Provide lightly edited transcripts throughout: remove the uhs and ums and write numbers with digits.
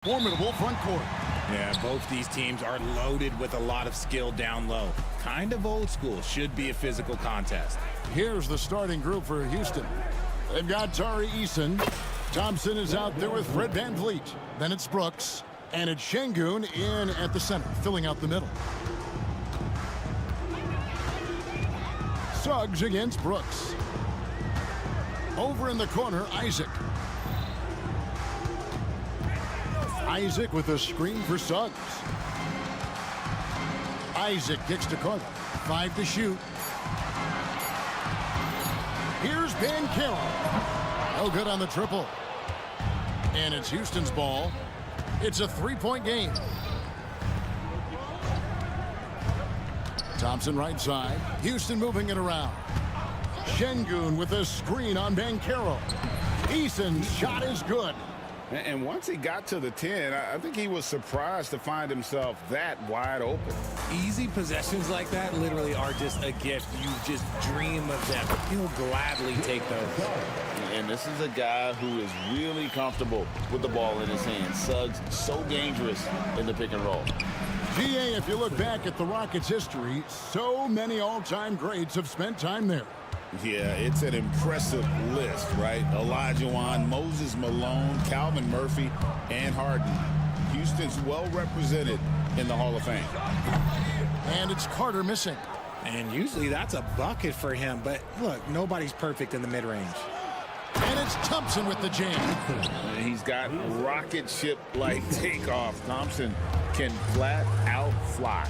Formidable front court. Yeah, both these teams are loaded with a lot of skill down low. Kind of old school. Should be a physical contest. Here's the starting group for Houston. They've got Tari Eason. Thompson is out there with Fred VanVleet. Then it's Brooks. And it's Şengün in at the center, filling out the middle. Suggs against Brooks. Over in the corner, Isaac. Isaac with a screen for Suggs. Isaac kicks to Carter. 5 to shoot. Here's Banchero. No good on the triple. And it's Houston's ball. It's a three-point game. Thompson right side. Houston moving it around. Şengün with a screen on Banchero. Eason's shot is good. And once he got to the 10, I think he was surprised to find himself that wide open. Easy possessions like that literally are just a gift. You just dream of them. He'll gladly take those. And this is a guy who is really comfortable with the ball in his hands. Suggs, so dangerous in the pick and roll. GA, if you look back at the Rockets' history, so many all-time greats have spent time there. Yeah, it's an impressive list, right? Olajuwon, Moses Malone, Calvin Murphy, and Harden. Houston's well represented in the Hall of Fame. And it's Carter missing. And usually that's a bucket for him, but look, nobody's perfect in the mid-range. And it's Thompson with the jam. He's got rocket ship-like takeoff. Thompson can flat out fly.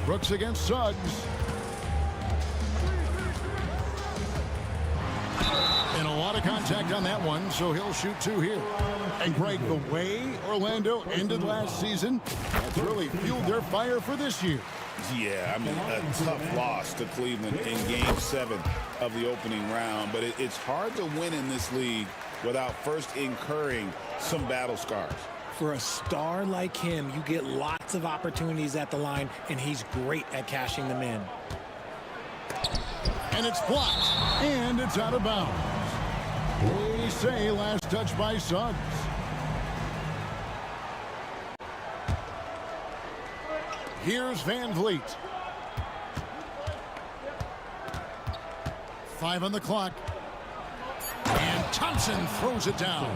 Brooks against Suggs. And a lot of contact on that one, so he'll shoot 2 here. And Greg, the way Orlando ended last season, that's really fueled their fire for this year. Yeah, I mean, a tough loss to Cleveland in Game 7 of the opening round. But it's hard to win in this league without first incurring some battle scars. For a star like him, you get lots of opportunities at the line, and he's great at cashing them in. And it's blocked, and it's out of bounds. They say last touch by Suggs. Here's VanVleet. 5 on the clock. And Thompson throws it down.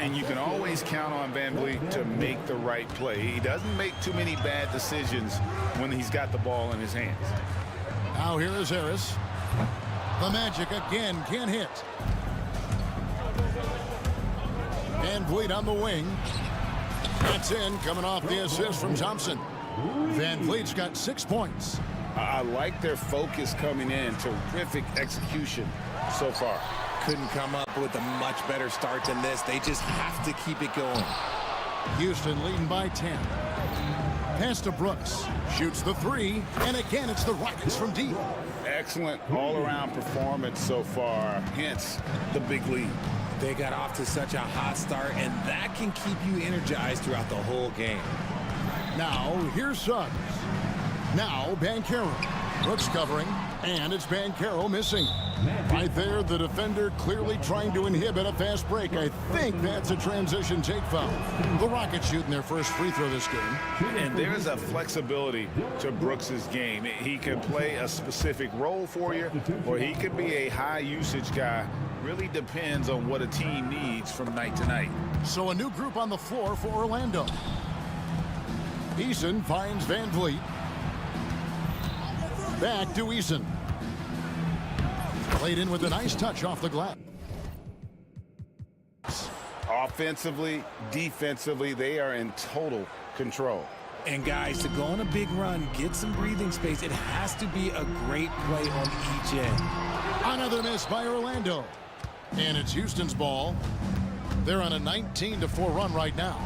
And you can always count on VanVleet to make the right play. He doesn't make too many bad decisions when he's got the ball in his hands. Now here is Harris. The Magic again can't hit. VanVleet on the wing. That's in, coming off the assist from Thompson. VanVleet's got 6 points. I like their focus coming in. Terrific execution so far. Couldn't come up with a much better start than this. They just have to keep it going. Houston leading by 10. Pass to Brooks. Shoots the 3. And again, it's the Rockets from deep. Excellent all-around performance so far. Hence the big lead. They got off to such a hot start, and that can keep you energized throughout the whole game. Now, here's Suggs. Now, Banchero. Brooks covering, and it's Banchero missing. Right there, the defender clearly trying to inhibit a fast break. I think that's a transition take foul. The Rockets shooting their first free throw this game. And there's a flexibility to Brooks's game. He can play a specific role for you, or he could be a high-usage guy. Really depends on what a team needs from night to night. So a new group on the floor for Orlando. Eason finds VanVleet. Back to Eason. Played in with a nice touch off the glass. Offensively, defensively, they are in total control. And guys, to go on a big run, get some breathing space, it has to be a great play on each end. Another miss by Orlando. And it's Houston's ball. They're on a 19-4 run right now.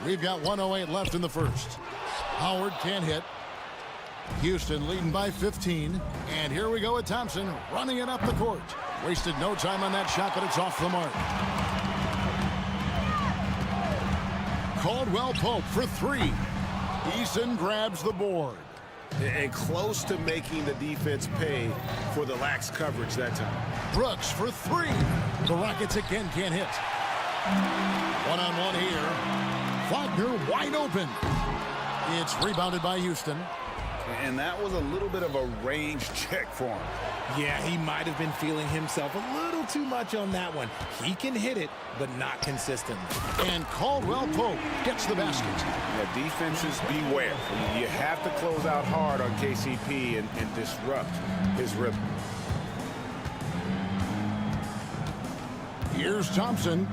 We've got 1:08 left in the first. Howard can't hit. Houston leading by 15. And here we go with Thompson running it up the court. Wasted no time on that shot, but it's off the mark. Caldwell Pope for three. Eason grabs the board. And close to making the defense pay for the lax coverage that time. Brooks for three. The Rockets again can't hit. One-on-one here. Wagner wide open. It's rebounded by Houston. And that was a little bit of a range check for him. Yeah, he might have been feeling himself a little too much on that one. He can hit it, but not consistently. And Caldwell Pope gets the basket. Yeah, defenses beware. You have to close out hard on KCP and disrupt his rhythm. Here's Thompson.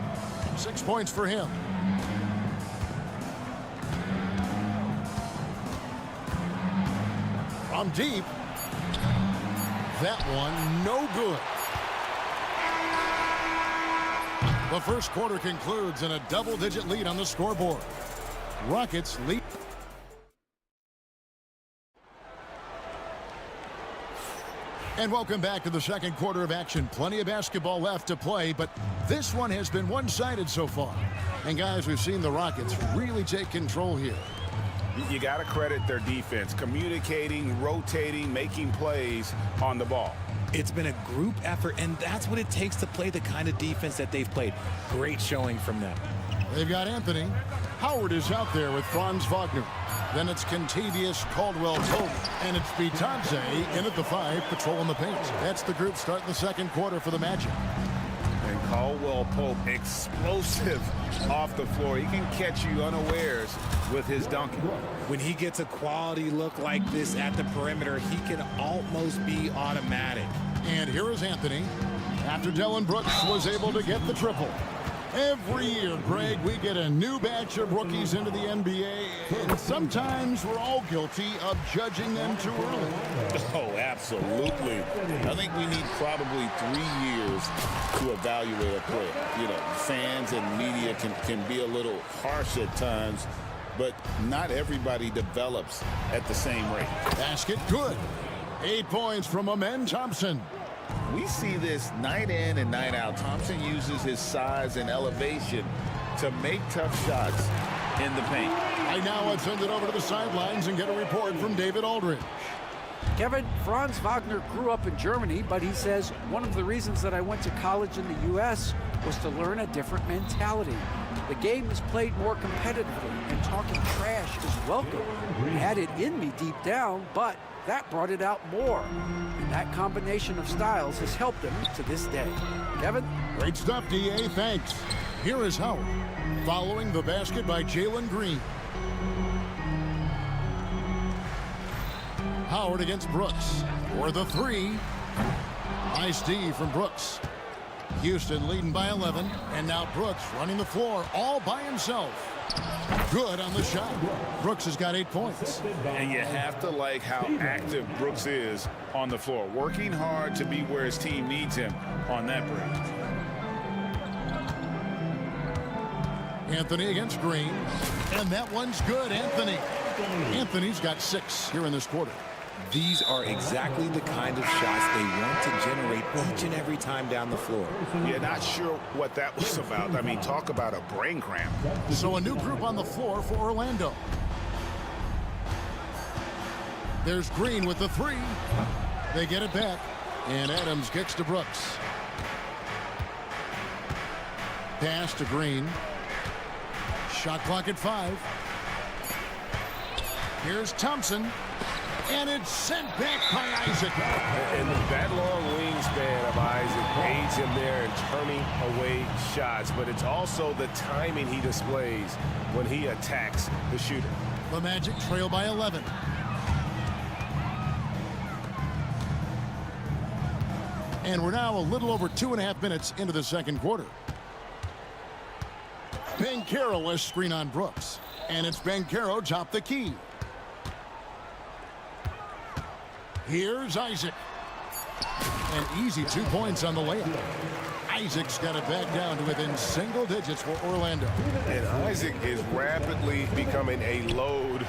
6 points for him. From deep. That one, no good. The first quarter concludes in a double-digit lead on the scoreboard. Rockets lead. And welcome back to the second quarter of action. Plenty of basketball left to play, but this one has been one-sided so far. And guys, we've seen the Rockets really take control here. You got to credit their defense, communicating, rotating, making plays on the ball. It's been a group effort, and that's what it takes to play the kind of defense that they've played. Great showing from them. They've got Anthony. Howard is out there with Franz Wagner. Then it's Contavious Caldwell Pope, and it's Bitadze in at the 5, patrolling the paint. That's the group starting the second quarter for the Magic. And Caldwell Pope, explosive off the floor. He can catch you unawares with his dunking. When he gets a quality look like this at the perimeter, he can almost be automatic. And here is Anthony. After Dylan Brooks was able to get the triple. Every year, Greg, we get a new batch of rookies into the NBA, and sometimes we're all guilty of judging them too early. Oh, absolutely. I think we need probably 3 years to evaluate a player. You know, fans and media can be a little harsh at times, but not everybody develops at the same rate. Basket good. 8 points from Amen Thompson. We see this night in and night out. Thompson uses his size and elevation to make tough shots in the paint. Right now, let's send it over to the sidelines and get a report from David Aldridge. Kevin, Franz Wagner grew up in Germany, but he says one of the reasons that I went to college in the U.S. was to learn a different mentality. The game is played more competitively, and talking trash is welcome. I had it in me deep down, but that brought it out more. And that combination of styles has helped him to this day. Kevin? Great stuff, D.A. Thanks. Here is Howard, following the basket by Jalen Green. Howard against Brooks for the 3. Nice D from Brooks. Houston leading by 11, and now Brooks running the floor all by himself. Good on the shot. Brooks has got 8 points. And you have to like how active Brooks is on the floor, working hard to be where his team needs him on that break. Anthony against Green, and that one's good. Anthony's got 6 here in this quarter. These are exactly the kind of shots they want to generate each and every time down the floor. Yeah, not sure what that was about. I mean, talk about a brain cramp. So a new group on the floor for Orlando. There's Green with the 3. They get it back, and Adams gets to Brooks. Pass to Green. Shot clock at 5. Here's Thompson. And it's sent back by Isaac. And that long wingspan of Isaac aids him there in turning away shots. But it's also the timing he displays when he attacks the shooter. The Magic trail by 11. And we're now a little over 2.5 minutes into the second quarter. Bancaro has screen on Brooks. And it's Bancaro top the key. Here's Isaac. An easy 2 points on the layup. Isaac's got it back down to within single digits for Orlando. And Isaac is rapidly becoming a load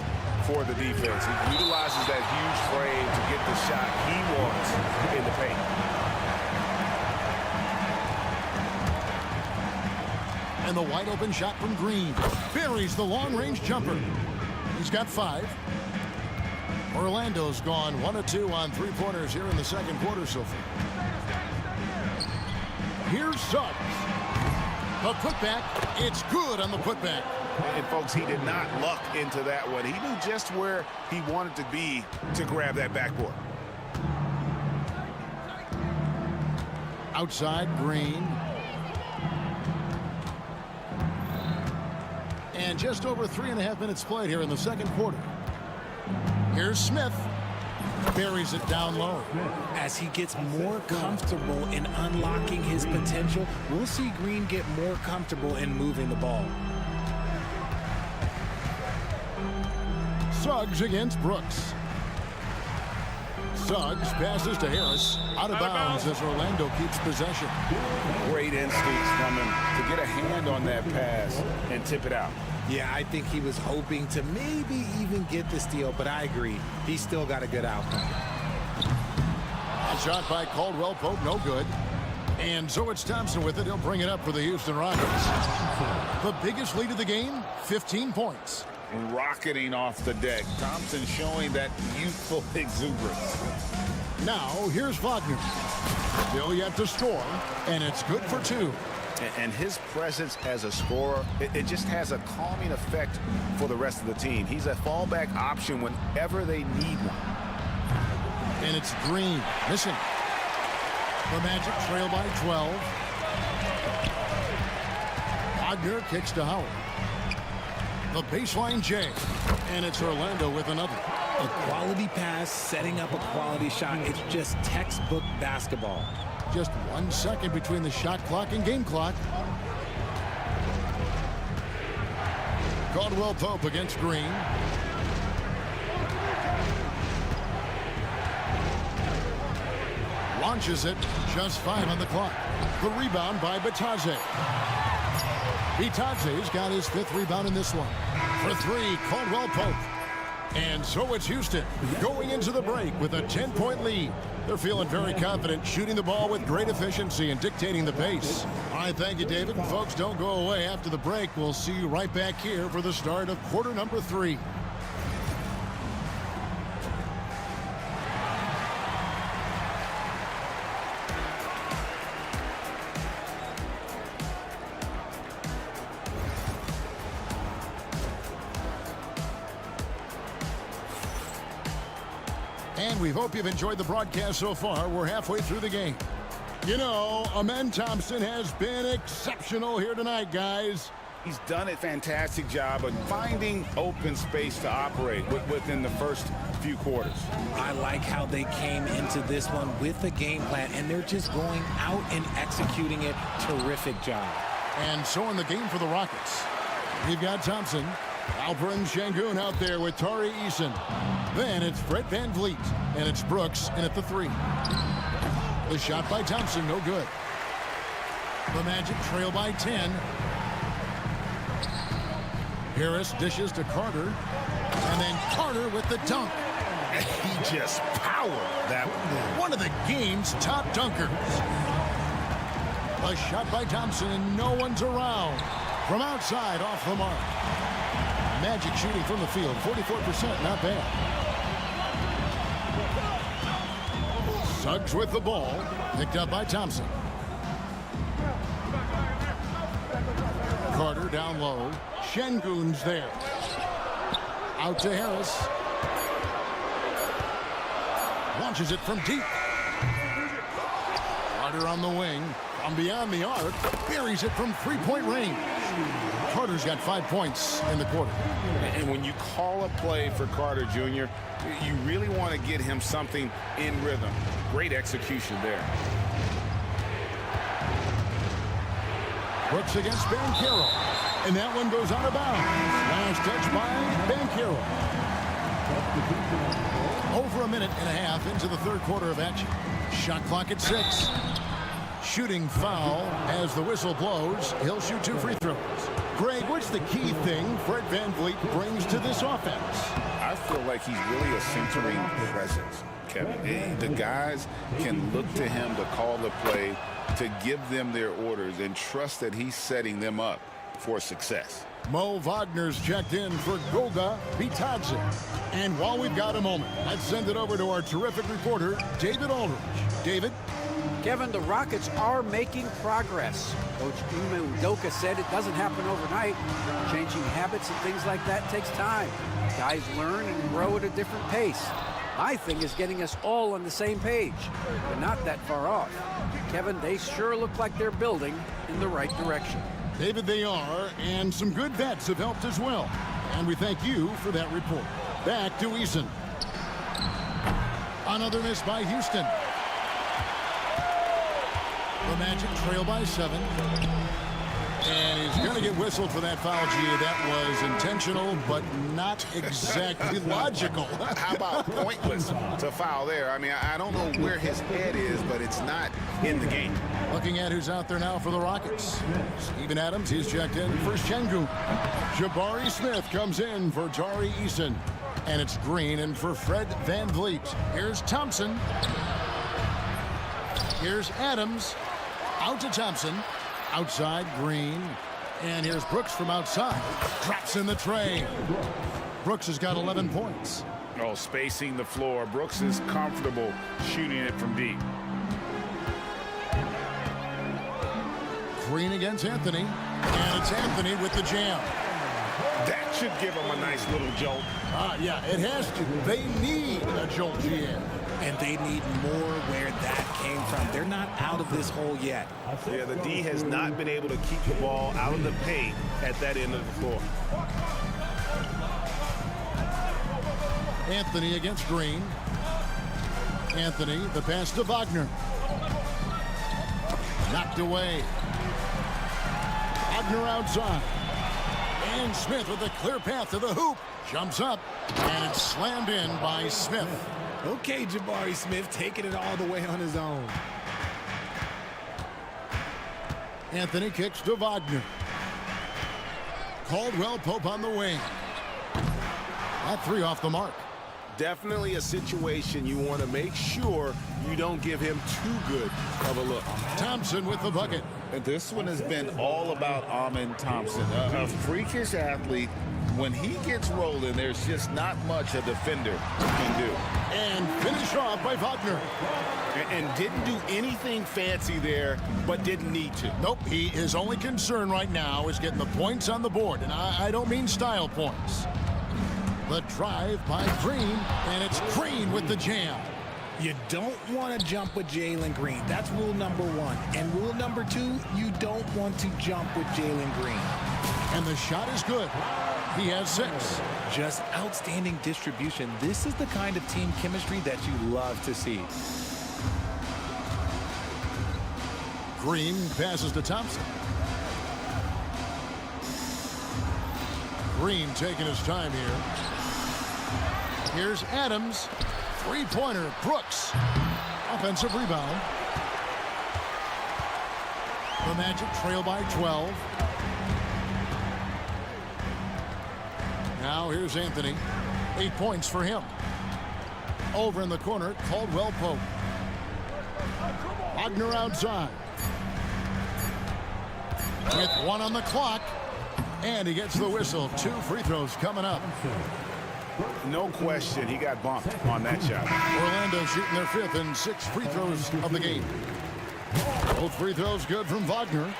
for the defense. He utilizes that huge frame to get the shot he wants in the paint. And the wide open shot from Green. Buries the long-range jumper. He's got 5. Orlando's gone 1 of 2 on three-pointers here in the second quarter so far. Here's Suggs. The putback. It's good on the putback. And folks, he did not luck into that one. He knew just where he wanted to be to grab that backboard. Outside, Green. And just over 3.5 minutes played here in the second quarter. Here's Smith. Buries it down low. As he gets more comfortable in unlocking his potential, we'll see Green get more comfortable in moving the ball. Suggs against Brooks. Suggs passes to Harris. Out of bounds as Orlando keeps possession. Great instincts from him to get a hand on that pass and tip it out. Yeah, I think he was hoping to maybe even get the steal, but I agree. He's still got a good outcome. A shot by Caldwell Pope, no good. And so it's Thompson with it. He'll bring it up for the Houston Rockets. The biggest lead of the game, 15 points. Rocketing off the deck. Thompson showing that youthful exuberance. Now, here's Wagner. Still yet to score, and it's good for 2. And his presence as a scorer, it just has a calming effect for the rest of the team. He's a fallback option whenever they need one. And it's Green, missing. The Magic trail by 12. Wagner kicks to Howard. The baseline J. And it's Orlando with another. A quality pass, setting up a quality shot. It's just textbook basketball. Just 1 second between the shot clock and game clock. Caldwell Pope against Green. Launches it, just 5 on the clock. The rebound by Bitadze. Bitadze's got his 5th rebound in this one. For 3, Caldwell Pope. And so it's Houston going into the break with a 10-point lead. They're feeling very confident, shooting the ball with great efficiency and dictating the pace. All right, thank you, David. And folks, don't go away after the break. We'll see you right back here for the start of quarter number 3. And we hope you've enjoyed the broadcast so far. We're halfway through the game. You know, Amen Thompson has been exceptional here tonight, guys. He's done a fantastic job of finding open space to operate within the first few quarters. I like how they came into this one with a game plan, and they're just going out and executing it. Terrific job. And so in the game for the Rockets, we've got Thompson, Alperen Şengün out there with Tari Eason. Then it's Fred VanVleet, and it's Brooks in at the 3. The shot by Thompson, no good. The Magic trail by 10. Harris dishes to Carter, and then Carter with the dunk. He just powered that one. One of the game's top dunkers. A shot by Thompson, and no one's around. From outside, off the mark. Magic shooting from the field, 44%, not bad. Suggs with the ball, picked up by Thompson. Carter down low. Şengün's there. Out to Harris. Launches it from deep. Carter on the wing. From beyond the arc. Buries it from three-point range. Carter's got 5 points in the quarter. And when you call a play for Carter Jr., you really want to get him something in rhythm. Great execution there. Brooks against Bancaro. And that one goes out of bounds. Last touch by Bankero. Over a minute and a half into the third quarter of action. Shot clock at 6. Shooting foul as the whistle blows. He'll shoot 2 free throws. Greg, what's the key thing Fred VanVleet brings to this offense? I feel like he's really a centering presence, Kevin. The guys can look to him to call the play, to give them their orders, and trust that he's setting them up for success. Mo Wagner's checked in for Goga Bitadze. And while we've got a moment, let's send it over to our terrific reporter, David Aldridge. David? Kevin, the Rockets are making progress. Coach Ime Udoka said it doesn't happen overnight. Changing habits and things like that takes time. Guys learn and grow at a different pace. My thing is getting us all on the same page. We're not that far off. Kevin, they sure look like they're building in the right direction. David, they are, and some good vets have helped as well. And we thank you for that report. Back to Eason. Another miss by Houston. The Magic trail by 7. And he's going to get whistled for that foul, G. That was intentional, but not exactly logical. How about pointless to foul there? I mean, I don't know where his head is, but it's not in the game. Looking at who's out there now for the Rockets. Steven Adams, he's checked in for Şengün. Jabari Smith comes in for Tari Eason. And it's Green in for Fred VanVleet. Here's Thompson. Here's Adams. Out to Thompson. Outside, Green. And here's Brooks from outside. Drops in the tray. Brooks has got 11 points. Oh, spacing the floor. Brooks is comfortable shooting it from deep. Green against Anthony. And it's Anthony with the jam. That should give him a nice little jolt. Yeah, it has to. They need a jolt, GM. And they need more where that came from. They're not out of this hole yet. Yeah, the D has not been able to keep the ball out of the paint at that end of the floor. Anthony against Green. Anthony, the pass to Wagner. Knocked away. Wagner outside. And Smith with a clear path to the hoop. Jumps up. And it's slammed in by Smith. Okay, Jabari Smith taking it all the way on his own. Anthony kicks to Wagner. Caldwell Pope on the wing. That 3 off the mark. Definitely a situation you want to make sure you don't give him too good of a look. Thompson with the bucket. And this one has been all about Amen Thompson, a freakish athlete. When he gets rolling, there's just not much a defender can do. And finished off by Wagner. And didn't do anything fancy there, but didn't need to. Nope, his only concern right now is getting the points on the board. And I don't mean style points. The drive by Green, and it's Green with the jam. You don't want to jump with Jalen Green. That's rule number 1. And rule number 2, you don't want to jump with Jalen Green. And the shot is good. He has 6. Just outstanding distribution. This is the kind of team chemistry that you love to see. Green passes to Thompson. Green taking his time here. Here's Adams. 3-pointer, Brooks. Offensive rebound. The Magic trail by 12. Now here's Anthony. 8 points for him. Over in the corner, Caldwell Pope. Wagner outside. With 1 on the clock. And he gets the whistle. 2 free throws coming up. No question, he got bumped on that shot. Orlando shooting their 5th and 6 free throws of the game. Both free throws good from Wagner.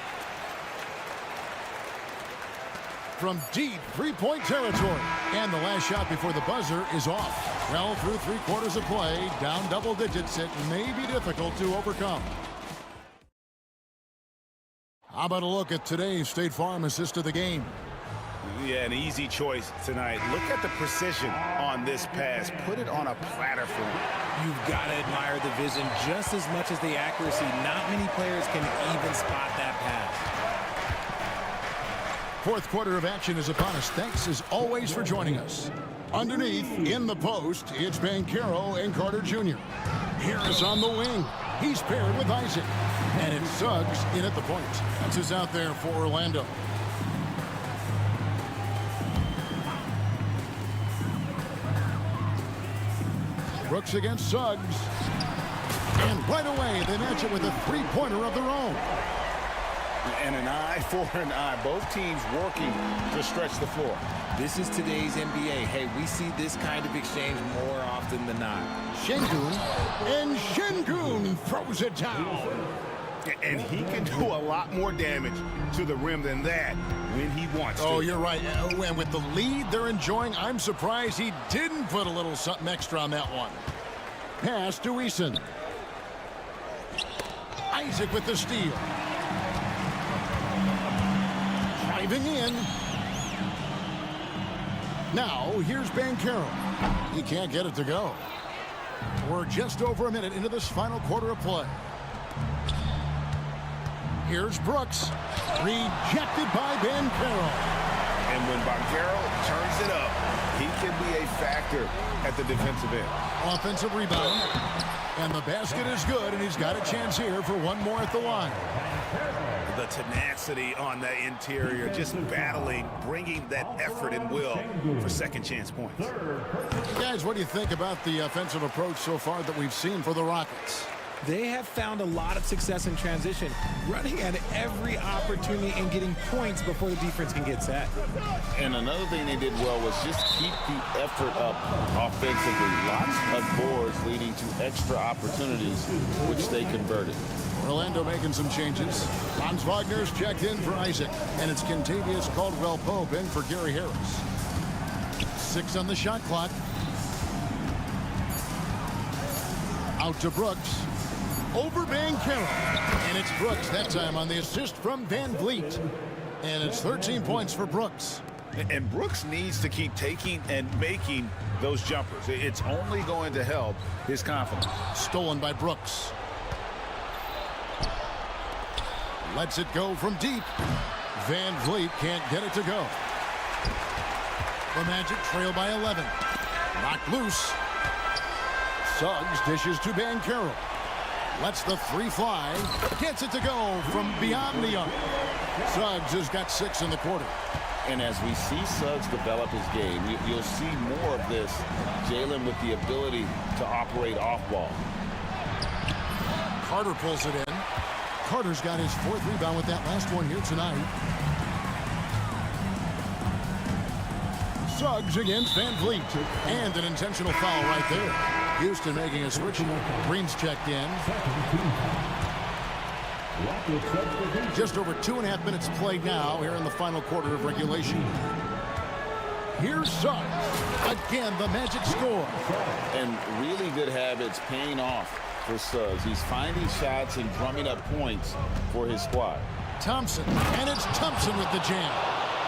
From deep 3-point territory. And the last shot before the buzzer is off. Well, through 3 quarters of play, down double digits, it may be difficult to overcome. How about a look at today's State Farm assist of the game? Yeah, an easy choice tonight. Look at the precision on this pass. Put it on a platter for him. You've got to admire the vision just as much as the accuracy. Not many players can even spot that pass. Fourth quarter of action is upon us. Thanks as always for joining us. Underneath, in the post, it's Banchero and Carter Jr. Harris on the wing. He's paired with Isaac. And it's Suggs in at the point. That's who's out there for Orlando. Brooks against Suggs. And right away, they match it with a three-pointer of their own. And an eye for an eye. Both teams working to stretch the floor. This is today's NBA. Hey, we see this kind of exchange more often than not. Şengün, and Şengün throws it down. And he can do a lot more damage to the rim than that when he wants to. Oh, you're right. And with the lead they're enjoying, I'm surprised he didn't put a little something extra on that one. Pass to Eason. Isaac with the steal. Driving in. Now, here's Banchero. He can't get it to go. We're just over a minute into this final quarter of play. Here's Brooks. Rejected by Banchero. And when Banchero turns it up, he can be a factor at the defensive end. Offensive rebound. And the basket is good, and he's got a chance here for one more at the line. The tenacity on the interior, just battling, bringing that effort and will for second chance points. Guys, what do you think about the offensive approach so far that we've seen for the Rockets? They have found a lot of success in transition, running at every opportunity and getting points before the defense can get set. And another thing they did well was just keep the effort up offensively. Lots of boards leading to extra opportunities, which they converted. Orlando making some changes. Franz Wagner's checked in for Isaac, and it's Kentavious Caldwell-Pope in for Gary Harris. 6 on the shot clock. Out to Brooks. Over Banchero. And it's Brooks that time on the assist from Van Vliet. And it's 13 points for Brooks. And Brooks needs to keep taking and making those jumpers. It's only going to help his confidence. Stolen by Brooks. Lets it go from deep. Van Vliet can't get it to go. The Magic trail by 11. Knocked loose. Suggs dishes to Banchero. Lets the three fly. Gets it to go from beyond the arc. Suggs has got 6 in the quarter. And as we see Suggs develop his game, you'll see more of this. Jalen with the ability to operate off ball. Carter pulls it in. Carter's got his 4th rebound with that last one here tonight. Suggs against Van Vliet. And an intentional foul right there. Houston making a switch. Green's checked in. Just over 2.5 minutes played now here in the final quarter of regulation. Here's Suggs. Again, the Magic score. And really good habits paying off for Suggs. He's finding shots and drumming up points for his squad. Thompson. And it's Thompson with the jam.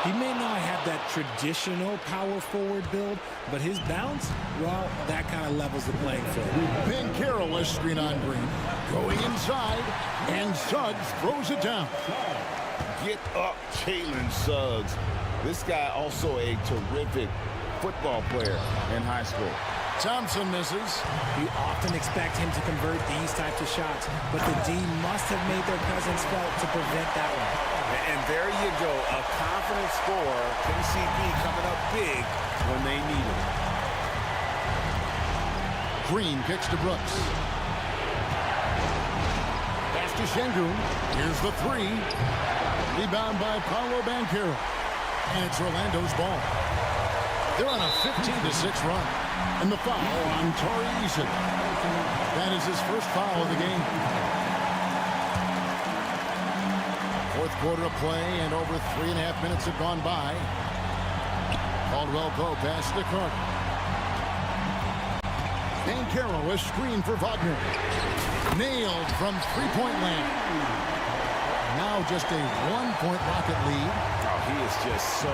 He may not have that traditional power forward build, but his bounce, well, that kind of levels the playing field. Banchero is screen on Green. Going inside, and Suggs throws it down. Get up, Jalen Suggs. This guy also a terrific football player in high school. Thompson misses. You often expect him to convert these types of shots, but the D must have made their presence felt to prevent that one. And there you go, a confident scorer. KCP coming up big when they need it. Green kicks to Brooks. Pass to Şengün. Here's the 3. Rebound by Paolo Banchero. And it's Orlando's ball. They're on a 15-6 run. And the foul on Tari Eason. That is his first foul of the game. 4th quarter of play, and over 3.5 minutes have gone by. Caldwell-Pope pass to Carter. Banchero is screened for Wagner. Nailed from three-point land. Now just a 1-point Rocket lead. Oh, he is just so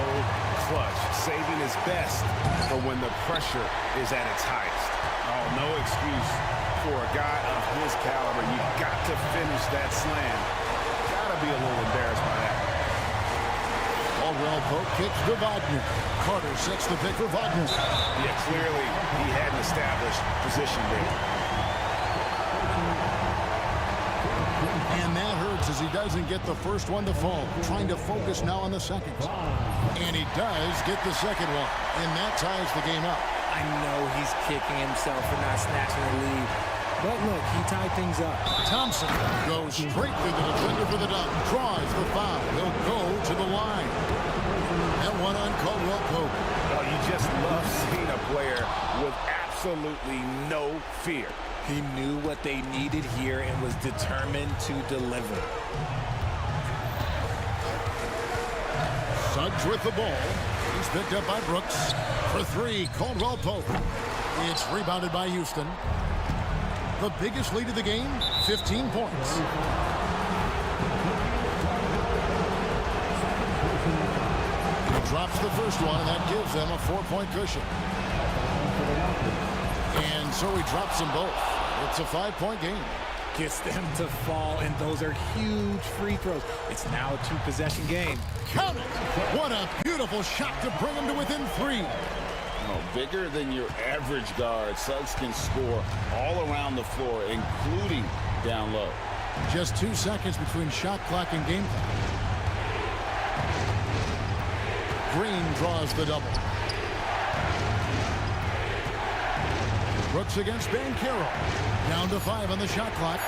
clutch, saving his best for when the pressure is at its highest. Oh, no excuse for a guy of his caliber. You've got to finish that slam. Gotta be a little embarrassed by that. Caldwell poke kicks to Wagner. Carter sets the pick for Wagner. Yeah, clearly he had an established position there. And that hurts as he doesn't get the first one to fall. Trying to focus now on the second. And he does get the second one. And that ties the game up. I know he's kicking himself for not snatching the lead. But look, he tied things up. Thompson goes straight through the defender for the dunk. Draws the foul. He'll go to the line. That one on Caldwell Pope. Oh, you just love seeing a player with absolutely no fear. He knew what they needed here and was determined to deliver. Suggs with the ball. He's picked up by Brooks. For three, Caldwell Pope. It's rebounded by Houston. The biggest lead of the game, 15 points. He drops the first one, and that gives them a 4-point cushion. And so he drops them both. It's a 5-point game. Gets them to fall, and those are huge free throws. It's now a 2-possession game. Count it! What a beautiful shot to bring them to within 3. Bigger than your average guard, Suggs can score all around the floor, including down low. Just 2 seconds between shot clock and game clock. Green draws the double. Brooks against Banchero. Down to 5 on the shot clock.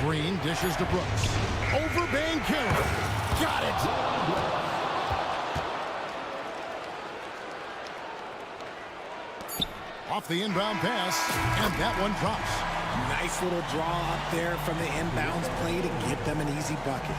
Green dishes to Brooks. Over Banchero. Got it! Off the inbound pass, and that one drops. Nice little draw up there from the inbounds play to get them an easy bucket.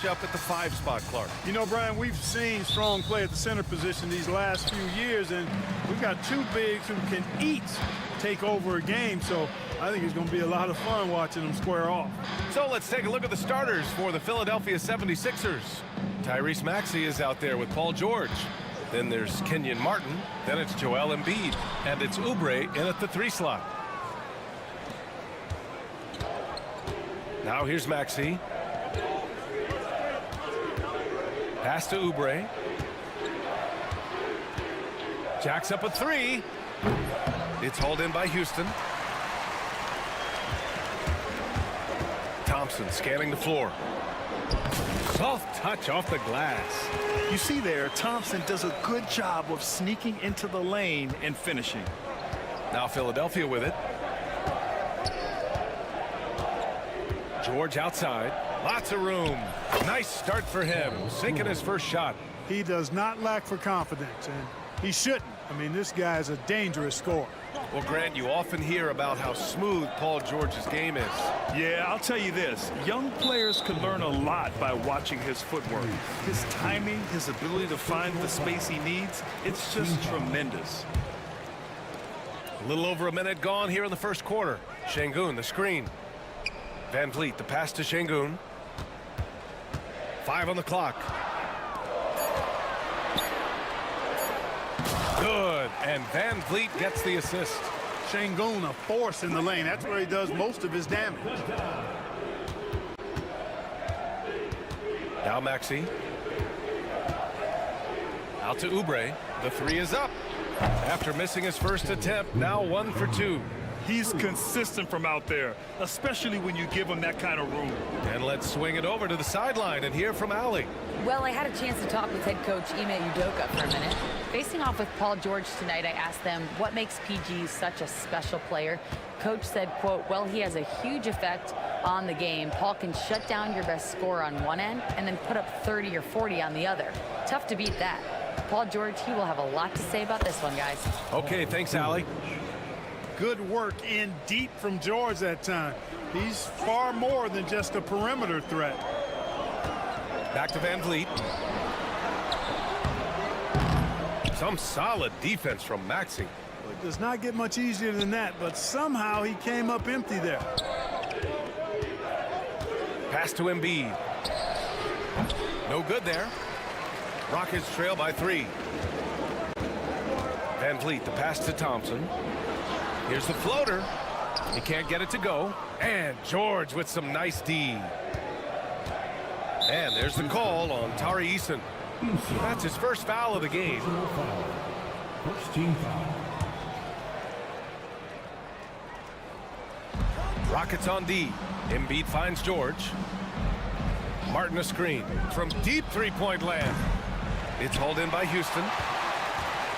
matchup at the 5 spot, Clark? You know, Brian, we've seen strong play at the center position these last few years, and we've got two bigs who can each take over a game, so I think it's going to be a lot of fun watching them square off. So let's take a look at the starters for the Philadelphia 76ers. Tyrese Maxey is out there with Paul George. Then there's Kenyon Martin. Then it's Joel Embiid. And it's Oubre in at the 3 slot. Now here's Maxey. Pass to Oubre. Jacks up a 3. It's hauled in by Houston. Thompson scanning the floor. Soft touch off the glass. You see there, Thompson does a good job of sneaking into the lane and finishing. Now Philadelphia with it. George outside. Lots of room. Nice start for him. Sinking his first shot. He does not lack for confidence, and he shouldn't. I mean, this guy is a dangerous scorer. Well, Grant, you often hear about how smooth Paul George's game is. Yeah, I'll tell you this. Young players can learn a lot by watching his footwork. His timing, his ability to find the space he needs, it's just tremendous. A little over a minute gone here in the first quarter. Şengün, the screen. Van Vliet, the pass to Şengün. 5 on the clock. Good, and Van Vliet gets the assist. Şengün, a force in the lane. That's where he does most of his damage. Now Maxey. Out to Oubre. The 3 is up. After missing his first attempt, now 1 for 2. He's consistent from out there, especially when you give him that kind of room. And let's swing it over to the sideline and hear from Allie. Well, I had a chance to talk with head coach Ime Udoka for a minute. Facing off with Paul George tonight, I asked them what makes PG such a special player. Coach said, quote, well, he has a huge effect on the game. Paul can shut down your best scorer on one end and then put up 30 or 40 on the other. Tough to beat that. Paul George, he will have a lot to say about this one, guys. Okay, thanks, Allie. Good work in deep from George that time. He's far more than just a perimeter threat. Back to Van Vliet. Some solid defense from Maxey. Well, it does not get much easier than that, but somehow he came up empty there. Pass to Embiid. No good there. Rockets trail by 3. Van Vliet, the pass to Thompson. Here's the floater. He can't get it to go. And George with some nice D. And there's the call on Tari Eason. That's his first foul of the game. First team foul. Rockets on D. Embiid finds George. Martin a screen from deep three-point land. It's hauled in by Houston.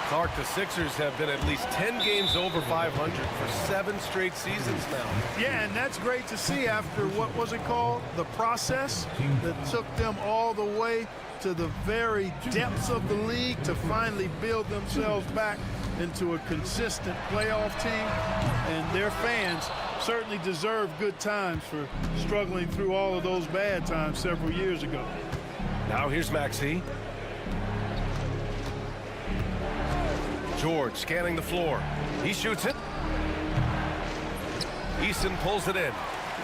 Clark, the Sixers have been at least 10 games over 500 for 7 straight seasons now. Yeah, and that's great to see after, what was it called? The process that took them all the way to the very depths of the league to finally build themselves back into a consistent playoff team. And their fans certainly deserve good times for struggling through all of those bad times several years ago. Now here's Maxey. George scanning the floor. He shoots it. Eason pulls it in.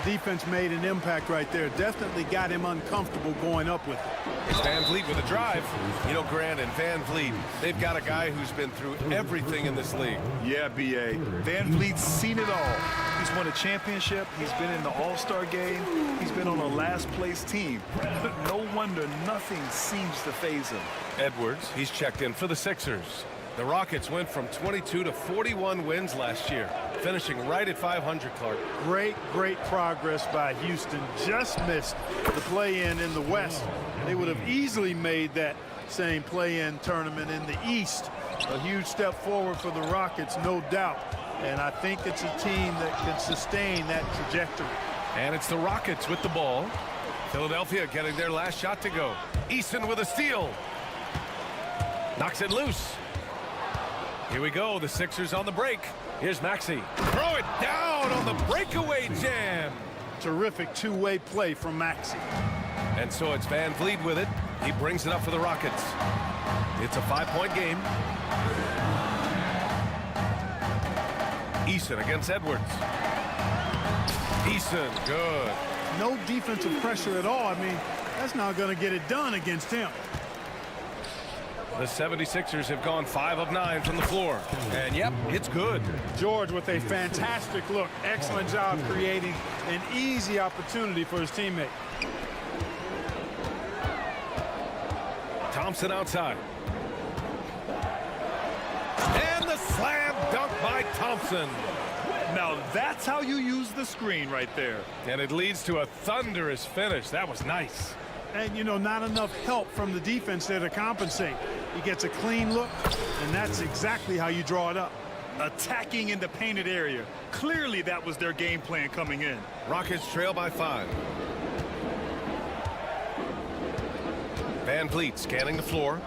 The defense made an impact right there. Definitely got him uncomfortable going up with it. It's Van Vliet with a drive. You know, Grant and Van Vliet, they've got a guy who's been through everything in this league. Yeah, B.A. Van Vliet's seen it all. He's won a championship. He's been in the All-Star game. He's been on a last-place team. No wonder nothing seems to faze him. Edwards, he's checked in for the Sixers. The Rockets went from 22 to 41 wins last year, finishing right at 500, Clark. Great progress by Houston. Just missed the play-in in the West. They would have easily made that same play-in tournament in the East. A huge step forward for the Rockets, no doubt. And I think it's a team that can sustain that trajectory. And it's the Rockets with the ball. Philadelphia getting their last shot to go. Eason with a steal. Knocks it loose. Here we go, the Sixers on the break. Here's Maxey. Throw it down on the breakaway jam. Terrific two-way play from Maxey. And so it's Van Vliet with it. He brings it up for the Rockets. It's a 5-point game. Eason against Edwards. Eason, good. No defensive pressure at all. I mean, that's not going to get it done against him. The 76ers have gone 5 of 9 from the floor. And yep, it's good. George with a fantastic look. Excellent job creating an easy opportunity for his teammate. Thompson outside. And the slam dunk by Thompson. Now that's how you use the screen right there. And it leads to a thunderous finish. That was nice. And, you know, not enough help from the defense there to compensate. He gets a clean look, and that's exactly how you draw it up. Attacking in the painted area. Clearly that was their game plan coming in. Rockets trail by 5. Van Vliet scanning the floor.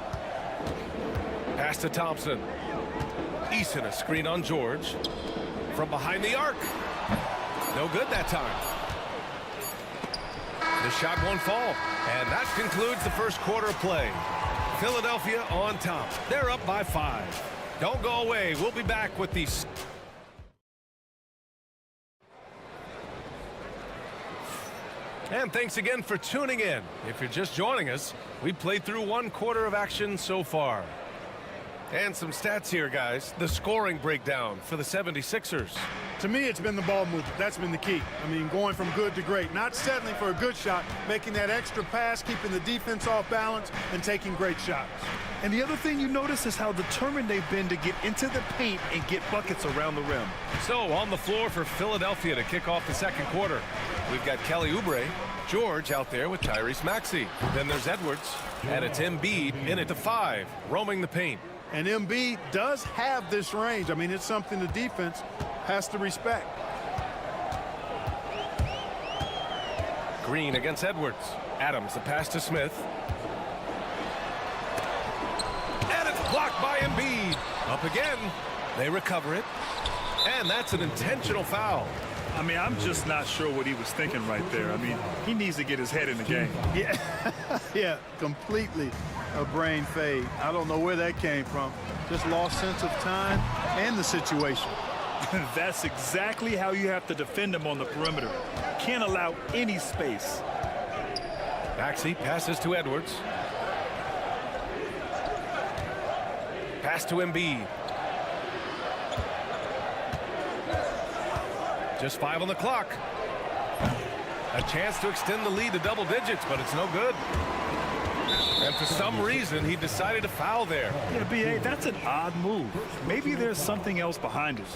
Pass to Thompson. Eason, a screen on George. From behind the arc. No good that time. The shot won't fall. And that concludes the first quarter of play. Philadelphia on top. They're up by 5. Don't go away. We'll be back with these. And thanks again for tuning in. If you're just joining us, we played through 1 quarter of action so far. And some stats here, guys. The scoring breakdown for the 76ers. To me, it's been the ball movement. That's been the key. I mean, going from good to great. Not settling for a good shot, making that extra pass, keeping the defense off balance, and taking great shots. And the other thing you notice is how determined they've been to get into the paint and get buckets around the rim. So on the floor for Philadelphia to kick off the second quarter, we've got Kelly Oubre, George out there with Tyrese Maxey. Then there's Edwards, and it's Embiid in at the 5, roaming the paint. And Embiid does have this range. I mean, it's something the defense has to respect. Green against Edwards. Adams, the pass to Smith. And it's blocked by Embiid. Up again. They recover it. And that's an intentional foul. I mean, I'm just not sure what he was thinking right there. I mean, he needs to get his head in the game. Yeah, yeah, completely a brain fade. I don't know where that came from. Just lost sense of time and the situation. That's exactly how you have to defend him on the perimeter. Can't allow any space. Maxey passes to Edwards. Pass to Embiid. Just 5 on the clock. A chance to extend the lead to double digits, but it's no good. And for some reason, he decided to foul there. Yeah, B.A., that's an odd move. Maybe there's something else behind it.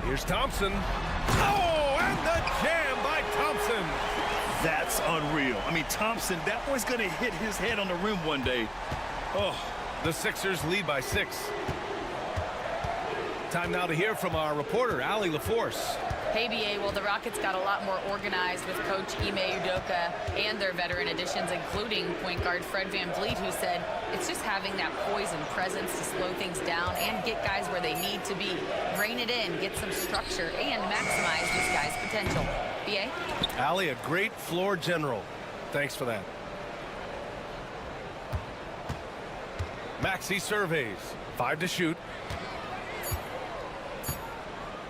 Here's Thompson. Oh, and the jam by Thompson. That's unreal. I mean, Thompson, that boy's going to hit his head on the rim one day. Oh. The Sixers lead by 6. Time now to hear from our reporter, Allie LaForce. Hey, BA, well, the Rockets got a lot more organized with Coach Ime Udoka and their veteran additions, including point guard Fred Van Vliet, who said it's just having that poise and presence to slow things down and get guys where they need to be. Rein it in, get some structure, and maximize this guy's potential. BA? Allie, a great floor general. Thanks for that. Maxey surveys. 5 to shoot.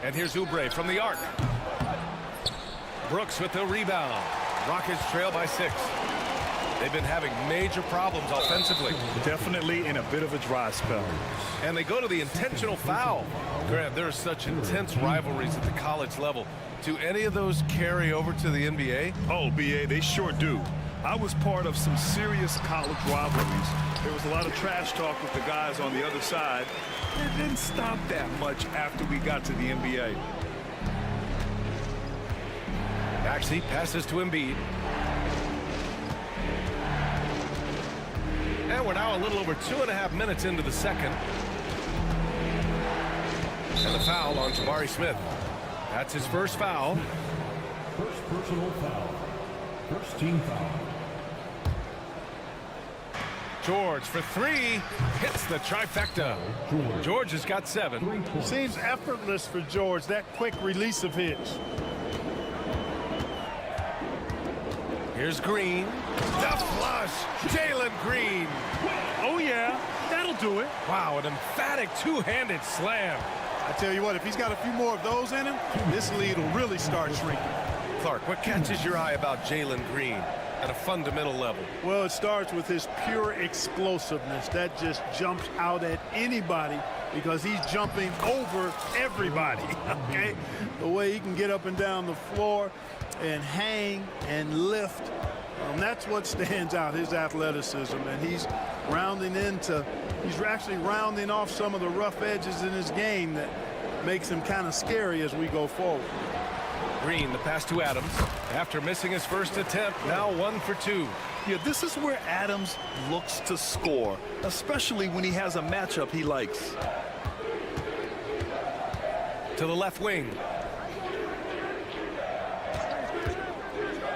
And here's Oubre from the arc. Brooks with the rebound. Rockets trail by 6. They've been having major problems offensively. Definitely in a bit of a dry spell. And they go to the intentional foul. Grant, there are such intense rivalries at the college level. Do any of those carry over to the NBA? Oh, BA, they sure do. I was part of some serious college rivalries. There was a lot of trash talk with the guys on the other side. It didn't stop that much after we got to the NBA. Maxey passes to Embiid. And we're now a little over 2.5 minutes into the second. And the foul on Jabari Smith. That's his first foul. First personal foul. First team foul. George for 3, hits the trifecta. George has got 7. Seems effortless for George, that quick release of his. Here's Green. The flush. Jalen Green. Oh, yeah, that'll do it. Wow, an emphatic two-handed slam. I tell you what, if he's got a few more of those in him, this lead will really start shrinking. Clark, what catches your eye about Jalen Green at a fundamental level? Well, it starts with his pure explosiveness. That just jumps out at anybody because he's jumping over everybody, okay? The way he can get up and down the floor and hang and lift, that's what stands out, his athleticism. And he's actually rounding off some of the rough edges in his game that makes him kind of scary as we go forward. Green, the pass to Adams. After missing his first attempt, now 1 for 2. Yeah, this is where Adams looks to score, especially when he has a matchup he likes. To the left wing.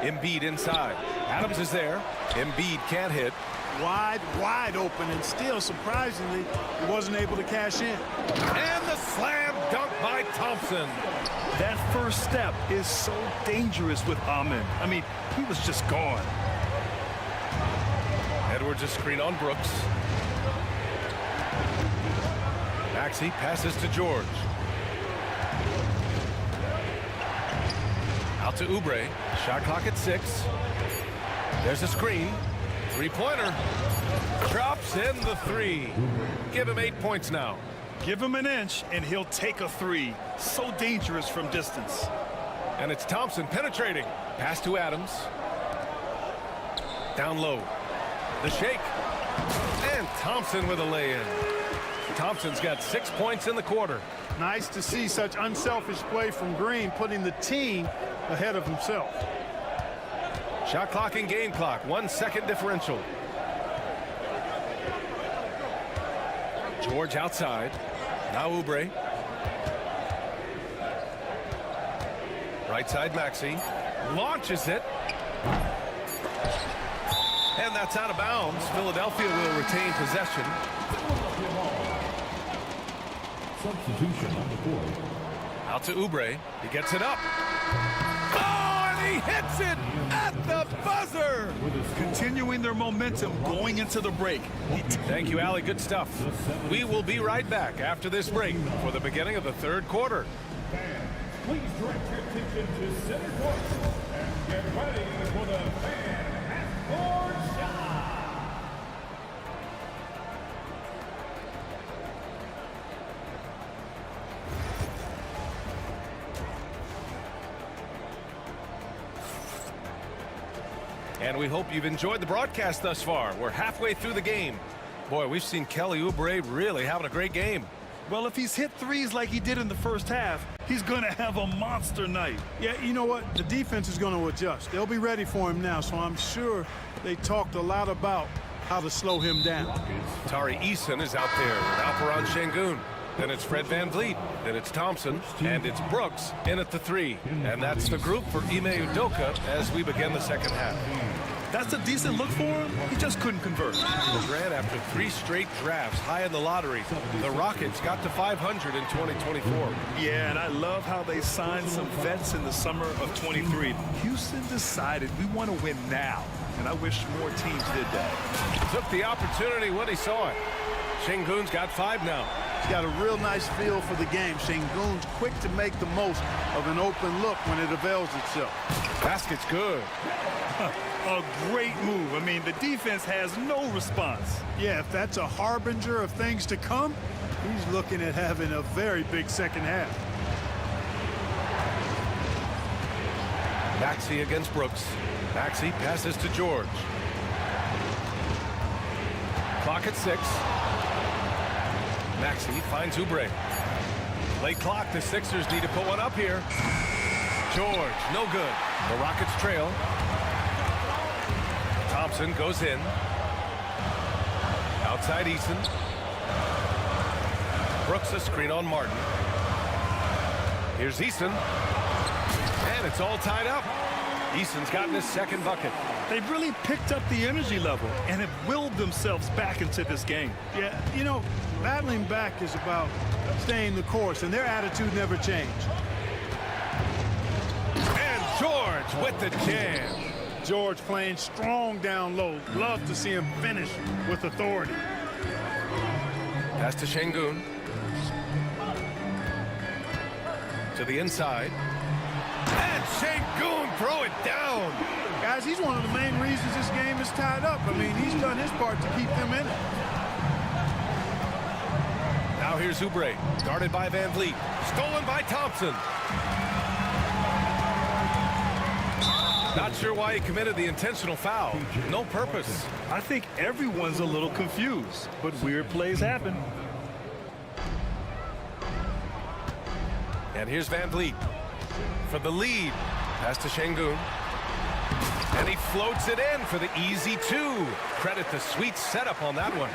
Embiid inside. Adams is there. Embiid can't hit. Wide open, and still, surprisingly, he wasn't able to cash in. And the slam dunk by Thompson. That first step is so dangerous with Amin. I mean, he was just gone. Edwards a screen on Brooks. Maxey passes to George. Out to Oubre. Shot clock at 6. There's a screen. Three-pointer. Drops in the 3. Give him 8 points now. Give him an inch, and he'll take a 3. So dangerous from distance. And it's Thompson penetrating. Pass to Adams. Down low. The shake. And Thompson with a lay-in. Thompson's got 6 points in the quarter. Nice to see such unselfish play from Green, putting the team ahead of himself. Shot clock and game clock. 1 second differential. George outside. Now Oubre. Right side Maxey. Launches it. And that's out of bounds. Philadelphia will retain possession. Substitution on the court. Out to Oubre. He gets it up. Oh, and he hits it at the buzzer. Continuing their momentum going into the break. Thank you, Allie. Good stuff. We will be right back after this break for the beginning of the third quarter. Please direct your attention to center court and get ready for the fan and shot. And we hope you've enjoyed the broadcast thus far. We're halfway through the game. Boy, we've seen Kelly Oubre really having a great game. Well, if he's hit threes like he did in the first half, he's going to have a monster night. Yeah, you know what? The defense is going to adjust. They'll be ready for him now, so I'm sure they talked a lot about how to slow him down. Tari Eason is out there with Alperon Şengün. Then it's Fred VanVleet. Then it's Thompson. And it's Brooks in at the 3. And that's the group for Ime Udoka as we begin the second half. That's a decent look for him. He just couldn't convert. Grant, after 3 straight drafts high in the lottery, the Rockets got to 500 in 2024. Yeah, and I love how they signed some vets in the summer of 23. Houston decided we want to win now, and I wish more teams did that. Took the opportunity when he saw it. Şengün's got 5 now. He's got a real nice feel for the game. Şengün's quick to make the most of an open look when it avails itself. Basket's good. A great move. I mean, the defense has no response. Yeah, if that's a harbinger of things to come, he's looking at having a very big second half. Maxey against Brooks. Maxey passes to George. Clock at 6. Maxey finds Oubre. Late clock. The Sixers need to put one up here. George, no good. The Rockets trail. Thompson goes in. Outside Eason. Brooks a screen on Martin. Here's Eason. And it's all tied up. Eason's gotten his second bucket. They've really picked up the energy level and have willed themselves back into this game. Yeah, you know, battling back is about staying the course, and their attitude never changed. And George with the jam. George playing strong down low. Love to see him finish with authority. Pass to Şengün. To the inside. And Şengün throw it down. Guys, he's one of the main reasons this game is tied up. I mean, he's done his part to keep them in it. Now here's Oubre, guarded by Van Vliet. Stolen by Thompson. Not sure why he committed the intentional foul. No purpose. I think everyone's a little confused, but weird plays happen. And here's Van Vliet for the lead. Pass to Şengün. And he floats it in for the easy two. Credit the sweet setup on that one.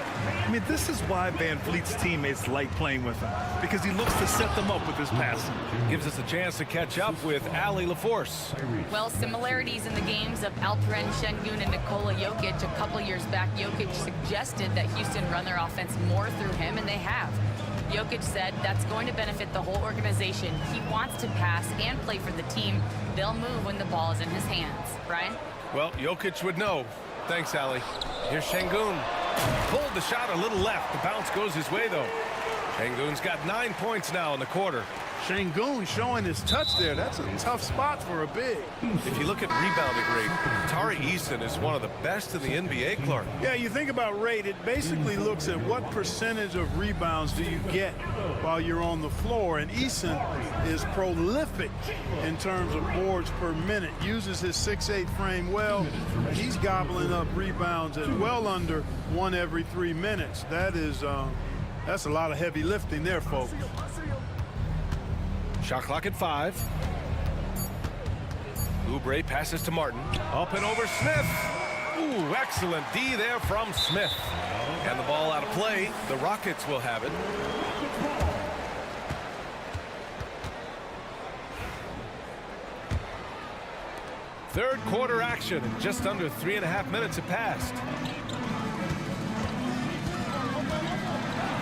I mean, this is why Van Vliet's teammates like playing with him, because he looks to set them up with his passing. Gives us a chance to catch up with Ali LaForce. Well, similarities in the games of Alperen Şengün and Nikola Jokic. A couple years back, Jokic suggested that Houston run their offense more through him, and they have. Jokic said that's going to benefit the whole organization. He wants to pass and play for the team. They'll move when the ball is in his hands. Brian? Well, Jokic would know. Thanks, Ali. Here's Şengün. Pulled the shot a little left. The bounce goes his way, though. Şengün's got 9 points now in the quarter. Şengün showing his touch there. That's a tough spot for a big. If you look at rebounding rate, Tari Eason is one of the best in the NBA, Clark. Yeah, you think about rate, it basically looks at what percentage of rebounds do you get while you're on the floor. And Eason is prolific in terms of boards per minute. Uses his 6'8" frame well. He's gobbling up rebounds at well under 1 every 3 minutes. That's a lot of heavy lifting there, folks. Shot clock at 5. Oubre passes to Martin. Up and over Smith. Ooh, excellent D there from Smith. And the ball out of play. The Rockets will have it. Third quarter action. Just under 3.5 minutes have passed.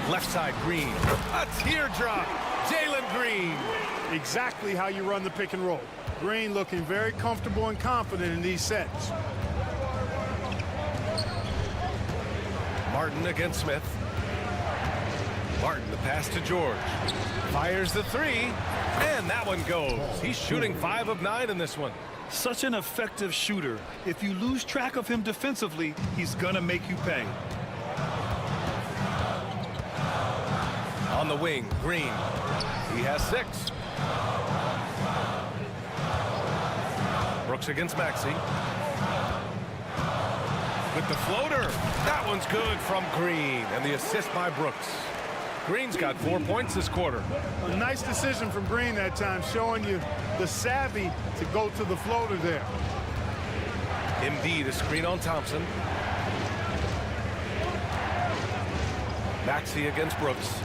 Left side, Green. A teardrop. Jalen Green. Exactly how you run the pick and roll. Green looking very comfortable and confident in these sets. Martin against Smith. Martin, the pass to George. Fires the three, and that one goes. He's shooting 5 of 9 in this one. Such an effective shooter. If you lose track of him defensively, he's gonna make you pay. On the wing, Green. He has 6. Brooks against Maxey. With the floater. That one's good from Green. And the assist by Brooks. Green's got 4 points this quarter. A nice decision from Green that time, showing you the savvy to go to the floater there. Embiid, a screen on Thompson. Maxey against Brooks.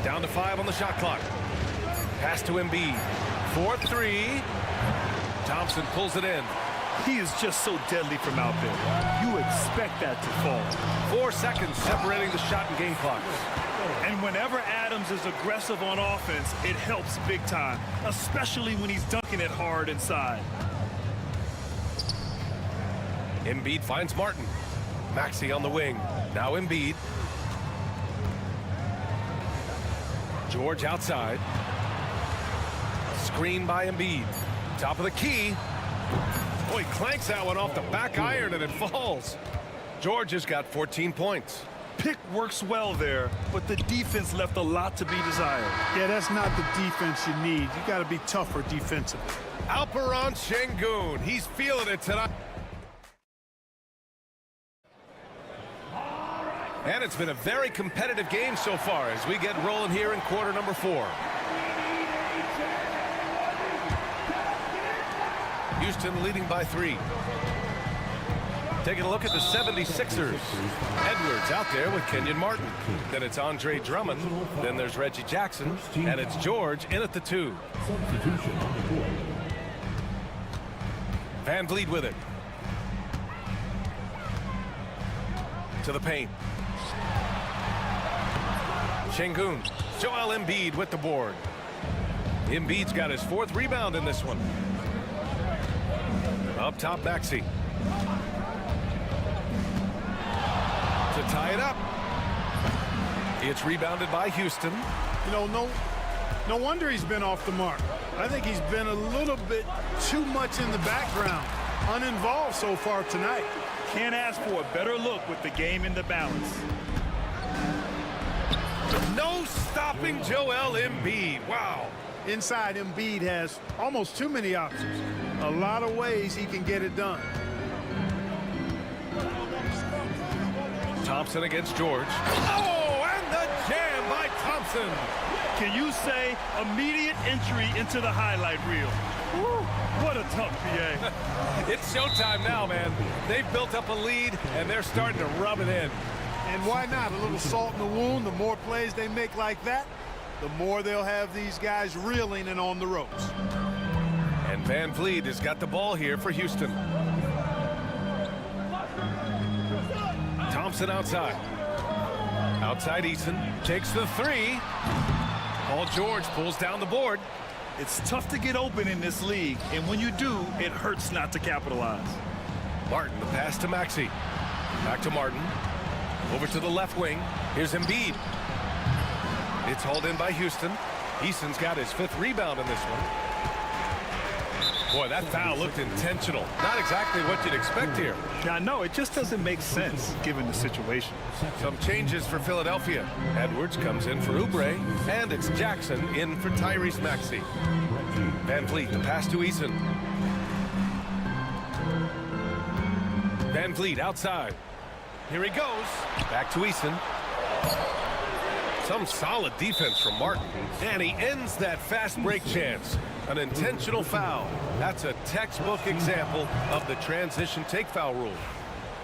Down to 5 on the shot clock. Pass to Embiid. 4-3. Thompson pulls it in. He is just so deadly from out there. You expect that to fall. 4 seconds separating the shot and game clock. And whenever Adams is aggressive on offense, it helps big time, especially when he's dunking it hard inside. Embiid finds Martin. Maxey on the wing. Now Embiid. George outside. Screen by Embiid. Top of the key. Oh, he clanks that one off the back iron and it falls. George has got 14 points. Pick works well there, but the defense left a lot to be desired. Yeah, that's not the defense you need. You got to be tougher defensively. Alperen Şengün. He's feeling it tonight. And it's been a very competitive game so far as we get rolling here in quarter number 4. Houston leading by 3. Taking a look at the 76ers. Edwards out there with Kenyon Martin. Then it's Andre Drummond. Then there's Reggie Jackson. And it's George in at the 2. Van Vliet with it. To the paint. Şengün. Joel Embiid with the board. Embiid's got his 4th rebound in this one. Up top, Maxey. To tie it up. It's rebounded by Houston. You know, no wonder he's been off the mark. I think he's been a little bit too much in the background, uninvolved so far tonight. Can't ask for a better look with the game in the balance. No stopping Joel Embiid. Wow. Inside, Embiid has almost too many options. A lot of ways he can get it done. Thompson against George. Oh, and the jam by Thompson. Can you say immediate entry into the highlight reel? Woo, what a tough PA. It's showtime now, man. They've built up a lead, and they're starting to rub it in. And why not? A little salt in the wound. The more plays they make like that, the more they'll have these guys reeling and on the ropes. And Van Vliet has got the ball here for Houston. Thompson outside. Outside Eason. Takes the three. Paul George pulls down the board. It's tough to get open in this league, and when you do, it hurts not to capitalize. Martin, the pass to Maxey. Back to Martin. Over to the left wing. Here's Embiid. It's hauled in by Houston. Eason's got his 5th rebound in this one. Boy, that foul looked intentional. Not exactly what you'd expect here. Now, no, it just doesn't make sense given the situation. Some changes for Philadelphia. Edwards comes in for Oubre, and it's Jackson in for Tyrese Maxey. Van Vliet, the pass to Eason. Van Vliet outside. Here he goes. Back to Eason. Some solid defense from Martin. And he ends that fast break chance. An intentional foul. That's a textbook example of the transition take foul rule.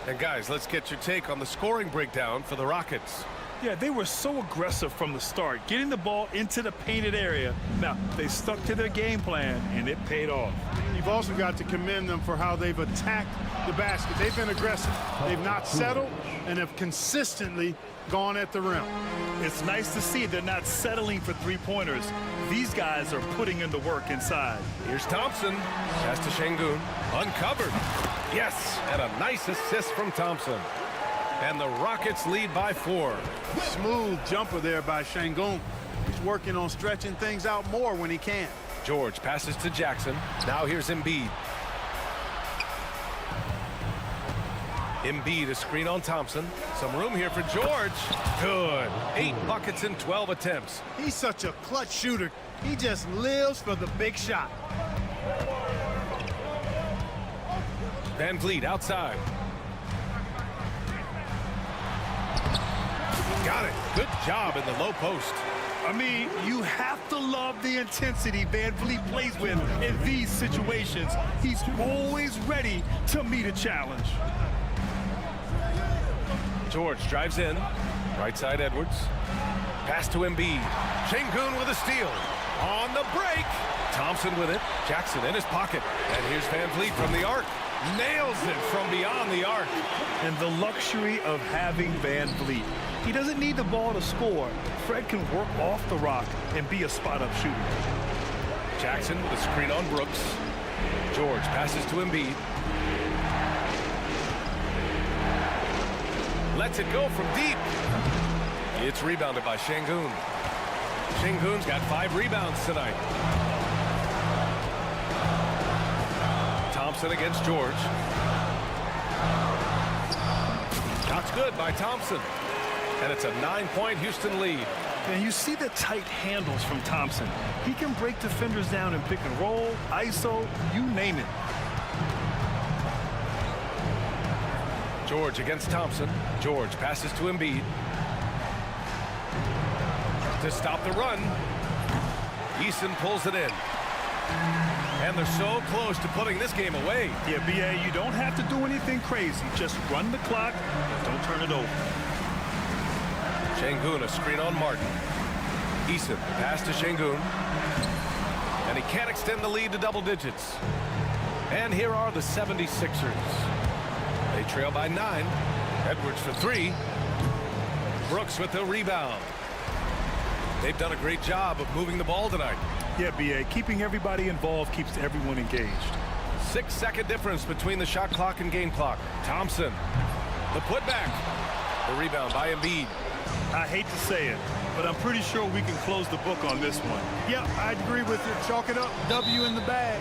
And guys, let's get your take on the scoring breakdown for the Rockets. Yeah, they were so aggressive from the start, getting the ball into the painted area. Now, they stuck to their game plan, and it paid off. You've also got to commend them for how they've attacked the basket. They've been aggressive. They've not settled and have consistently gone at the rim. It's nice to see they're not settling for three-pointers. These guys are putting in the work inside. Here's Thompson. Pass to Şengün. Uncovered. Yes, and a nice assist from Thompson. And the Rockets lead by 4. Smooth jumper there by Şengün. He's working on stretching things out more when he can. George passes to Jackson. Now here's Embiid. Embiid, a screen on Thompson. Some room here for George. Good. 8 buckets in 12 attempts. He's such a clutch shooter. He just lives for the big shot. Van Vliet outside. Got it. Good job in the low post. I mean, you have to love the intensity Van Vliet plays with in these situations. He's always ready to meet a challenge. George drives in. Right side Edwards. Pass to Embiid. Şengün with a steal. On the break. Thompson with it. Jackson in his pocket. And here's Van Vliet from the arc. Nails it from beyond the arc. And the luxury of having Van Vliet. He doesn't need the ball to score. Fred can work off the rock and be a spot-up shooter. Jackson with a screen on Brooks. George passes to Embiid. Lets it go from deep. It's rebounded by Şengün. Şengün's got 5 rebounds tonight. Thompson against George. Shots good by Thompson. And it's a 9-point Houston lead. And you see the tight handles from Thompson. He can break defenders down in pick and roll, ISO, you name it. George against Thompson. George passes to Embiid. To stop the run. Eason pulls it in. And they're so close to putting this game away. Yeah, BA, you don't have to do anything crazy. Just run the clock and don't turn it over. Şengün, a screen on Martin. Eason, pass to Şengün. And he can't extend the lead to double digits. And here are the 76ers. They trail by 9. Edwards for 3. Brooks with the rebound. They've done a great job of moving the ball tonight. Yeah, BA, keeping everybody involved keeps everyone engaged. 6-second difference between the shot clock and game clock. Thompson, the putback. The rebound by Embiid. I hate to say it, but I'm pretty sure we can close the book on this one. Yep, I'd agree with you. Chalk it up. W in the bag.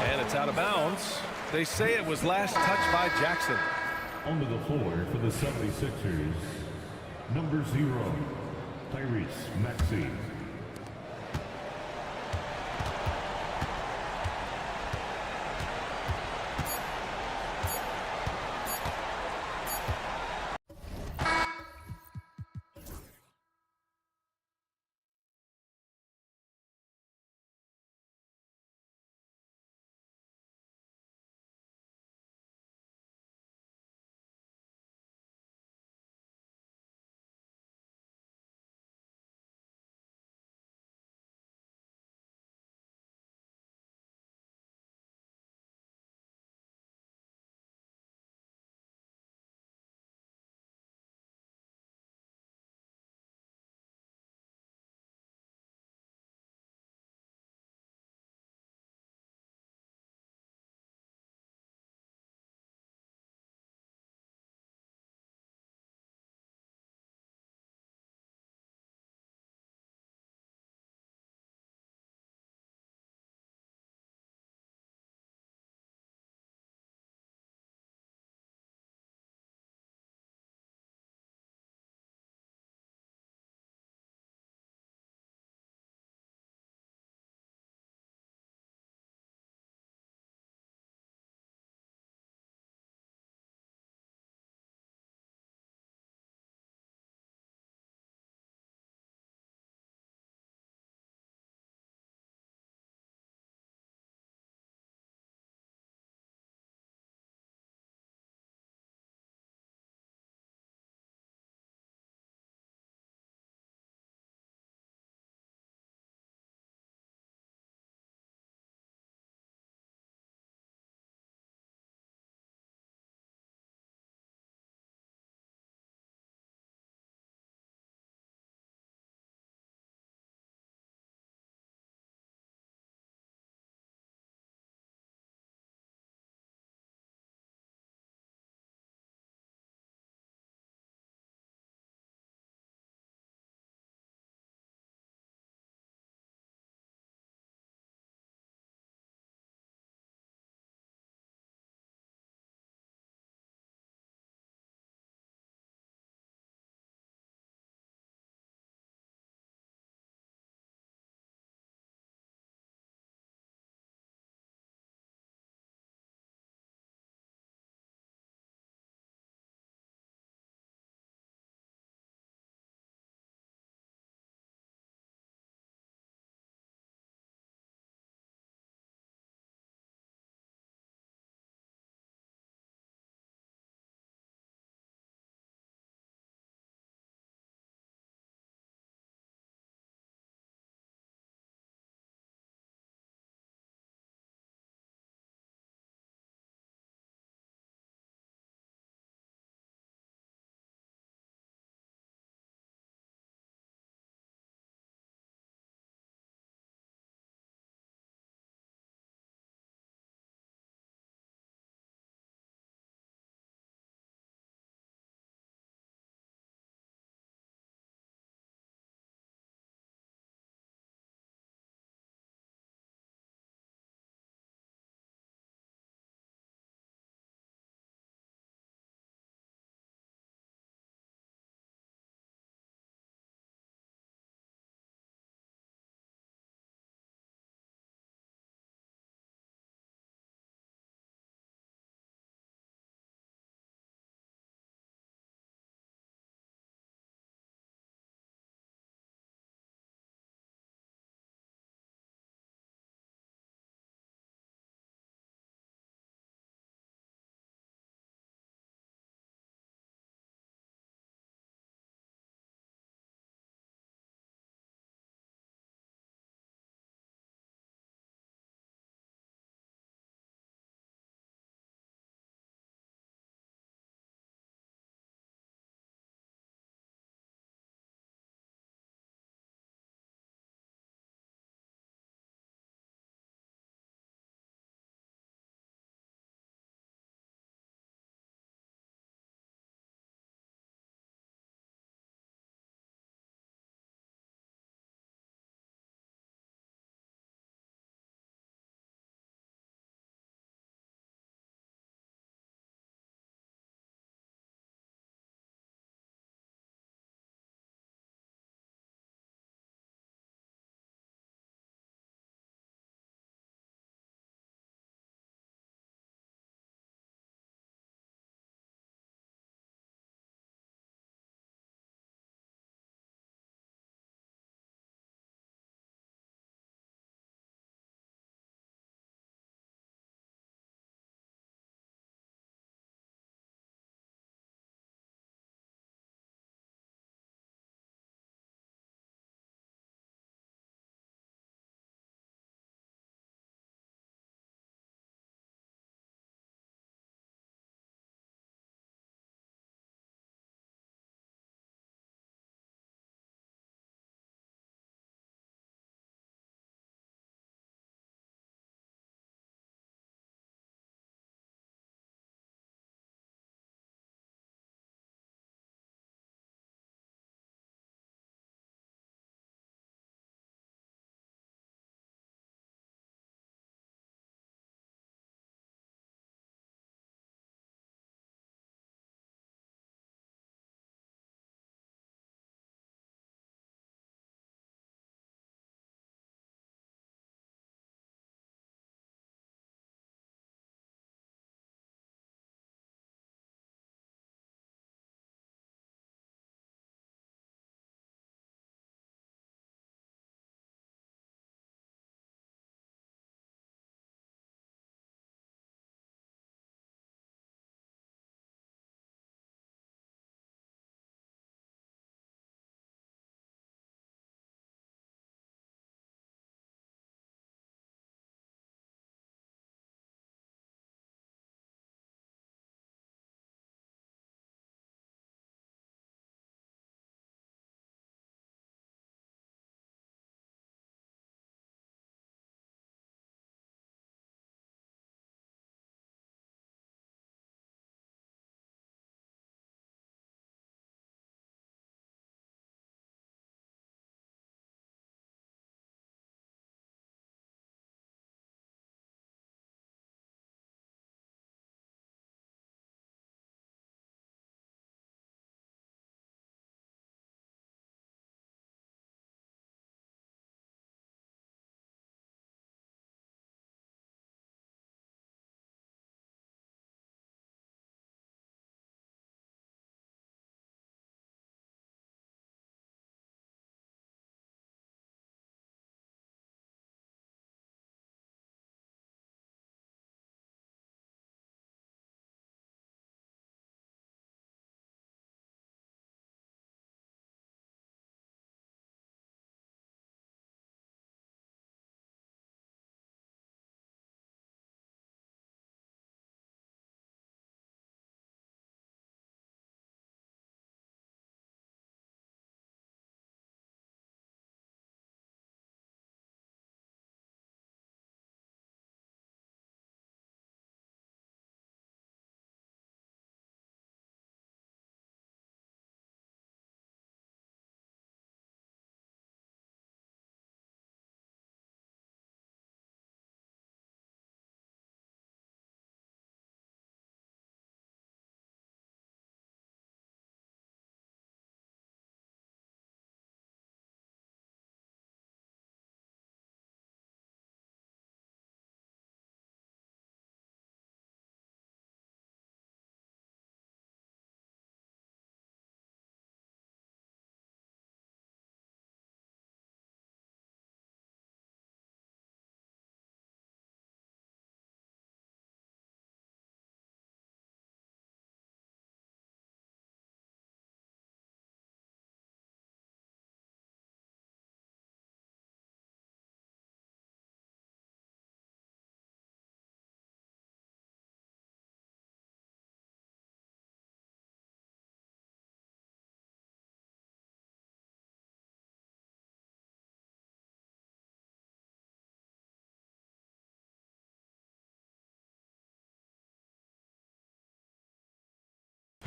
And it's out of bounds. They say it was last touched by Jackson. Onto the floor for the 76ers, number 0, Tyrese Maxey.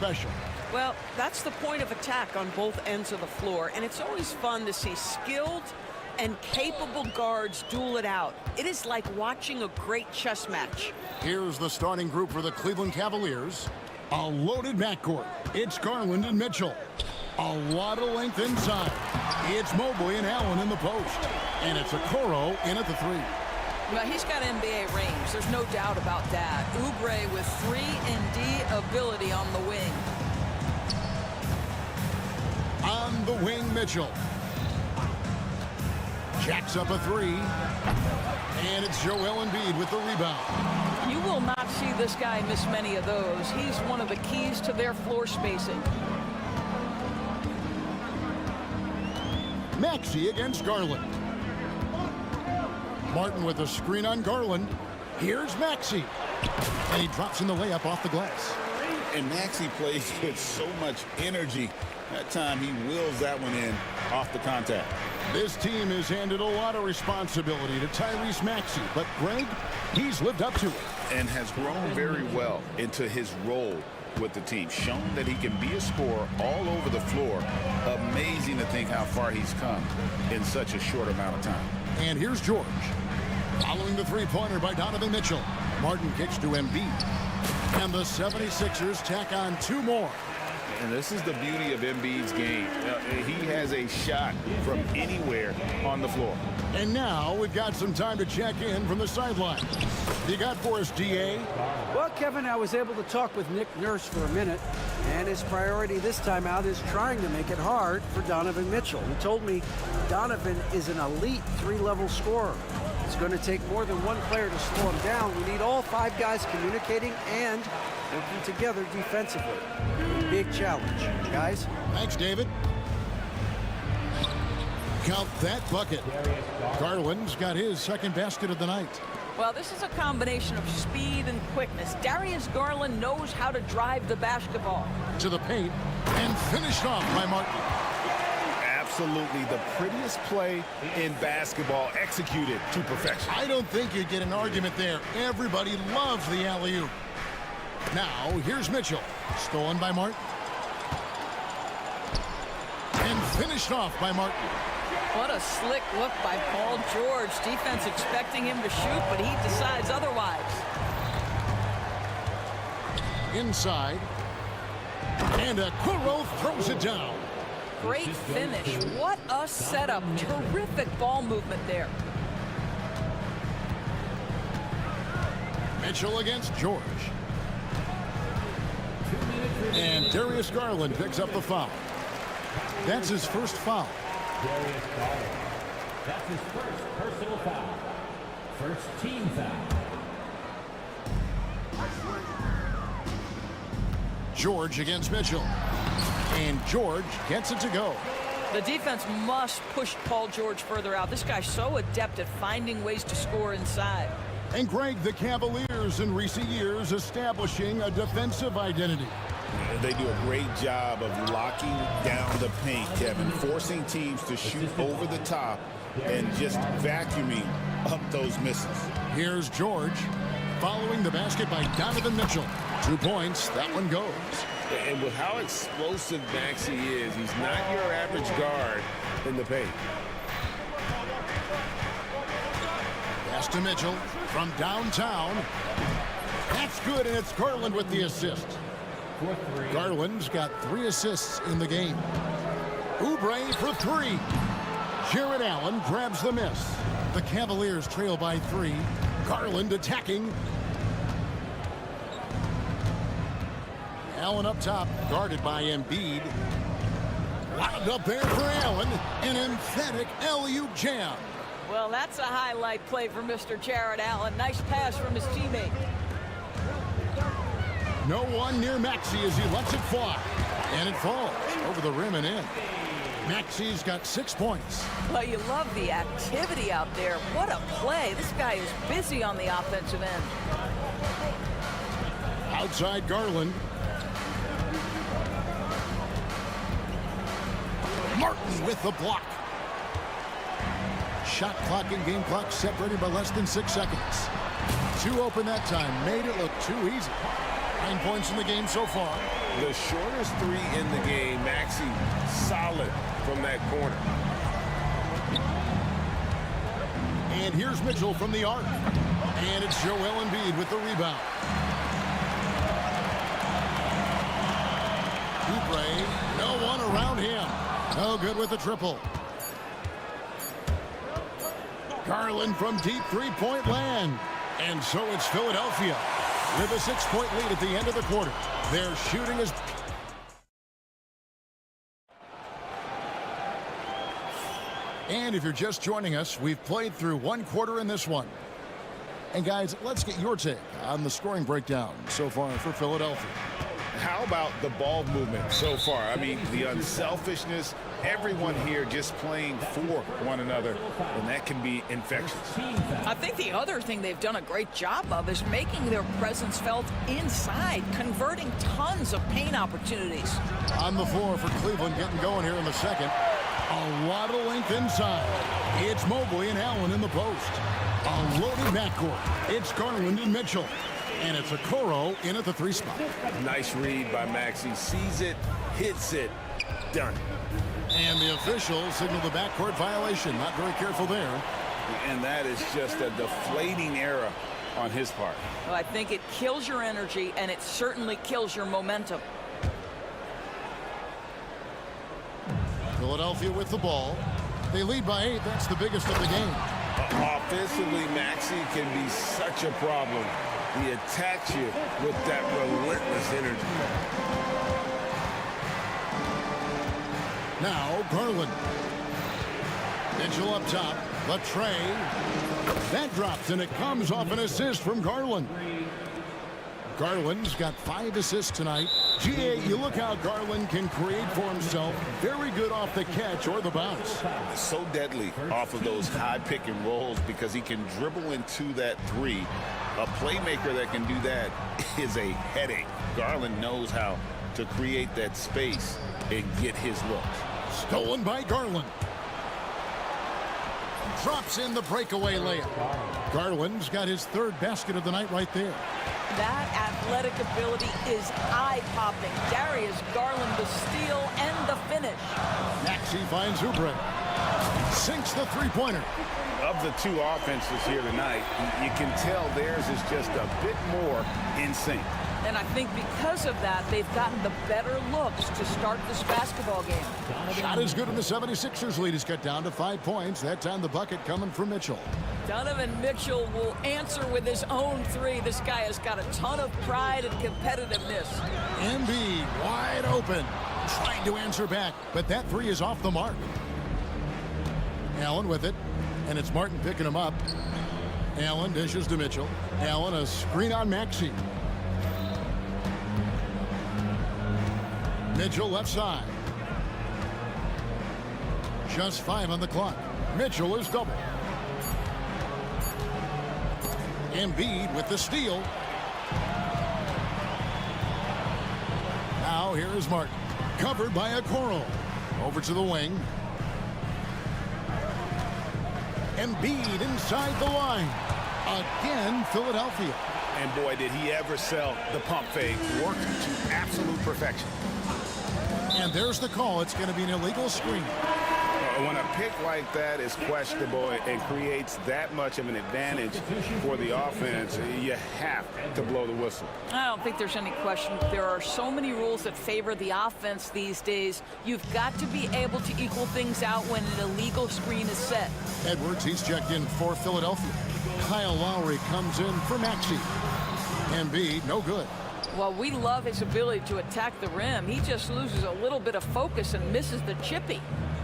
special? Well, that's the point of attack on both ends of the floor, and it's always fun to see skilled and capable guards duel it out. It is like watching a great chess match. Here's the starting group for the Cleveland Cavaliers. A loaded backcourt. It's Garland and Mitchell. A lot of length inside. It's Mobley and Allen in the post. And it's Okoro in at the three. Well, he's got NBA range. There's no doubt about that. Oubre with 3-and-D ability on the wing. On the wing, Mitchell. Jacks up a three. And it's Joel Embiid with the rebound. You will not see this guy miss many of those. He's one of the keys to their floor spacing. Maxey against Garland. Martin with a screen on Garland. Here's Maxey. And he drops in the layup off the glass. And Maxey plays with so much energy. That time he wheels that one in off the contact. This team has handed a lot of responsibility to Tyrese Maxey, but Greg, he's lived up to it. And has grown very well into his role with the team. Shown that he can be a scorer all over the floor. Amazing to think how far he's come in such a short amount of time. And here's George. Following the three-pointer by Donovan Mitchell. Martin kicks to Embiid. And the 76ers tack on two more. And this is the beauty of Embiid's game. He has a shot from anywhere on the floor. And now we've got some time to check in from the sideline. You got for us, DA? Well, Kevin, I was able to talk with Nick Nurse for a minute, and his priority this time out is trying to make it hard for Donovan Mitchell. He told me Donovan is an elite three-level scorer. It's going to take more than one player to slow him down. We need all five guys communicating and working together defensively. A big challenge, guys. Thanks, David. Count that bucket. Garland's got his second basket of the night. Well, this is a combination of speed and quickness. Darius Garland knows how to drive the basketball. To the paint and finished off by Martin. Absolutely the prettiest play in basketball, executed to perfection. I don't think you'd get an argument there. Everybody loves the alley-oop. Now, here's Mitchell. Stolen by Martin. And finished off by Martin. What a slick look by Paul George. Defense expecting him to shoot, but he decides otherwise. Inside. And Okoro throws it down. Great finish. What a setup. Terrific ball movement there. Mitchell against George. And Darius Garland picks up the foul. That's his first foul. Darius Garland. That's his first personal foul. First team foul. George against Mitchell. And George gets it to go. The defense must push Paul George further out. This guy's so adept at finding ways to score inside. And Greg, the Cavaliers in recent years establishing a defensive identity. They do a great job of locking down the paint, Kevin, forcing teams to shoot over the top and just vacuuming up those misses. Here's George following the basket by Donovan Mitchell. 2 points, that one goes. And with how explosive Maxey is, he's not your average guard in the paint. Pass to Mitchell from downtown. That's good, and it's Garland with the assist. Garland's got 3 assists in the game. Oubre for 3. Jared Allen grabs the miss. The Cavaliers trail by 3. Garland attacking. Allen up top, guarded by Embiid. Lobbed up there for Allen. An emphatic LU jam. Well, that's a highlight play for Mr. Jared Allen. Nice pass from his teammate. No one near Maxey as he lets it fly. And it falls over the rim and in. Maxey's got 6 points. Well, you love the activity out there. What a play. This guy is busy on the offensive end. Outside Garland. Martin with the block. Shot clock and game clock separated by less than 6 seconds. 2 open that time. Made it look too easy. 9 points in the game so far. The shortest three in the game, Maxey solid from that corner. And here's Mitchell from the arc. And it's Joel Embiid with the rebound. Oubre, no one around him. No good with the triple. Garland from deep three-point land. And so it's Philadelphia with a 6-point lead at the end of the quarter. Their shooting is... And if you're just joining us, we've played through one quarter in this one. And guys, let's get your take on the scoring breakdown so far for Philadelphia. How about the ball movement so far? I mean, the unselfishness, everyone here just playing for one another, and that can be infectious. I think the other thing they've done a great job of is making their presence felt inside, converting tons of paint opportunities. On the floor for Cleveland, getting going here in the second. A lot of length inside. It's Mobley and Allen in the post. A loaded backcourt. It's Garland and Mitchell. And it's Okoro in at the 3 spot. Nice read by Maxey. Sees it, hits it, done. And the officials signal the backcourt violation. Not very careful there. And that is just a deflating error on his part. Well, I think it kills your energy, and it certainly kills your momentum. Philadelphia with the ball. They lead by 8. That's the biggest of the game. Offensively, Maxey can be such a problem. He attacks you with that relentless energy. Now, Garland. Mitchell up top. The tray. That drops, and it comes off an assist from Garland. Garland's got 5 assists tonight. GA, you look how Garland can create for himself. Very good off the catch or the bounce. So deadly off of those high pick and rolls because he can dribble into that 3. A playmaker that can do that is a headache. Garland knows how to create that space and get his looks. Stolen by Garland. Drops in the breakaway layup. Garland's got his 3rd basket of the night right there. That athletic ability is eye-popping. Darius Garland, the steal and the finish. Maxey finds Oubre. Sinks the 3-pointer. Of the 2 offenses here tonight, you can tell theirs is just a bit more in sync. And I think because of that, they've gotten the better looks to start this basketball game. Shot is good, and the 76ers lead is cut down to 5 points. That time the bucket coming from Mitchell. Donovan Mitchell will answer with his own 3. This guy has got a ton of pride and competitiveness. Embiid wide open. Trying to answer back, but that 3 is off the mark. Allen with it, and it's Martin picking him up. Allen dishes to Mitchell. Allen a screen on Maxey. Mitchell left side. Just 5 on the clock. Mitchell is double. Embiid with the steal. Now here is Martin. Covered by Okoro. Over to the wing. Embiid inside the line. Again, Philadelphia. And boy, did he ever sell the pump fake. Worked to absolute perfection. And there's the call. It's going to be an illegal screen. When a pick like that is questionable and creates that much of an advantage for the offense, you have to blow the whistle. I don't think there's any question. There are so many rules that favor the offense these days. You've got to be able to equal things out when an illegal screen is set. Edwards, he's checked in for Philadelphia. Kyle Lowry comes in for Maxey. Embiid, no good. Well, we love his ability to attack the rim. He just loses a little bit of focus and misses the chippy.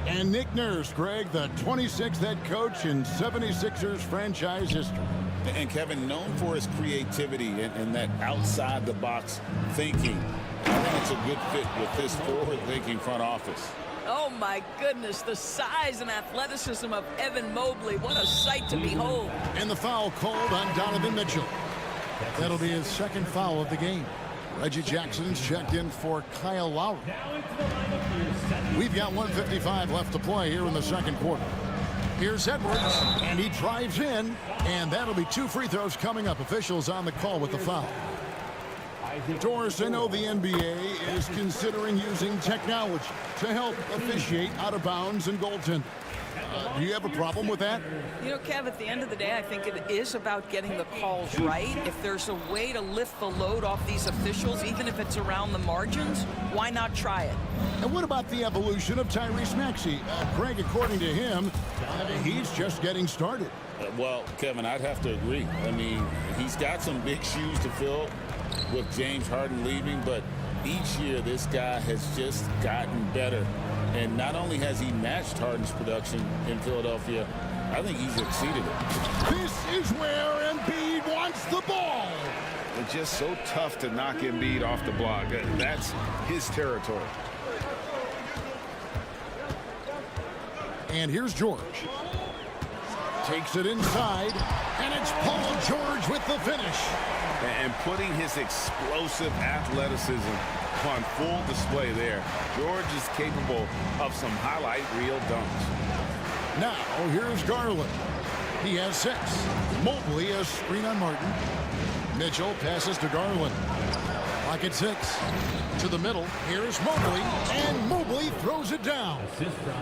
And Nick Nurse, Greg, the 26th head coach in 76ers franchise history. And Kevin, known for his creativity and that outside-the-box thinking, I think it's a good fit with this forward-thinking front office. Oh, my goodness, the size and athleticism of Evan Mobley. What a sight to behold. And the foul called on Donovan Mitchell. That'll be his 2nd foul of the game. Reggie Jackson's checked in for Kyle Lowry. We've got 1:55 left to play here in the 2nd quarter. Here's Edwards, and he drives in, and that'll be 2 free throws coming up. Officials on the call with the foul. Doris, I know the NBA is considering using technology to help officiate out of bounds and goaltending. Do you have a problem with that? You know, Kev, at the end of the day, I think it is about getting the calls right. If there's a way to lift the load off these officials, even if it's around the margins, why not try it? And what about the evolution of Tyrese Maxey? Craig, according to him, he's just getting started. Well, Kevin, I'd have to agree. I mean, he's got some big shoes to fill with James Harden leaving, but each year this guy has just gotten better. And not only has he matched Harden's production in Philadelphia, I think he's exceeded it. This is where Embiid wants the ball. It's just so tough to knock Embiid off the block. That's his territory. And here's George. Takes it inside, and it's Paul George with the finish. And putting his explosive athleticism on full display there. George is capable of some highlight reel dunks. Now, here's Garland. He has 6. Mobley, a screen on Martin. Mitchell passes to Garland. Pocket 6. To the middle. Here's Mobley, and Mobley throws it down.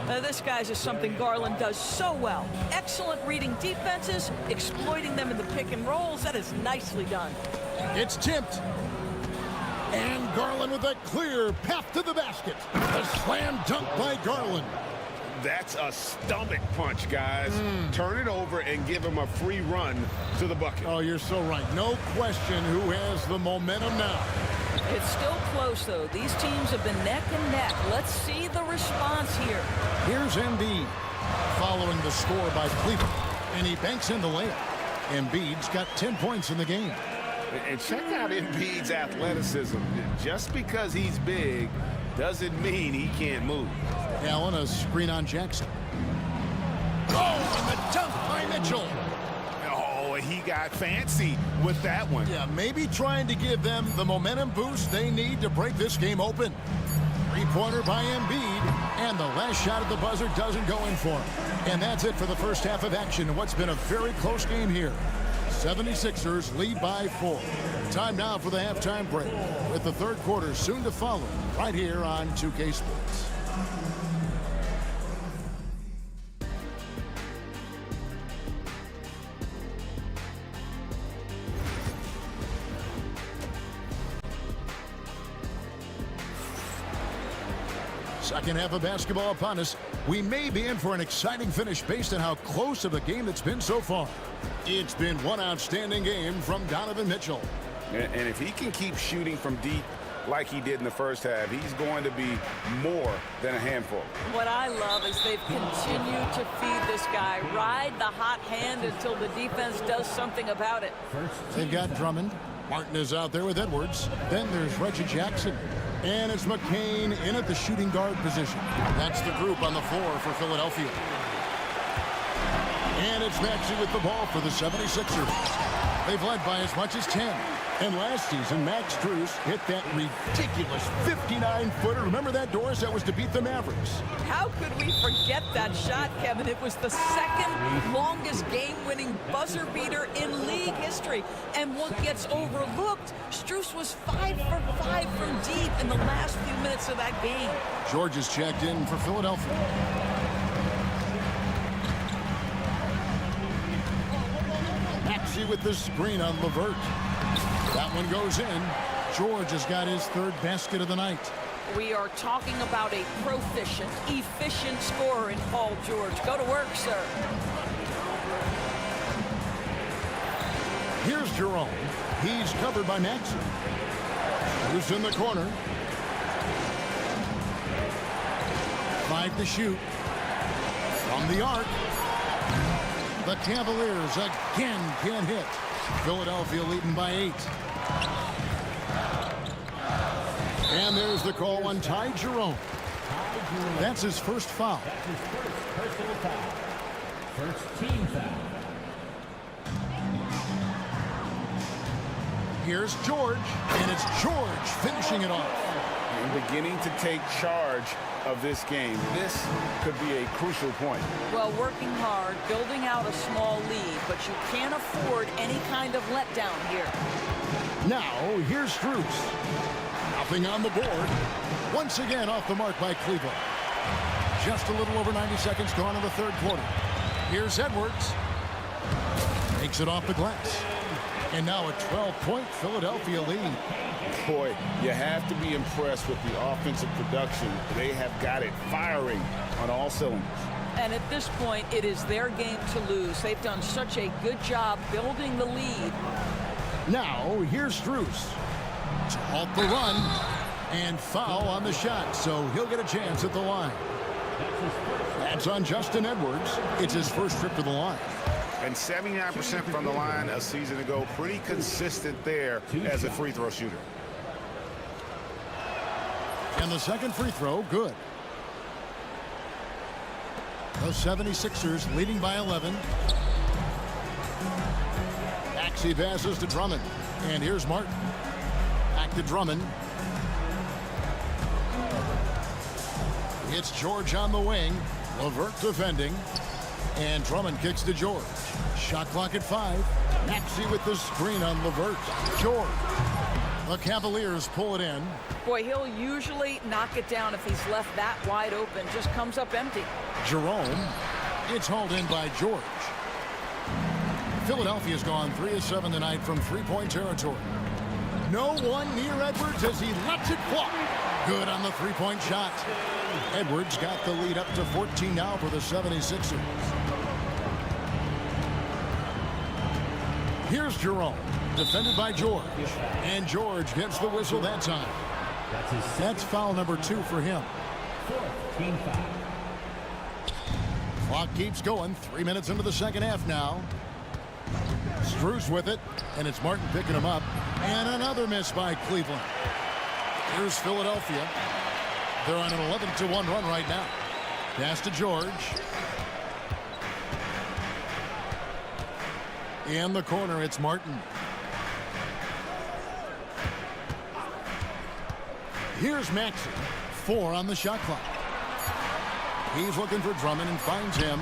This, guys, is something Garland does so well. Excellent reading defenses, exploiting them in the pick and rolls. That is nicely done. It's tipped. And Garland with a clear path to the basket. A slam dunk by Garland. That's a stomach punch, guys. Turn it over and give him a free run to the bucket. Oh, you're so right. No question who has the momentum now. It's still close, though. These teams have been neck and neck. Let's see the response here. Here's Embiid following the score by Cleveland. And he banks in the layup. Embiid's got 10 points in the game. And check out Embiid's athleticism. Just because he's big doesn't mean he can't move. Allen, a screen on Jackson. Oh, and the dunk by Mitchell. Oh, he got fancy with that one. Yeah, maybe trying to give them the momentum boost they need to break this game open. Three-pointer by Embiid, and the last shot at the buzzer doesn't go in for him. And that's it for the first half of action in what's been a very close game here. 76ers lead by 4. Time now for the halftime break, with the third quarter soon to follow right here on 2K Sports. Second half of basketball upon us. We may be in for an exciting finish based on how close of a game it's been so far. It's been one outstanding game from Donovan Mitchell. And if he can keep shooting from deep like he did in the first half, he's going to be more than a handful. What I love is they've continued to feed this guy. Ride the hot hand until the defense does something about it. They've got Drummond. Martin is out there with Edwards. Then there's Reggie Jackson. And it's McCain in at the shooting guard position. That's the group on the floor for Philadelphia. And it's Maxey with the ball for the 76ers. They've led by as much as 10. And last season, Max Strus hit that ridiculous 59-footer. Remember that, Doris? That was to beat the Mavericks. How could we forget that shot, Kevin? It was the second longest game-winning buzzer beater in league history. And what gets overlooked, Strus was 5 for 5 from deep in the last few minutes of that game. George is checked in for Philadelphia. Maxey with the screen on LeVert. That one goes in. George has got his third basket of the night. We are talking about a proficient, efficient scorer in Paul George. Go to work, sir. Here's Jerome. He's covered by Maxey. Who's in the corner? 5 to shoot. From the arc. The Cavaliers again can't hit. Philadelphia leading by 8. And there's the call on Ty Jerome. That's his first foul. That's his first personal foul. First team foul. Here's George, and it's George finishing it off. And beginning to take charge of this game. This could be a crucial point. Well, working hard, building out a small lead, but you can't afford any kind of letdown here. Now, here's Strus. Nothing on the board. Once again off the mark by Cleveland. Just a little over 90 seconds gone in the third quarter. Here's Edwards. Takes it off the glass. And now a 12-point Philadelphia lead. Boy, you have to be impressed with the offensive production. They have got it firing on all cylinders. And at this point, it is their game to lose. They've done such a good job building the lead. Now, here's Strus. To halt the run. And foul on the shot, so he'll get a chance at the line. That's on Justin Edwards. It's his first trip to the line. And 79% from the line a season ago. Pretty consistent there as a free throw shooter. And the second free throw, good. The 76ers leading by 11. Maxey passes to Drummond. And here's Martin. Back to Drummond. It's George on the wing. LeVert defending. And Drummond kicks to George. Shot clock at 5. Maxey with the screen on LeVert. George. The Cavaliers pull it in. Boy, he'll usually knock it down if he's left that wide open. Just comes up empty. Jerome. It's hauled in by George. Philadelphia's gone 3 of 7 tonight from three-point territory. No one near Edwards as he lets it fly. Good on the three-point shot. Edwards got the lead up to 14 now for the 76ers. Here's Jerome, defended by George. And George gets the whistle that time. That's foul number 2 for him. Clock keeps going. 3 minutes into the second half now. Strus with it, and it's Martin picking him up. And another miss by Cleveland. Here's Philadelphia. They're on an 11-1 run right now. Pass to George. In the corner, it's Martin. Here's Maxey. 4 on the shot clock. He's looking for Drummond and finds him.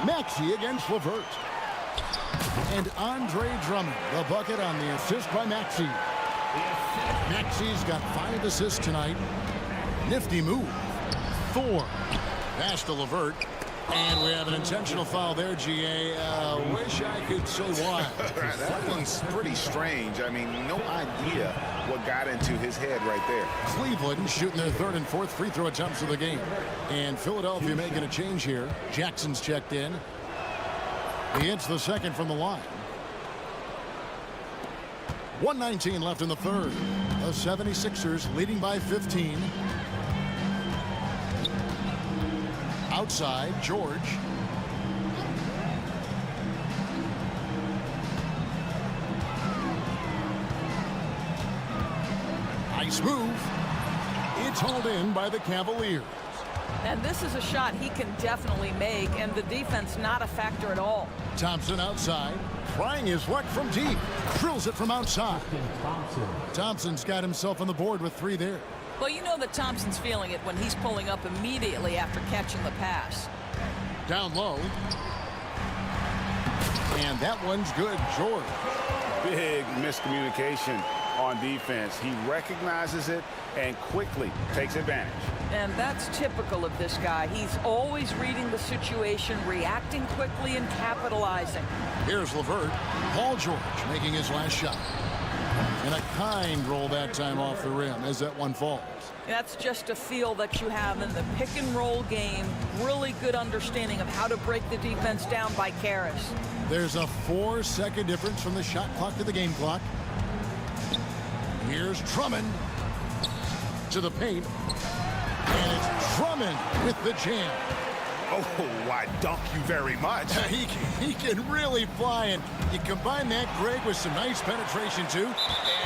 Maxey against LeVert. And Andre Drummond, the bucket on the assist by Maxey. Maxey's got 5 assists tonight. Nifty move. 4. Pass to LeVert. And we have an intentional foul there, GA. Wish I could say why. That one's pretty strange. I mean, no idea what got into his head right there. Cleveland shooting their 3rd and 4th free throw attempts of the game. And Philadelphia making a change here. Jackson's checked in. He hits the second from the line. 1:19 left in the third. The 76ers leading by 15. Outside, George. Nice move. It's hauled in by the Cavaliers. And this is a shot he can definitely make, and the defense not a factor at all. Thompson outside, trying his luck from deep. Drills it from outside. Thompson's got himself on the board with 3 there. Well, you know that Thompson's feeling it when he's pulling up immediately after catching the pass. Down low. And that one's good, George. Big miscommunication on defense. He recognizes it and quickly takes advantage. And that's typical of this guy. He's always reading the situation, reacting quickly, and capitalizing. Here's LeVert. Paul George making his last shot. And a kind roll that time off the rim as that one falls. That's just a feel that you have in the pick and roll game. Really good understanding of how to break the defense down by Karras. There's a 4-second difference from the shot clock to the game clock. Here's Drummond to the paint. And it's Drummond with the jam. Oh, why, dunk you very much. He can really fly, and you combine that, Greg, with some nice penetration, too,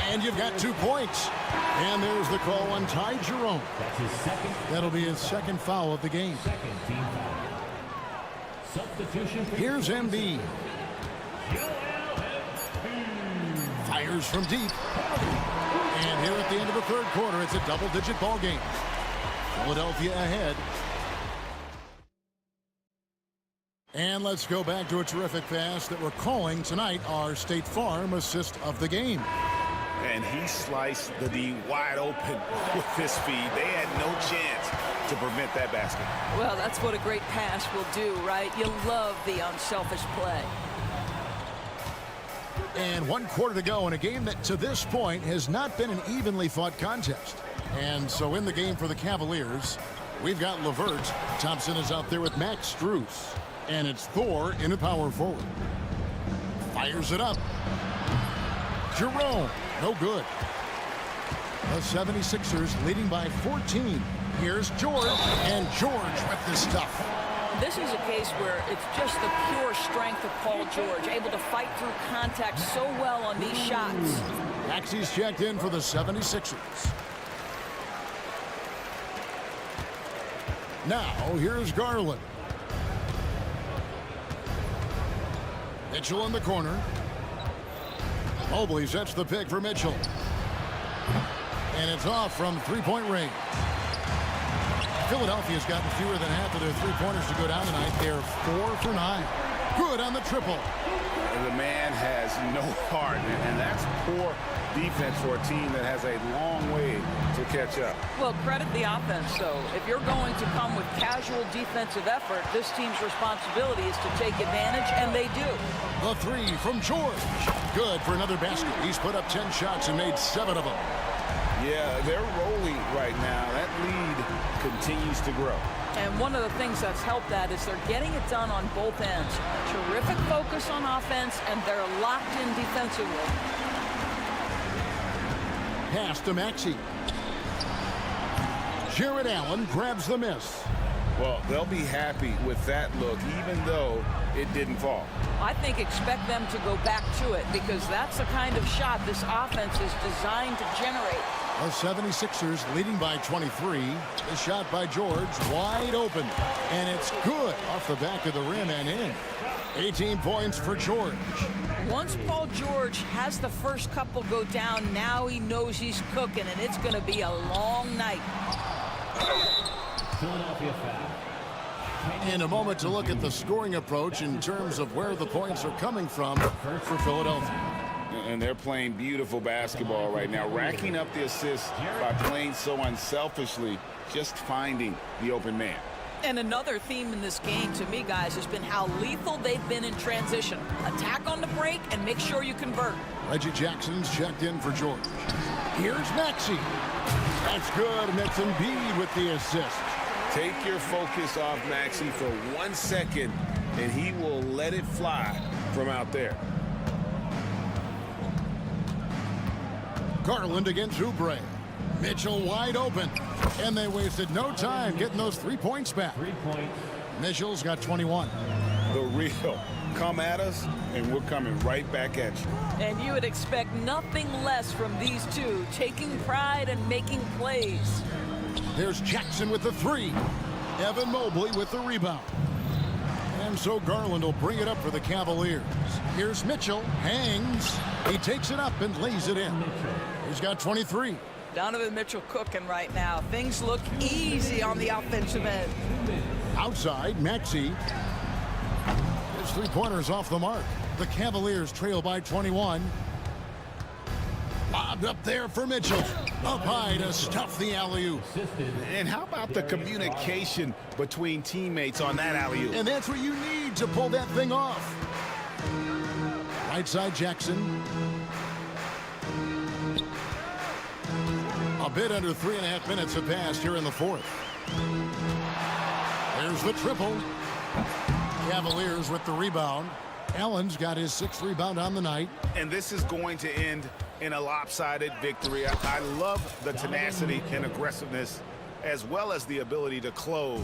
and you've got 2 points. And there's the call on Ty Jerome. That's his second. That'll be his second foul of the game. Second team foul. Substitution. Here's Embiid. Fires from deep. And here at the end of the third quarter, it's a double-digit ball game. Philadelphia ahead. And And let's go back to a terrific pass that we're calling tonight our State Farm assist of the game. And he sliced the D wide open with his feed. They had no chance to prevent that basket. Well, that's what a great pass will do, right? You love the unselfish play. And 1 quarter to go in a game that to this point has not been an evenly fought contest. And so in the game for the Cavaliers, we've got LeVert. Thompson is out there with Max Strus. And it's Thor in a power forward. Fires it up. Jerome, no good. The 76ers leading by 14. Here's George, and George with the stuff. This is a case where it's just the pure strength of Paul George, able to fight through contact so well on these shots. Maxey's checked in for the 76ers. Now, here's Garland. Mitchell in the corner. Mobley sets the pick for Mitchell. And it's off from three-point range. Philadelphia's gotten fewer than half of their three-pointers to go down tonight. They're 4 for 9. Good on the triple. The man has no heart, and that's poor defense for a team that has a long way to catch up. Well, credit the offense, though. If you're going to come with casual defensive effort, this team's responsibility is to take advantage, and they do. The three from George. Good for another basket. He's put up 10 shots and made 7 of them. Yeah, they're rolling right now. That lead continues to grow. And one of the things that's helped that is they're getting it done on both ends. Terrific focus on offense, and they're locked in defensively. Pass to Maxey. Jared Allen grabs the miss. Well, they'll be happy with that look, even though it didn't fall. I think expect them to go back to it because that's the kind of shot this offense is designed to generate. The 76ers leading by 23. The shot by George wide open. And it's good off the back of the rim and in. 18 points for George. Once Paul George has the first couple go down, now he knows he's cooking, and it's going to be a long night. Philadelphia foul. In a moment to look at the scoring approach in terms of where the points are coming from for Philadelphia. And they're playing beautiful basketball right now, racking up the assists by playing so unselfishly, just finding the open man. And another theme in this game to me, guys, has been how lethal they've been in transition. Attack on the break and make sure you convert. Reggie Jackson's checked in for George. Here's Maxey. That's good, and it's Embiid with the assist. Take your focus off Maxey for 1 second, and he will let it fly from out there. Garland against Oubre. Mitchell wide open. And they wasted no time getting those 3 points back. 3 points. Mitchell's got 21. The real. Come at us, and we're coming right back at you. And you would expect nothing less from these two, taking pride and making plays. There's Jackson with the 3. Evan Mobley with the rebound. And so Garland will bring it up for the Cavaliers. Here's Mitchell. Hangs. He takes it up and lays it in. He's got 23. Donovan Mitchell cooking right now. Things look easy on the offensive end. Outside, Maxey. His three-pointer's off the mark. The Cavaliers trail by 21. Lobbed up there for Mitchell. Up high to stuff the alley-oop. And how about the communication between teammates on that alley-oop? And that's what you need to pull that thing off. Right side, Jackson. A bit under 3.5 minutes have passed here in the fourth. There's the triple. Cavaliers with the rebound. Allen's got his 6th rebound on the night. And this is going to end in a lopsided victory. I love the tenacity and aggressiveness, as well as the ability to close.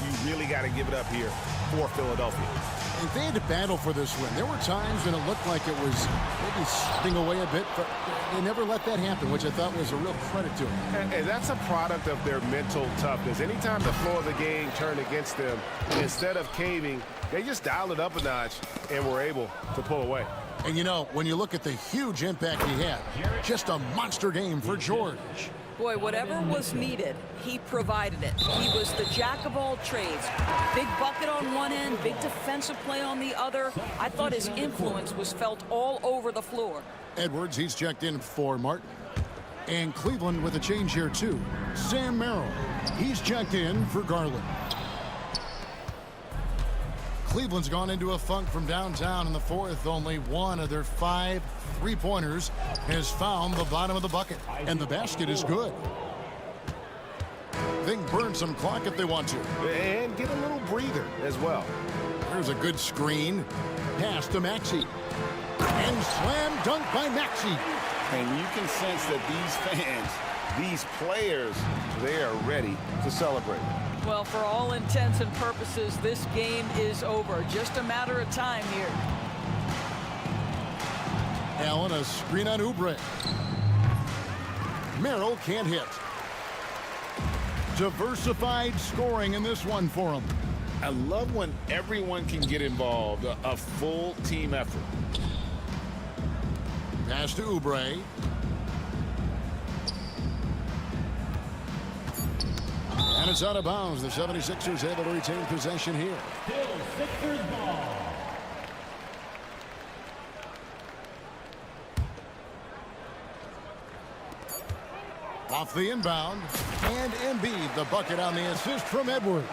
You really got to give it up here for Philadelphia. And they had to battle for this win. There were times when it looked like it was maybe slipping away a bit, but they never let that happen, which I thought was a real credit to them. And that's a product of their mental toughness. Anytime the flow of the game turned against them, instead of caving, they just dialed it up a notch and were able to pull away. And you know, when you look at the huge impact he had, just a monster game for George. Boy, whatever was needed, he provided it. He was the jack of all trades. Big bucket on one end, big defensive play on the other. I thought his influence was felt all over the floor. Edwards, he's checked in for Martin. And Cleveland with a change here, too. Sam Merrill, he's checked in for Garland. Cleveland's gone into a funk from downtown in the fourth. Only one of their 5 three-pointers has found the bottom of the bucket. And the basket is good. They can burn some clock if they want to. And get a little breather as well. There's a good screen. Pass to Maxey. And slam dunk by Maxey. And you can sense that these fans, these players, They are ready to celebrate. Well, for all intents and purposes, this game is over. Just a matter of time here. Allen, a screen on Oubre. Merrill can't hit. Diversified scoring in this one for him. I love when everyone can get involved, a full team effort. Pass to Oubre. And it's out of bounds. The 76ers able to retain possession here. Still Sixers ball. Off the inbound. And Embiid, the bucket on the assist from Edwards.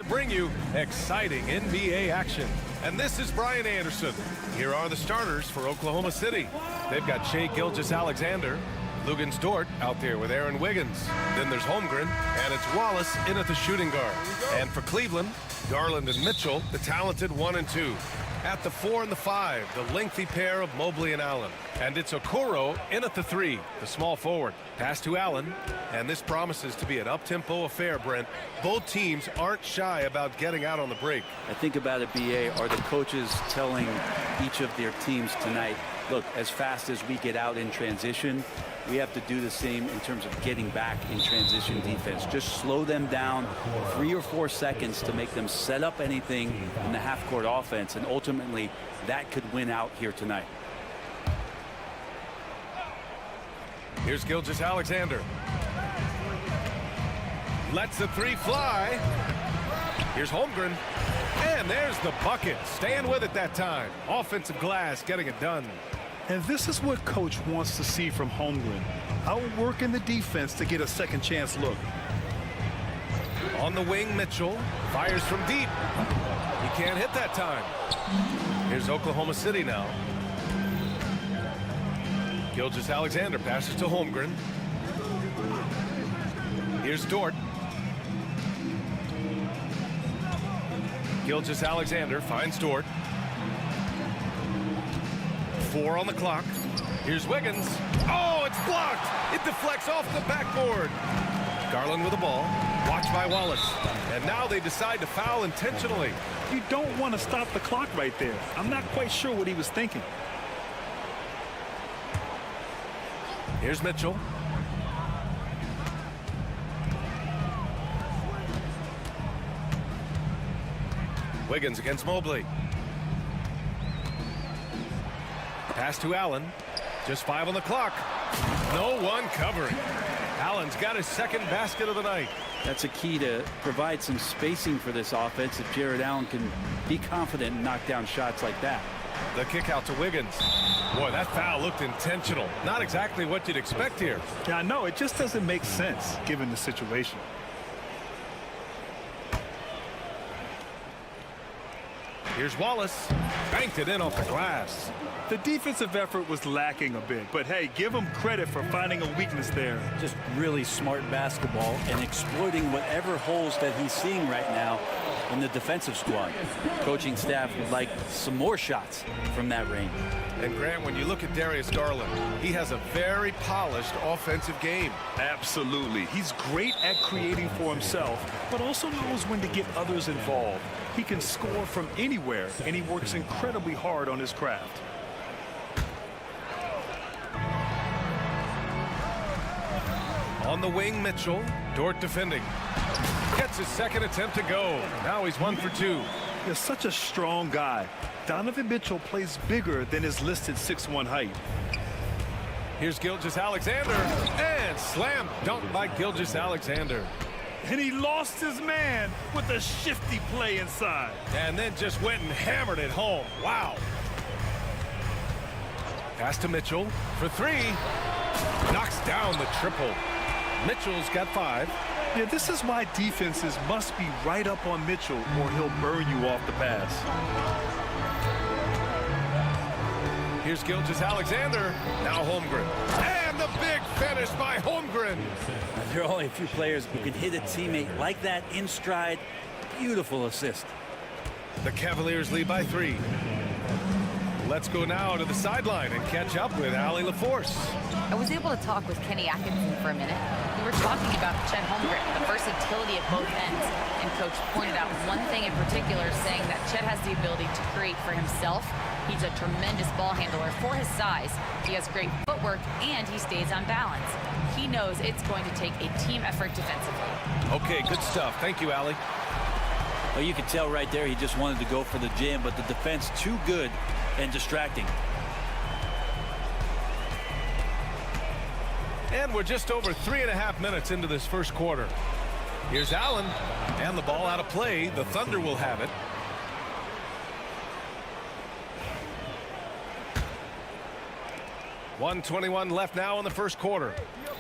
bring you exciting NBA action. And this is Brian Anderson. Here are the starters for Oklahoma City. They've got Shai Gilgeous-Alexander, Luguentz Dort out there with Aaron Wiggins. Then there's Holmgren, and it's Wallace in at the shooting guard. And for Cleveland, Garland and Mitchell, the talented 1 and 2. At the 4 and the 5, the lengthy pair of Mobley and Allen. And it's Okoro in at the 3, the small forward. Pass to Allen, and this promises to be an up-tempo affair, Brent. Both teams aren't shy about getting out on the break. I think about it, BA, are the coaches telling each of their teams tonight, look, as fast as we get out in transition, we have to do the same in terms of getting back in transition defense. Just slow them down 3 or 4 seconds to make them set up anything in the half-court offense, and ultimately that could win out here tonight. Here's Gilgeous-Alexander. Lets the 3 fly. Here's Holmgren. And there's the bucket. Staying with it that time. Offensive glass getting it done. And this is what coach wants to see from Holmgren. Outworking the defense to get a second chance look. On the wing, Mitchell fires from deep. He can't hit that time. Here's Oklahoma City now. Gilgeous-Alexander passes to Holmgren. Here's Dort. Gilgeous-Alexander finds Dort. 4 on the clock. Here's Wiggins. Oh, it's blocked. It deflects off the backboard. Garland with the ball. Watched by Wallace. And now they decide to foul intentionally. You don't want to stop the clock right there. I'm not quite sure what he was thinking. Here's Mitchell. Wiggins against Mobley. Pass to Allen. Just 5 on the clock. No one covering. Allen's got his second basket of the night. That's a key to provide some spacing for this offense if Jared Allen can be confident and knock down shots like that. The kick out to Wiggins. Boy, that foul looked intentional. Not exactly what you'd expect here. Yeah, I know. It just doesn't make sense given the situation. Here's Wallace. Banked it in off the glass. The defensive effort was lacking a bit, but hey, give him credit for finding a weakness there. Just really smart basketball and exploiting whatever holes that he's seeing right now in the defensive squad. Coaching staff would like some more shots from that range. And Grant, when you look at Darius Garland, he has a very polished offensive game. Absolutely. He's great at creating for himself, but also knows when to get others involved. He can score from anywhere, and he works incredibly hard on his craft. On the wing, Mitchell. Dort defending. Gets his second attempt to go. Now he's 1 for 2. He's such a strong guy. Donovan Mitchell plays bigger than his listed 6'1" height. Here's Gilgeous-Alexander. And slam dunk by Gilgeous-Alexander. And he lost his man with a shifty play inside. And then just went and hammered it home. Wow. Pass to Mitchell for 3. Knocks down the triple. Mitchell's got 5. Yeah, this is why defenses must be right up on Mitchell or he'll burn you off the pass. Here's Gilgeous-Alexander. Now Holmgren. And the big finish by Holmgren. There are only a few players who can hit a teammate like that in stride. Beautiful assist. The Cavaliers lead by 3. Let's go now to the sideline and catch up with Allie LaForce. I was able to talk with Kenny Atkinson for a minute. We were talking about Chet Holmgren, the versatility at both ends. And Coach pointed out one thing in particular, saying that Chet has the ability to create for himself. He's a tremendous ball handler for his size. He has great footwork, and he stays on balance. He knows it's going to take a team effort defensively. Okay, good stuff. Thank you, Allie. Well, you could tell right there he just wanted to go for the jam, but the defense too good and distracting. And we're just over 3.5 minutes into this first quarter. Here's Allen, and the ball out of play. The Thunder will have it. .121 left now in the first quarter.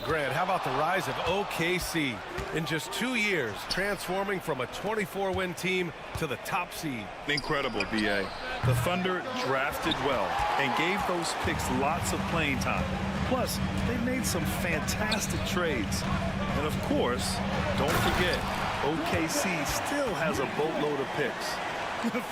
Grant, how about the rise of OKC? In just 2 years, transforming from a 24-win team to the top seed. Incredible, BA. The Thunder drafted well and gave those picks lots of playing time. Plus, they made some fantastic trades. And of course, don't forget, OKC still has a boatload of picks.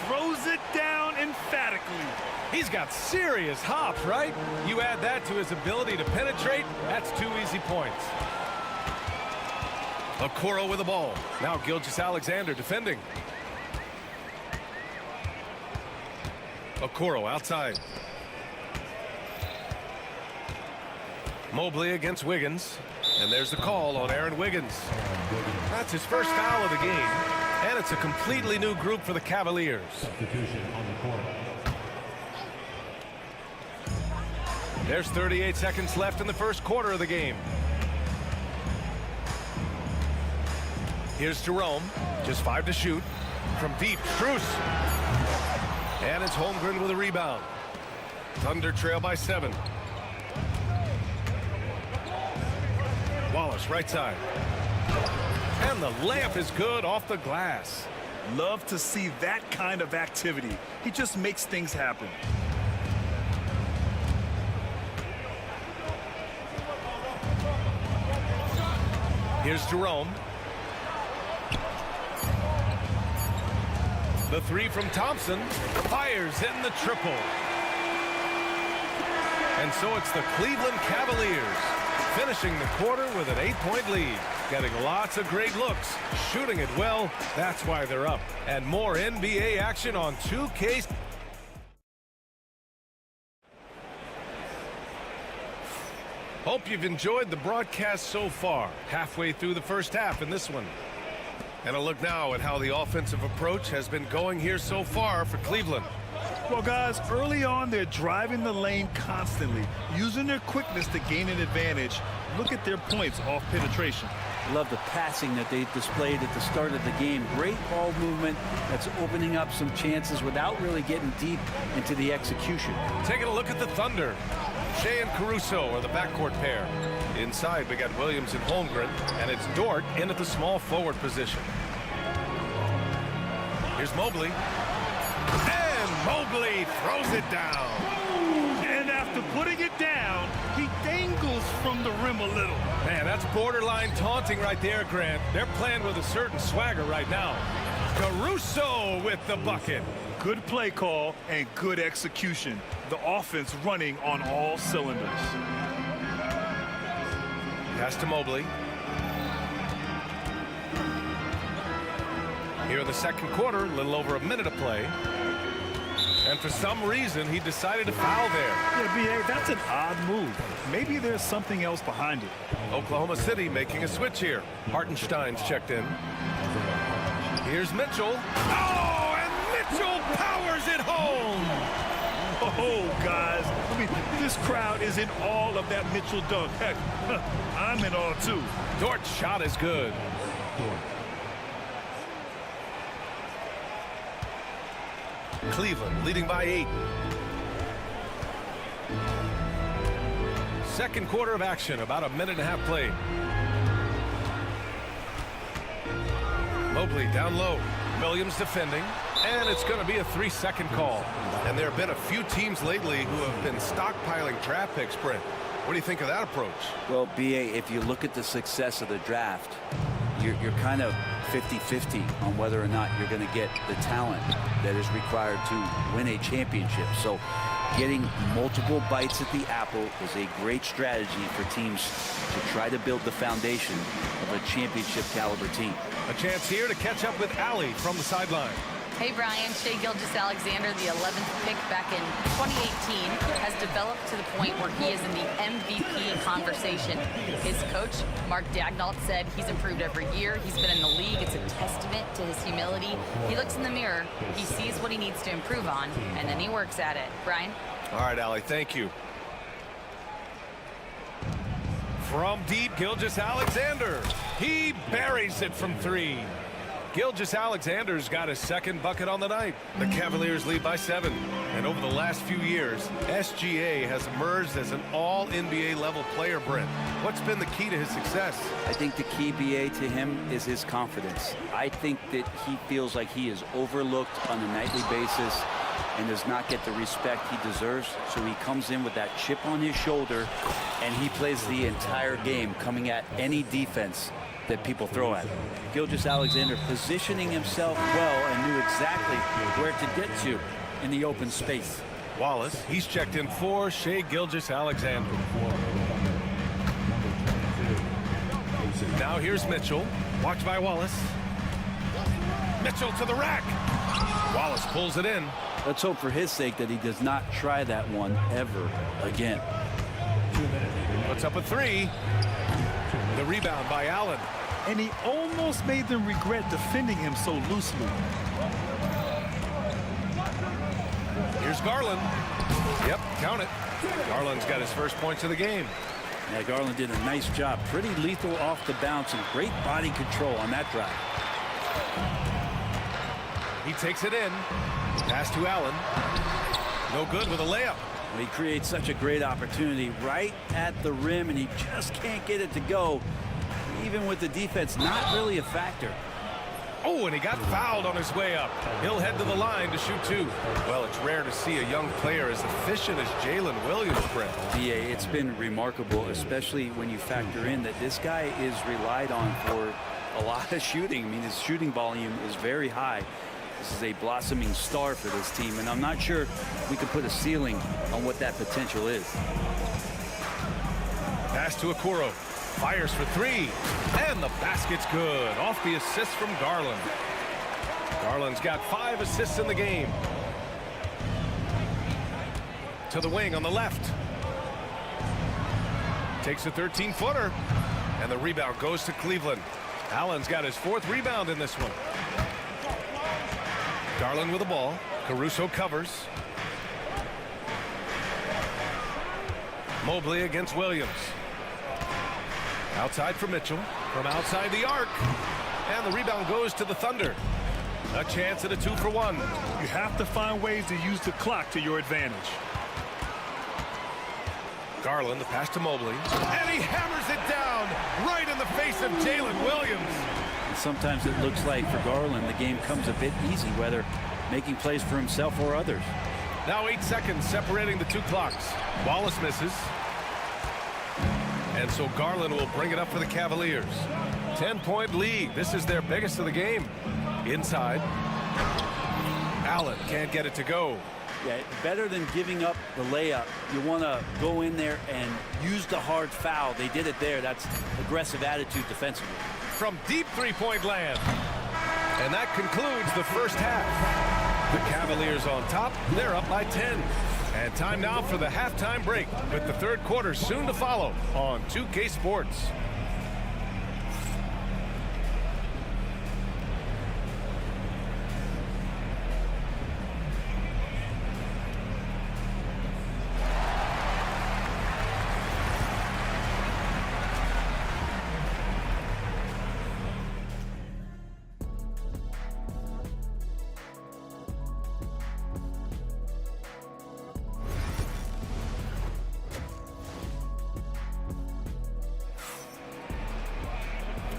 Throws it down emphatically. He's got serious hops, right? You add that to his ability to penetrate, that's 2 easy points. Okoro with the ball. Now Gilgeous-Alexander defending. Okoro outside. Mobley against Wiggins. And there's the call on Aaron Wiggins. That's his first foul of the game. And it's a completely new group for the Cavaliers. Substitution on the court. There's 38 seconds left in the first quarter of the game. Here's Jerome. Just 5 to shoot. From deep, Strus. And it's Holmgren with a rebound. Thunder trail by 7. Wallace, right side. And the layup is good off the glass. Love to see that kind of activity. He just makes things happen. Here's Jerome. The 3 from Thompson. Fires in the triple. And so it's the Cleveland Cavaliers finishing the quarter with an 8-point lead. Getting lots of great looks. Shooting it well. That's why they're up. And more NBA action on 2K. Hope you've enjoyed the broadcast so far. Halfway through the first half in this one. And a look now at how the offensive approach has been going here so far for Cleveland. Well, guys, early on, they're driving the lane constantly, using their quickness to gain an advantage. Look at their points off penetration. Love the passing that they displayed at the start of the game. Great ball movement that's opening up some chances without really getting deep into the execution. Taking a look at the Thunder. Shea and Caruso are the backcourt pair. Inside, we got Williams and Holmgren, and it's Dort in at the small forward position. Here's Mobley. And Mobley throws it down. And after putting it down, he dangles from the rim a little. Man, that's borderline taunting right there, Grant. They're playing with a certain swagger right now. Caruso with the bucket. Good play call and good execution. The offense running on all cylinders. Pass to Mobley. Here in the second quarter, a little over a minute of play. And for some reason, he decided to foul there. Yeah, B.A., that's an odd move. Maybe there's something else behind it. Oklahoma City making a switch here. Hartenstein's checked in. Here's Mitchell. Oh, and Mitchell powers it home. Oh, guys, I mean, this crowd is in awe of that Mitchell dunk. Heck, I'm in awe, too. Dort's shot is good. Cleveland leading by 8. Second quarter of action, about a minute and a half played. Mobley down low. Williams defending. And it's going to be a 3-second call. And there have been a few teams lately who have been stockpiling draft picks, Brent. What do you think of that approach? Well, B.A., if you look at the success of the draft, you're kind of 50-50 on whether or not you're going to get the talent that is required to win a championship. So getting multiple bites at the apple is a great strategy for teams to try to build the foundation of a championship caliber team. A chance here to catch up with Allie from the sideline. Hey, Brian. Shea Gilgeous-Alexander, the 11th pick back in 2018, has developed to the point where he is in the MVP conversation. His coach, Mark Daignault, said he's improved every year. He's been in the league. It's a testament to his humility. He looks in the mirror, he sees what he needs to improve on, and then he works at it. Brian? All right, Allie, thank you. From deep, Gilgeous-Alexander. He buries it from 3. Gilgeous-Alexander's got his second bucket on the night. The Cavaliers lead by 7. And And over the last few years, SGA has emerged as an all-NBA level player, Brent. What's been the key to his success? I think the key, BA, to him is his confidence. I think that he feels like he is overlooked on a nightly basis and does not get the respect he deserves. So he comes in with that chip on his shoulder, and he plays the entire game coming at any defense that people throw at him. Gilgeous-Alexander positioning himself well and knew exactly where to get to in the open space. Wallace, he's checked in for Shai Gilgeous-Alexander. Now here's Mitchell. Watched by Wallace. Mitchell to the rack. Wallace pulls it in. Let's hope for his sake that he does not try that one ever again. Puts up a three. The rebound by Allen. And he almost made them regret defending him so loosely. Here's Garland. Yep, count it. Garland's got his first points of the game. Yeah, Garland did a nice job. Pretty lethal off the bounce and great body control on that drive. He takes it in. Pass to Allen. No good with a layup. Well, he creates such a great opportunity right at the rim, and he just can't get it to go. Even with the defense not really a factor. Oh, and he got fouled on his way up. He'll head to the line to shoot two. Well, it's rare to see a young player as efficient as Jalen Williams, Brent. BA, it's been remarkable, especially when you factor in that this guy is relied on for a lot of shooting. I mean, his shooting volume is very high. This is a blossoming star for this team, and I'm not sure we can put a ceiling on what that potential is. Pass to Okoro. Fires for three. And the basket's good. Off the assist from Garland. Garland's got 5 assists in the game. To the wing on the left. Takes a 13-footer. And the rebound goes to Cleveland. Allen's got his 4th rebound in this one. Garland with the ball. Caruso covers. Mobley against Williams. Outside for Mitchell. From outside the arc. And the rebound goes to the Thunder. A chance at a 2-for-1. You have to find ways to use the clock to your advantage. Garland, the pass to Mobley. And he hammers it down right in the face of Jalen Williams. And sometimes it looks like for Garland the game comes a bit easy, whether making plays for himself or others. Now 8 seconds separating the 2 clocks. Wallace misses. And so Garland will bring it up for the Cavaliers. 10-point lead. This is their biggest of the game. Inside. Allen can't get it to go. Yeah, better than giving up the layup. You want to go in there and use the hard foul. They did it there. That's aggressive attitude defensively. From deep three-point land. And that concludes the first half. The Cavaliers on top. They're up by 10. And time now for the halftime break, with the 3rd quarter soon to follow on 2K Sports.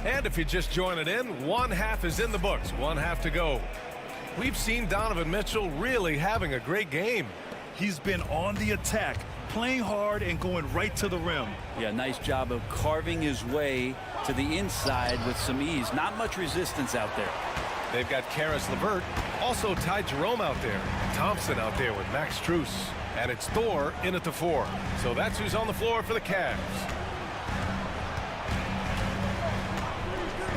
And if you just join it in, 1 half is in the books, 1 half to go. We've seen Donovan Mitchell really having a great game. He's been on the attack, playing hard and going right to the rim. Yeah, nice job of carving his way to the inside with some ease. Not much resistance out there. They've got Karis LeVert, also Ty Jerome out there. Thompson out there with Max Strus. And it's Thor in at the 4. So that's who's on the floor for the Cavs.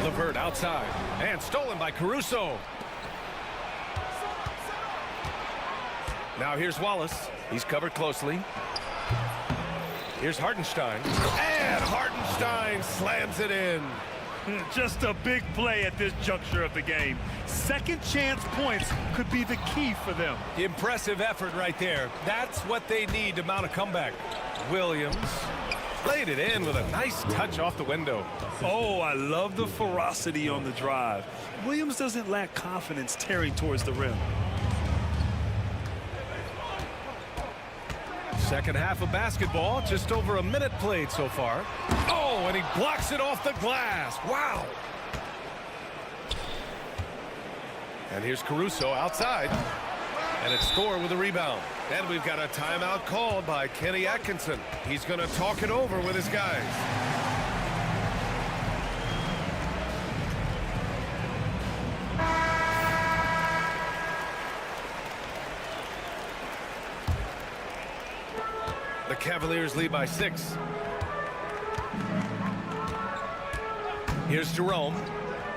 LeVert outside, and stolen by Caruso. Now here's Wallace. He's covered closely. Here's Hartenstein. And Hartenstein slams it in. Just a big play at this juncture of the game. Second chance points could be the key for them. Impressive effort right there. That's what they need to mount a comeback. Williams laid it in with a nice touch off the window. Oh, I love the ferocity on the drive. Williams doesn't lack confidence tearing towards the rim. Second half of basketball, just over a minute played so far. Oh, and he blocks it off the glass. Wow. And here's Caruso outside. And it's Thor with a rebound. And we've got a timeout called by Kenny Atkinson. He's going to talk it over with his guys. The Cavaliers lead by 6. Here's Jerome.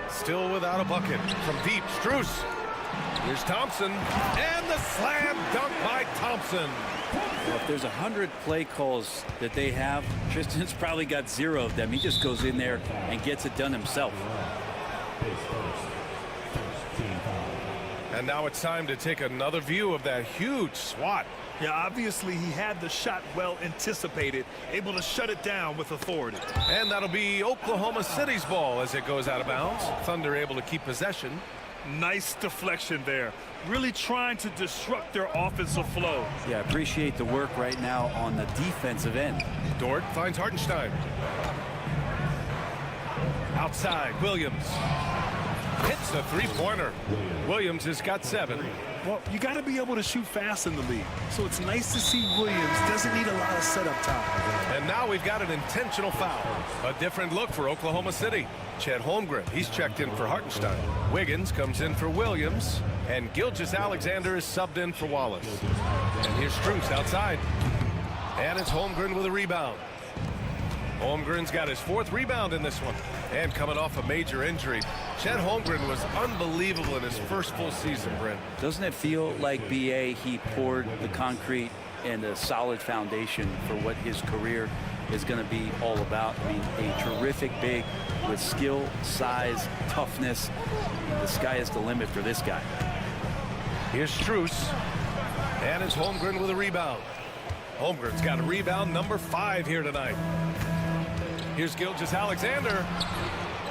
Still without a bucket. From deep, Strus. Here's Thompson. And the slam dunk by Thompson. Well, if there's 100 play calls that they have, Tristan's probably got 0 of them. He just goes in there and gets it done himself. And now it's time to take another view of that huge swat. Yeah, obviously he had the shot well anticipated, able to shut it down with authority. And that'll be Oklahoma City's ball as it goes out of bounds. Thunder able to keep possession. Nice deflection there. Really trying to disrupt their offensive flow. Yeah, appreciate the work right now on the defensive end. Dort finds Hartenstein. Outside, Williams. Hits the three-pointer. Williams has got 7. Well, you got to be able to shoot fast in the league. So it's nice to see Williams doesn't need a lot of setup time. And now we've got an intentional foul. A different look for Oklahoma City. Chet Holmgren, he's checked in for Hartenstein. Wiggins comes in for Williams. And Gilgeous-Alexander is subbed in for Wallace. And here's Strus outside. And it's Holmgren with a rebound. Holmgren's got his 4th rebound in this one. And coming off a major injury, Chet Holmgren was unbelievable in his first full season, Brent. Doesn't it feel like BA, he poured the concrete and a solid foundation for what his career is going to be all about? I mean, a terrific big with skill, size, toughness. The sky is the limit for this guy. Here's Strus. And it's Holmgren with a rebound. Holmgren's got a rebound number 5 here tonight. Here's Gilgeous-Alexander.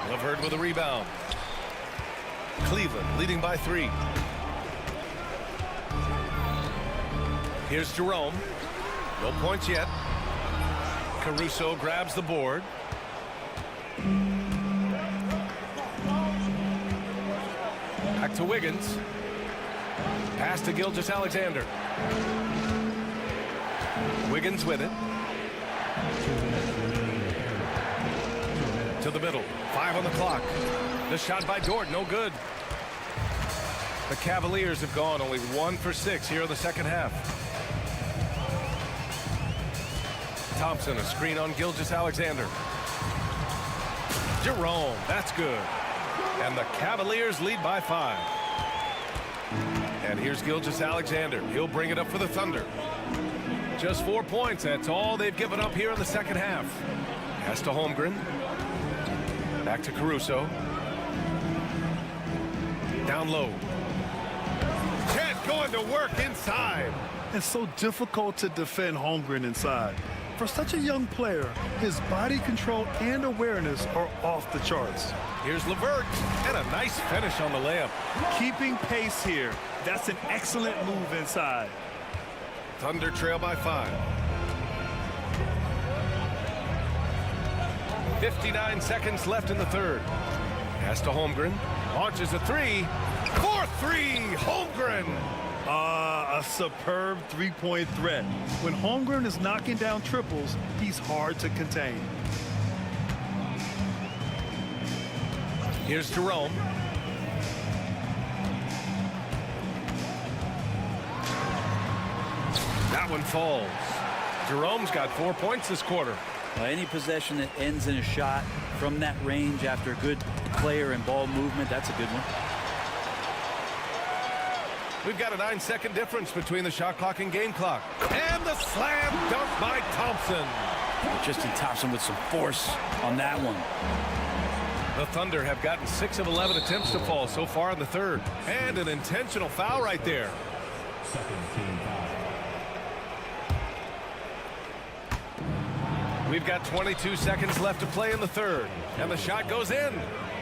LeVert with a rebound. Cleveland leading by 3. Here's Jerome. No points yet. Caruso grabs the board. Back to Wiggins. Pass to Gilgeous-Alexander. Wiggins with it. To the middle. 5 on the clock. The shot by Dort, no good. The Cavaliers have gone only 1 for 6 here in the second half. Thompson, a screen on Gilgeous-Alexander. Jerome, that's good. And the Cavaliers lead by 5. And here's Gilgeous-Alexander. He'll bring it up for the Thunder. Just 4 points. That's all they've given up here in the second half. Pass to Holmgren. Back to Caruso. Down low. Chet going to work inside. It's so difficult to defend Holmgren inside. For such a young player, his body control and awareness are off the charts. Here's LeVert, and a nice finish on the layup. Keeping pace here. That's an excellent move inside. Thunder trail by 5. 59 seconds left in the third. Pass to Holmgren. Launches a 3. 4-3, Holmgren. A superb three-point threat. When Holmgren is knocking down triples, he's hard to contain. Here's Jerome. That one falls. Jerome's got 4 points this quarter. Any possession that ends in a shot from that range after good player and ball movement, that's a good one. We've got a 9-second difference between the shot clock and game clock. And the slam dunk by Thompson. Justin Thompson with some force on that one. The Thunder have gotten 6 of 11 attempts to fall so far in the third. And an intentional foul right there. We've got 22 seconds left to play in the third. And the shot goes in.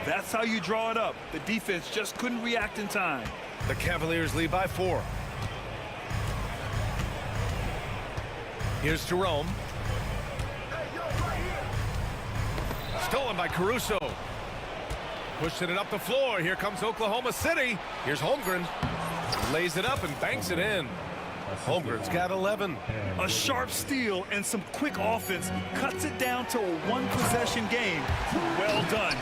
That's how you draw it up. The defense just couldn't react in time. The Cavaliers lead by 4. Here's Jerome. Stolen by Caruso. Pushing it up the floor. Here comes Oklahoma City. Here's Holmgren. Lays it up and banks it in. Holmgren's got 11. A sharp steal and some quick offense cuts it down to a one-possession game. Well done.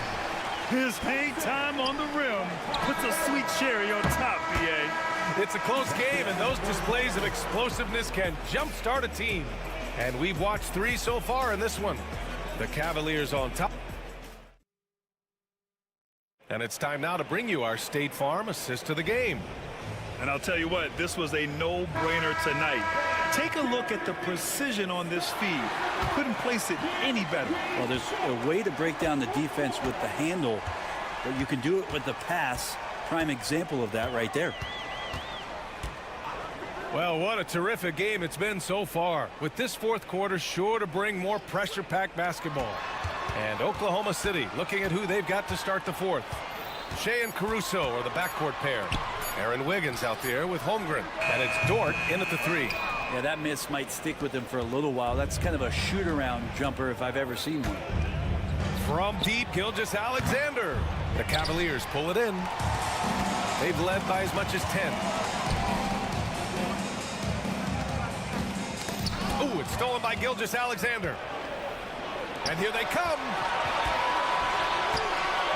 His hang time on the rim puts a sweet cherry on top, BA. It's a close game, and those displays of explosiveness can jumpstart a team. And we've watched 3 so far in this one. The Cavaliers on top. And it's time now to bring you our State Farm assist of the game. And I'll tell you what, this was a no-brainer tonight. Take a look at the precision on this feed. Couldn't place it any better. Well, there's a way to break down the defense with the handle, but you can do it with the pass. Prime example of that right there. Well, what a terrific game it's been so far, with this fourth quarter sure to bring more pressure-packed basketball. And Oklahoma City looking at who they've got to start the fourth. Shea and Caruso are the backcourt pair. Aaron Wiggins out there with Holmgren. And it's Dort in at the 3. Yeah, that miss might stick with him for a little while. That's kind of a shoot-around jumper if I've ever seen one. From deep, Gilgeous-Alexander. The Cavaliers pull it in. They've led by as much as 10. Ooh, it's stolen by Gilgeous-Alexander. And here they come.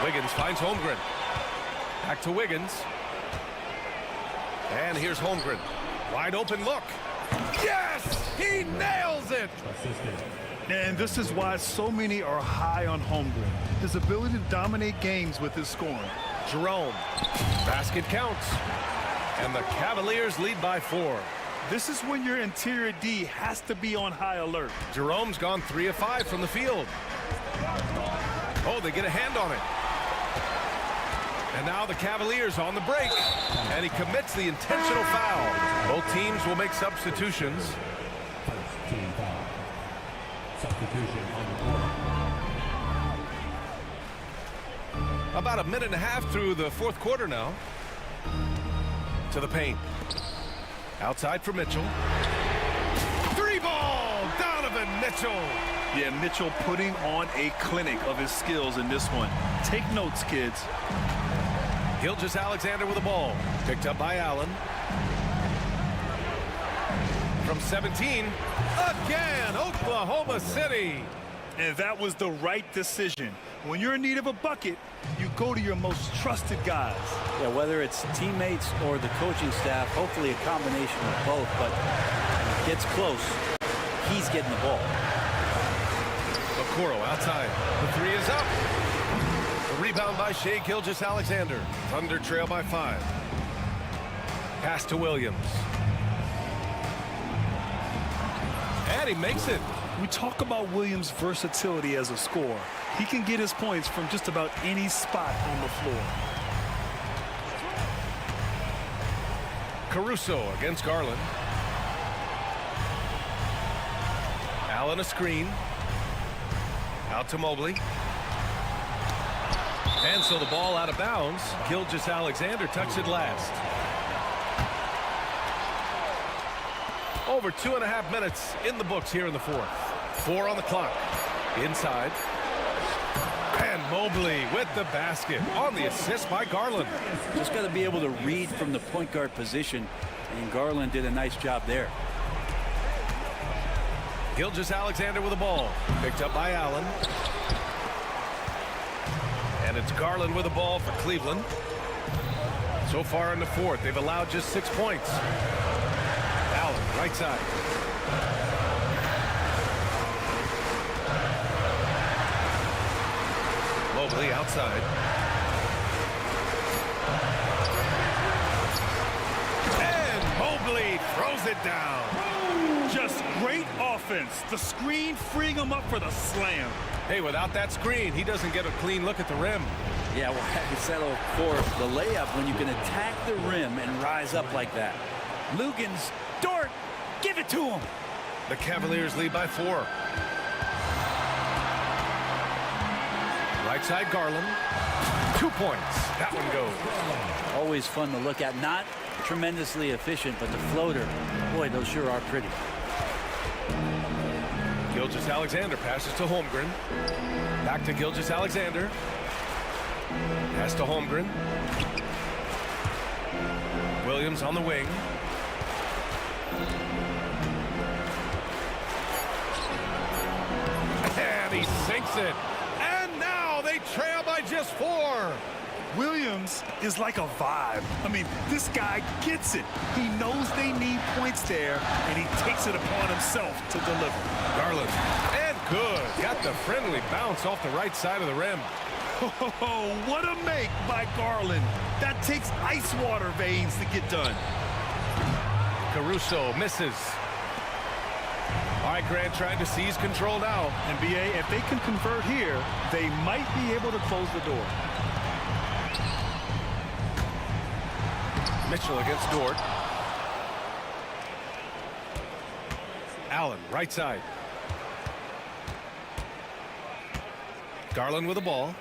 Wiggins finds Holmgren. Back to Wiggins. And here's Holmgren. Wide open look. Yes! He nails it! And this is why so many are high on Holmgren. His ability to dominate games with his scoring. Jerome. Basket counts. And the Cavaliers lead by 4. This is when your interior D has to be on high alert. Jerome's gone 3 of 5 from the field. Oh, they get a hand on it. And now the Cavaliers on the break. And he commits the intentional foul. Both teams will make substitutions. About a minute and a half through the fourth quarter now. To the paint. Outside for Mitchell. 3-ball! Donovan Mitchell! Yeah, Mitchell putting on a clinic of his skills in this one. Take notes, kids. Gilgeous-Alexander with the ball. Picked up by Allen. From 17. Again, Oklahoma City. And that was the right decision. When you're in need of a bucket, you go to your most trusted guys. Yeah, whether it's teammates or the coaching staff, hopefully a combination of both, but when it gets close, he's getting the ball. Okoro outside. The 3 is up. The rebound by Shea Gilgeous-Alexander. Thunder trail by 5. Pass to Williams. And he makes it. We talk about Williams' versatility as a scorer. He can get his points from just about any spot on the floor. Caruso against Garland. Allen a screen. Out to Mobley. And so the ball out of bounds. Gilgeous-Alexander touched it last. Over 2.5 minutes in the books here in the fourth. 4 on the clock. Inside. And Mobley with the basket on the assist by Garland. Just got to be able to read from the point guard position, and Garland did a nice job there. Gilgeous-Alexander with the ball. Picked up by Allen. And it's Garland with the ball for Cleveland. So far in the fourth, they've allowed just 6 points. Allen, right side. Mobley outside. And Mobley throws it down. Just great offense. The screen freeing him up for the slam. Hey, without that screen, he doesn't get a clean look at the rim. Yeah, well, you settle for the layup when you can attack the rim and rise up like that. Lugans, Dort, give it to him. The Cavaliers lead by 4. Right side Garland. 2 points. That one goes. Always fun to look at. Not tremendously efficient, but the floater, boy, those sure are pretty. Gilgeous-Alexander passes to Holmgren. Back to Gilgeous-Alexander. Pass to Holmgren. Williams on the wing. And he sinks it. And now they trail by just 4. Williams is like a vibe. I mean, this guy gets it. He knows they need points there, and he takes it upon himself to deliver. Garland. And good. Got the friendly bounce off the right side of the rim. Oh, what a make by Garland. That takes ice water veins to get done. Caruso misses. All right, Grant trying to seize control now. NBA, if they can convert here, they might be able to close the door. Mitchell against Dort. Allen, right side. Garland with the ball.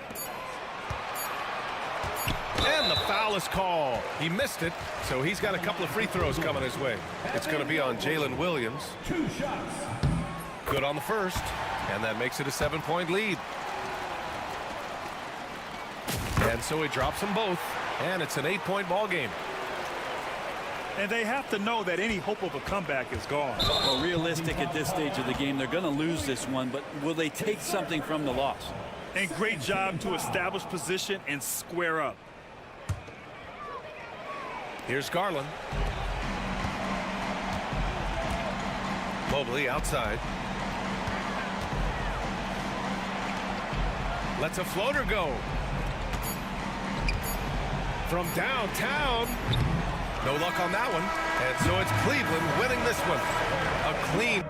And the foul is called. He missed it, so he's got a couple of free throws coming his way. It's going to be on Jalen Williams. 2 shots. Good on the first, and that makes it a 7-point lead. And so he drops them both, and it's an 8-point ball game. And they have to know that any hope of a comeback is gone. Well, realistic at this stage of the game, they're going to lose this one, but will they take something from the loss? And great job to establish position and square up. Here's Garland. Mobley outside. Lets a floater go. From downtown. No luck on that one. And so it's Cleveland winning this one. A clean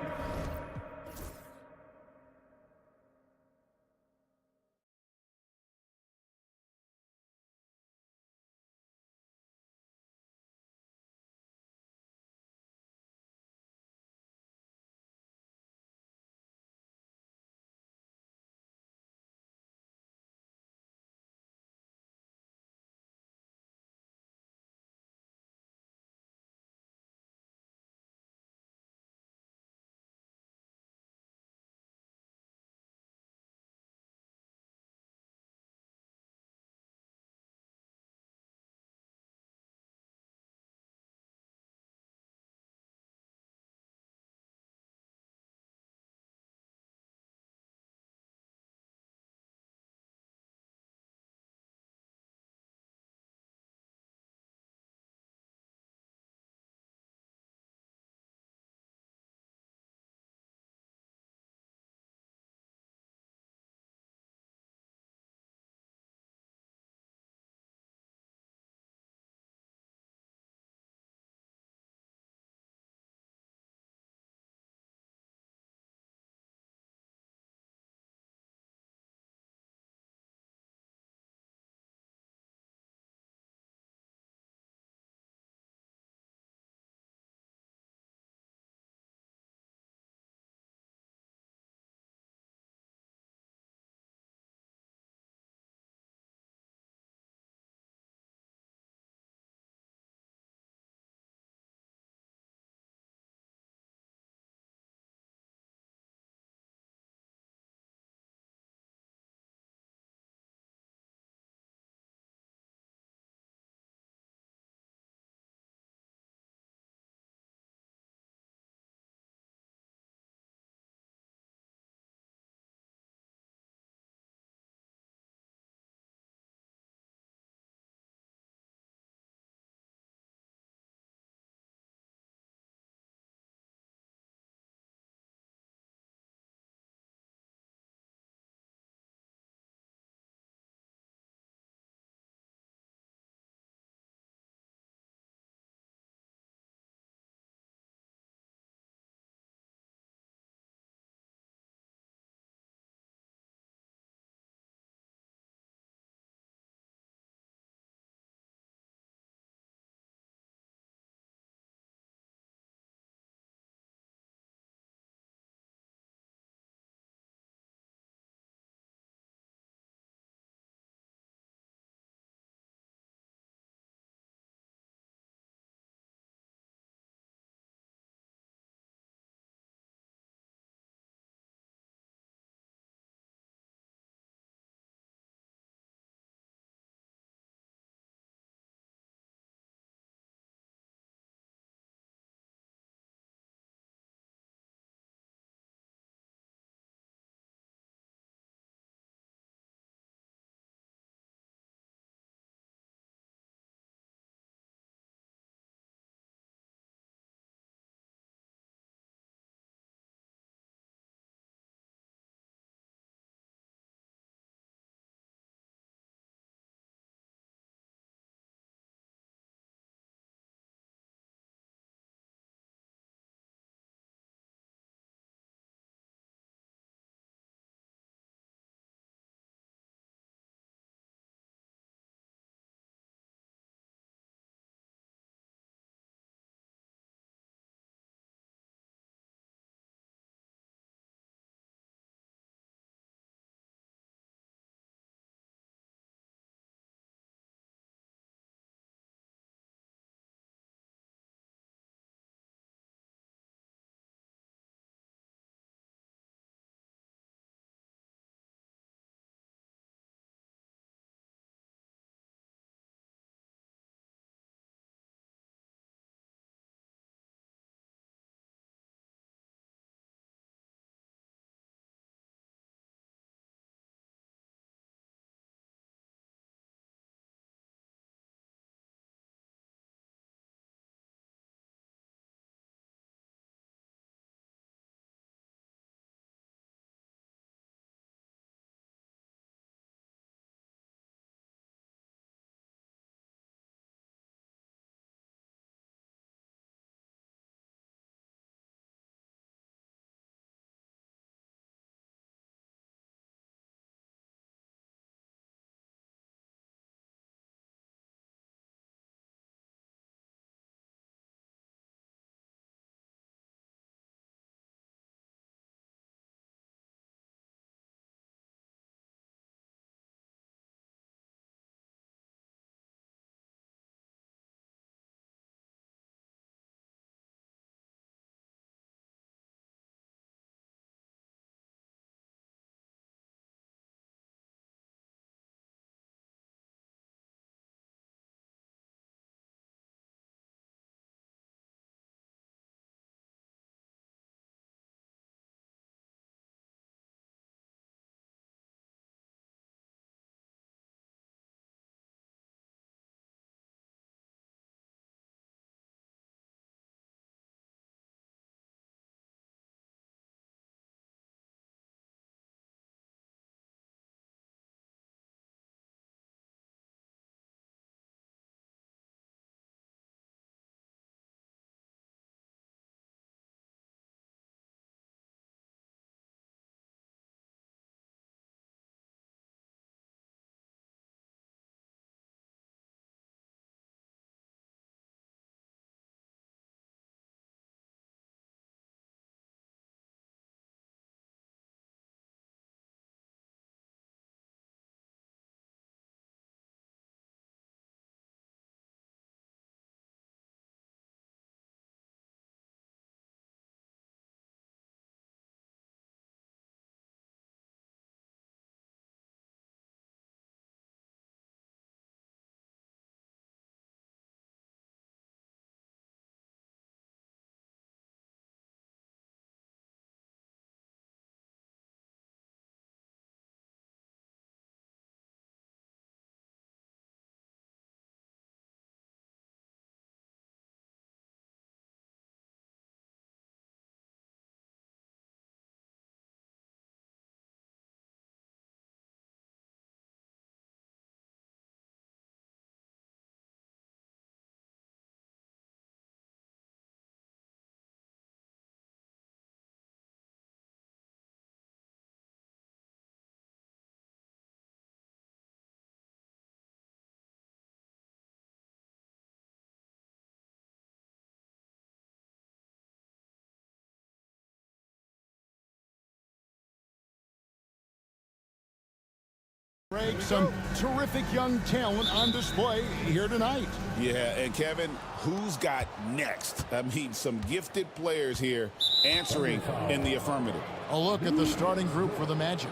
Some terrific young talent on display here tonight. Yeah, and Kevin, who's got next? I mean, some gifted players here answering in the affirmative. A look at the starting group for the Magic.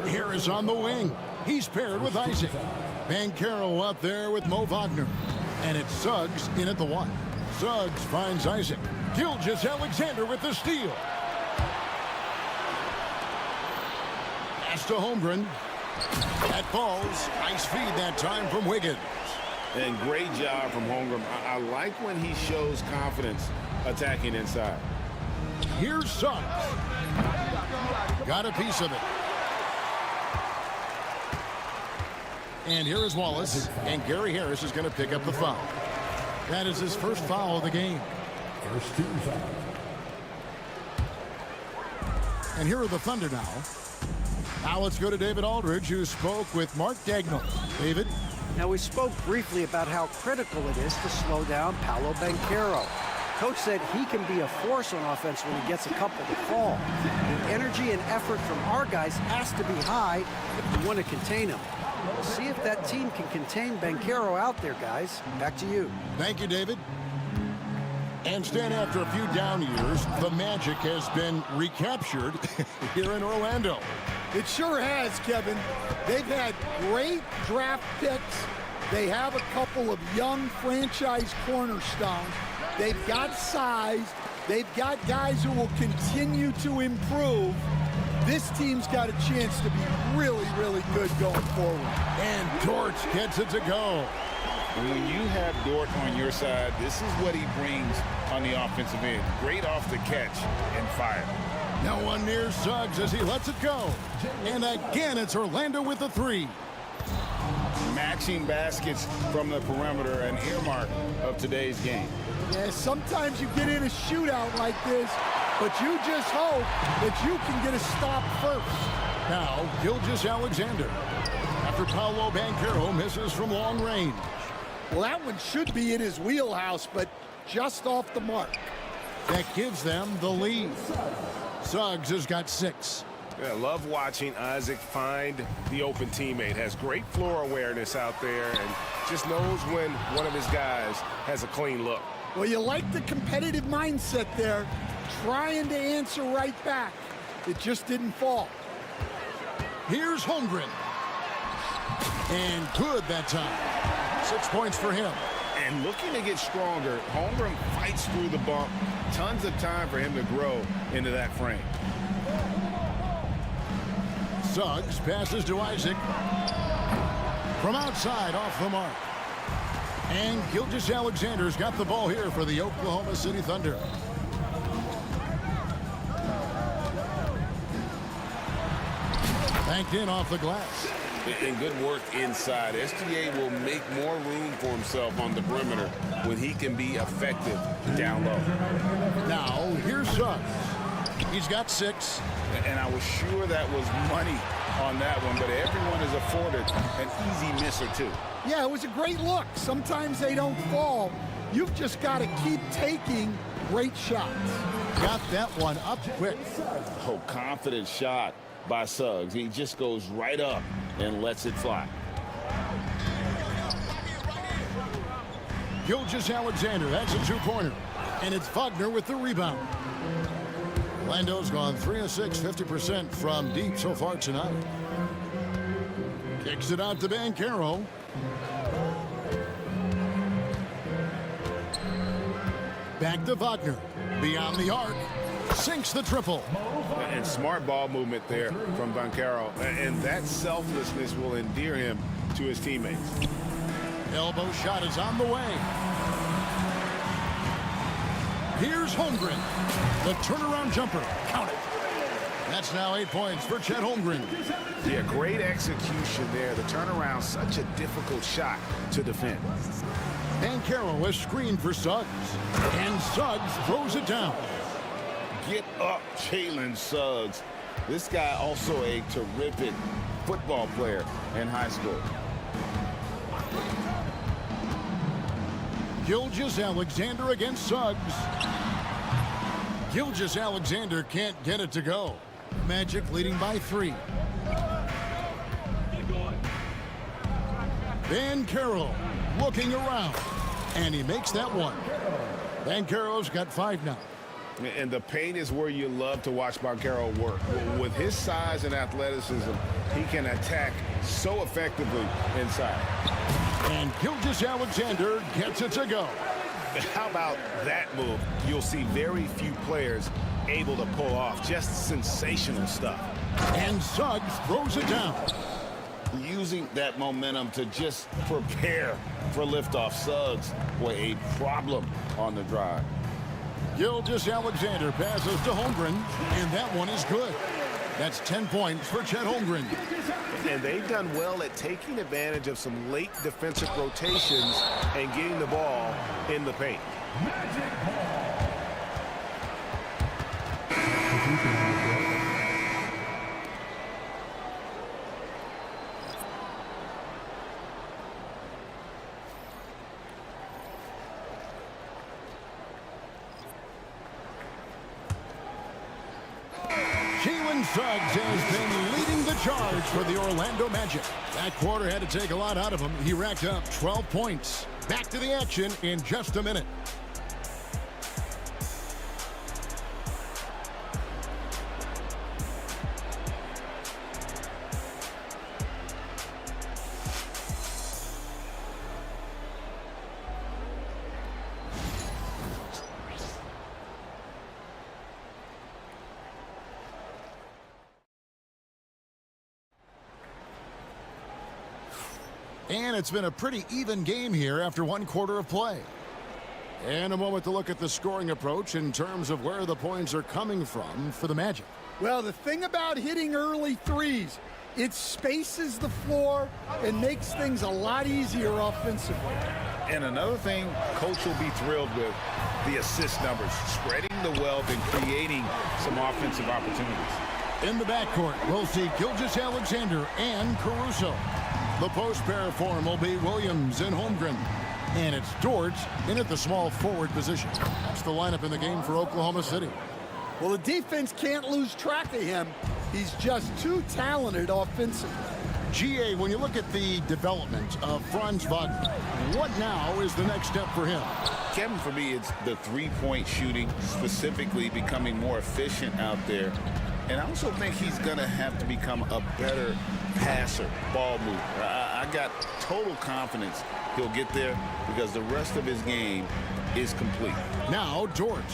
Here is on the wing. He's paired with Isaac. Bankero out there with Mo Wagner. And it's Suggs in at the 1. Suggs finds Isaac. Gilgeous Alexander with the steal. Pass to Holmgren. That falls. Nice feed that time from Wiggins. And great job from Holmgren. I like when he shows confidence attacking inside. Here's Suggs. Got a piece of it. And here is Wallace. And Gary Harris is going to pick up the foul. That is his first foul of the game. First team foul. And here are the Thunder now. Now let's go to David Aldridge, who spoke with Mark Dagnall. David? Now, we spoke briefly about how critical it is to slow down Paolo Banchero. Coach said he can be a force on offense when he gets a couple to fall. The energy and effort from our guys has to be high if we want to contain him. We'll see if that team can contain Banchero out there, guys. Back to you. Thank you, David. And Stan, after a few down years, the Magic has been recaptured here in Orlando. It sure has, Kevin. They've had great draft picks. They have a couple of young franchise cornerstones. They've got size. They've got guys who will continue to improve. This team's got a chance to be really, really good going forward. And Dort gets it to go. When you have Dort on your side, this is what he brings on the offensive end. Great off the catch and fire. No one near Suggs as he lets it go. And again, it's Orlando with the 3. Matching baskets from the perimeter, an earmark of today's game. Yeah, sometimes you get in a shootout like this, but you just hope that you can get a stop first. Now, Gilgeous Alexander. After Paolo Banchero misses from long range. Well, that one should be in his wheelhouse, but just off the mark. That gives them the lead. Suggs has got 6. Yeah, love watching Isaac find the open teammate. Has great floor awareness out there and just knows when one of his guys has a clean look. Well, you like the competitive mindset there, trying to answer right back. It just didn't fall. Here's Holmgren. And good that time. 6 points for him. And looking to get stronger, Holmgren fights through the bump. Tons of time for him to grow into that frame. Suggs passes to Isaac. From outside, off the mark. And Gilgeous Alexander's got the ball here for the Oklahoma City Thunder. Banked in off the glass. And good work inside. SGA will make more room for himself on the perimeter when he can be effective down low. Now, here's Suggs. He's got 6. And I was sure that was money on that one, but everyone is afforded an easy miss or two. Yeah, it was a great look. Sometimes they don't fall. You've just got to keep taking great shots. Got that one up quick. Oh, confident shot by Suggs. He just goes right up and lets it fly. Gilgeous Alexander, that's a 2-pointer. And it's Wagner with the rebound. Orlando's gone 3 of 6, 50% from deep so far tonight. Kicks it out to Banchero. Back to Wagner. Beyond the arc. Sinks the triple. And smart ball movement there from Banchero. And that selflessness will endear him to his teammates. Elbow shot is on the way. Here's Holmgren. The turnaround jumper. Count it. That's now 8 points for Chet Holmgren. Yeah, great execution there. The turnaround, such a difficult shot to defend. Banchero is screened for Suggs. And Suggs throws it down. Get up, Jalen Suggs. This guy also a terrific football player in high school. Gilgeous Alexander against Suggs. Gilgeous Alexander can't get it to go. Magic leading by 3. Bancaro looking around, and he makes that one. Bancaro's got 5 now. And the paint is where you love to watch Bancaro work. With his size and athleticism, he can attack so effectively inside. And Gilgeous-Alexander gets it to go. How about that move? You'll see very few players able to pull off. Just sensational stuff. And Suggs throws it down. Using that momentum to just prepare for liftoff. Suggs were a problem on the drive. Gilgeous-Alexander passes to Holmgren, and that one is good. That's 10 points for Chet Holmgren. And they've done well at taking advantage of some late defensive rotations and getting the ball in the paint. Suggs has been leading the charge for the Orlando Magic. That quarter had to take a lot out of him. He racked up 12 points. Back to the action in just a minute. And it's been a pretty even game here after 1 quarter of play. And a moment to look at the scoring approach in terms of where the points are coming from for the Magic. Well, the thing about hitting early threes, it spaces the floor and makes things a lot easier offensively. And another thing Coach will be thrilled with, the assist numbers, spreading the wealth and creating some offensive opportunities. In the backcourt, we'll see Gilgeous-Alexander and Caruso. The post pair form will be Williams and Holmgren. And it's Dort in at the small forward position. That's the lineup in the game for Oklahoma City. Well, the defense can't lose track of him. He's just too talented offensively. GA, when you look at the development of Franz Wagner, what now is the next step for him? Kevin, for me, it's the three-point shooting, specifically becoming more efficient out there. And I also think he's going to have to become a better passer, ball mover. I got total confidence he'll get there because the rest of his game is complete. Now Dort,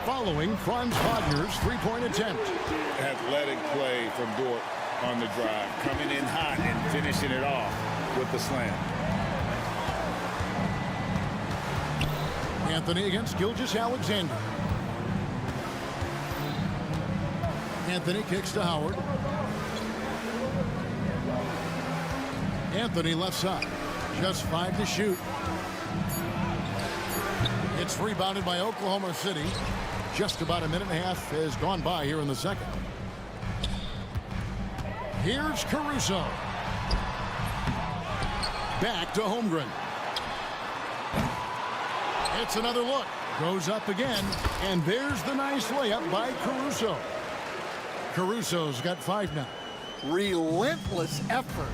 following Franz Wagner's three-point attempt. Athletic play from Dort on the drive, coming in hot and finishing it off with the slam. Anthony against Gilgeous-Alexander. Anthony kicks to Howard. Anthony left side. Just 5 to shoot. It's rebounded by Oklahoma City. Just about a minute and a half has gone by here in the second. Here's Caruso. Back to Holmgren. It's another look. Goes up again. And there's the nice layup by Caruso. Caruso's got 5 now. Relentless effort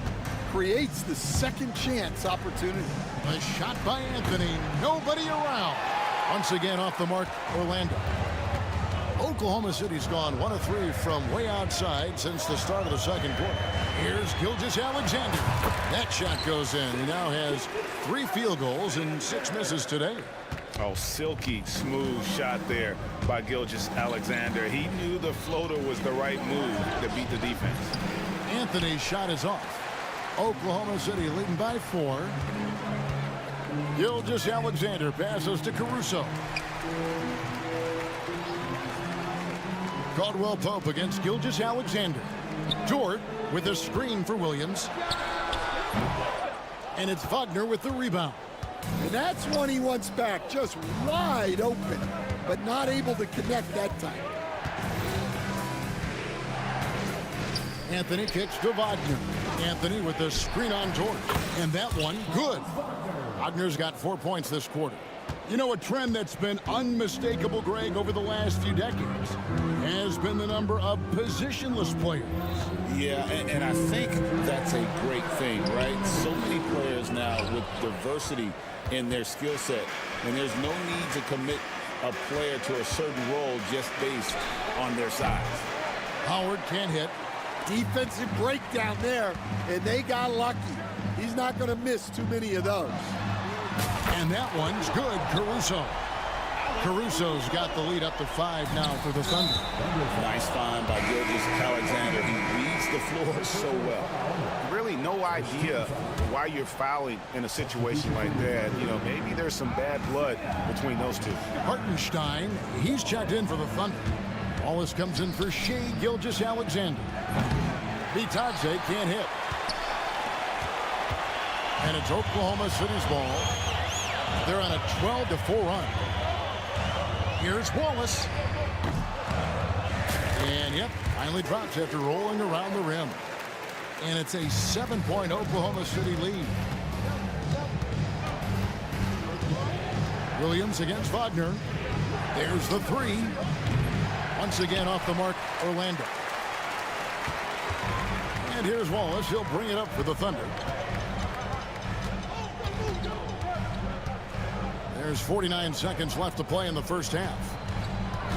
creates the second chance opportunity. A shot by Anthony. Nobody around. Once again off the mark, Orlando. Oklahoma City's gone 1 of 3 from way outside since the start of the second quarter. Here's Gilgeous-Alexander. That shot goes in. He now has 3 field goals and 6 misses today. Oh, silky smooth shot there by Gilgeous-Alexander. He knew the floater was the right move to beat the defense. Anthony's shot is off. Oklahoma City leading by 4. Gilgeous-Alexander passes to Caruso. Caldwell Pope against Gilgeous-Alexander. Dort with a screen for Williams. And it's Wagner with the rebound. And that's one he wants back, just wide open, but not able to connect that time. Anthony kicks to Wagner. Anthony with the screen on Dort. And that one, good. Wagner's got 4 points this quarter. You know, a trend that's been unmistakable, Greg, over the last few decades has been the number of positionless players. Yeah, and I think that's a great thing, right? So many players now with diversity in their skill set. And there's no need to commit a player to a certain role just based on their size. Howard can't hit. Defensive breakdown there, and they got lucky. He's not going to miss too many of those. And that one's good, Caruso. Caruso's got the lead up to 5 now for the Thunder. Nice find by Gilgeous Alexander. He reads the floor so well. Really no idea why you're fouling in a situation like that. You know, maybe there's some bad blood between those two. Hartenstein, he's checked in for the Thunder. Wallace comes in for Shea Gilgeous Alexander. Bitadze can't hit. And it's Oklahoma City's ball. They're on a 12-4 run. Here's Wallace. And yep, finally drops after rolling around the rim. And it's a 7-point Oklahoma City lead. Williams against Wagner. There's the 3. Once again off the mark, Orlando. And here's Wallace. He'll bring it up for the Thunder. There's 49 seconds left to play in the first half.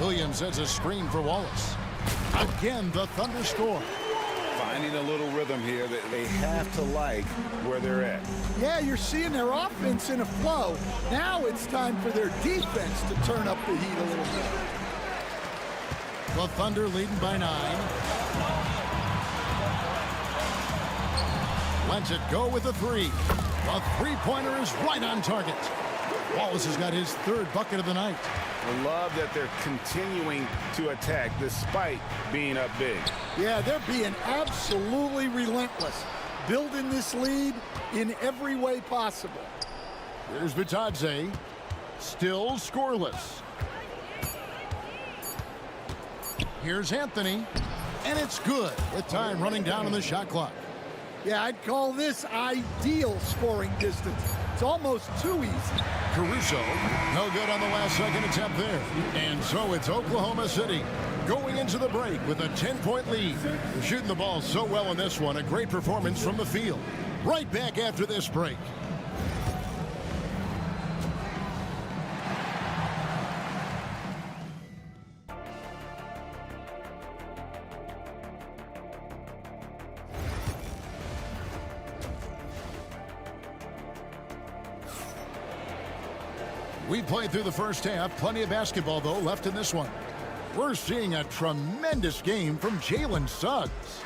Williams sets a screen for Wallace. Again, the Thunder score. Finding a little rhythm here that they have to like where they're at. Yeah, you're seeing their offense in a flow. Now it's time for their defense to turn up the heat a little bit. The Thunder leading by 9. Lets it go with the 3. The three-pointer is right on target. Wallace has got his 3rd bucket of the night. I love that they're continuing to attack despite being up big. Yeah, they're being absolutely relentless, building this lead in every way possible. Here's Bitadze, still scoreless. Here's Anthony, and it's good with time running down on the shot clock. Yeah, I'd call this ideal scoring distance. It's almost too easy. Caruso, no good on the last second attempt there. And so it's Oklahoma City going into the break with a 10-point lead. They're shooting the ball so well in this one. A great performance from the field. Right back after this break. We played through the first half. Plenty of basketball, though, left in this one. We're seeing a tremendous game from Jalen Suggs.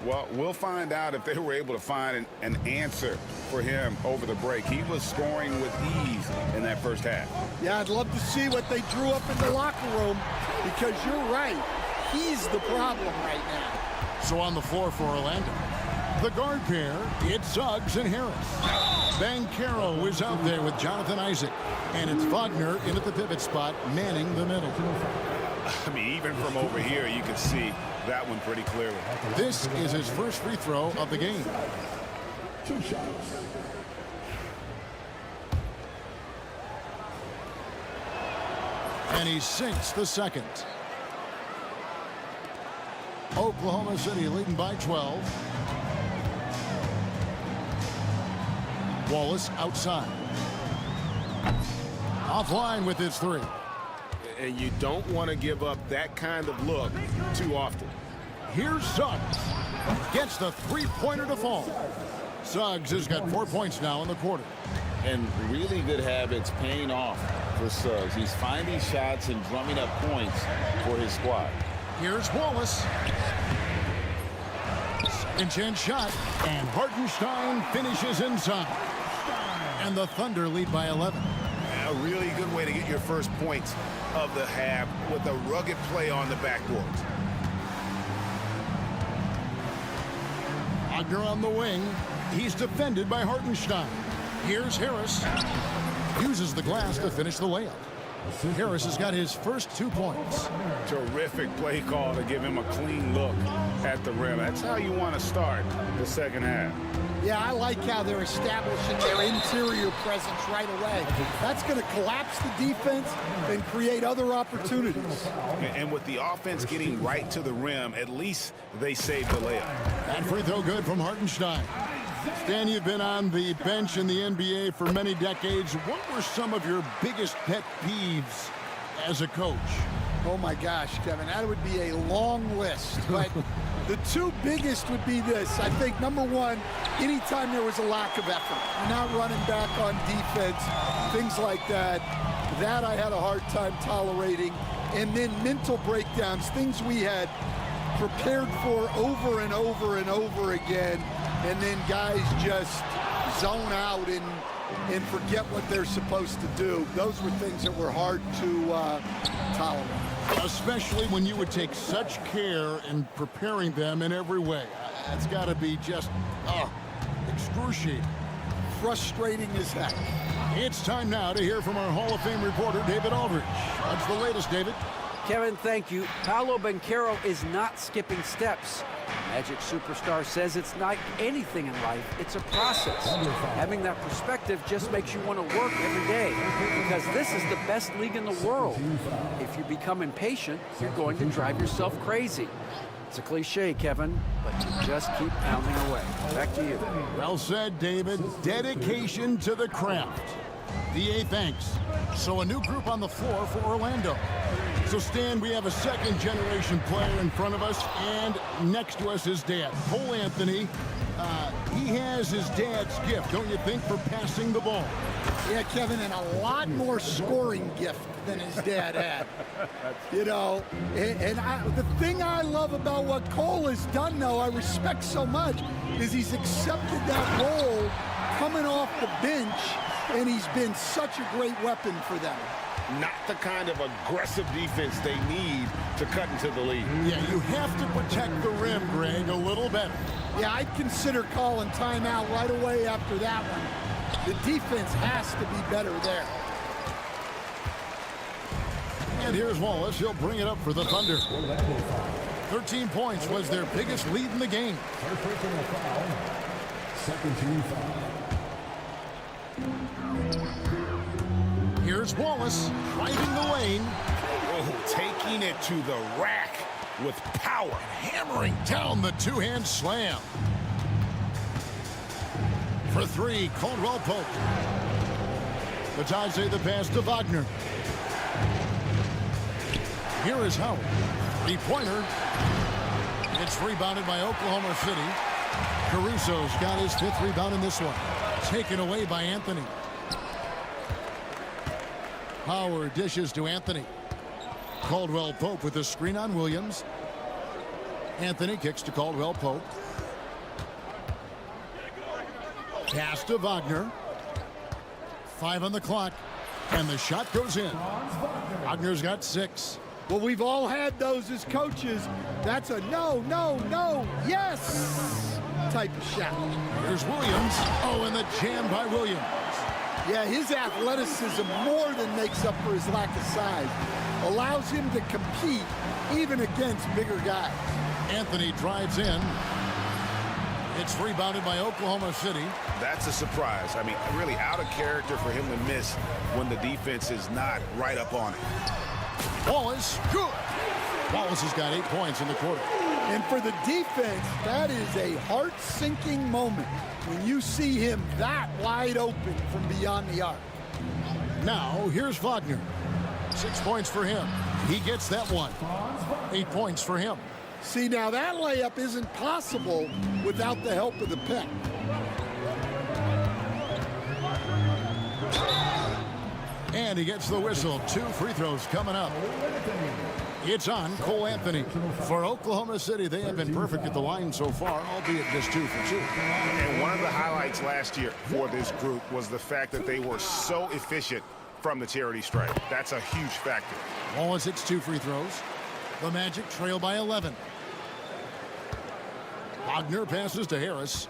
Well, we'll find out if they were able to find an answer for him over the break. He was scoring with ease in that first half. Yeah, I'd love to see what they drew up in the locker room, because you're right. He's the problem right now. So on the floor for Orlando, the guard pair, it's Suggs and Harris. Banchero is out there with Jonathan Isaac. And it's Wagner in at the pivot spot, manning the middle. I mean, even from over here, you can see that one pretty clearly. This is his first free throw of the game. 2 shots. And he sinks the second. Oklahoma City leading by 12. Wallace outside. Offline with his 3. And you don't want to give up that kind of look too often. Here's Suggs. Gets the three-pointer to fall. Suggs has got 4 points now in the quarter. And really good habits paying off for Suggs. He's finding shots and drumming up points for his squad. Here's Wallace. Second chance shot. And Hartenstein finishes inside. And the Thunder lead by 11. A really good way to get your first points of the half with a rugged play on the backboard. Wagner on the wing. He's defended by Hartenstein. Here's Harris. Uses the glass to finish the layup. Harris has got his first 2 points. Terrific play call to give him a clean look at the rim. That's how you want to start the second half. Yeah, I like how they're establishing their interior presence right away. That's going to collapse the defense and create other opportunities. And with the offense getting right to the rim, at least they saved the layup. That free throw good from Hartenstein. Stan, you've been on the bench in the NBA for many decades. What were some of your biggest pet peeves as a coach? Oh my gosh, Kevin, that would be a long list. But the two biggest would be this. I think number one, anytime there was a lack of effort, not running back on defense, things like that, that I had a hard time tolerating. And then mental breakdowns, things we had prepared for over and over and over again, and then guys just zone out and forget what they're supposed to do. Those were things that were hard to tolerate. Especially when you would take such care in preparing them in every way. It's got to be just, excruciating. Frustrating as heck. It's time now to hear from our Hall of Fame reporter, David Aldridge. What's the latest, David? Kevin, thank you. Paolo Banchero is not skipping steps. Magic superstar says it's not anything in life, it's a process. Having that perspective just makes you want to work every day, because this is the best league in the world. If you become impatient, you're going to drive yourself crazy. It's a cliche, Kevin, but you just keep pounding away. Back to you. Well said, David. Dedication to the craft. DA thanks. So a new group on the floor for Orlando. So, Stan, we have a second-generation player in front of us, and next to us his dad, Cole Anthony. He has his dad's gift, don't you think, for passing the ball? Yeah, Kevin, and a lot more scoring gift than his dad had. You know, the thing I love about what Cole has done, though, I respect so much, is he's accepted that role coming off the bench, and he's been such a great weapon for them. Not the kind of aggressive defense they need to cut into the lead. Yeah, you have to protect the rim, Greg, a little better. Yeah, I'd consider calling timeout right away after that one. The defense has to be better there. And here's Wallace. He'll bring it up for the Thunder. 13 points was their biggest lead in the game. Second team foul. Here's Wallace driving the lane. Oh, taking it to the rack with power. Hammering down the two-hand slam. For three, Caldwell Pope. Batadze the pass to Wagner. Here is Howard. Three-pointer. It's rebounded by Oklahoma City. Caruso's got his fifth rebound in this one. Taken away by Anthony. Howard dishes to Anthony. Caldwell Pope with the screen on Williams. Anthony kicks to Caldwell Pope. Pass to Wagner. 5 on the clock. And the shot goes in. Wagner's got 6. Well, we've all had those as coaches. That's a no, no, no, yes type of shot. Here's Williams. Oh, and the jam by Williams. Yeah, his athleticism more than makes up for his lack of size. Allows him to compete even against bigger guys. Anthony drives in. It's rebounded by Oklahoma City. That's a surprise. I mean, really out of character for him to miss when the defense is not right up on it. Wallace, good. Wallace has got 8 points in the quarter. And for the defense, that is a heart-sinking moment when you see him that wide open from beyond the arc. Now, here's Wagner. 6 points for him. He gets that one. 8 points for him. See, now that layup isn't possible without the help of the pick. And he gets the whistle. 2 free throws coming up. It's on Cole Anthony. For Oklahoma City, they have been perfect at the line so far, albeit just 2 for 2. And one of the highlights last year for this group was the fact that they were so efficient from the charity stripe. That's a huge factor. Wallace hits 2 free throws. The Magic trail by 11. Wagner passes to Harris.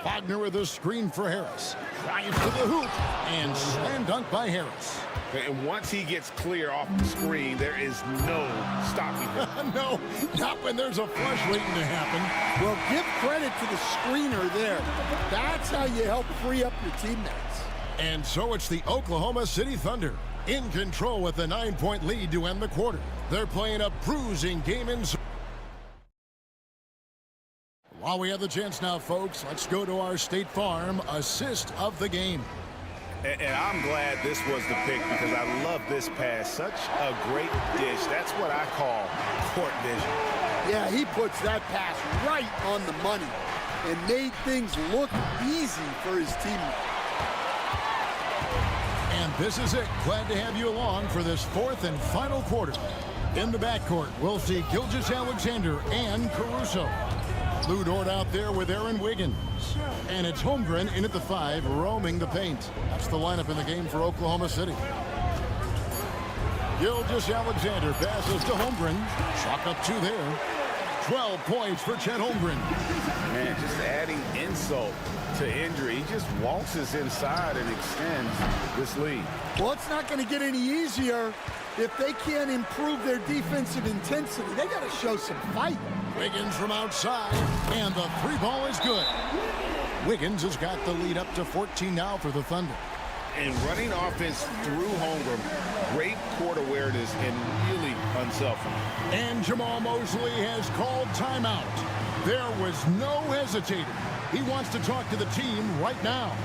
Wagner with a screen for Harris. Drives to the hoop. And slam dunk by Harris. And once he gets clear off the screen, there is no stopping him. No, not when there's a flush waiting to happen. Well, give credit to the screener there. That's how you help free up your teammates. And so it's the Oklahoma City Thunder in control with a 9-point lead to end the quarter. They're playing a bruising game in. While we have the chance now, folks, let's go to our State Farm assist of the game. And I'm glad this was the pick because I love this pass. Such a great dish. That's what I call court vision. Yeah, he puts that pass right on the money and made things look easy for his teammate. And this is it. Glad to have you along for this fourth and final quarter. In the backcourt, we'll see Gilgeous-Alexander and Caruso. Lou Dort out there with Aaron Wiggins. And it's Holmgren in at the 5, roaming the paint. That's the lineup in the game for Oklahoma City. Gilgeous-Alexander passes to Holmgren. Chalk up 2 there. 12 points for Chet Holmgren. Man, just adding insult to injury. He just waltzes inside and extends this lead. Well, it's not going to get any easier if they can't improve their defensive intensity. They got to show some fight. Wiggins from outside, and the 3 ball is good. Wiggins has got the lead up to 14 now for the Thunder. And running offense through Holmgren, great court awareness and really unselfish. And Jamal Mosley has called timeout. There was no hesitating. He wants to talk to the team right now.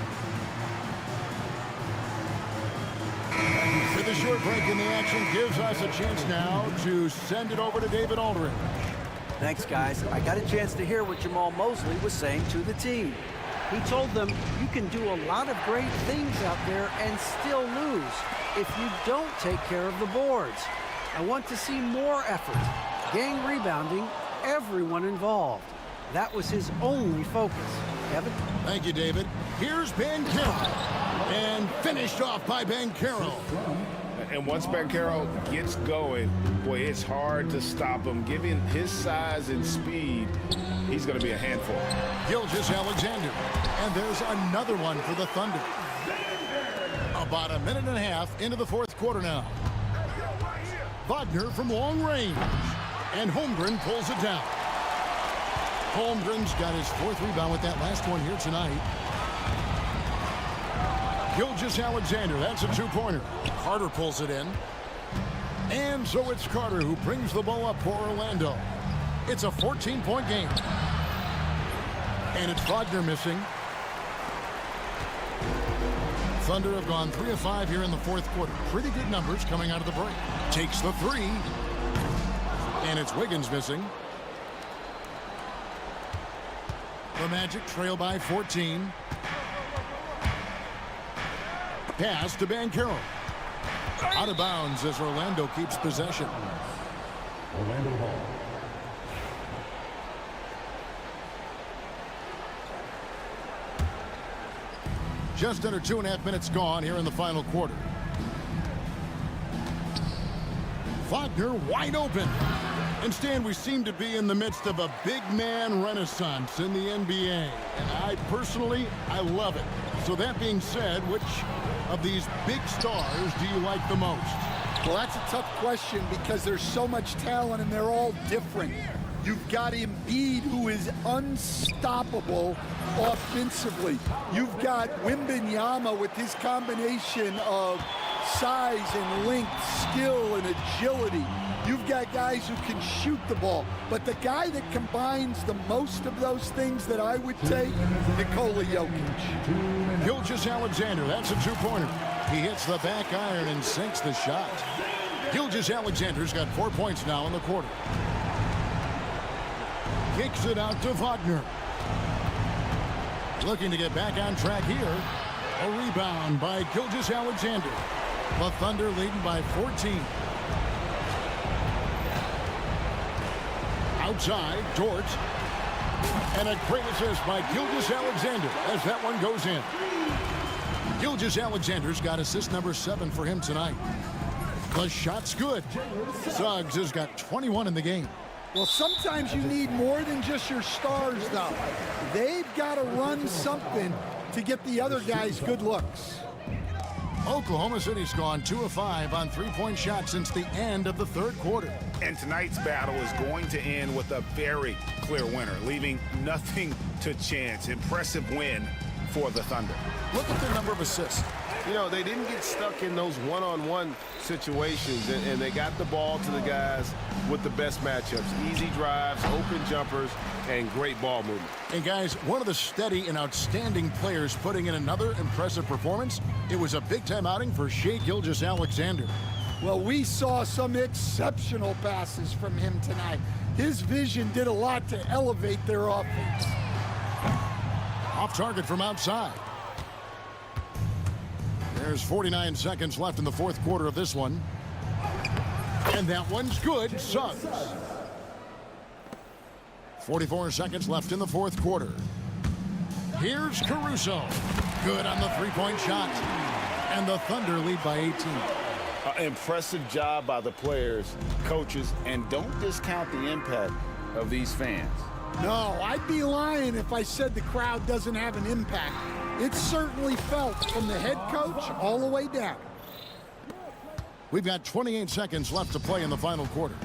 With a short break in the action gives us a chance now to send it over to David Aldridge. Thanks, guys. I got a chance to hear what Jamal Mosley was saying to the team. He told them, you can do a lot of great things out there and still lose if you don't take care of the boards. I want to see more effort, gang rebounding, everyone involved. That was his only focus. Kevin? Thank you, David. Here's Banchero. And finished off by Banchero. And once Banchero gets going, boy, it's hard to stop him. Given his size and speed, he's going to be a handful. Gilgeous-Alexander. And there's another one for the Thunder. About a minute and a half into the fourth quarter now. Wagner from long range. And Holmgren pulls it down. Holmgren's got his 4th rebound with that last one here tonight. Gilgeous-Alexander, that's a 2-pointer. Carter pulls it in. And so it's Carter who brings the ball up for Orlando. It's a 14-point game. And it's Wagner missing. Thunder have gone 3 of 5 here in the fourth quarter. Pretty good numbers coming out of the break. Takes the 3. And it's Wiggins missing. The Magic trail by 14. Pass to Banchero. Out of bounds as Orlando keeps possession. Orlando ball. Just under 2.5 minutes gone here in the final quarter. Wagner wide open. And Stan, we seem to be in the midst of a big man renaissance in the NBA. And I love it. So that being said, which of these big stars do you like the most? Well, that's a tough question because there's so much talent and they're all different. You've got Embiid, who is unstoppable offensively. You've got Wembanyama with his combination of size and length, skill and agility. You've got guys who can shoot the ball. But the guy that combines the most of those things that I would take, Nikola Jokic. Gilgeous-Alexander, that's a 2-pointer. He hits the back iron and sinks the shot. Gilgeous-Alexander's got 4 points now in the quarter. Kicks it out to Wagner. Looking to get back on track here. A rebound by Gilgeous-Alexander. The Thunder leading by 14. Outside, Dort. And a great assist by Gilgeous-Alexander as that one goes in. Gilgeous-Alexander's got assist number 7 for him tonight. The shot's good. Suggs has got 21 in the game. Well, sometimes you need more than just your stars, though. They've got to run something to get the other guys good looks. Oklahoma City's gone 2 of 5 on 3-point shots since the end of the third quarter. And tonight's battle is going to end with a very clear winner, leaving nothing to chance. Impressive win for the Thunder. Look at the number of assists. You know, they didn't get stuck in those one-on-one situations, and they got the ball to the guys with the best matchups. Easy drives, open jumpers, and great ball movement. And guys, one of the steady and outstanding players putting in another impressive performance, it was a big-time outing for Shai Gilgeous-Alexander. Well, we saw some exceptional passes from him tonight. His vision did a lot to elevate their offense. Off target from outside. There's 49 seconds left in the fourth quarter of this one. And that one's good. Suggs. 44 seconds left in the fourth quarter. Here's Caruso. Good on the three-point shot. And the Thunder lead by 18. Impressive job by the players, coaches, and don't discount the impact of these fans. No, I'd be lying if I said the crowd doesn't have an impact. It's certainly felt from the head coach all the way down. We've got 28 seconds left to play in the final quarter.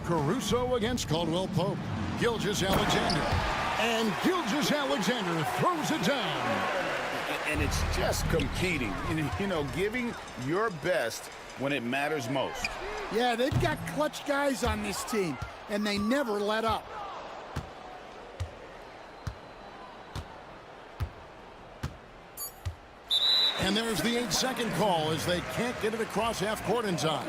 Caruso against Caldwell Pope. Gilgeous-Alexander. And Gilgeous-Alexander throws it down. And it's just competing, you know, giving your best when it matters most. Yeah, they've got clutch guys on this team, and they never let up. And there's the 8-second call as they can't get it across half court in time.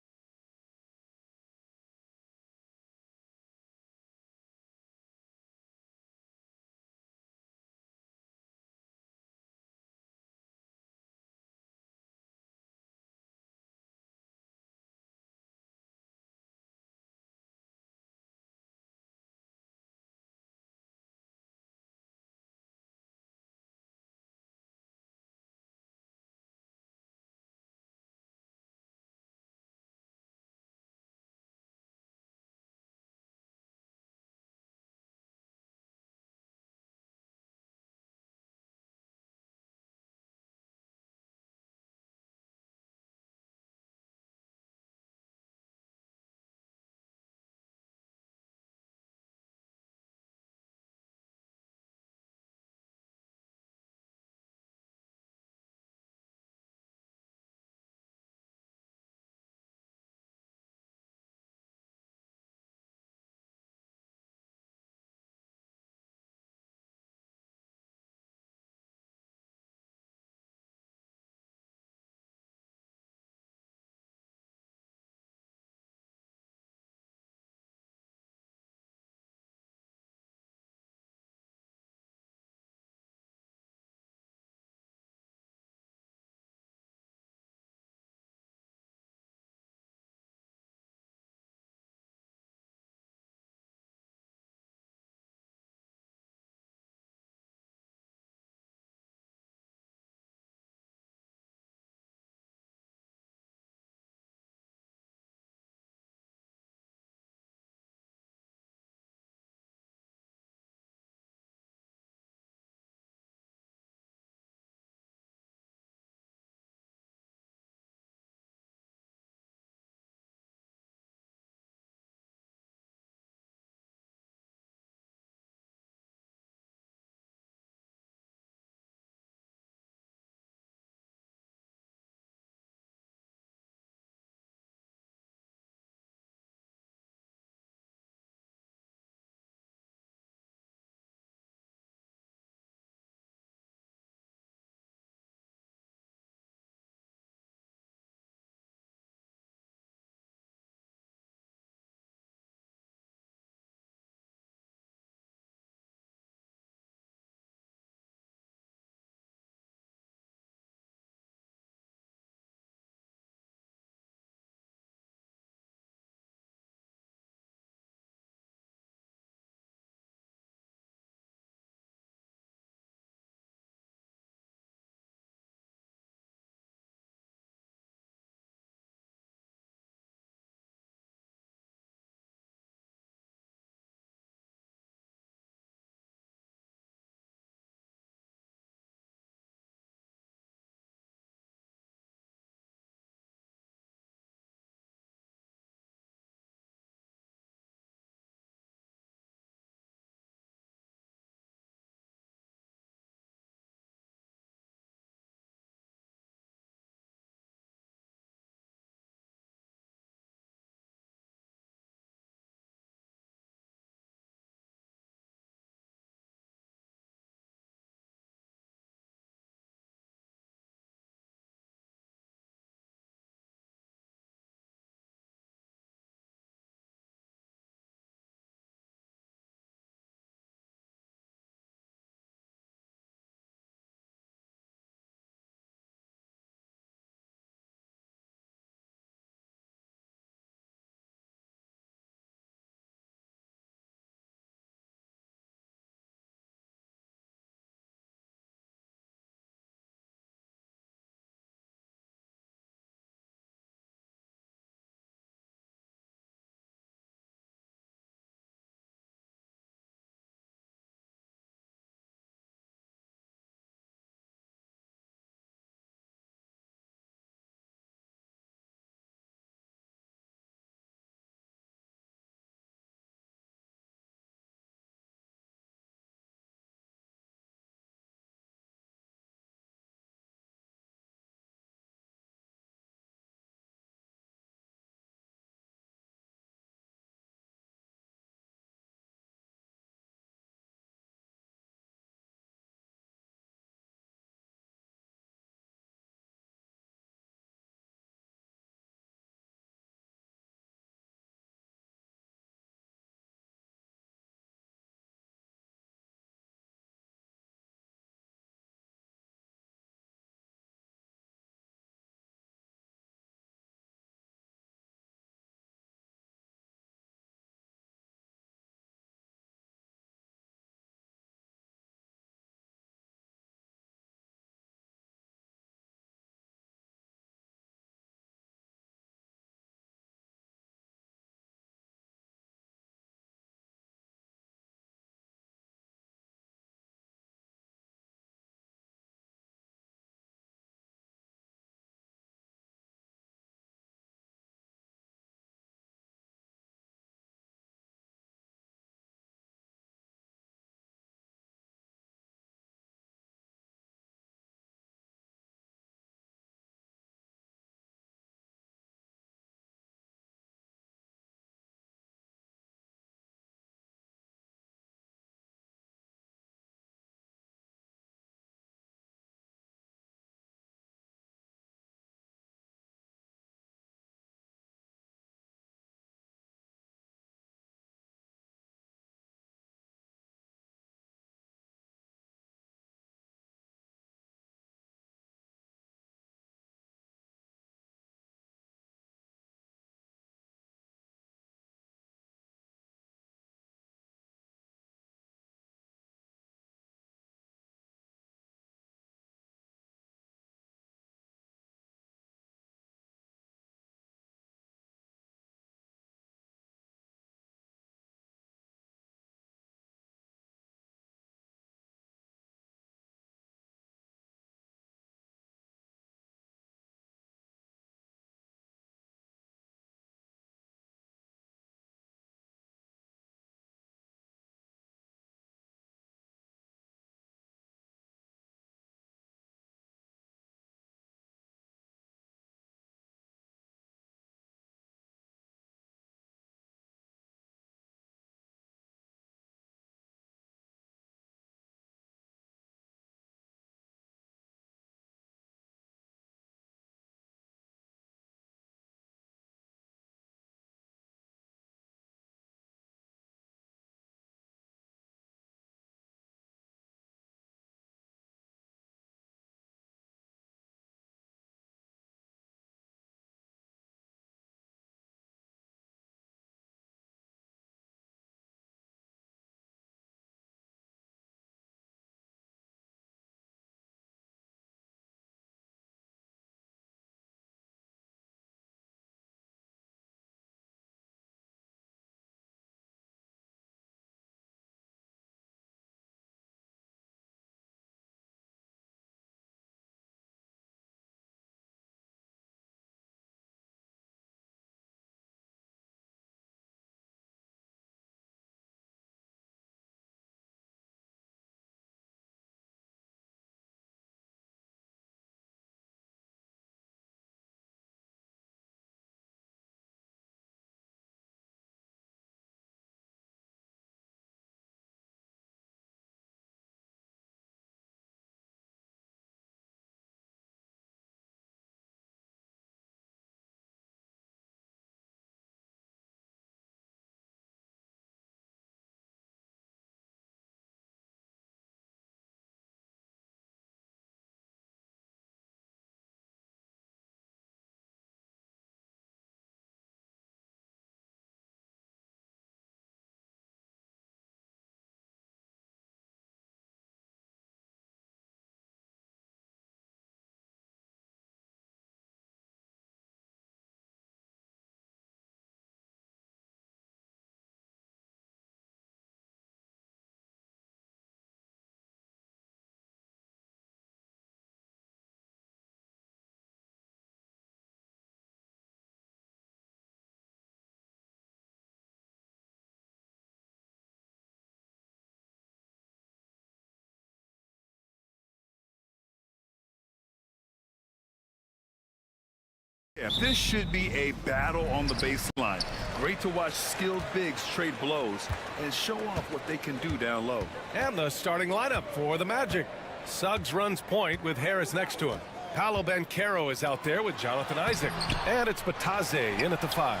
This should be a battle on the baseline. Great to watch skilled bigs trade blows and show off what they can do down low. And the starting lineup for the Magic. Suggs runs point with Harris next to him. Paolo Banchero is out there with Jonathan Isaac. And it's Bataze in at the 5.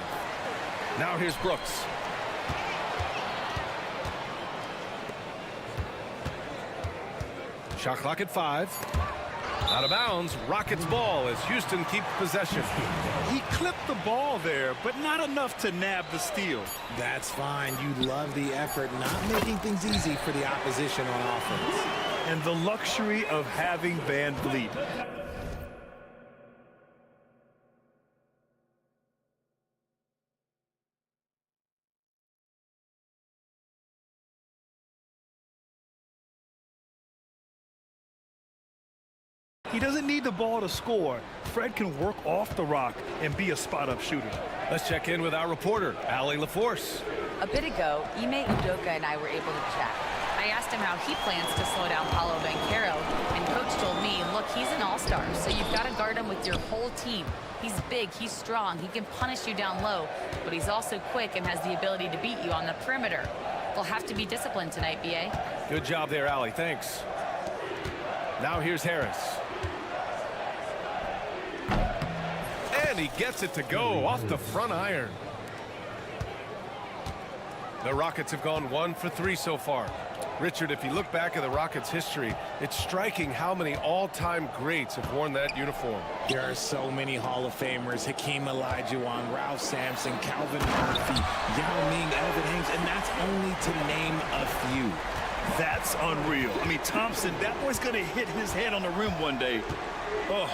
Now here's Brooks. Shot clock at 5. Out of bounds, Rockets ball as Houston keeps possession. He clipped the ball there, but not enough to nab the steal. That's fine. You love the effort, not making things easy for the opposition on offense. And the luxury of having Van Vliet. He doesn't need the ball to score. Fred can work off the rock and be a spot-up shooter. Let's check in with our reporter, Allie LaForce. A bit ago, Ime Udoka and I were able to chat. I asked him how he plans to slow down Paolo Banchero, and Coach told me, look, he's an all-star, so you've got to guard him with your whole team. He's big, he's strong, he can punish you down low, but he's also quick and has the ability to beat you on the perimeter. We'll have to be disciplined tonight, B.A. Good job there, Allie. Thanks. Now here's Harris. And he gets it to go off the front iron. The Rockets have gone 1 for 3 so far. Richard, if you look back at the Rockets' history, it's striking how many all-time greats have worn that uniform. There are so many Hall of Famers: Hakeem Olajuwon, Ralph Sampson, Calvin Murphy, Yao Ming, Elvin Hayes, and that's only to name a few. That's unreal. I mean, Thompson, that boy's going to hit his head on the rim one day. Oh.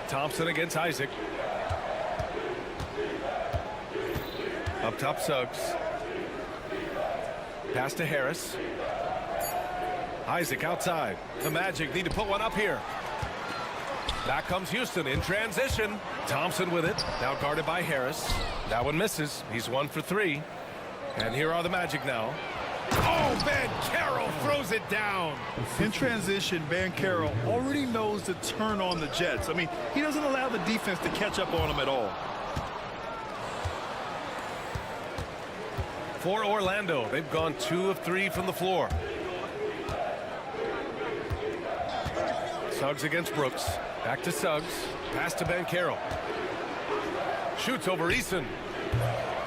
Thompson against Isaac. Up top, Suggs. Pass to Harris. Isaac outside. The Magic need to put one up here. Back comes Houston in transition. Thompson with it. Now guarded by Harris. That one misses. He's 1 for 3. And here are the Magic now. Oh, Banchero throws it down. In transition, Banchero already knows to turn on the Jets. I mean, he doesn't allow the defense to catch up on him at all. For Orlando, they've gone 2 of 3 from the floor. Suggs against Brooks. Back to Suggs. Pass to Banchero. Shoots over Eason.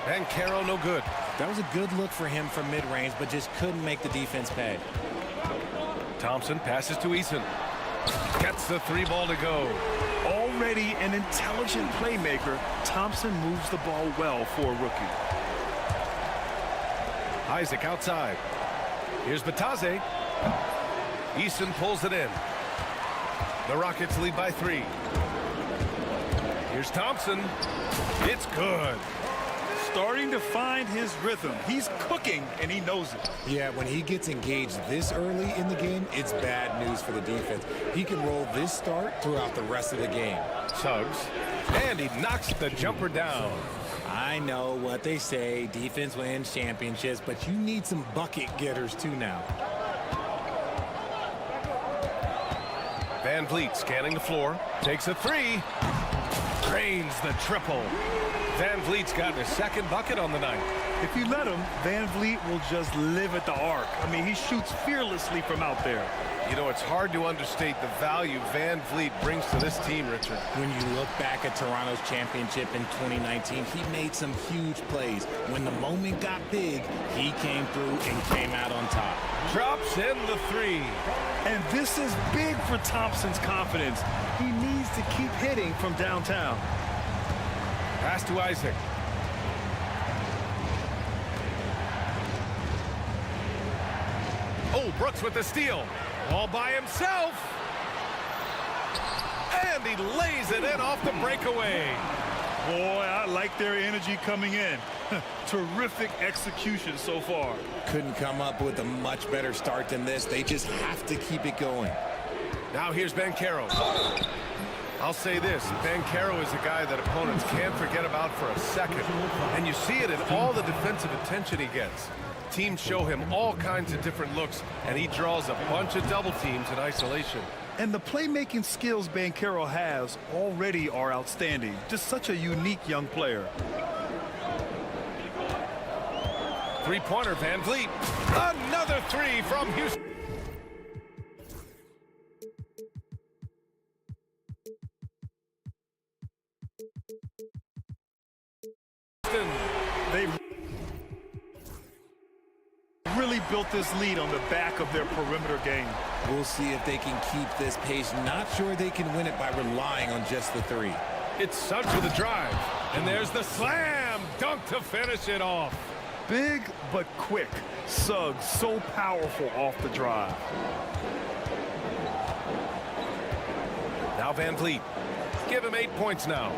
Banchero no good. That was a good look for him from mid-range, but just couldn't make the defense pay. Thompson passes to Eason. Gets the 3 ball to go. Already an intelligent playmaker, Thompson moves the ball well for a rookie. Isaac outside. Here's Bataze. Eason pulls it in. The Rockets lead by 3. Here's Thompson. It's good. Starting to find his rhythm. He's cooking, and he knows it. Yeah, when he gets engaged this early in the game, it's bad news for the defense. He can roll this start throughout the rest of the game. Suggs. And he knocks the jumper down. I know what they say, defense wins championships, but you need some bucket getters too now. Van Vliet scanning the floor. Takes a 3. Drains the triple. Van Vliet's gotten his 2nd bucket on the night. If you let him, Van Vliet will just live at the arc. I mean, he shoots fearlessly from out there. You know, it's hard to understate the value Van Vliet brings to this team, Richard. When you look back at Toronto's championship in 2019, he made some huge plays. When the moment got big, he came through and came out on top. Drops in the 3. And this is big for Thompson's confidence. He needs to keep hitting from downtown. Pass to Isaac. Oh, Brooks with the steal. All by himself. And he lays it in off the breakaway. Boy, I like their energy coming in. Terrific execution so far. Couldn't come up with a much better start than this. They just have to keep it going. Now here's Banchero. I'll say this, Banchero is a guy that opponents can't forget about for a second. And you see it in all the defensive attention he gets. Teams show him all kinds of different looks, and he draws a bunch of double teams in isolation. And the playmaking skills Banchero has already are outstanding. Just such a unique young player. Three-pointer, Van Vliet. Another three from Houston. They really built this lead on the back of their perimeter game. We'll see if they can keep this pace. Not sure they can win it by relying on just the three. It's Suggs with a drive. And there's the slam dunk to finish it off. Big but quick. Suggs so powerful off the drive. Now Van Vliet. Give him 8 points now.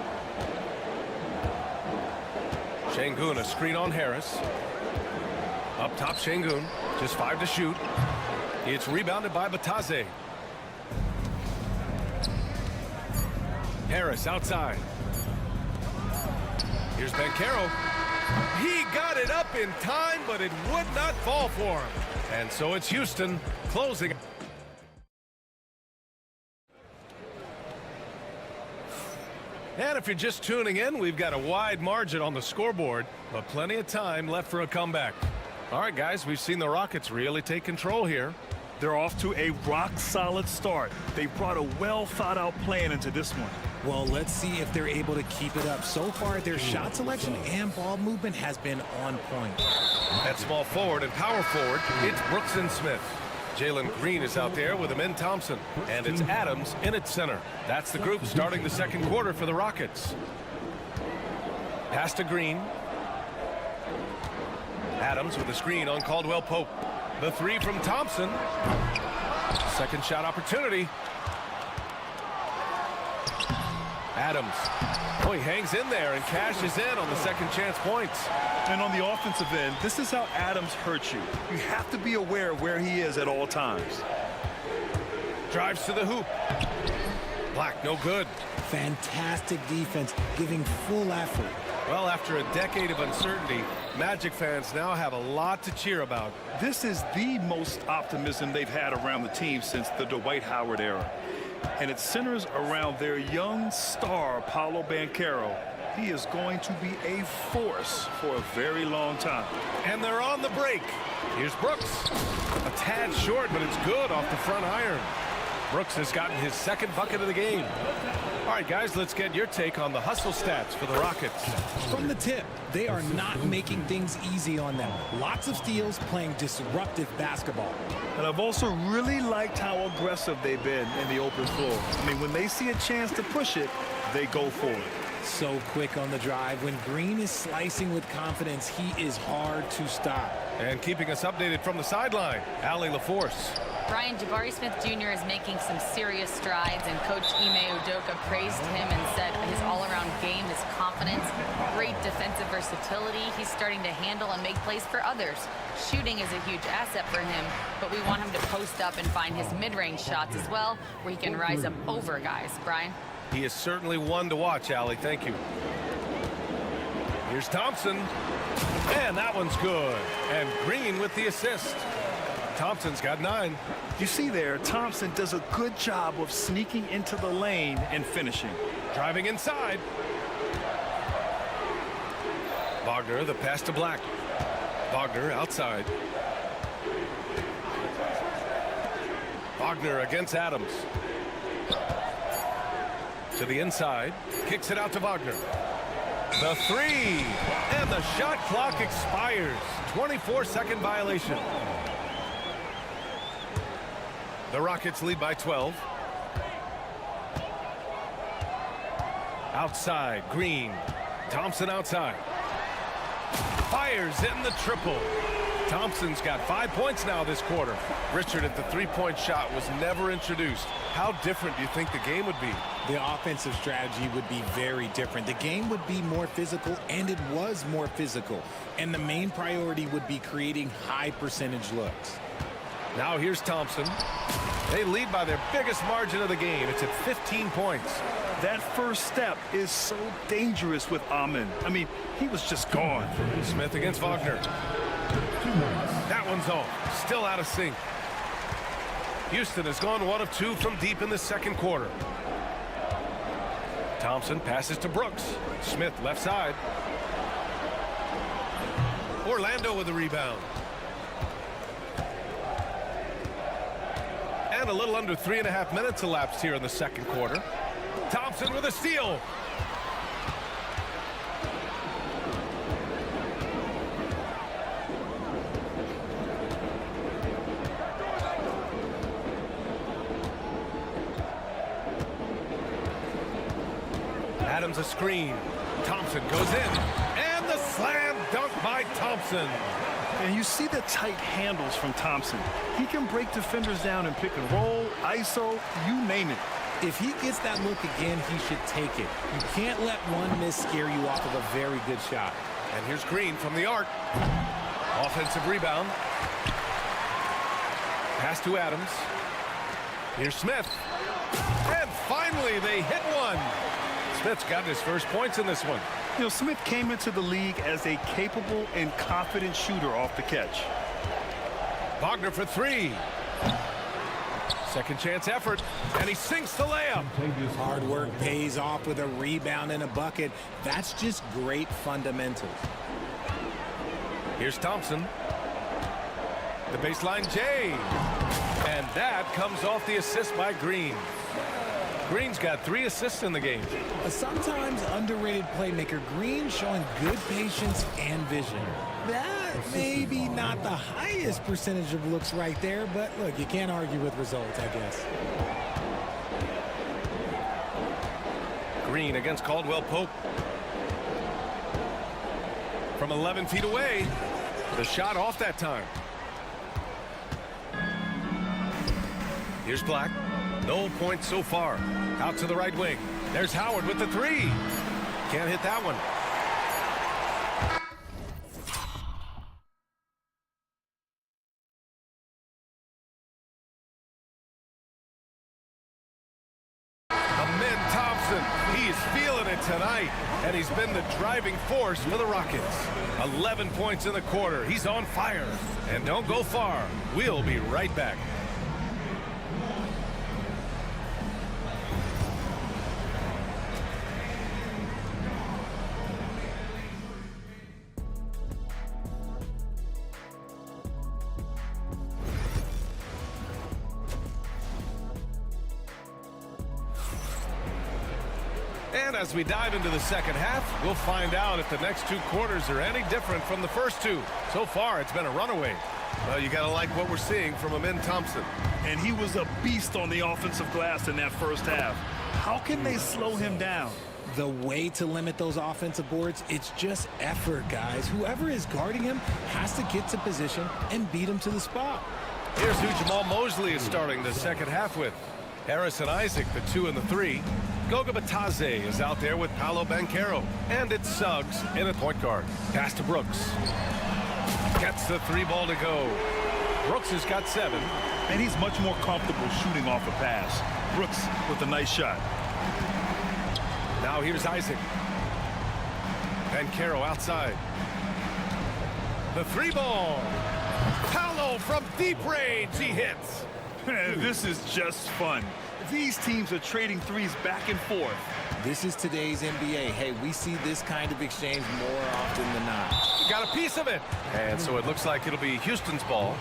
Şengün, a screen on Harris. Up top, Şengün. Just 5 to shoot. It's rebounded by Bataze. Harris outside. Here's Banchero. He got it up in time, but it would not fall for him. And so it's Houston closing. And if you're just tuning in, we've got a wide margin on the scoreboard, but plenty of time left for a comeback. All right, guys, we've seen the Rockets really take control here. They're off to a rock-solid start. They brought a well-thought-out plan into this one. Well, let's see if they're able to keep it up. So far, their shot selection and ball movement has been on point. At small forward and power forward, it's Brooks and Smith. Jalen Green is out there with Amin Thompson. And it's Adams in at center. That's the group starting the second quarter for the Rockets. Pass to Green. Adams with a screen on Caldwell Pope. The three from Thompson. Second shot opportunity. Adams. Oh, he hangs in there and cashes in on the second chance points. And on the offensive end, this is how Adams hurts you. You have to be aware of where he is at all times. Drives to the hoop. Black, no good. Fantastic defense, giving full effort. Well, after a decade of uncertainty, Magic fans now have a lot to cheer about. This is the most optimism they've had around the team since the Dwight Howard era. And it centers around their young star, Paolo Banchero. He is going to be a force for a very long time. And they're on the break. Here's Brooks. A tad short, but it's good off the front iron. Brooks has gotten his second bucket of the game. All right, guys, let's get your take on the hustle stats for the Rockets. From the tip, they are not making things easy on them. Lots of steals, playing disruptive basketball. And I've also really liked how aggressive they've been in the open floor. I mean, when they see a chance to push it, they go for it. So quick on the drive. When Green is slicing with confidence, he is hard to stop. And keeping us updated from the sideline, Allie LaForce. Brian, Jabari Smith Jr. is making some serious strides, and Coach Ime Udoka praised him and said his all-around game, his confidence, great defensive versatility. He's starting to handle and make plays for others. Shooting is a huge asset for him, but we want him to post up and find his mid-range shots as well, where he can rise up over guys. Brian? He is certainly one to watch, Allie. Thank you. Here's Thompson. And that one's good. And Green with the assist. Thompson's got 9. You see there, Thompson does a good job of sneaking into the lane and finishing. Driving inside. Wagner, the pass to Black. Wagner outside. Wagner against Adams. To the inside. Kicks it out to Wagner. The three. And the shot clock expires. 24-second violation. The Rockets lead by 12. Outside, Green. Thompson outside. Fires in the triple. Thompson's got 5 points now this quarter. Richard, if the three-point shot was never introduced, how different do you think the game would be? The offensive strategy would be very different. The game would be more physical, and it was more physical. And the main priority would be creating high percentage looks. Now here's Thompson. They lead by their biggest margin of the game. It's at 15 points. That first step is so dangerous with Amin. I mean, he was just gone. Smith against Wagner. That one's off. Still out of sync. Houston has gone 1 of 2 from deep in the second quarter. Thompson passes to Brooks. Smith left side. Orlando with the rebound. And a little under 3.5 minutes elapsed here in the second quarter. Thompson with a steal. Adams a screen. Thompson goes in. And the slam dunk by Thompson. And you see the tight handles from Thompson. He can break defenders down in pick and roll, ISO, you name it. If he gets that look again, he should take it. You can't let one miss scare you off of a very good shot. And here's Green from the arc. Offensive rebound. Pass to Adams. Here's Smith. And finally, they hit one. Smith's got his first points in this one. You know, Smith came into the league as a capable and confident shooter off the catch. Wagner for 3. Second chance effort, and he sinks the layup. Hard work pays off with a rebound and a bucket. That's just great fundamentals. Here's Thompson. The baseline J. And that comes off the assist by Green. Green's got 3 assists in the game. A sometimes underrated playmaker, Green showing good patience and vision. That may be not the highest percentage of looks right there, but look, you can't argue with results, I guess. Green against Caldwell Pope. From 11 feet away, the shot off that time. Here's Black. No points so far. Out to the right wing. There's Howard with the 3. Can't hit that one. Amin Thompson, he's feeling it tonight, and he's been the driving force for the Rockets. 11 points in the quarter. He's on fire. And don't go far. We'll be right back. And as we dive into the second half, we'll find out if the next 2 quarters are any different from the first 2. So far, it's been a runaway. Well, you got to like what we're seeing from Amin Thompson. And he was a beast on the offensive glass in that first half. How can they slow him down? The way to limit those offensive boards, it's just effort, guys. Whoever is guarding him has to get to position and beat him to the spot. Here's who Jamal Mosley is starting the second half with. Harris and Isaac, the 2 and the 3. Goga Batadze is out there with Paolo Banchero. And it's Suggs in a point guard. Pass to Brooks. Gets the 3 ball to go. Brooks has got 7. And he's much more comfortable shooting off a pass. Brooks with a nice shot. Now here's Isaac. Banchero outside. The 3 ball. Paolo from deep range. He hits. This is just fun. These teams are trading threes back and forth. This is today's NBA. Hey, we see this kind of exchange more often than not. Got a piece of it. And so it looks like it'll be Houston's ball.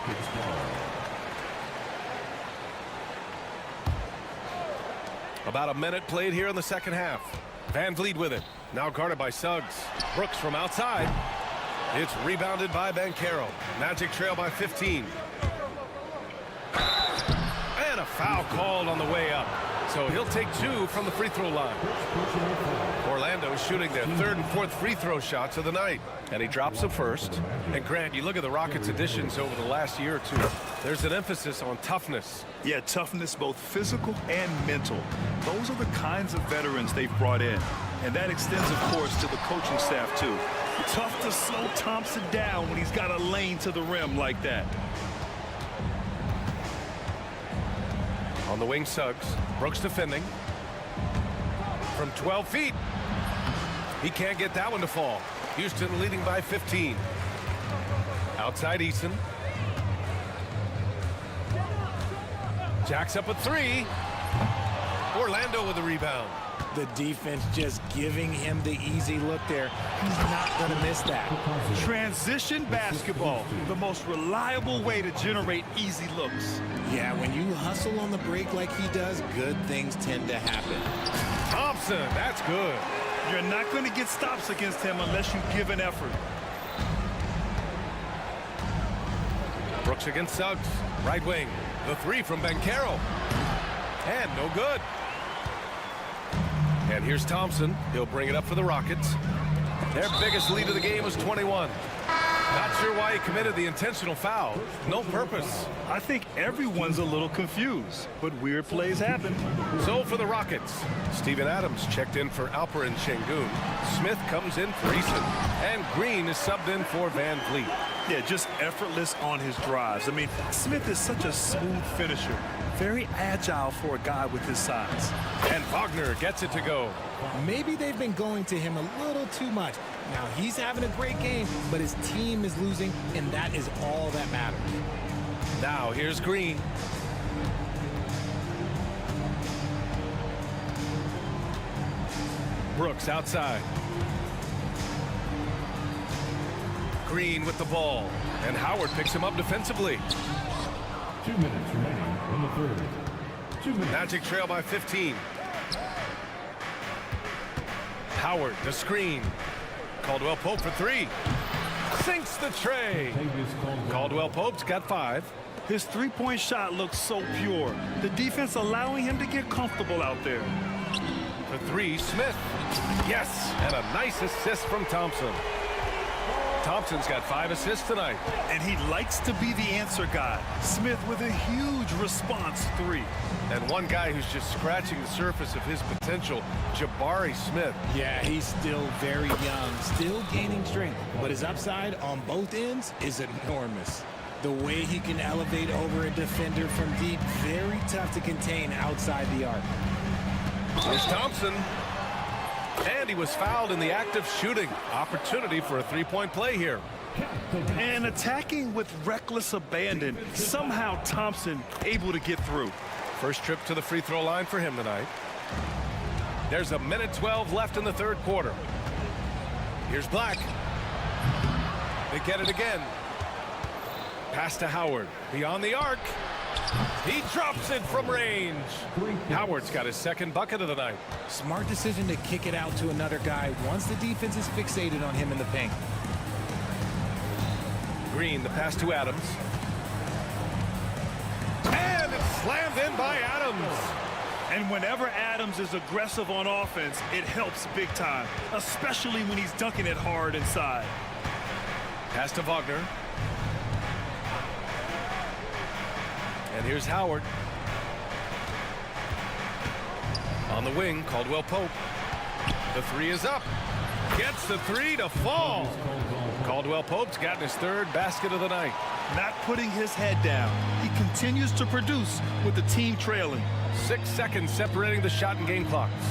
About a minute played here in the second half. Van Vliet with it. Now guarded by Suggs. Brooks from outside. It's rebounded by Banchero. Magic trail by 15. And a foul called on the way up. So he'll take 2 from the free throw line. Orlando shooting their 3rd and 4th free throw shots of the night. And he drops the first. And Grant, you look at the Rockets' additions over the last year or 2. There's an emphasis on toughness. Yeah, toughness, both physical and mental. Those are the kinds of veterans they've brought in. And that extends, of course, to the coaching staff, too. Tough to slow Thompson down when he's got a lane to the rim like that. On the wing, Suggs. Brooks defending. From 12 feet. He can't get that one to fall. Houston leading by 15. Outside Eason. Jacks up a three. Orlando with the rebound. The defense just giving him the easy look there. He's not going to miss that. Transition basketball, the most reliable way to generate easy looks. Yeah, when you hustle on the break like he does, good things tend to happen. Thompson, that's good. You're not going to get stops against him unless you give an effort. Brooks against Suggs. Right wing. The three from Banchero. And no good. And here's Thompson. He'll bring it up for the Rockets. Their biggest lead of the game was 21. Not sure why he committed the intentional foul. No purpose. I think everyone's a little confused, but weird plays happen. So for the Rockets, Steven Adams checked in for Alperen Şengün. Smith comes in for Eason. And Green is subbed in for Van Vliet. Yeah, just effortless on his drives. I mean, Smith is such a smooth finisher. Very agile for a guy with his size. And Wagner gets it to go. Maybe they've been going to him a little too much. Now, he's having a great game, but his team is losing, and that is all that matters. Now, here's Green. Brooks outside. Green with the ball. And Howard picks him up defensively. 2 minutes remaining in the third. 2 minutes. Magic trail by 15. Howard, the screen. Caldwell Pope for three. Sinks the tray. Caldwell Pope's got 5. His three-point shot looks so pure. The defense allowing him to get comfortable out there. For three, Smith. Yes, and a nice assist from Thompson. Thompson's got 5 assists tonight. And he likes to be the answer guy. Smith with a huge response three. And one guy who's just scratching the surface of his potential, Jabari Smith. Yeah, he's still very young, still gaining strength, but his upside on both ends is enormous. The way he can elevate over a defender from deep, very tough to contain outside the arc. Here's Thompson. And he was fouled in the act of shooting. Opportunity for a three-point play here. And attacking with reckless abandon. Somehow Thompson able to get through. First trip to the free throw line for him tonight. There's a minute 12 left in the third quarter. Here's Black. They get it again. Pass to Howard. Beyond the arc. He drops it from range. Howard's got his second bucket of the night. Smart decision to kick it out to another guy once the defense is fixated on him in the paint. Green, the pass to Adams. And it's slammed in by Adams. And whenever Adams is aggressive on offense, it helps big time, especially when he's dunking it hard inside. Pass to Wagner. And here's Howard. On the wing, Caldwell Pope. The three is up. Gets the three to fall. Caldwell Pope's gotten his third basket of the night. Not putting his head down. He continues to produce with the team trailing. 6 seconds separating the shot and game clocks.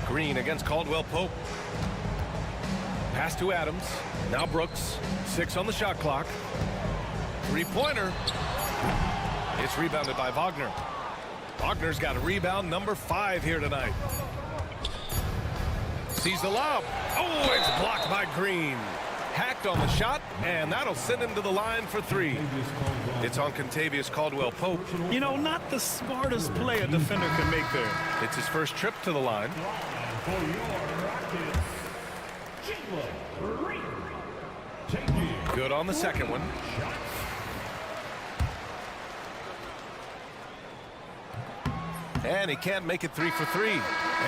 Green against Caldwell Pope. Pass to Adams. Now Brooks. 6 on the shot clock. Three-pointer. It's rebounded by Wagner. Wagner's got a rebound number 5 here tonight. Sees the lob. Oh, it's blocked by Green. Hacked on the shot, and that'll send him to the line for 3. It's on Contavious Caldwell Pope. You know, not the smartest play a defender can make there. It's his first trip to the line. Good on the second one. And he can't make it 3 for 3.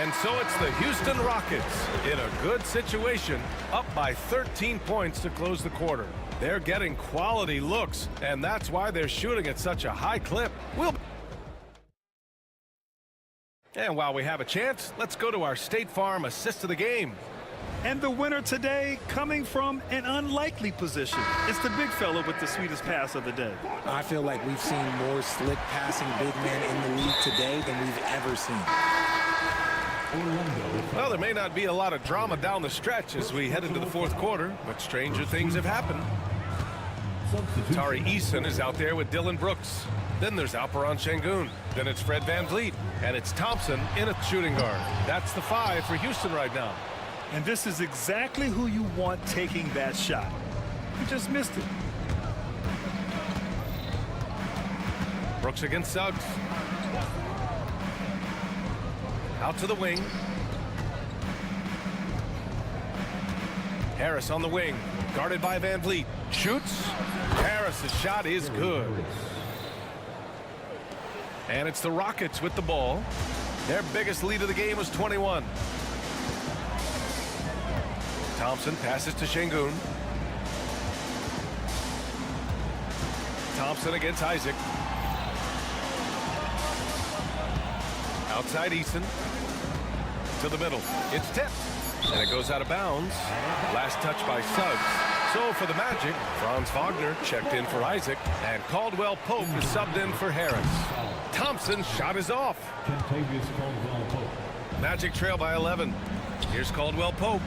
And so it's the Houston Rockets in a good situation, up by 13 points to close the quarter. They're getting quality looks, and that's why they're shooting at such a high clip. And while we have a chance, let's go to our State Farm assist of the game. And the winner today coming from an unlikely position. It's the big fella with the sweetest pass of the day. I feel like we've seen more slick passing big men in the league today than we've ever seen. Well, there may not be a lot of drama down the stretch as we head into the fourth quarter, but stranger things have happened. Tari Eason is out there with Dylan Brooks. Then there's Alperon Şengün. Then it's Fred VanVleet. And it's Thompson in a shooting guard. That's the 5 for Houston right now. And this is exactly who you want taking that shot. He just missed it. Brooks against Suggs. Out to the wing. Harris on the wing, guarded by VanVleet. Shoots. Harris's shot is good. And it's the Rockets with the ball. Their biggest lead of the game was 21. Thompson passes to Şengün. Thompson against Isaac. Outside Eason. To the middle. It's tipped. And it goes out of bounds. Last touch by Suggs. So for the Magic, Franz Wagner checked in for Isaac. And Caldwell Pope is subbed in for Harris. Thompson's shot is off. Magic trail by 11. Here's Caldwell Pope.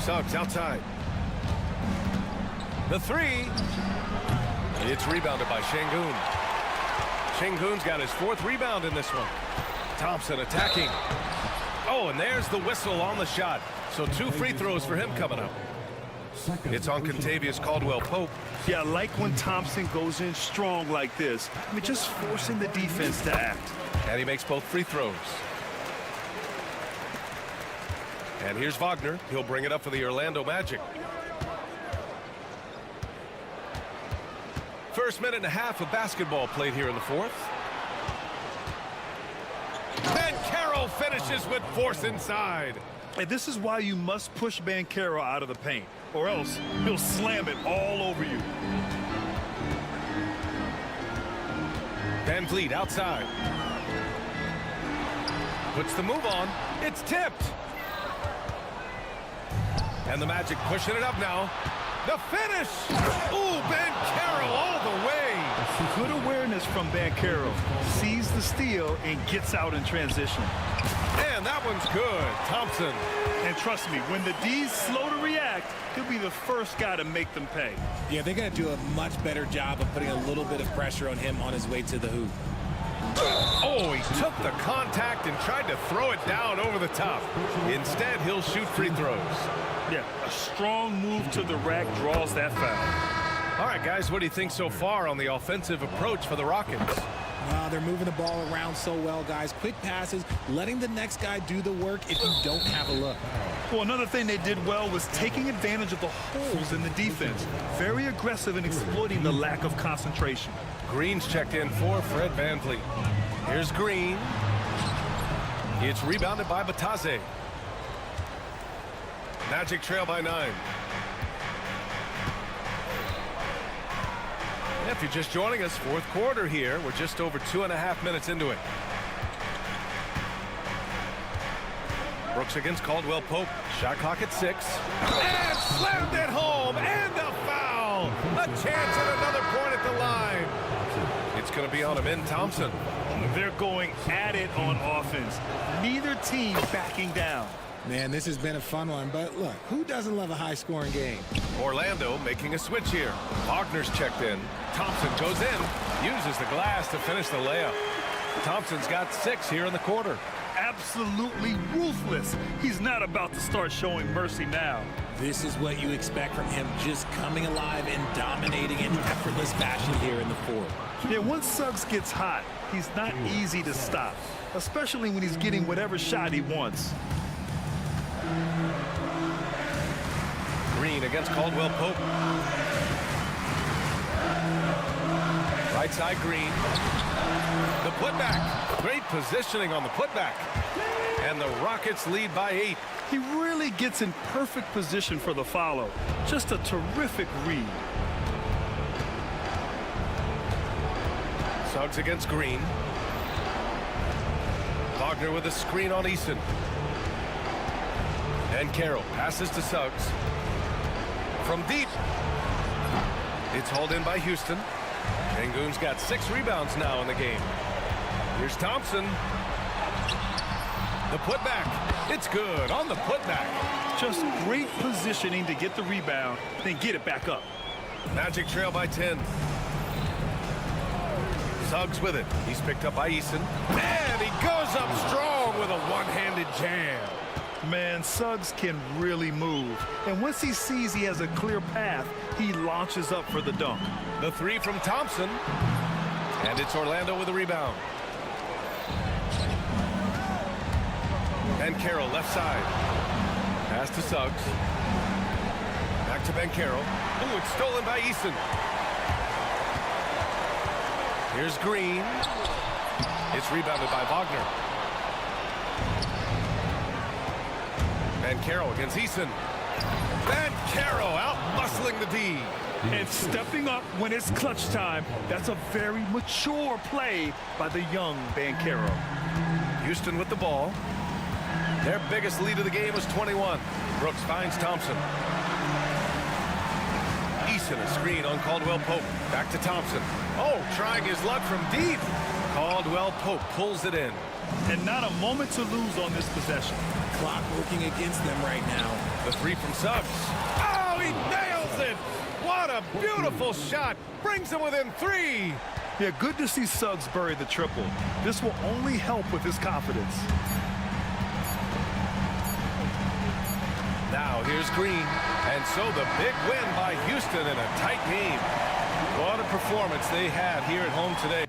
Suggs outside. The 3. It's rebounded by Şengün. Şengün's got his 4th rebound in this one. Thompson attacking. Oh, and there's the whistle on the shot. So 2 free throws for him coming up. It's on Contavious Caldwell Pope. Yeah, I like when Thompson goes in strong like this. I mean, just forcing the defense to act. And he makes both free throws. And here's Wagner. He'll bring it up for the Orlando Magic. First minute and a half of basketball played here in the 4th. Banchero finishes with force inside. And this is why you must push Banchero out of the paint, or else he'll slam it all over you. VanVleet outside. Puts the move on. It's tipped. And the Magic pushing it up now. The finish! Ooh, Banchero all the way! Good awareness from Banchero. Sees the steal and gets out in transition. And that one's good. Thompson. And trust me, when the D's slow to react, he'll be the first guy to make them pay. Yeah, they're going to do a much better job of putting a little bit of pressure on him on his way to the hoop. Oh, he took the contact and tried to throw it down over the top. Instead, he'll shoot free throws. Yeah, a strong move to the rack draws that foul. All right, guys, what do you think so far on the offensive approach for the Rockets? They're moving the ball around so well, guys. Quick passes, letting the next guy do the work if you don't have a look. Well, another thing they did well was taking advantage of the holes in the defense. Very aggressive in exploiting the lack of concentration. Green's checked in for Fred VanVleet. Here's Green. It's rebounded by Batase. Magic trail by 9. If you're just joining us, 4th quarter here. We're just over 2.5 minutes into it. Brooks against Caldwell Pope. Shot clock at 6. And slammed it home. And a foul. A chance at another point at the line. It's going to be on him in Thompson. They're going at it on offense. Neither team backing down. Man, this has been a fun one, but look, who doesn't love a high-scoring game? Orlando making a switch here. Wagner's checked in. Thompson goes in, uses the glass to finish the layup. Thompson's got 6 here in the quarter. Absolutely ruthless. He's not about to start showing mercy now. This is what you expect from him, just coming alive and dominating in effortless fashion here in the 4th. Yeah, once Suggs gets hot, he's not easy to stop, especially when he's getting whatever shot he wants. Green against Caldwell Pope. Right side Green. The putback. Great positioning on the putback. And the Rockets lead by 8. He really gets in perfect position for the follow. Just a terrific read. Suggs against Green. Wagner with a screen on Eason. And Carroll passes to Suggs. From deep. It's hauled in by Houston. Şengün's got 6 rebounds now in the game. Here's Thompson. The putback. It's good on the putback. Just great positioning to get the rebound, then get it back up. Magic trail by 10. Suggs with it. He's picked up by Eason. And he goes up strong with a one-handed jam. Man, Suggs can really move. And once he sees he has a clear path, he launches up for the dunk. The three from Thompson. And it's Orlando with a rebound. Banchero left side. Pass to Suggs. Back to Banchero. Ooh, it's stolen by Eason. Here's Green. It's rebounded by Wagner. Banchero against Eason. Banchero out muscling the D. And stepping up when it's clutch time. That's a very mature play by the young Banchero. Houston with the ball. Their biggest lead of the game was 21. Brooks finds Thompson. Eason a screen on Caldwell Pope. Back to Thompson. Oh, trying his luck from deep. Caldwell Pope pulls it in. And not a moment to lose on this possession. Clock working against them right now. The three from Suggs. Oh, he nails it! What a beautiful shot. Brings him within 3. Yeah, good to see Suggs bury the triple. This will only help with his confidence. Now here's Green. And so the big win by Houston in a tight game. What a performance they had here at home today.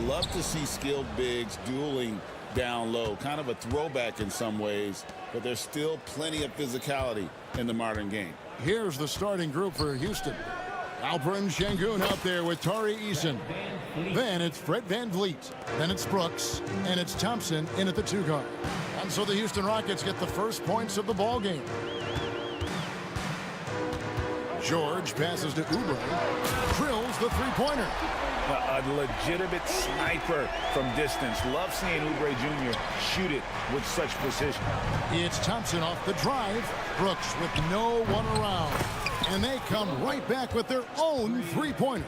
love to see skilled bigs dueling down low. Kind of a throwback in some ways, but there's still plenty of physicality in the modern game. Here's the starting group for Houston. Alperen Şengün out there with Tari Eason. Then it's Fred VanVleet. Then it's Brooks. And it's Thompson in at the 2 guard. And so the Houston Rockets get the first points of the ball game. George passes to Oubre. Drills the three-pointer. A legitimate sniper from distance. Love seeing Oubre Jr. shoot it with such precision. It's Thompson off the drive. Brooks with no one around. And they come right back with their own three-pointer.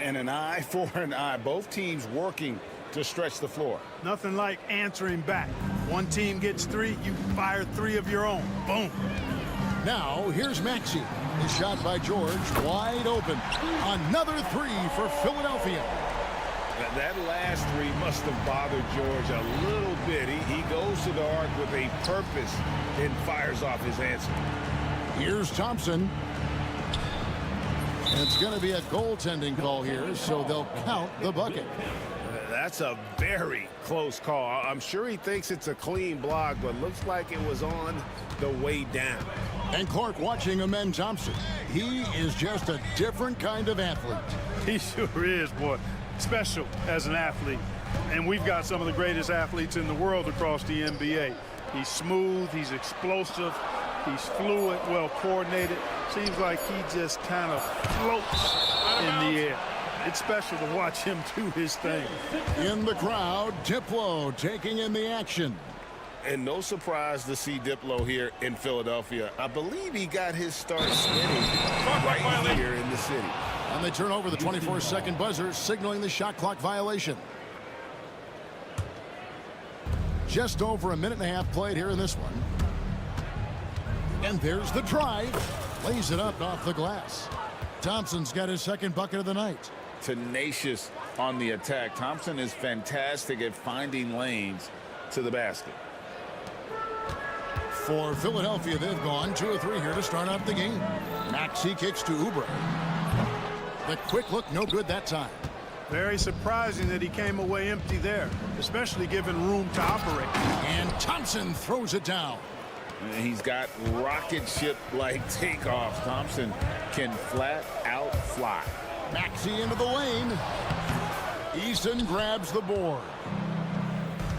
And an eye for an eye. Both teams working to stretch the floor. Nothing like answering back. One team gets 3, you fire 3 of your own. Boom. Now, here's Maxey. His shot by George, wide open. Another 3 for Philadelphia. That last 3 must have bothered George a little bit. He goes to the arc with a purpose and fires off his answer. Here's Thompson. It's going to be a goaltending call here, so they'll count the bucket. That's a very close call. I'm sure he thinks it's a clean block, but looks like it was on the way down. And Clark watching Amen Thompson. He is just a different kind of athlete. He sure is, boy. Special as an athlete. And we've got some of the greatest athletes in the world across the NBA. He's smooth, he's explosive, he's fluid, well coordinated. Seems like he just kind of floats in the air. It's special to watch him do his thing. In the crowd, Diplo taking in the action. And no surprise to see Diplo here in Philadelphia. I believe he got his start spinning right here in the city. And they turn over the 24-second buzzer, signaling the shot clock violation. Just over a minute and a half played here in this one. And there's the drive. Lays it up off the glass. Thompson's got his second bucket of the night. Tenacious on the attack. Thompson is fantastic at finding lanes to the basket. For Philadelphia, they've gone 2 of 3 here to start out the game. Maxey kicks to Oubre. The quick look, no good that time. Very surprising that he came away empty there, especially given room to operate. And Thompson throws it down. And he's got rocket ship-like takeoffs. Thompson can flat out fly. Maxey into the lane. Eason grabs the board.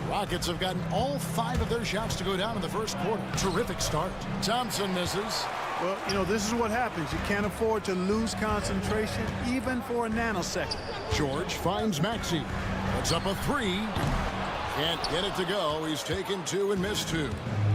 Rockets have gotten all 5 of their shots to go down in the first quarter. Terrific start. Thompson misses. Well, you know, this is what happens. You can't afford to lose concentration, even for a nanosecond. George finds Maxey. Puts up a 3. Can't get it to go. He's taken 2 and missed 2.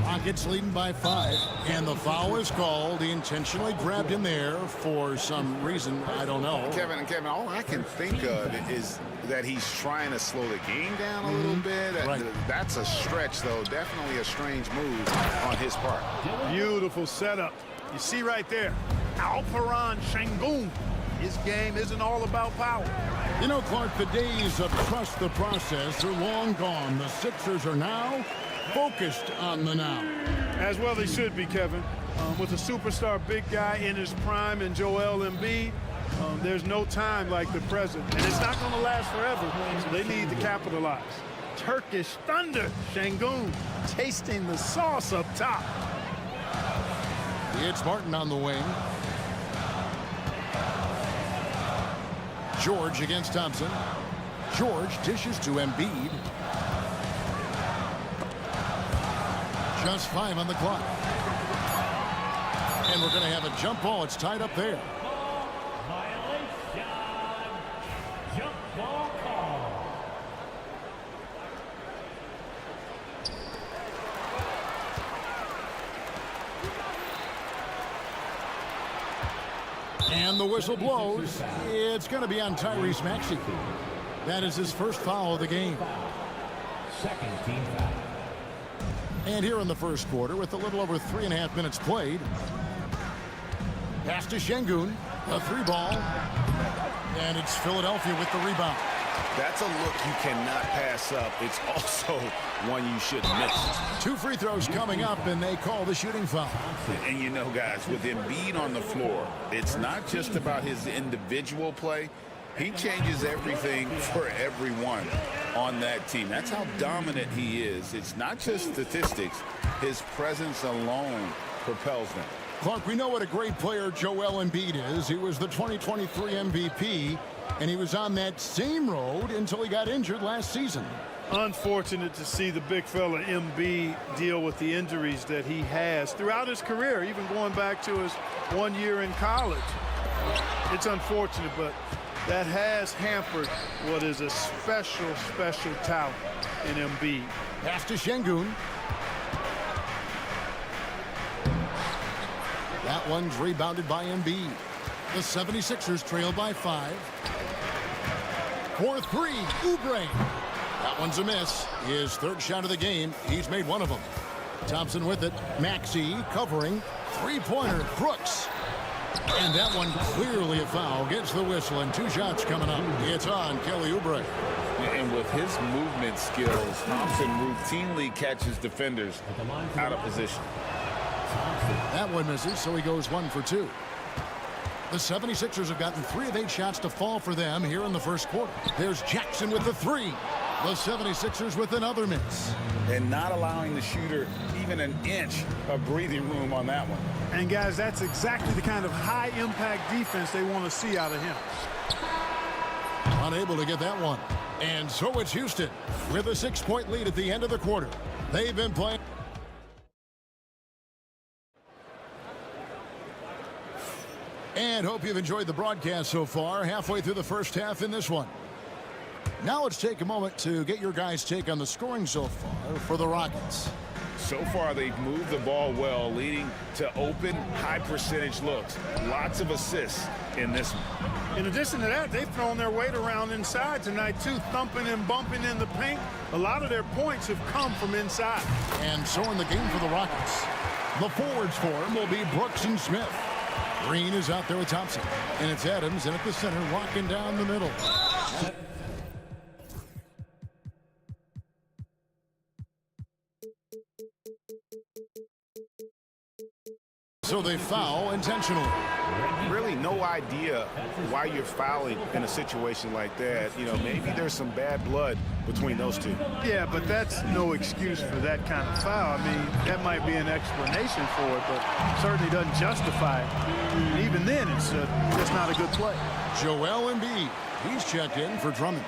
Rockets leading by 5. And the foul is called. He intentionally grabbed him there for some reason. I don't know. Kevin, all I can think of is that he's trying to slow the game down a little bit. Right. That's a stretch, though. Definitely a strange move on his part. Beautiful setup. You see right there, Alperen Şengün. His game isn't all about power. You know, Clark, the days of trust the process are long gone. The Sixers are now focused on the now. As well they should be, Kevin. With a superstar big guy in his prime and Joel Embiid, there's no time like the present. And it's not going to last forever, so they need to capitalize. Turkish thunder, Şengün tasting the sauce up top. It's Martin on the wing. George against Thompson. George dishes to Embiid. Just 5 on the clock. And we're going to have a jump ball. It's tied up there. Jump ball call. And the whistle blows. It's going to be on Tyrese Maxey. That is his first foul of the game. Second team foul. And here in the first quarter, with a little over 3.5 minutes played, pass to Şengün, a 3-ball, and it's Philadelphia with the rebound. That's a look you cannot pass up. It's also one you shouldn't miss. 2 free throws coming up, and they call the shooting foul. And you know, guys, with Embiid on the floor, it's not just about his individual play. He changes everything for everyone on that team. That's how dominant he is. It's not just statistics. His presence alone propels them. Clark, we know what a great player Joel Embiid is. He was the 2023 MVP, and he was on that same road until he got injured last season. Unfortunate to see the big fella Embiid deal with the injuries that he has throughout his career, even going back to his 1 year in college. It's unfortunate, but that has hampered what is a special, special talent in Embiid. Pass to Şengün. That one's rebounded by Embiid. The 76ers trail by 5. For 3, Oubre. That one's a miss. His third shot of the game. He's made one of them. Thompson with it. Maxey covering. Three-pointer. Brooks. And that one clearly a foul. Gets the whistle, and 2 shots coming up. It's on Kelly Oubre. And with his movement skills, Thompson routinely catches defenders out of position. That one misses, so he goes 1 for 2. The 76ers have gotten 3 of 8 shots to fall for them here in the first quarter. There's Jackson with the 3. The 76ers with another miss. And not allowing the shooter even an inch of breathing room on that one. And guys, that's exactly the kind of high-impact defense they want to see out of him. Unable to get that one. And so it's Houston with a 6-point lead at the end of the quarter. They've been playing. And hope you've enjoyed the broadcast so far. Halfway through the first half in this one. Now let's take a moment to get your guys' take on the scoring so far for the Rockets. So far, they've moved the ball well, leading to open, high-percentage looks. Lots of assists in this one. In addition to that, they've thrown their weight around inside tonight, too, thumping and bumping in the paint. A lot of their points have come from inside. And so in the game for the Rockets, the forwards for him will be Brooks and Smith. Green is out there with Thompson. And it's Adams in at the center, walking down the middle. So they foul intentionally. Really no idea why you're fouling in a situation like that. You know, maybe there's some bad blood between those two. Yeah, but that's no excuse for that kind of foul. I mean, that might be an explanation for it, but certainly doesn't justify it. And even then, it's just not a good play. Joel Embiid, he's checked in for Drummond.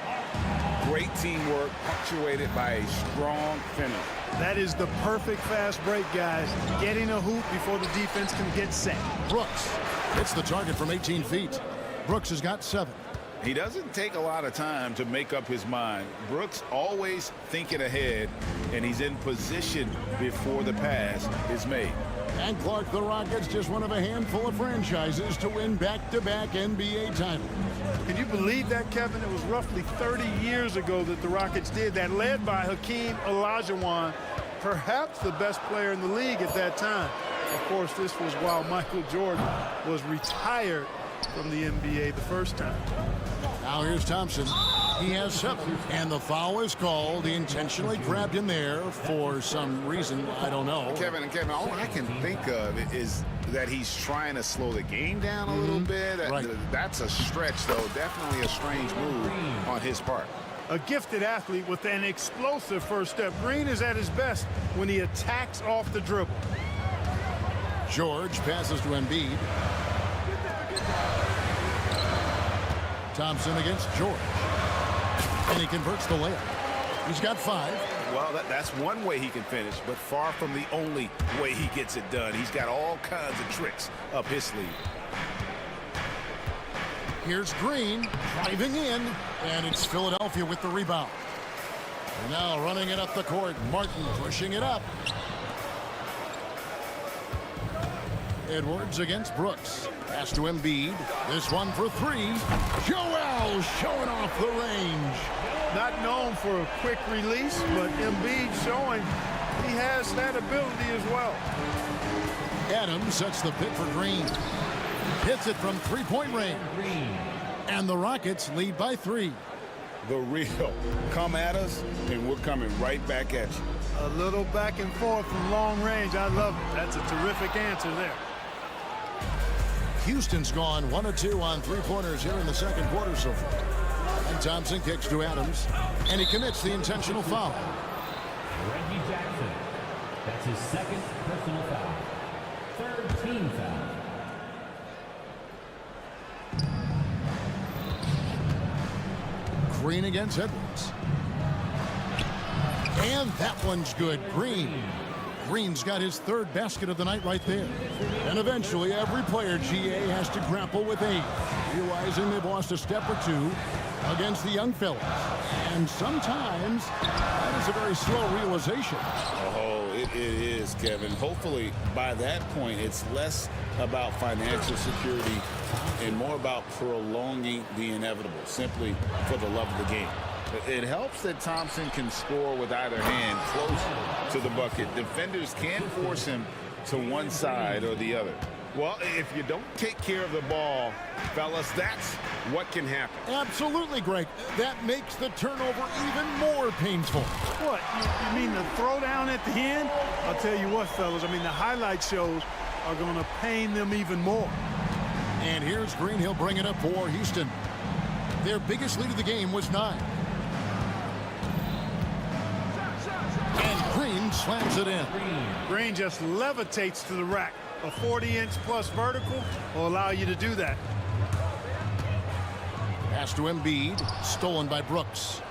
Great teamwork, punctuated by a strong finish. That is the perfect fast break, guys. Getting a hoop before the defense can get set. Brooks hits the target from 18 feet. Brooks has got 7. He doesn't take a lot of time to make up his mind. Brooks always thinking ahead, and he's in position before the pass is made. And Clark, the Rockets, just one of a handful of franchises to win back-to-back NBA titles. Can you believe that, Kevin? It was roughly 30 years ago that the Rockets did that, led by Hakeem Olajuwon, perhaps the best player in the league at that time. Of course, this was while Michael Jordan was retired from the NBA the first time. Now here's Thompson. He has 7. And the foul is called. He intentionally grabbed him there for some reason. I don't know. Kevin, all I can think of is that he's trying to slow the game down a little bit. Right. That's a stretch, though. Definitely a strange move on his part. A gifted athlete with an explosive first step. Green is at his best when he attacks off the dribble. George passes to Embiid. Thompson against George. And he converts the layup. He's got 5. Well, that's one way he can finish, but far from the only way he gets it done. He's got all kinds of tricks up his sleeve. Here's Green driving in, and it's Philadelphia with the rebound. And now running it up the court, Martin pushing it up. Edwards against Brooks. Pass to Embiid. This one for 3. Joel showing off the range. Not known for a quick release, but Embiid showing he has that ability as well. Adams sets the pick for Green. Hits it from 3-point range. And the Rockets lead by 3. The real. Come at us, and we're coming right back at you. A little back and forth from long range. I love it. That's a terrific answer there. Houston's gone 1 of 2 on three-pointers here in the second quarter so far. And Thompson kicks to Adams, and he commits the intentional foul. Reggie Jackson. That's his second personal foul. Third team foul. Green against Edwards. And that one's good. Green's got his third basket of the night right there. And eventually, every player, GA, has to grapple with age, realizing they've lost a step or two against the young fellas. And sometimes, that is a very slow realization. Oh, it is, Kevin. Hopefully, by that point, it's less about financial security and more about prolonging the inevitable, simply for the love of the game. It helps that Thompson can score with either hand close to the bucket. Defenders can't force him to one side or the other. Well, if you don't take care of the ball, fellas, that's what can happen. Absolutely, Greg. That makes the turnover even more painful. What, you mean the throwdown at the end? I'll tell you what, fellas, I mean, the highlight shows are going to pain them even more. And here's Green. He'll bring it up for Houston. Their biggest lead of the game was 9. And Green slams it in. Green just levitates to the rack. A 40-inch plus vertical will allow you to do that. Pass to Embiid, stolen by Brooks.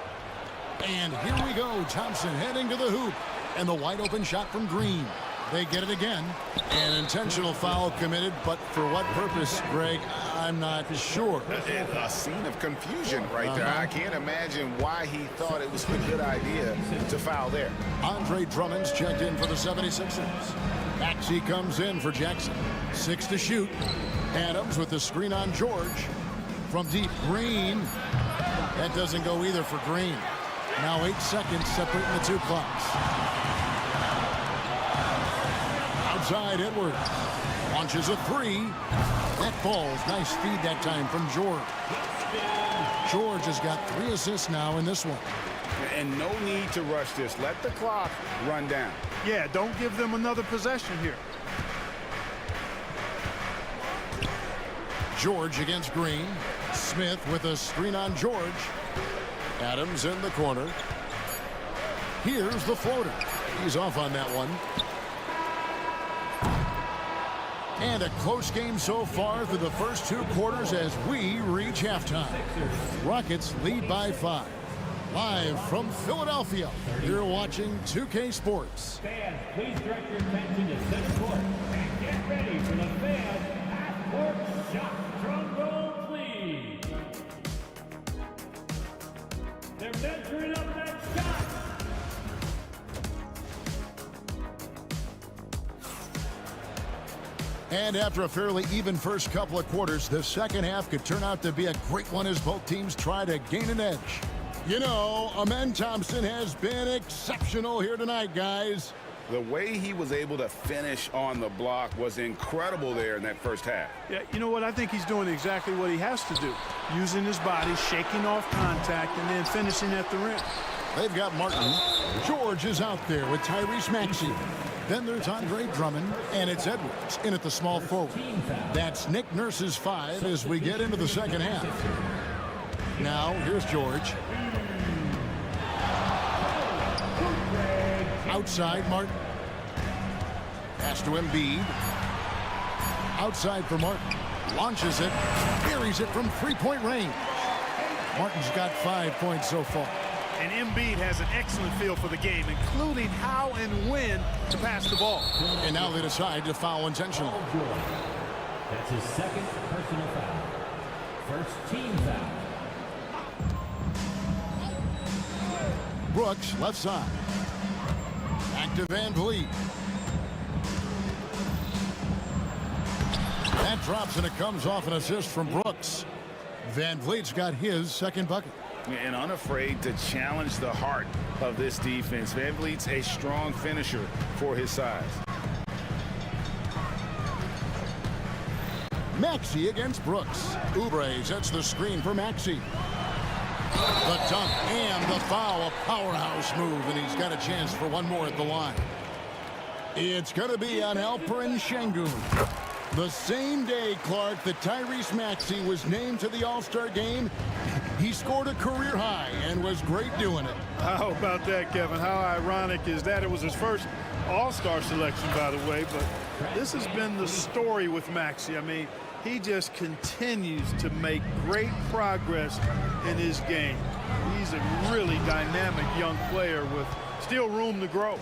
And here we go. Thompson heading to the hoop. And the wide open shot from Green. They get it again. An intentional foul committed, but for what purpose, Greg, I'm not sure. A scene of confusion right there. I can't imagine why he thought it was a good idea to foul there. Andre Drummond's checked in for the 76ers. Maxey comes in for Jackson. 6 to shoot. Adams with the screen on George. From deep, Green. That doesn't go either for Green. Now 8 seconds separating the two clocks. Outside, Edwards launches a 3. That falls. Nice feed that time from George. George has got 3 assists now in this one. And no need to rush this. Let the clock run down. Yeah, don't give them another possession here. George against Green. Smith with a screen on George. Adams in the corner. Here's the floater. He's off on that one. And a close game so far through the first 2 quarters as we reach halftime. Rockets lead by 5. Live from Philadelphia, you're watching 2K Sports. Fans, please direct your attention to center court and get ready for the fans half-court shot. Drum roll, please. They're measuring up that shot. And after a fairly even first couple of quarters, the second half could turn out to be a great one as both teams try to gain an edge. You know, Amen Thompson has been exceptional here tonight, guys. The way he was able to finish on the block was incredible there in that first half. Yeah, you know what? I think he's doing exactly what he has to do. Using his body, shaking off contact, and then finishing at the rim. They've got Martin. George is out there with Tyrese Maxey. Then there's Andre Drummond, and it's Edwards in at the small forward. That's Nick Nurse's 5 as we get into the second half. Now, here's George. Outside, Martin. Pass to Embiid. Outside for Martin. Launches it. Buries it from three-point range. Martin's got 5 points so far. And Embiid has an excellent feel for the game, including how and when to pass the ball. And now they decide to foul intentionally. That's his second personal foul. First team foul. Brooks, left side. Back to Van Vliet. That drops and it comes off an assist from Brooks. Van Vliet's got his second bucket. And unafraid to challenge the heart of this defense. Van Vliet's a strong finisher for his size. Maxey against Brooks. Oubre sets the screen for Maxey. The dunk and the foul, a powerhouse move, and he's got a chance for one more at the line. It's going to be on Alperen Şengün. The same day, Clark, that Tyrese Maxey was named to the All-Star game, he scored a career high and was great doing it. How about that, Kevin? How ironic is that? It was his first All-Star selection, by the way, but this has been the story with Maxey. I mean, he just continues to make great progress in his game. He's a really dynamic young player with still room to grow.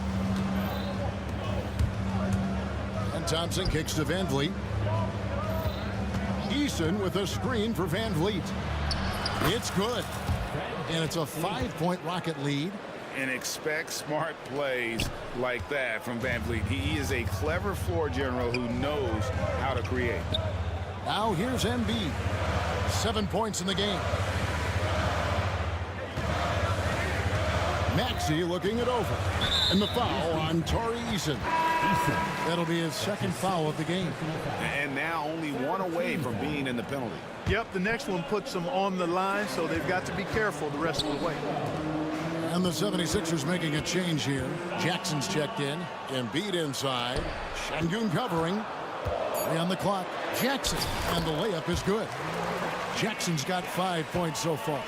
And Thompson kicks to Van Vliet. Eason with a screen for Van Vliet. It's good. And it's a 5-point Rocket lead. And expect smart plays like that from Van Vliet. He is a clever floor general who knows how to create. Now here's Embiid. 7 points in the game. Maxey looking it over. And the foul on Tari Eason. That'll be his second foul of the game. And now only one away from being in the penalty. Yep, the next one puts them on the line, so they've got to be careful the rest of the way. And the 76ers making a change here. Jackson's checked in. Embiid inside. Şengün covering. 3 on the clock. Jackson. And the layup is good. Jackson's got 5 points so far.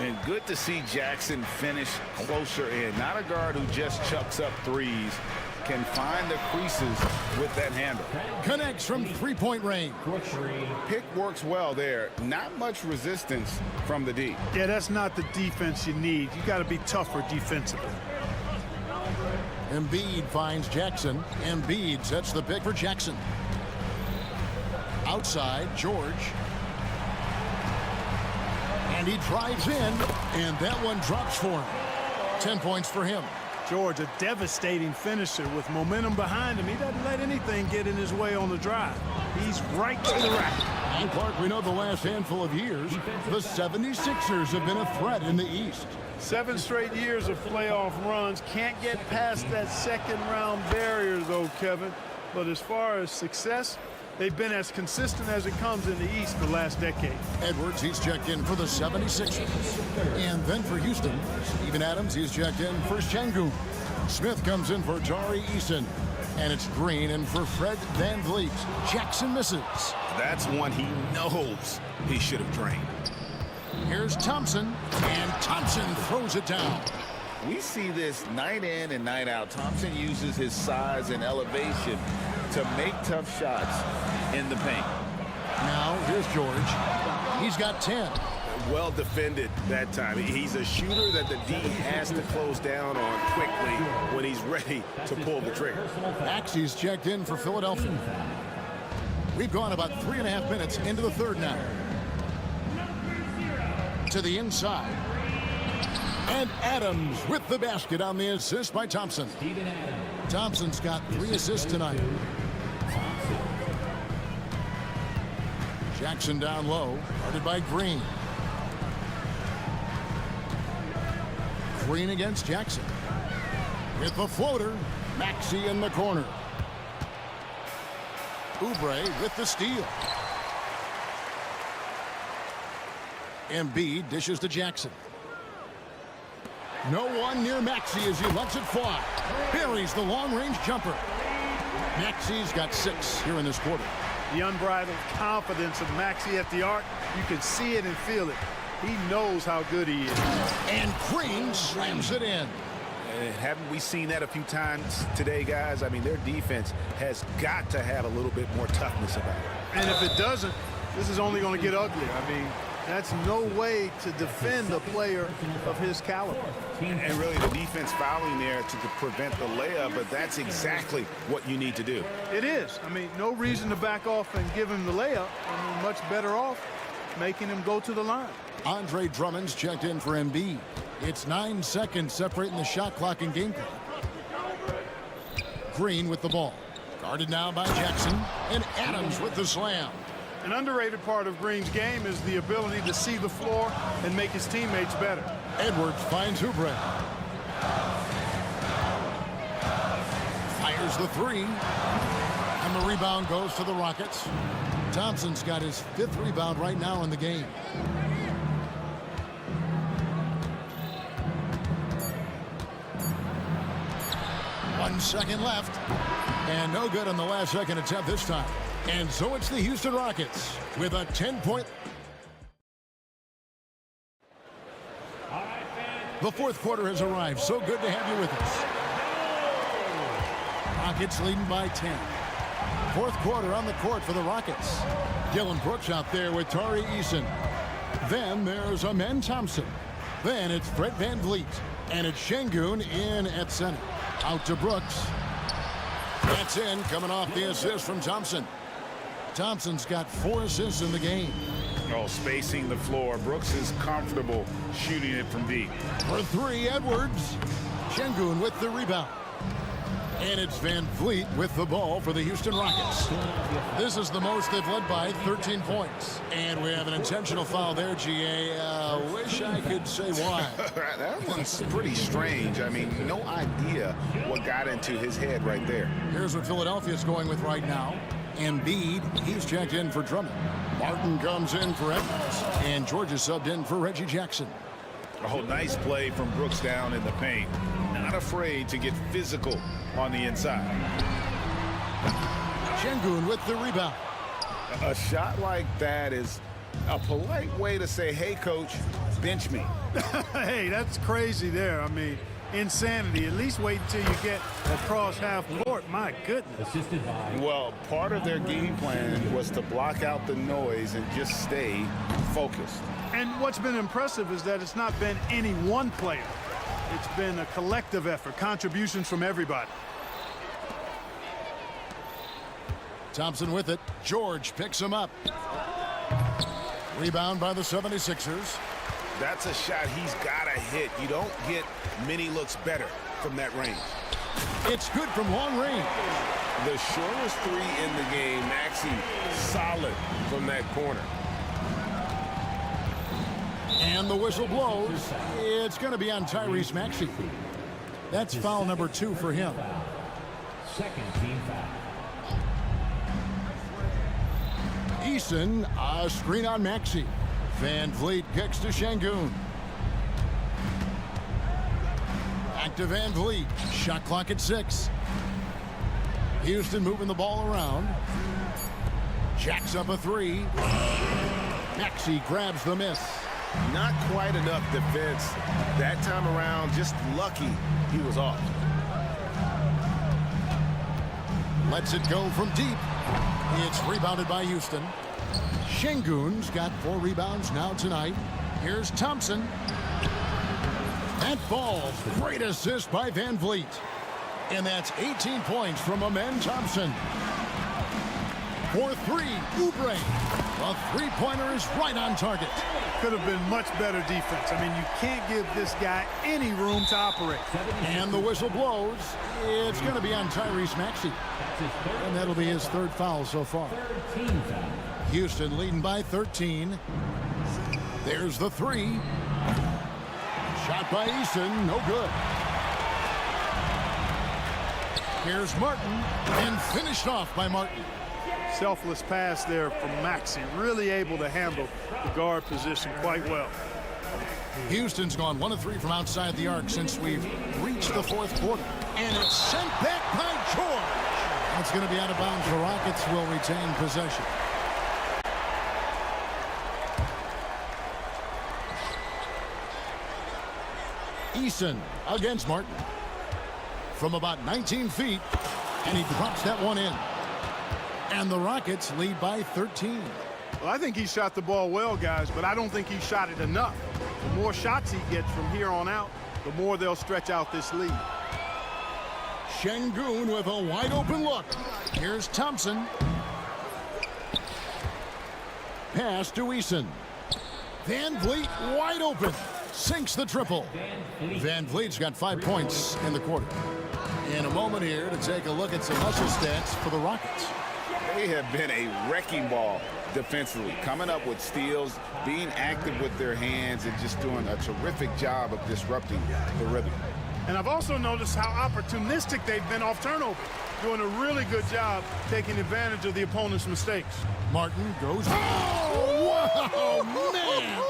And good to see Jackson finish closer in. Not a guard who just chucks up threes. Can find the creases with that handle. Connects from 3-point range. Pick works well there. Not much resistance from the D. Yeah, that's not the defense you need. You got to be tougher defensively. Embiid finds Jackson. Embiid sets the pick for Jackson. Outside, George. And he drives in, and that one drops for him. 10 points for him. George, a devastating finisher with momentum behind him. He doesn't let anything get in his way on the drive. He's right to the rack. And Clark, we know the last handful of years, the 76ers have been a threat in the East. 7 straight years of playoff runs. Can't get past that second-round barrier, though, Kevin. But as far as success, they've been as consistent as it comes in the East the last decade. Edwards, he's checked in for the 76ers. And then for Houston, Steven Adams, he's checked in for Şengün. Smith comes in for Tari Eason. And it's Green in for Fred Van Vliet. Jackson misses. That's one he knows he should have drained. Here's Thompson, and Thompson throws it down. We see this night in and night out. Thompson uses his size and elevation to make tough shots in the paint. Now, here's George. He's got 10. Well defended that time. He's a shooter that the D has to close down on quickly when he's ready to pull the trigger. Maxey's checked in for Philadelphia. We've gone about 3.5 minutes into the third now. To the inside. And Adams with the basket on the assist by Thompson. Thompson's got 3 assists tonight. Jackson down low, guarded by Green. Green against Jackson. With the floater, Maxey in the corner. Oubre with the steal. Embiid dishes to Jackson. No one near Maxey as he lets it fly. Buries the long-range jumper. Maxey's got 6 here in this quarter. The unbridled confidence of Maxey at the arc, you can see it and feel it. He knows how good he is. And Green slams it in. Haven't we seen that a few times today, guys? I mean, their defense has got to have a little bit more toughness about it. And if it doesn't, this is only going to get ugly. I mean, that's no way to defend a player of his caliber. And really the defense fouling there to prevent the layup, but that's exactly what you need to do. It is. I mean, no reason to back off and give him the layup. I mean, much better off making him go to the line. Andre Drummond's checked in for Embiid. It's 9 seconds separating the shot clock and game clock. Green with the ball. Guarded now by Jackson. And Adams with the slam. An underrated part of Green's game is the ability to see the floor and make his teammates better. Edwards finds Oubre. Fires the 3. And the rebound goes to the Rockets. Thompson's got his 5th rebound right now in the game. One second left. And no good on the last second attempt this time. And so it's the Houston Rockets with a 10-point. The fourth quarter has arrived. So good to have you with us. Rockets leading by 10. Fourth quarter on the court for the Rockets. Dylan Brooks out there with Tari Eason. Then there's Amen Thompson. Then it's Fred Van Vliet. And it's Şengün in at center. Out to Brooks. That's in, coming off the assist from Thompson. Thompson's got 4 assists in the game. Oh, spacing the floor. Brooks is comfortable shooting it from deep. For 3, Edwards. Şengün with the rebound. And it's Van Vliet with the ball for the Houston Rockets. This is the most they've led by, 13 points. And we have an intentional foul there, GA. Wish I could say why. That one's pretty strange. I mean, no idea what got into his head right there. Here's what Philadelphia's going with right now. Embiid, he's checked in for Drummond. Martin comes in for Edwards. And George is subbed in for Reggie Jackson. Oh, nice play from Brooks down in the paint. Not afraid to get physical on the inside. Şengün with the rebound. A shot like that is a polite way to say, hey, coach, bench me. Hey, that's crazy there. I mean, insanity. At least wait until you get across half court. My goodness. Well, part of their game plan was to block out the noise and just stay focused. And what's been impressive is that it's not been any one player. It's been a collective effort, contributions from everybody. Thompson with it. George picks him up. Rebound by the 76ers. That's a shot he's got to hit. You don't get many looks better from that range. It's good from long range. The shortest 3 in the game, Maxey, solid from that corner. And the whistle blows. It's going to be on Tyrese Maxey. That's foul number 2 for him. Second team foul. Eason, a screen on Maxey. Van Vliet kicks to Şengün. Back to Van Vliet. Shot clock at 6. Houston moving the ball around. Jacks up a 3. Maxey grabs the miss. Not quite enough defense that time around. Just lucky he was off. Lets it go from deep. It's rebounded by Houston. Şengün's got 4 rebounds now tonight. Here's Thompson. That falls. Great assist by Van Vliet. And that's 18 points from Amen Thompson. For 3, Oubre. The three-pointer is right on target. Could have been much better defense. I mean, you can't give this guy any room to operate. And the whistle blows. It's going to be on Tyrese Maxey. And that'll be his 3rd foul so far. Houston leading by 13. There's the 3. Shot by Eason, no good. Here's Martin, and finished off by Martin. Selfless pass there from Maxey. Really able to handle the guard position quite well. Houston's gone 1 of 3 from outside the arc since we've reached the 4th quarter. And it's sent back by George. It's going to be out of bounds. The Rockets will retain possession. Eason against Martin. From about 19 feet. And he drops that one in. And the Rockets lead by 13. Well, I think he shot the ball well, guys, but I don't think he shot it enough. The more shots he gets from here on out, the more they'll stretch out this lead. Şengün with a wide open look. Here's Thompson. Pass to Eason. Van Vliet wide open. Sinks the triple. Van Vliet's got 5 points in the quarter. In a moment here to take a look at some hustle stats for the Rockets. They have been a wrecking ball defensively, coming up with steals, being active with their hands, and just doing a terrific job of disrupting the rhythm. And I've also noticed how opportunistic they've been off turnover, doing a really good job taking advantage of the opponent's mistakes. Martin goes. Oh, wow, man!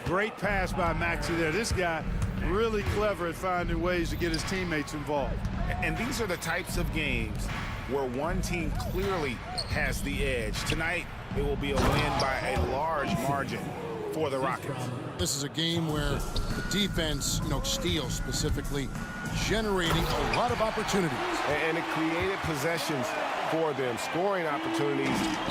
Great pass by Maxey there. This guy really clever at finding ways to get his teammates involved. And these are the types of games where one team clearly has the edge. Tonight, it will be a win by a large margin for the Rockets. This is a game where the defense, steals specifically, generating a lot of opportunities. And it created possessions for them, scoring opportunities,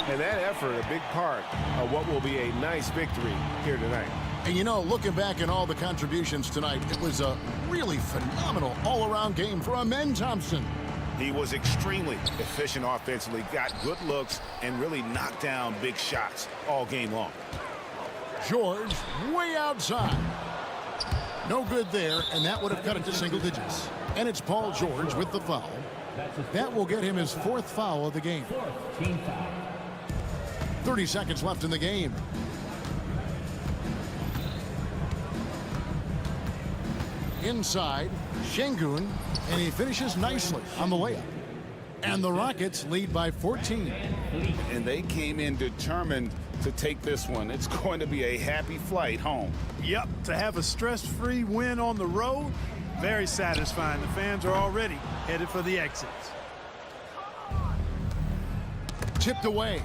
and that effort a big part of what will be a nice victory here tonight. And looking back at all the contributions tonight, it was a really phenomenal all-around game for Amen Thompson. He was extremely efficient offensively, got good looks, and really knocked down big shots all game long. George way outside. No good there, and that would have cut it to single digits. And it's Paul George with the foul. That will get him his 4th foul of the game. 30 seconds left in the game. Inside, Şengün, and he finishes nicely on the layup. And the Rockets lead by 14. And they came in determined to take this one. It's going to be a happy flight home. Yep, to have a stress-free win on the road, very satisfying. The fans are already headed for the exits. Tipped away.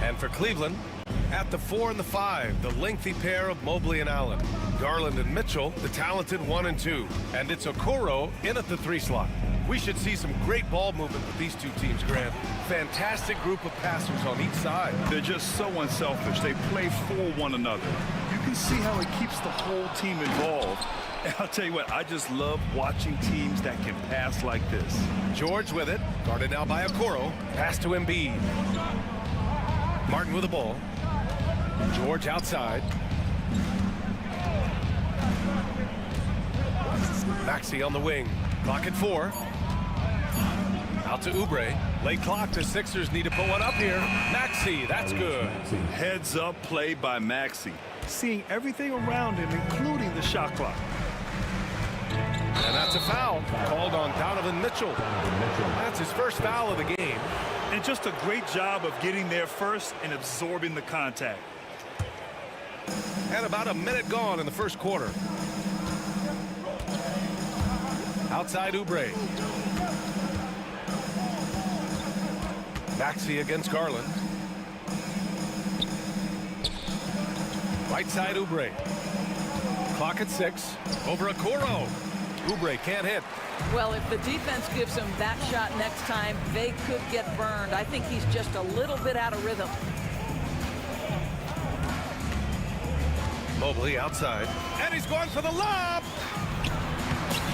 And for Cleveland, at the 4 and the 5, the lengthy pair of Mobley and Allen. Garland and Mitchell, the talented 1 and 2. And it's Okoro in at the 3 slot. We should see some great ball movement with these two teams, Grant. Fantastic group of passers on each side. They're just so unselfish. They play for one another. You can see how it keeps the whole team involved. And I'll tell you what, I just love watching teams that can pass like this. George with it, guarded now by Okoro. Pass to Embiid. Martin with the ball. George outside. Maxey on the wing. Clock at 4. Out to Oubre. Late clock. The Sixers need to put one up here. Maxey, that's good. Heads up play by Maxey. Seeing everything around him, including the shot clock. And that's a foul called on Donovan Mitchell. That's his first foul of the game. And just a great job of getting there first and absorbing the contact. And about a minute gone in the first quarter. Outside Oubre. Maxey against Garland. Right side Oubre. Clock at 6. Over Okoro. Oubre can't hit. Well, if the defense gives him that shot next time, they could get burned. I think he's just a little bit out of rhythm. Mobley outside. And he's going for the lob.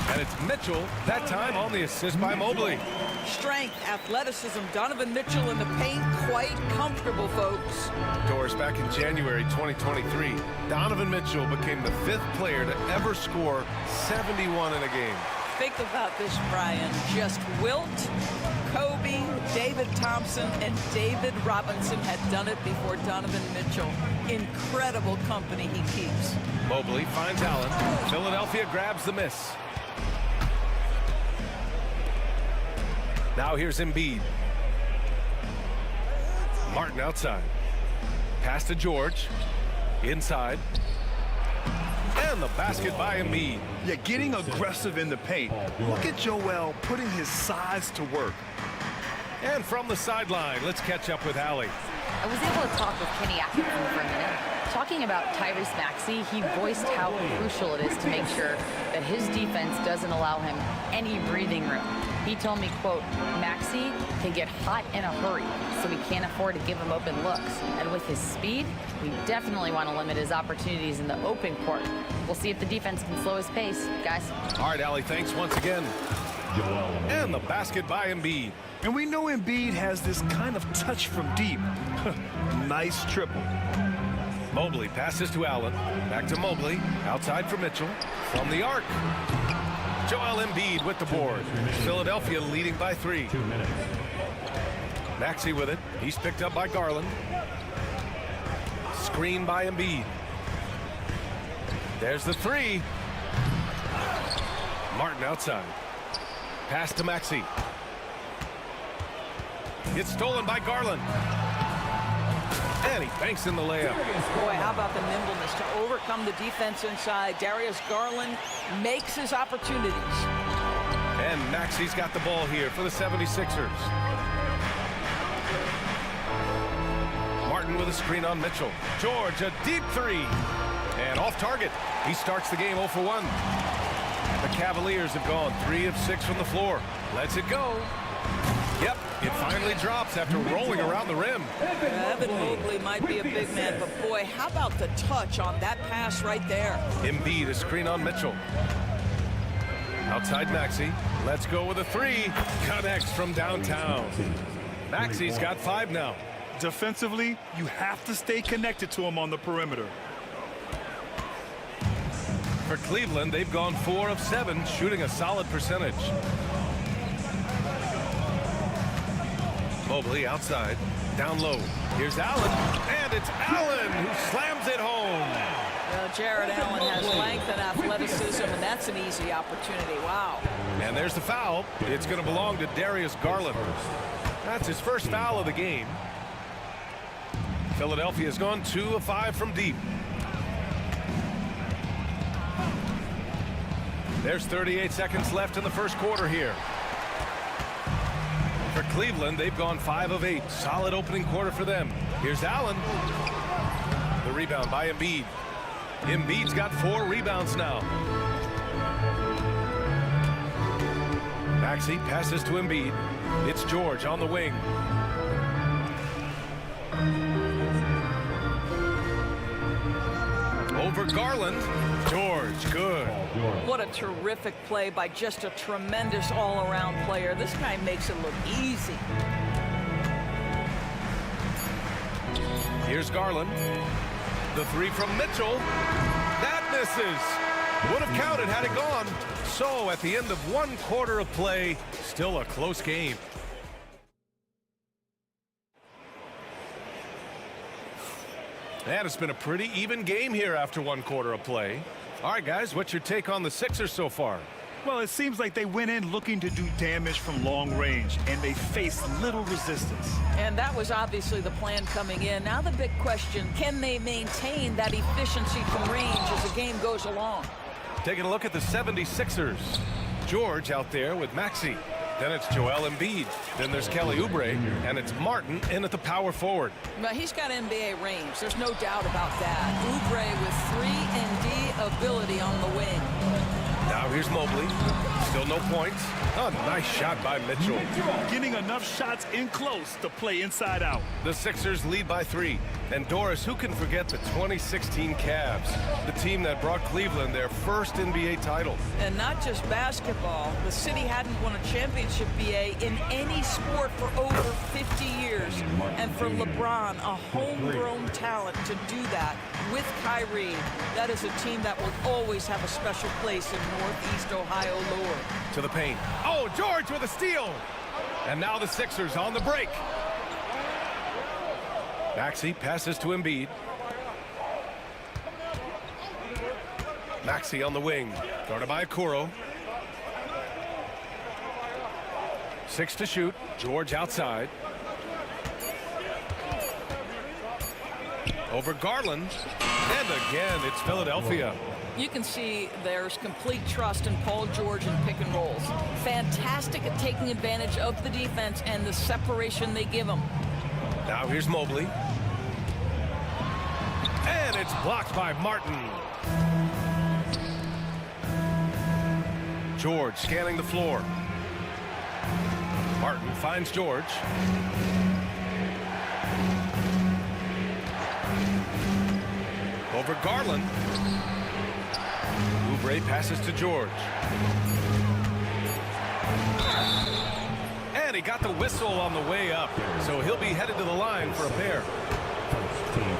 And it's Mitchell, that time on the assist by Mobley. Strength, athleticism, Donovan Mitchell in the paint, quite comfortable, folks. Doris, back in January 2023, Donovan Mitchell became the 5th player to ever score 71 in a game. Think about this, Brian. Just Wilt, Kobe, David Thompson, and David Robinson had done it before Donovan Mitchell. Incredible company he keeps. Mobley finds Allen. Philadelphia grabs the miss. Now here's Embiid. Martin outside. Pass to George. Inside. And the basket by Embiid. Yeah, getting aggressive in the paint. Look at Joel putting his size to work. And from the sideline, let's catch up with Allie. I was able to talk with Kenny Atkinson for a minute. Talking about Tyrese Maxey, he voiced how crucial it is to make sure that his defense doesn't allow him any breathing room. He told me, quote, Maxey can get hot in a hurry, so we can't afford to give him open looks. And with his speed, we definitely want to limit his opportunities in the open court. We'll see if the defense can slow his pace, guys. All right, Allie, thanks once again. And the basket by Embiid. And we know Embiid has this kind of touch from deep. Nice triple. Mobley passes to Allen. Back to Mobley. Outside for Mitchell. From the arc. Joel Embiid with the board. Philadelphia leading by 3. Maxey with it. He's picked up by Garland. Screen by Embiid. There's the 3. Martin outside. Pass to Maxey. It's stolen by Garland. And he banks in the layup. Boy, how about the nimbleness to overcome the defense inside. Darius Garland makes his opportunities. And Maxey's got the ball here for the 76ers. Martin with a screen on Mitchell. George, a deep 3. And off target. He starts the game 0 for 1. The Cavaliers have gone 3 of 6 from the floor. Lets it go. Yep, it finally drops after rolling around the rim. Evan Mobley might be a big man, but boy, how about the touch on that pass right there? Embiid, a screen on Mitchell. Outside Maxey. Let's go with a 3. Connects from downtown. Maxey's got 5 now. Defensively, you have to stay connected to him on the perimeter. For Cleveland, they've gone 4 of 7, shooting a solid percentage. Mobley outside, down low. Here's Allen, and it's Allen who slams it home. Well, Jared Allen has length and athleticism, and that's an easy opportunity. Wow. And there's the foul. It's going to belong to Darius Garland. That's his first foul of the game. Philadelphia's gone 2 of 5 from deep. There's 38 seconds left in the first quarter here. For Cleveland, they've gone 5 of 8. Solid opening quarter for them. Here's Allen. The rebound by Embiid. Embiid's got 4 rebounds now. Maxey passes to Embiid. It's George on the wing. Over Garland. George, good. What a terrific play by just a tremendous all-around player. This guy makes it look easy. Here's Garland. The 3 from Mitchell. That misses. Would have counted had it gone. So at the end of 1 quarter of play, still a close game. And it's been a pretty even game here after 1 quarter of play. All right, guys, what's your take on the Sixers so far? Well, it seems like they went in looking to do damage from long range, and they faced little resistance. And that was obviously the plan coming in. Now the big question, can they maintain that efficiency from range as the game goes along? Taking a look at the 76ers. George out there with Maxey. Then it's Joel Embiid. Then there's Kelly Oubre. And it's Martin in at the power forward. Well, he's got NBA range. There's no doubt about that. Oubre with 3-and-D ability on the wing. Now here's Mobley. Still no points. Oh, nice shot by Mitchell. Getting enough shots in close to play inside out. The Sixers lead by 3. And Doris, who can forget the 2016 Cavs, the team that brought Cleveland their first NBA title. And not just basketball. The city hadn't won a championship, BA, in any sport for over 50 years. And for LeBron, a homegrown talent to do that with Kyrie, that is a team that will always have a special place in Northeast Ohio lore. To the paint. Oh, George with a steal. And now the Sixers on the break. Maxey passes to Embiid. Maxey on the wing. Guarded by Okoro. 6 to shoot. George outside. Over Garland. And again, it's Philadelphia. You can see there's complete trust in Paul George in pick and rolls. Fantastic at taking advantage of the defense and the separation they give him. Now here's Mobley. And it's blocked by Martin. George scanning the floor. Martin finds George. Over Garland. Oubre passes to George. And he got the whistle on the way up, so he'll be headed to the line for a pair.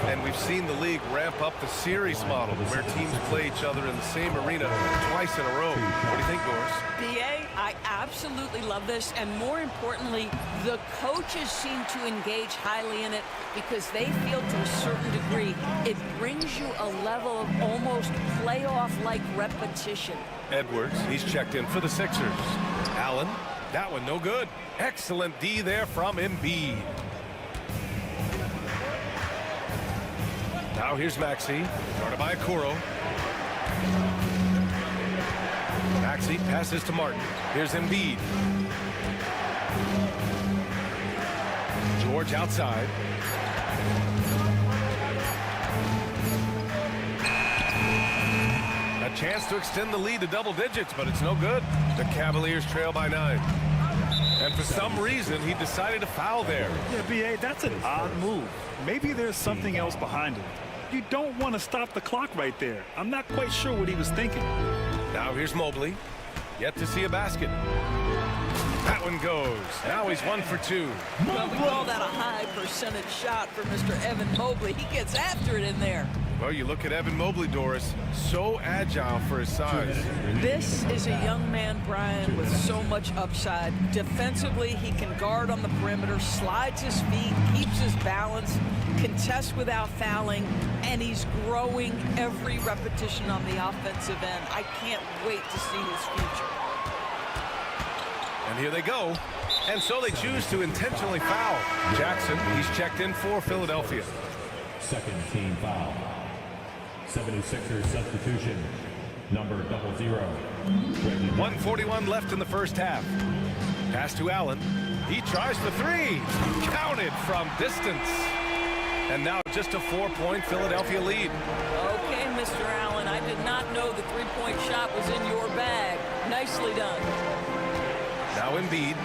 And we've seen the league ramp up the series model where teams play each other in the same arena twice in a row. What do you think, Doris? BA, I absolutely love this, and more importantly, the coaches seem to engage highly in it because they feel to a certain degree it brings you a level of almost playoff-like repetition. Edwards, he's checked in for the Sixers. Allen, that one no good. Excellent D there from Embiid. Now here's Maxey, guarded by Okoro. Maxey passes to Martin. Here's Embiid. George outside. A chance to extend the lead to double digits, but it's no good. The Cavaliers trail by 9. And for some reason, he decided to foul there. Yeah, BA, that's an odd move. Maybe there's something else behind it. You don't want to stop the clock right there. I'm not quite sure what he was thinking. Now here's Mobley. Yet to see a basket. That one goes. Now he's 1 for 2. Well, we call that a high percentage shot for Mr. Evan Mobley. He gets after it in there. Well, you look at Evan Mobley, Doris, so agile for his size. This is a young man, Brian, with so much upside. Defensively, he can guard on the perimeter, slides his feet, keeps his balance, contests without fouling, and he's growing every repetition on the offensive end. I can't wait to see his future. And here they go. And so they choose to intentionally foul. Jackson, he's checked in for Philadelphia. Second team foul. 76ers substitution, number 00. 1:41 left in the first half. Pass to Allen. He tries the 3. Counted from distance. And now just a 4-point Philadelphia lead. Okay, Mr. Allen, I did not know the three-point shot was in your bag. Nicely done. Now Embiid.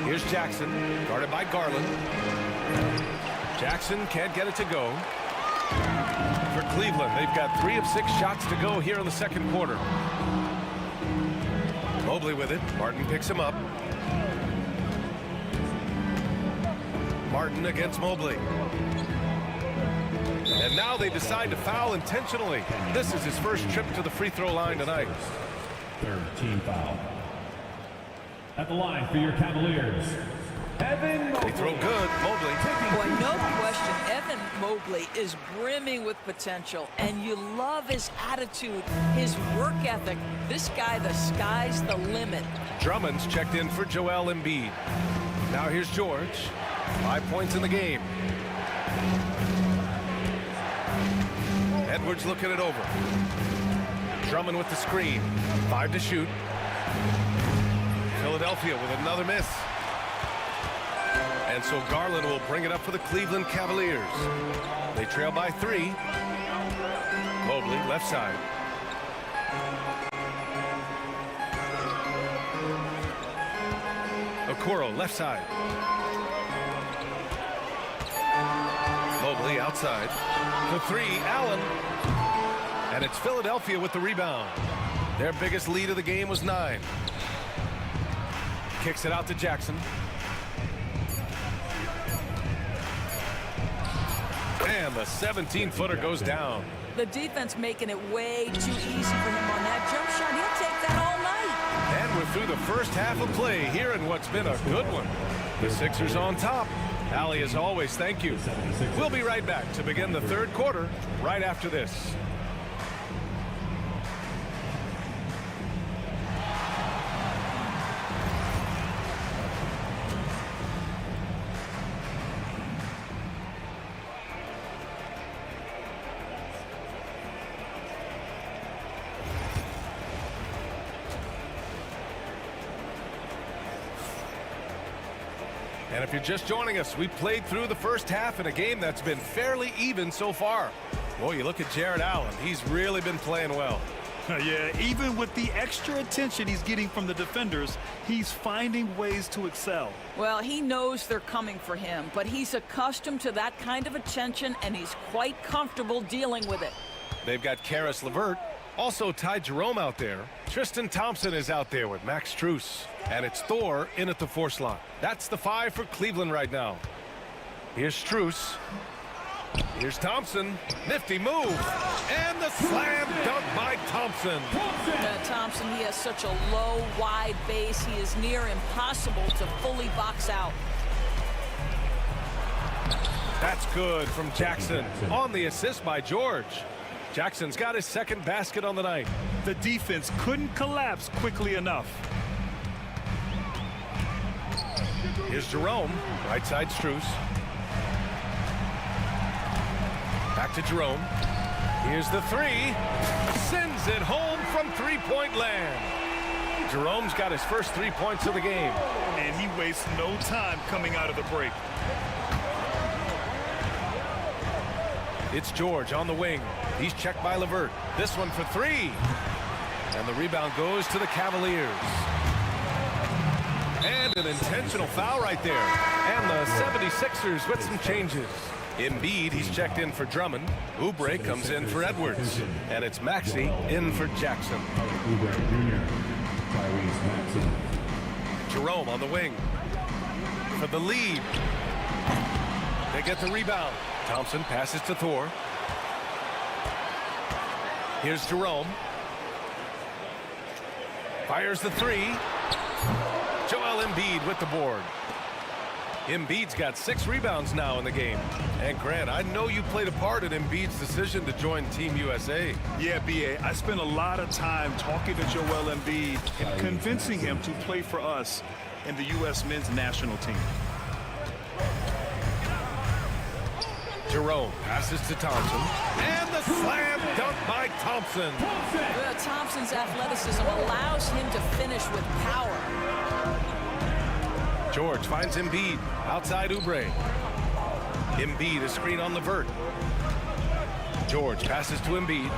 Here's Jackson, guarded by Garland. Jackson can't get it to go. For Cleveland, they've got 3 of 6 shots to go here in the second quarter. Mobley with it. Martin picks him up. Martin against Mobley. And now they decide to foul intentionally. This is his first trip to the free throw line tonight. Third team foul. At the line for your Cavaliers, Evan Mobley. They throw good. Mobley. Boy, no question, Evan Mobley is brimming with potential, and you love his attitude, his work ethic. This guy, the sky's the limit. Drummond's checked in for Joel Embiid. Now here's George. 5 points in the game. Edwards looking it over. Drummond with the screen. 5 to shoot. Philadelphia with another miss. And so Garland will bring it up for the Cleveland Cavaliers. They trail by 3. Mobley, left side. Okoro, left side. Mobley outside. The 3, Allen. And it's Philadelphia with the rebound. Their biggest lead of the game was 9. Kicks it out to Jackson. And the 17-footer goes down. The defense making it way too easy for him on that jump shot. He'll take that all night. And we're through the first half of play here in what's been a good one. The Sixers on top. Allie, as always, thank you. We'll be right back to begin the third quarter right after this. And if you're just joining us, we played through the first half in a game that's been fairly even so far. Boy, you look at Jared Allen. He's really been playing well. Yeah, even with the extra attention he's getting from the defenders, he's finding ways to excel. Well, he knows they're coming for him, but he's accustomed to that kind of attention, and he's quite comfortable dealing with it. They've got Karis LeVert. Also Ty Jerome out there. Tristan Thompson is out there with Max Strus. And it's Thor in at the 4 slot. That's the 5 for Cleveland right now. Here's Strus. Here's Thompson. Nifty move. And the slam dunk by Thompson. Thompson, he has such a low, wide base. He is near impossible to fully box out. That's good from Jackson. On the assist by George. Jackson's got his second basket on the night. The defense couldn't collapse quickly enough. Here's Jerome, right side Strus. Back to Jerome. Here's the 3. Sends it home from three-point land. Jerome's got his first 3 points of the game. And he wastes no time coming out of the break. It's George on the wing. He's checked by LeVert. This one for 3. And the rebound goes to the Cavaliers. And an intentional foul right there. And the 76ers with some changes. Embiid, he's checked in for Drummond. Oubre comes in for Edwards. And it's Maxey in for Jackson. Jerome on the wing. For the lead. They get the rebound. Thompson passes to Thor. Here's Jerome. Fires the 3. Joel Embiid with the board. Embiid's got 6 rebounds now in the game. And Grant, I know you played a part in Embiid's decision to join Team USA. Yeah, B.A., I spent a lot of time talking to Joel Embiid and convincing him to play for us in the U.S. men's national team. Jerome passes to Thompson. And the slam dunk by Thompson. Well, Thompson's athleticism allows him to finish with power. George finds Embiid outside Oubre. Embiid, a screen on the vert. George passes to Embiid.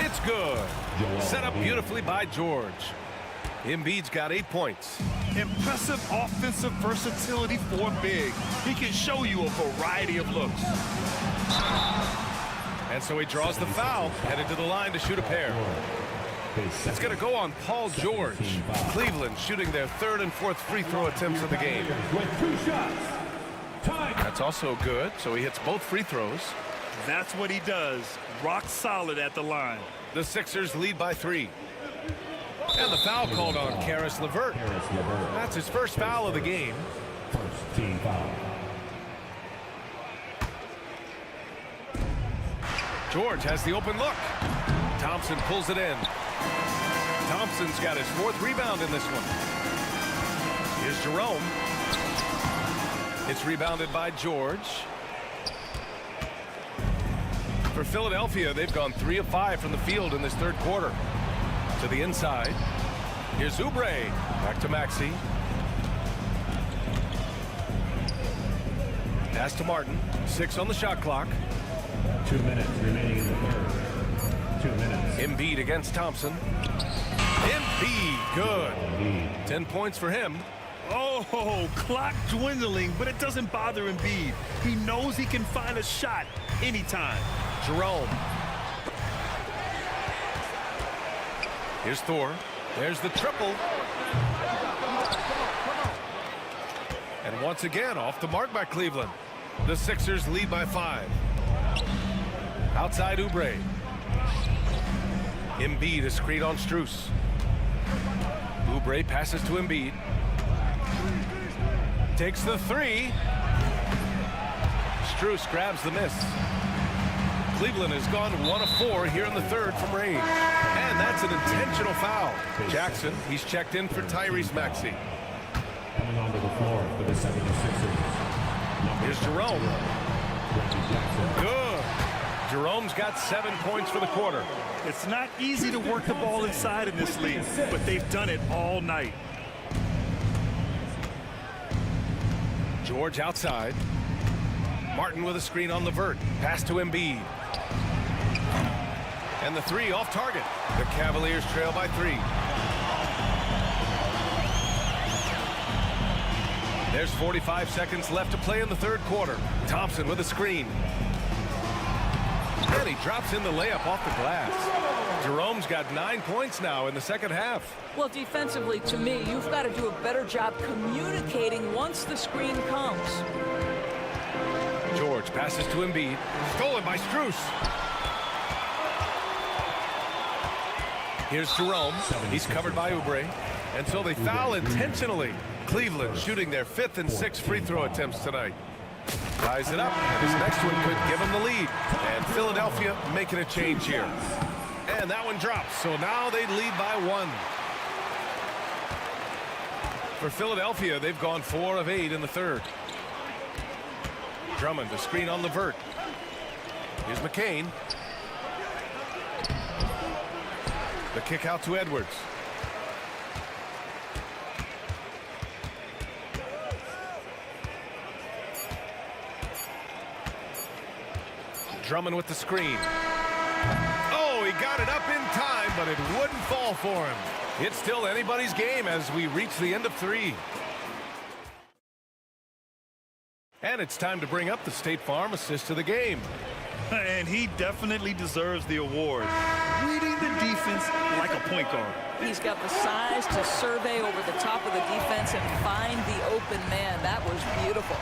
It's good. Set up beautifully by George. Embiid's got 8 points. Impressive offensive versatility for big. He can show you a variety of looks. And so he draws the foul, headed to the line to shoot a pair. It's going to go on Paul George. Cleveland shooting their 3rd and 4th free throw attempts of the game. That's also good, so he hits both free throws. That's what he does. Rock solid at the line. The Sixers lead by 3. And the foul called on Karis LeVert. That's his first foul of the game. First team foul. George has the open look. Thompson pulls it in. Thompson's got his 4th rebound in this one. Here's Jerome. It's rebounded by George. For Philadelphia, they've gone 3 of 5 from the field in this 3rd quarter. To the inside. Here's Oubre. Back to Maxey. Pass to Martin. 6 on the shot clock. 2 minutes remaining in the 3rd. 2 minutes. Embiid against Thompson. Embiid, good. 10 points for him. Oh, clock dwindling, but it doesn't bother Embiid. He knows he can find a shot anytime. Jerome. Here's Thor. There's the triple. And once again, off the mark by Cleveland. The Sixers lead by 5. Outside Oubre. Embiid is screened on Strus. Oubre passes to Embiid. Takes the 3. Strus grabs the miss. Cleveland has gone 1 of 4 here in the 3rd from range. And that's an intentional foul. Jackson, he's checked in for Tyrese Maxey. Coming onto the floor for the 76ers. Here's Jerome. Good. Jerome's got 7 points for the quarter. It's not easy to work the ball inside in this league, but they've done it all night. George outside. Martin with a screen on the vert. Pass to Embiid. And the 3 off target. The Cavaliers trail by 3. There's 45 seconds left to play in the 3rd quarter. Thompson with a screen. And he drops in the layup off the glass. Jerome's got 9 points now in the 2nd half. Well, defensively, to me, you've got to do a better job communicating once the screen comes. George passes to Embiid. Stolen by Strus. Here's Jerome. He's covered by Oubre. And so they foul intentionally. Cleveland shooting their 5th and 6th free throw attempts tonight. Ties it up, and his next one could give him the lead. And Philadelphia making a change here. And that one drops, so now they lead by 1. For Philadelphia, they've gone 4 of 8 in the 3rd. Drummond, the screen on the vert. Here's McCain. The kick out to Edwards. Drummond with the screen. Oh, he got it up in time, but it wouldn't fall for him. It's still anybody's game as we reach the end of 3. And it's time to bring up the State Farm assist of the game. And he definitely deserves the award. Reading the defense like a point guard. He's got the size to survey over the top of the defense and find the open man. That was beautiful.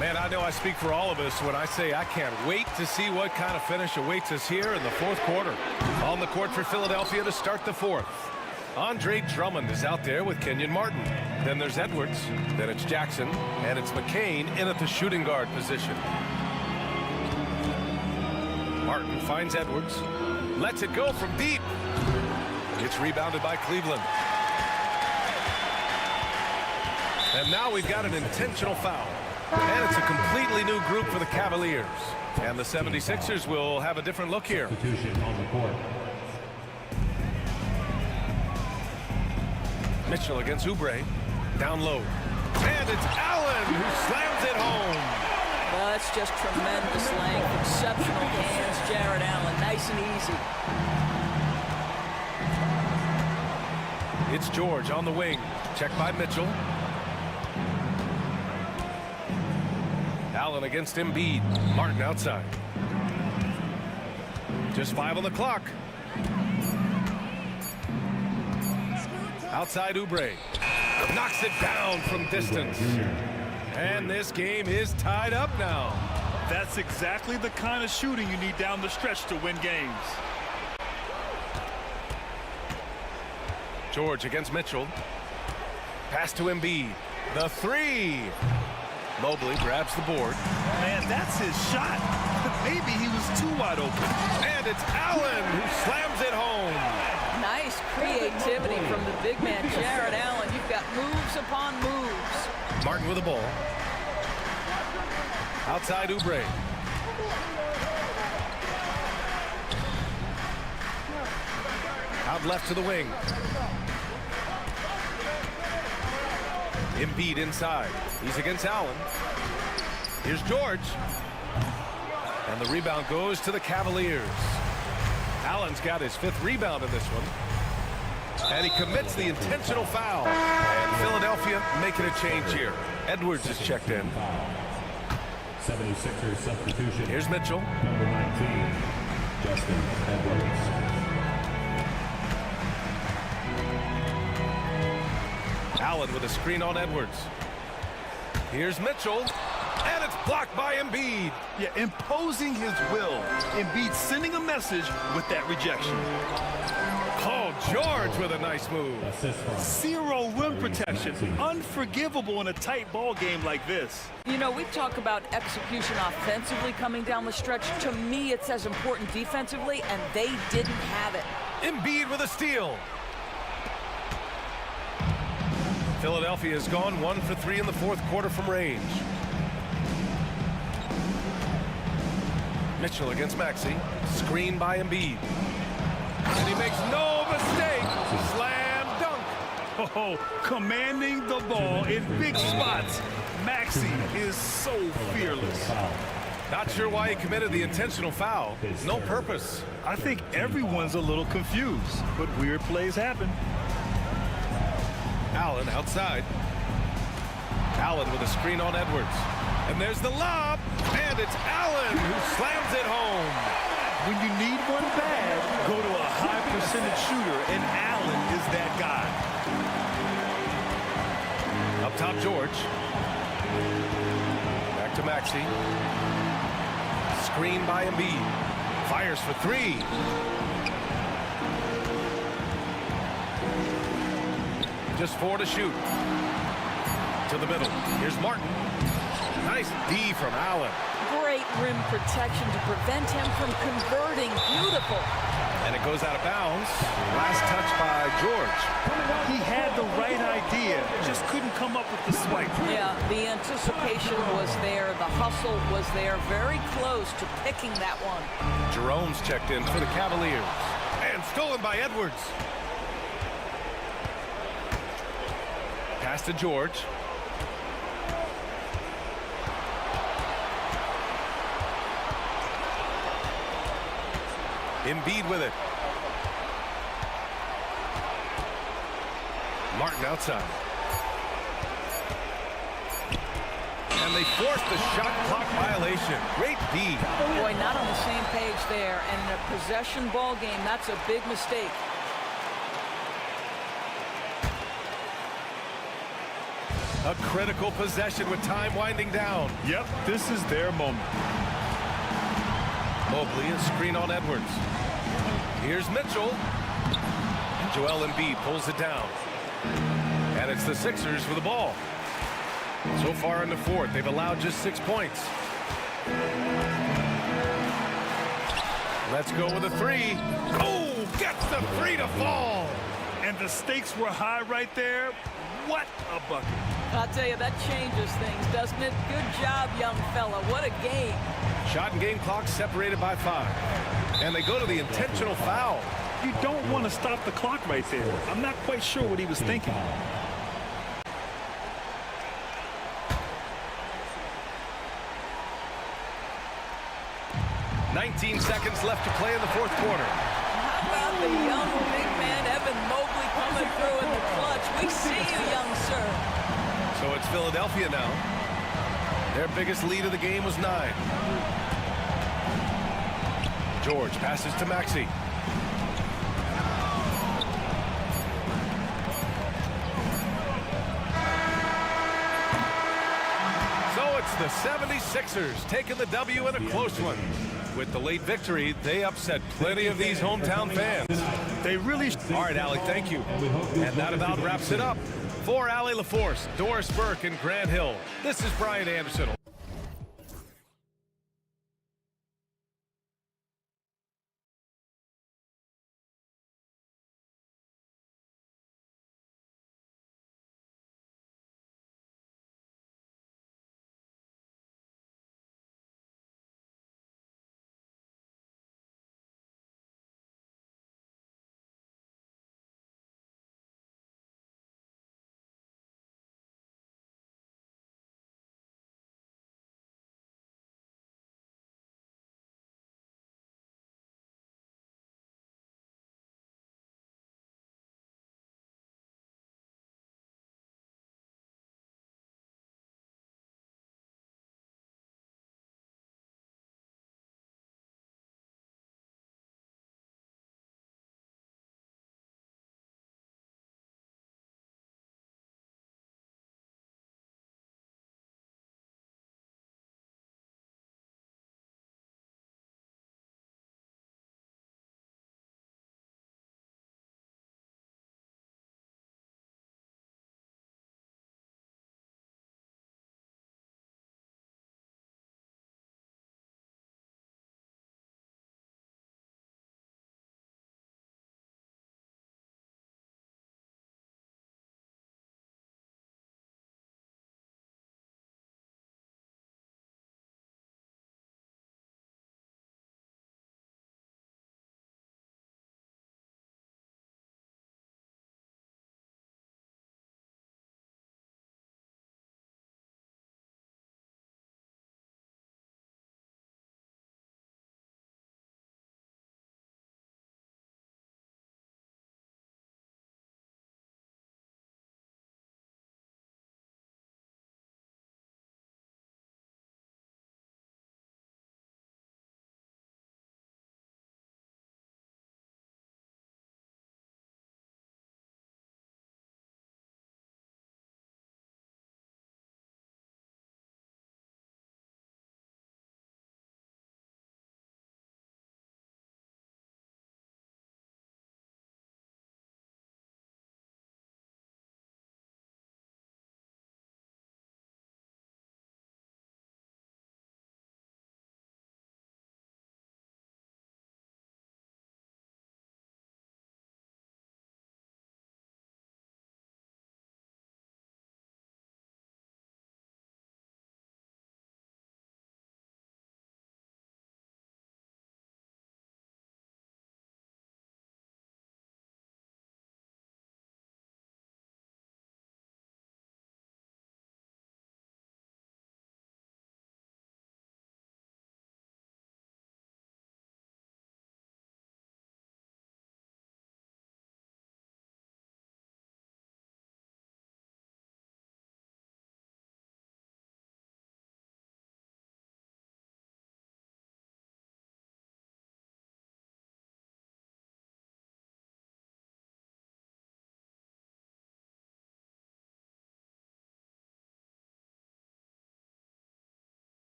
Man, I know I speak for all of us when I say I can't wait to see what kind of finish awaits us here in the 4th quarter. On the court for Philadelphia to start the 4th. Andre Drummond is out there with Kenyon Martin. Then there's Edwards. Then it's Jackson. And it's McCain in at the shooting guard position. Martin finds Edwards. Lets it go from deep. It's rebounded by Cleveland. And now we've got an intentional foul. And it's a completely new group for the Cavaliers. And the 76ers will have a different look here. Substitution on the court. Mitchell against Oubre. Down low. And it's Allen who slams it home. Well, that's just tremendous length. Exceptional hands, Jared Allen. Nice and easy. It's George on the wing. Checked by Mitchell. Allen against Embiid. Martin outside. Just 5 on the clock. Outside Oubre. Knocks it down from distance. And this game is tied up now. That's exactly the kind of shooting you need down the stretch to win games. George against Mitchell. Pass to Embiid. The three. Mobley grabs the board. Man, that's his shot. Maybe he was too wide open. And it's Allen who slams it home. Nice creativity from the big man, Jared Allen. You've got moves upon moves. Martin with the ball. Outside Oubre. Out left to the wing. Embiid inside. He's against Allen. Here's George. And the rebound goes to the Cavaliers. Allen's got his 5th rebound in this one. And he commits the intentional foul. And Philadelphia making a change here. Edwards is checked in. 76ers substitution. Here's Mitchell. Number 19, Justin Edwards. Allen with a screen on Edwards. Here's Mitchell. And it's blocked by Embiid. Yeah, imposing his will. Embiid sending a message with that rejection. Oh, George with a nice move. Zero rim protection. Unforgivable in a tight ball game like this. You know, we talk about execution offensively coming down the stretch. To me, it's as important defensively, and they didn't have it. Embiid with a steal. Philadelphia has gone 1 for 3 in the 4th quarter from range. Mitchell against Maxey. Screen by Embiid. And he makes no mistake. Slam dunk. Oh, commanding the ball in big spots. Maxey is so fearless. Not sure why he committed the intentional foul. No purpose. I think everyone's a little confused, but weird plays happen. Allen outside. Allen with a screen on Edwards. And there's the lob. And it's Allen who slams it home. When you need one bad, go to a high percentage shooter, and Allen is that guy. Up top, George. Back to Maxey. Screen by Embiid. Fires for 3. Just 4 to shoot. To the middle. Here's Martin. Nice D from Allen. Great rim protection to prevent him from converting. Beautiful. And it goes out of bounds. Last touch by George. He had the right idea, just couldn't come up with the swipe. Yeah, the anticipation was there. The hustle was there. Very close to picking that one. Jerome's checked in for the Cavaliers. And stolen by Edwards. Pass to George. Embiid with it. Martin outside. And they forced the shot clock violation. Great D. Boy, not on the same page there. And in a possession ball game, that's a big mistake. A critical possession with time winding down. Yep, this is their moment. Mobley is screen on Edwards. Here's Mitchell. And Joel Embiid pulls it down. And it's the Sixers with the ball. So far in the 4th, they've allowed just 6 points. Let's go with a 3. Oh, gets the 3 to fall. And the stakes were high right there. What a bucket. I'll tell you, that changes things, doesn't it? Good job, young fella. What a game. Shot and game clock separated by 5. And they go to the intentional foul. You don't want to stop the clock right there. I'm not quite sure what he was thinking. 19 seconds left to play in the fourth quarter. How about the young big man, Evan Mobley, coming through in the clutch? We see you, young sir. So it's Philadelphia now. Their biggest lead of the game was 9. George passes to Maxey. So it's the 76ers taking the W in a close one. With the late victory, they upset plenty of these hometown fans. They really... All right, Allie, thank you. And that about wraps it up. For Allie LaForce, Doris Burke, and Grant Hill, this is Brian Anderson.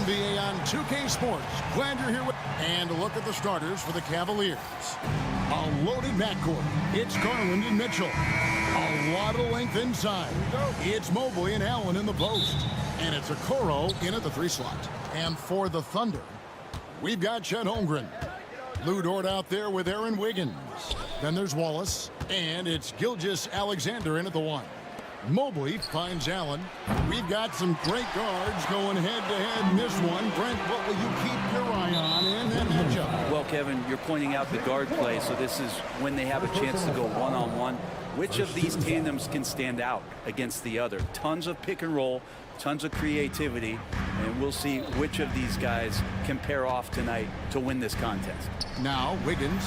NBA on 2K Sports. Glad you're here with. And a look at the starters for the Cavaliers. A loaded backcourt. It's Garland and Mitchell. A lot of length inside. It's Mobley and Allen in the post. And it's Okoro in at the 3 slot. And for the Thunder, we've got Chet Holmgren. Lou Dort out there with Aaron Wiggins. Then there's Wallace. And it's Gilgeous Alexander in at the 1. Mobley finds Allen. We've got some great guards going head-to-head in this one. Brent, what will you keep your eye on in that matchup? Well, Kevin, you're pointing out the guard play, so this is when they have a chance to go one-on-one. Which of these tandems can stand out against the other? Tons of pick and roll, tons of creativity, and we'll see which of these guys can pair off tonight to win this contest. Now, Wiggins,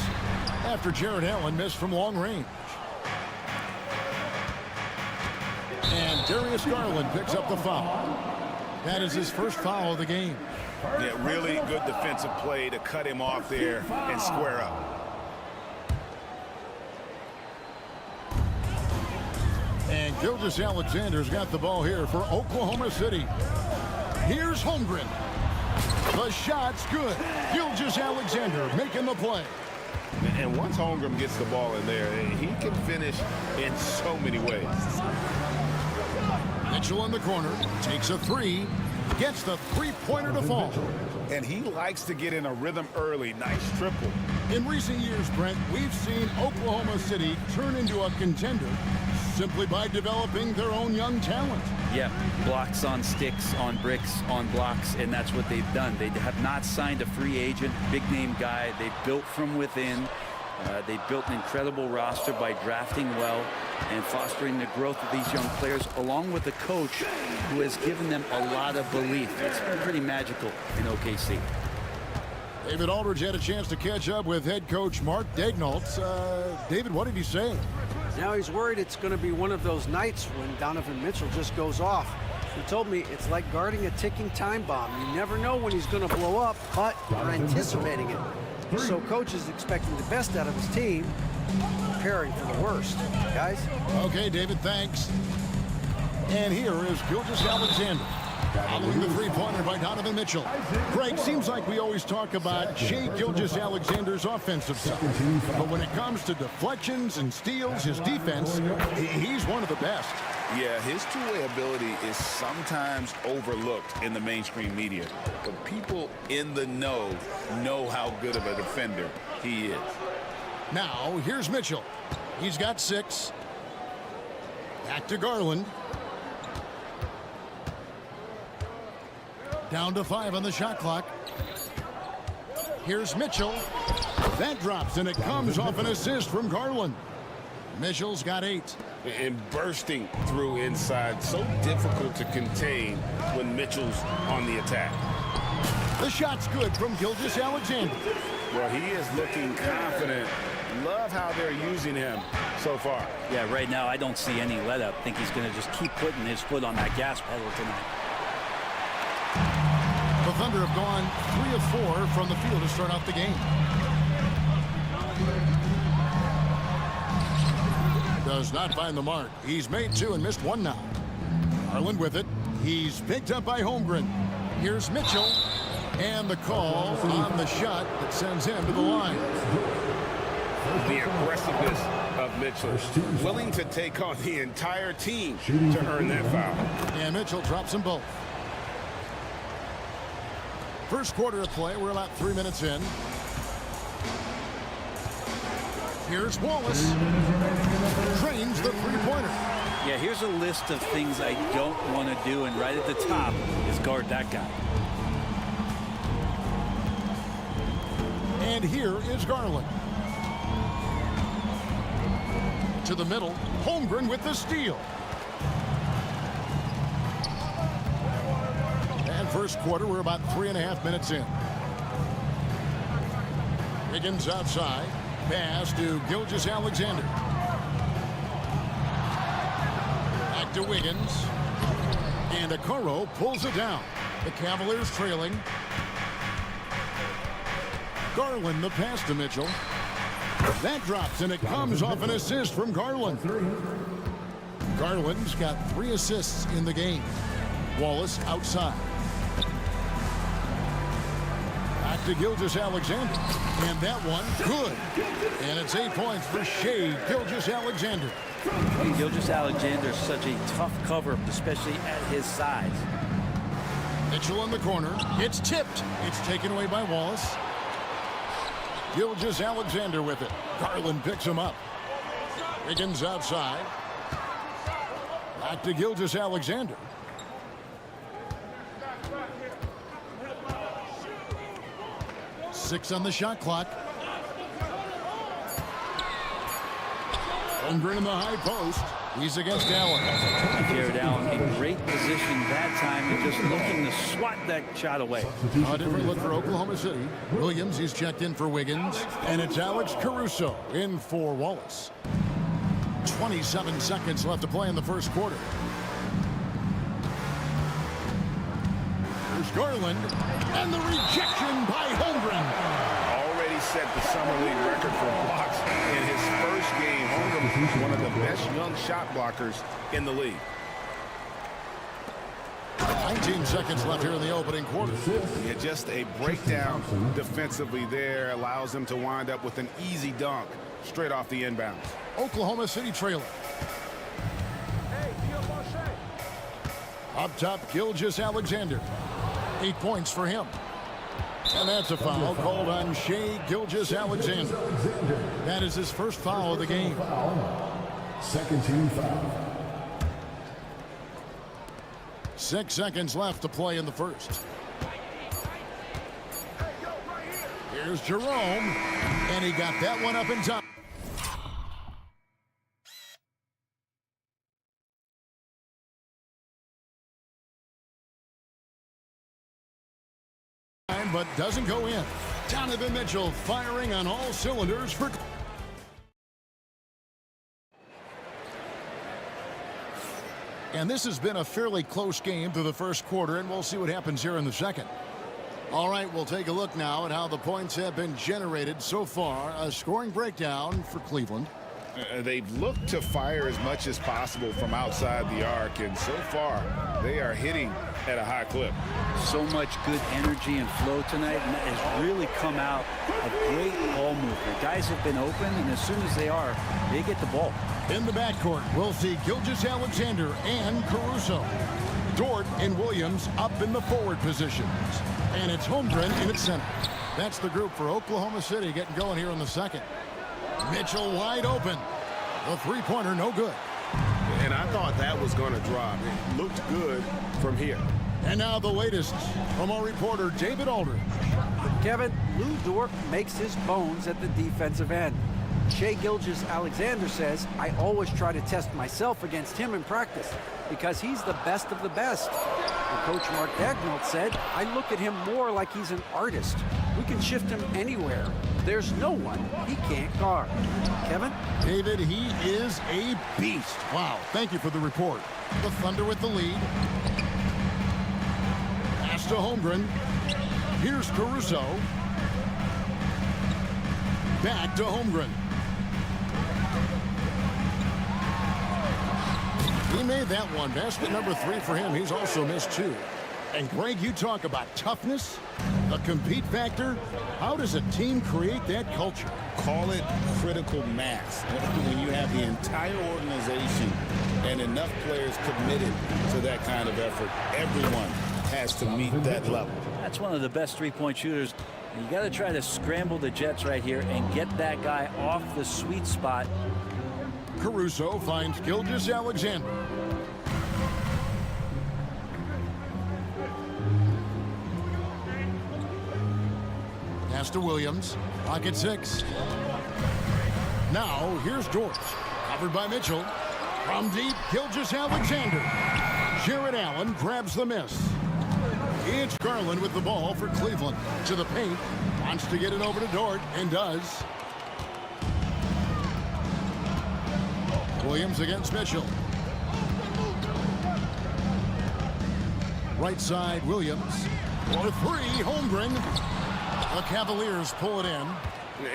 after Jared Allen missed from long range. And Darius Garland picks up the foul. That is his first foul of the game. Yeah, really good defensive play to cut him off there and square up. And Gilgeous Alexander's got the ball here for Oklahoma City. Here's Holmgren. The shot's good. Gilgeous Alexander making the play. And once Holmgren gets the ball in there, he can finish in so many ways. Mitchell in the corner, takes a 3, gets the 3-pointer to fall. And he likes to get in a rhythm early. Nice triple. In recent years, Brent, we've seen Oklahoma City turn into a contender simply by developing their own young talent. Yeah, blocks on sticks, on bricks, on blocks, and that's what they've done. They have not signed a free agent, big-name guy. They've built from within. They built an incredible roster by drafting well and fostering the growth of these young players, along with a coach who has given them a lot of belief. It's been pretty magical in OKC. David Aldridge had a chance to catch up with head coach Mark Daignault. David, what did he say? Now he's worried it's going to be one of those nights when Donovan Mitchell just goes off. He told me it's like guarding a ticking time bomb. You never know when he's going to blow up, but you're anticipating it. So coach is expecting the best out of his team, preparing for the worst. Guys? Okay, David, thanks. And here is Gilgeous Alexander. Following the 3-pointer by Donovan Mitchell. Greg, seems like we always talk about Shai Gilgeous-Alexander's offensive side. But when it comes to deflections and steals, his defense, he's one of the best. Yeah, his two-way ability is sometimes overlooked in the mainstream media. But people in the know how good of a defender he is. Now, here's Mitchell. He's got 6. Back to Garland. Down to 5 on the shot clock. Here's Mitchell. That drops, and it comes off an assist from Garland. Mitchell's got 8. And bursting through inside, so difficult to contain when Mitchell's on the attack. The shot's good from Gilgeous-Alexander. Well, he is looking confident. Love how they're using him so far. Yeah, right now I don't see any let up. I think he's going to just keep putting his foot on that gas pedal tonight. The Thunder have gone 3 of 4 from the field to start out the game. Does not find the mark. He's made 2 and missed 1 now. Garland with it. He's picked up by Holmgren. Here's Mitchell. And the call on the shot that sends him to the line. The aggressiveness of Mitchell, willing to take on the entire team to earn that foul. And Mitchell drops them both. First quarter of play, we're about 3 minutes in. Here's Wallace. Trains the 3-pointer. Yeah, here's a list of things I don't want to do, and right at the top is guard that guy. And here is Garland. To the middle, Holmgren with the steal. And first quarter, we're about 3.5 minutes in. Wiggins outside. Pass to Gilgeous-Alexander. Back to Wiggins. And Okoro pulls it down. The Cavaliers trailing. Garland the pass to Mitchell. That drops, and it comes off an assist from Garland. Garland's got 3 assists in the game. Wallace outside. Back to Gilgeous-Alexander. And that one, good. And it's 8 points for Shea Gilgeous-Alexander. Gilgeous-Alexander is such a tough cover, especially at his size. Mitchell in the corner. It's tipped. It's taken away by Wallace. Gilgeous-Alexander with it. Garland picks him up. Wiggins outside. Back to Gilgeous-Alexander. Six on the shot clock. Holmgren in the high post. He's against Allen. Jared Allen in great position that time and just looking to swat that shot away. A different look for Oklahoma City. Williams, he's checked in for Wiggins. And it's Alex Caruso in for Wallace. 27 seconds left to play in the first quarter. There's Garland. And the rejection by Holmgren. Already set the summer league record for blocks in his first game. Holmgren is one of the best young shot blockers in the league. 19 seconds left here in the opening quarter. Yeah, just a breakdown defensively there allows him to wind up with an easy dunk straight off the inbound. Oklahoma City trailer. Up top, Gilgeous-Alexander. 8 points for him. And that's a foul called on Shea Gilgeous-Alexander. That is his first foul of the game. Second team foul. 6 seconds left to play in the first. Here's Jerome. And he got that one up in time. But doesn't go in. Donovan Mitchell firing on all cylinders for... And this has been a fairly close game through the first quarter, and we'll see what happens here in the second. All right, we'll take a look now at how the points have been generated so far. A scoring breakdown for Cleveland. They've looked to fire as much as possible from outside the arc, and so far they are hitting at a high clip. So much good energy and flow tonight, and that has really come out of great ball movement. Guys have been open, and as soon as they are, they get the ball. In the backcourt, we'll see Gilgeous-Alexander and Caruso. Dort and Williams up in the forward positions. And it's Holmgren in its center. That's the group for Oklahoma City getting going here in the second. Mitchell wide open. The three-pointer no good. And I thought that was going to drop. It looked good from here. And now the latest from our reporter, David Aldridge. Kevin, Lou Dort makes his bones at the defensive end. Shea Gilgeous-Alexander says, I always try to test myself against him in practice because he's the best of the best. And Coach Mark Dagnall said, I look at him more like he's an artist. We can shift him anywhere. There's no one he can't guard. Kevin? David, he is a beast. Wow, thank you for the report. The Thunder with the lead. Pass to Holmgren. Here's Caruso. Back to Holmgren. He made that one. Basket number 3 for him. He's also missed 2. And Greg, you talk about toughness, the compete factor. How does a team create that culture? Call it critical mass. When you have the entire organization and enough players committed to that kind of effort, everyone has to meet that level. That's one of the best three-point shooters. And you got to try to scramble the Jets right here and get that guy off the sweet spot. Caruso finds Gilgeous-Alexander. Pass to Williams. Pocket 6. Now, here's Dort. Covered by Mitchell. From deep, Gilgeous-Alexander. Jared Allen grabs the miss. It's Garland with the ball for Cleveland. To the paint. Wants to get it over to Dort, and does. Williams against Mitchell. Right side, Williams. For 3, Holmgren. The Cavaliers pull it in.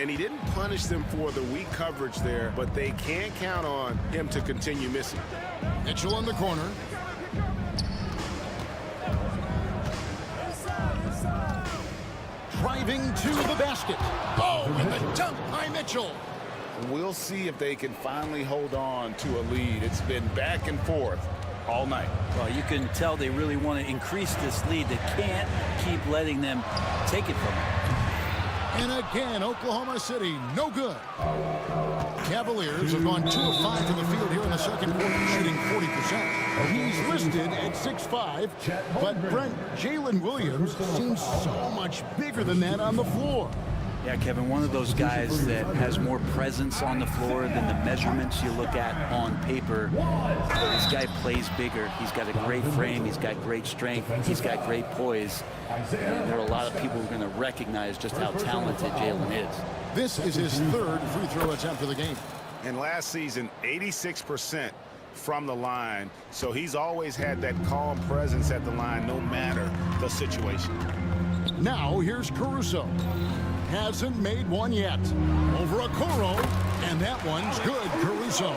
And he didn't punish them for the weak coverage there, but they can't count on him to continue missing. Mitchell in the corner. driving to the basket. Oh, and the dunk by Mitchell. We'll see if they can finally hold on to a lead. It's been back and forth all night. Well, you can tell they really want to increase this lead. They can't keep letting them take it from them. And again, Oklahoma City, no good. Cavaliers have gone 2 of 5 from the field here in the second quarter, shooting 40%. He's listed at 6'5", but Brent, Jalen Williams seems so much bigger than that on the floor. Yeah, Kevin, one of those guys that has more presence on the floor than the measurements you look at on paper. This guy plays bigger. He's got a great frame. He's got great strength. He's got great poise. And there are a lot of people who are going to recognize just how talented Jalen is. This is his third free throw attempt of the game. And last season, 86% from the line. So he's always had that calm presence at the line, no matter the situation. Now here's Caruso. Hasn't made one yet. Over Okoro, and that one's good, Caruso.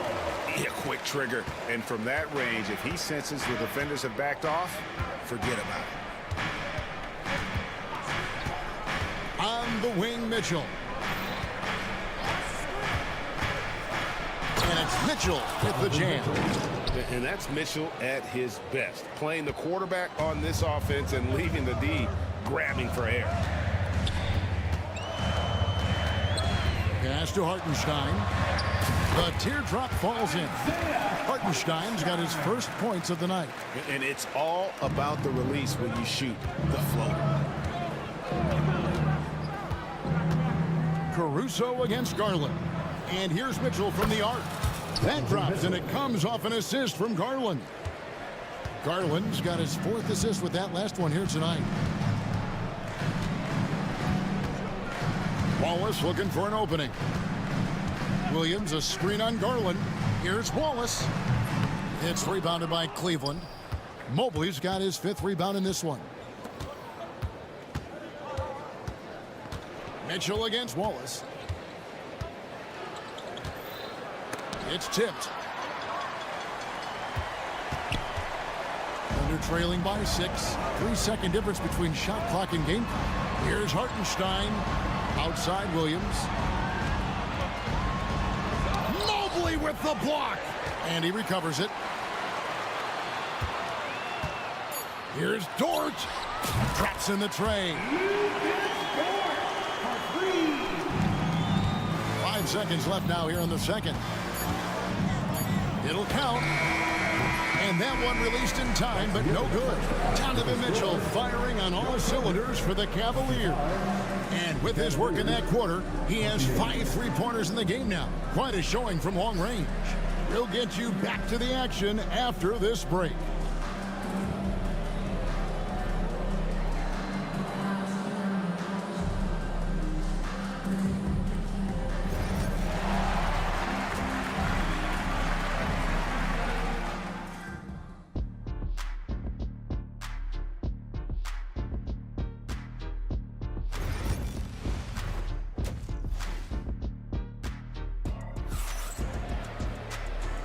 Yeah, quick trigger. And from that range, if he senses the defenders have backed off, forget about it. On the wing, Mitchell. And it's Mitchell with the jam. And that's Mitchell at his best. Playing the quarterback on this offense and leaving the D grabbing for air. Pass to Hartenstein. The teardrop falls in. Hartenstein's got his first points of the night. And it's all about the release when you shoot the floater. Caruso against Garland. And here's Mitchell from the arc. That drops, and it comes off an assist from Garland. Garland's got his 4th assist with that last one here tonight. Wallace looking for an opening. Williams, a screen on Garland. Here's Wallace. It's rebounded by Cleveland. Mobley's got his 5th rebound in this one. Mitchell against Wallace. It's tipped. Thunder trailing by 6. 3-second difference between shot clock and game clock. Here's Hartenstein. Outside Williams. Mobley with the block. And he recovers it. Here's Dort. Traps in the tray. 5 seconds left now here in the second. It'll count. And that one released in time, but no good. Donovan Mitchell firing on all cylinders for the Cavaliers. And with his work in that quarter, he has 5 3-pointers in the game now. Quite a showing from long range. We'll get you back to the action after this break.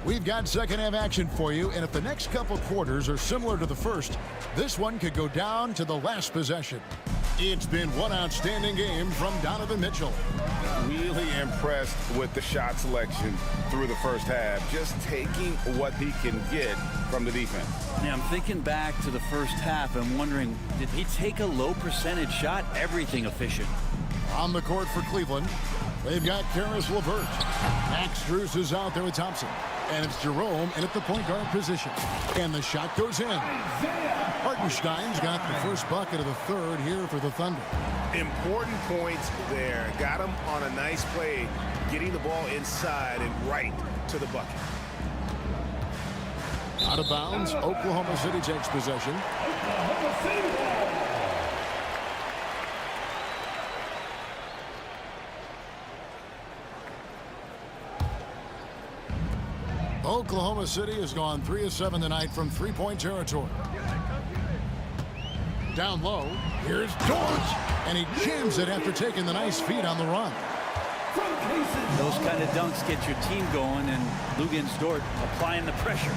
We've got second half action for you, and if the next couple quarters are similar to the first, this one could go down to the last possession. It's been one outstanding game from Donovan Mitchell. Really impressed with the shot selection through the first half, just taking what he can get from the defense. Yeah, I'm thinking back to the first half and wondering, did he take a low percentage shot? Everything efficient. On the court for Cleveland, they've got Karis LeVert. Max Strus is out there with Thompson. And it's Jerome in at the point guard position. And the shot goes in. Hartenstein's got the first bucket of the third here for the Thunder. Important points there. Got him on a nice play, getting the ball inside and right to the bucket. Out of bounds, Oklahoma City takes possession. Oklahoma City has gone 3 of 7 tonight from 3-point territory. Down low, here's George, and he jams it after taking the nice feed on the run. Those kind of dunks get your team going, and Lugens Dort applying the pressure.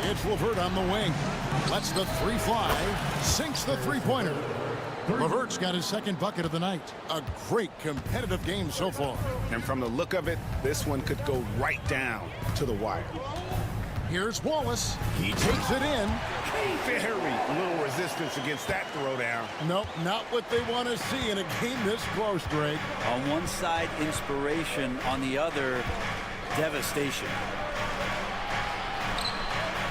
It's LeVert on the wing. Lets the 3 fly, sinks the 3-pointer. Levert's got his second bucket of the night. A great competitive game so far. And from the look of it, this one could go right down to the wire. Here's Wallace. He takes it in. Very little resistance against that throwdown. Nope, not what they want to see in a game this close, Drake. On one side, inspiration. On the other, devastation.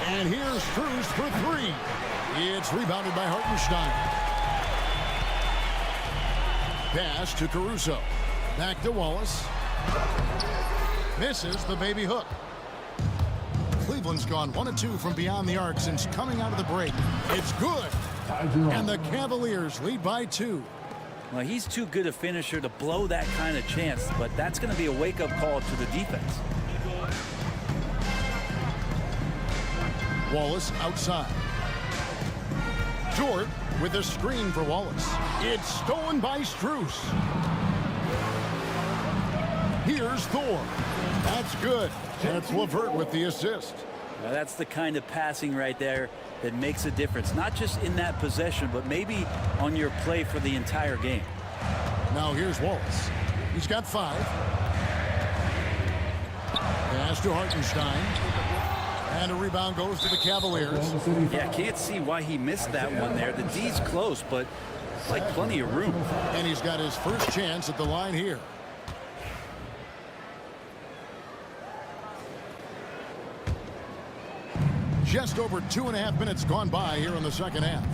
And here's Strus for three. It's rebounded by Hartenstein. Pass to Caruso. Back to Wallace. Misses the baby hook. Cleveland's gone 1 of 2 from beyond the arc since coming out of the break. It's good. And the Cavaliers lead by 2. Well, he's too good a finisher to blow that kind of chance, but that's going to be a wake-up call to the defense. Wallace outside. Dort with a screen for Wallace. It's stolen by Strus. Here's Thor. That's good. That's Levert with the assist. Now that's the kind of passing right there that makes a difference, not just in that possession, but maybe on your play for the entire game. Now here's Wallace. He's got 5. Pass to Hartenstein. And a rebound goes to the Cavaliers. Yeah, can't see why he missed that one there. The D's close, but like plenty of room. And he's got his first chance at the line here. Just over 2.5 minutes gone by here in the second half.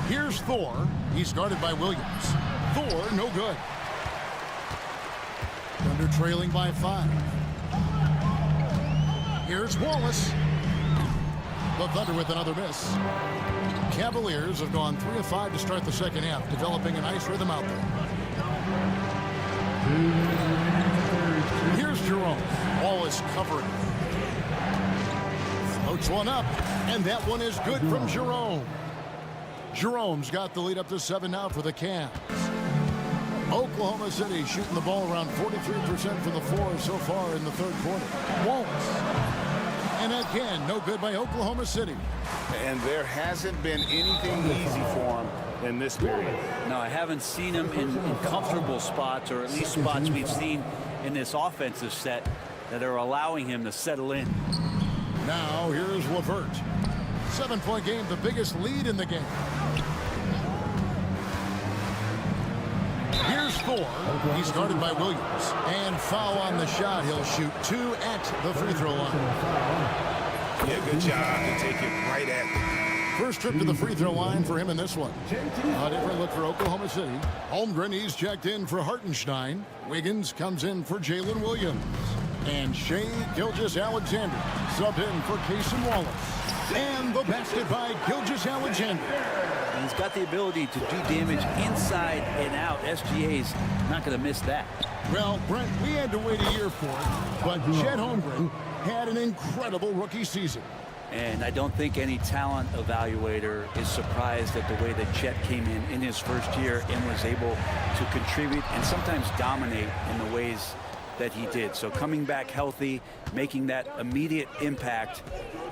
Here's Thor. He's guarded by Williams. Thor, no good. Thunder trailing by 5. Here's Wallace. The Thunder with another miss. Cavaliers have gone 3 of 5 to start the second half, developing a nice rhythm out there. Here's Jerome. Wallace covering. Floats one up, and that one is good from Jerome. Jerome's got the lead up to 7 now for the Cavs. Oklahoma City shooting the ball around 43% from the floor so far in the third quarter. Wallace. And again, no good by Oklahoma City. And there hasn't been anything easy for him in this period. No, I haven't seen him in comfortable spots, or at least spots we've seen in this offensive set that are allowing him to settle in. Now here's Levert. 7-point game, the biggest lead in the game. Here's Thor. He's guarded by Williams. And foul on the shot. He'll shoot 2 at the free throw line. Yeah, good job to take it right at them. First trip to the free throw line for him in this one. A different look for Oklahoma City. Holmgren, he's checked in for Hartenstein. Wiggins comes in for Jalen Williams. And Shea Gilgeous-Alexander subbed in for Cason Wallace. And the basket by Gilgeous-Alexander. He's got the ability to do damage inside and out. SGA's not going to miss that. Well, Brent, we had to wait a year for it, but Chet Holmgren had an incredible rookie season. And I don't think any talent evaluator is surprised at the way that Chet came in his first year and was able to contribute and sometimes dominate in the ways that he did. So coming back healthy, making that immediate impact,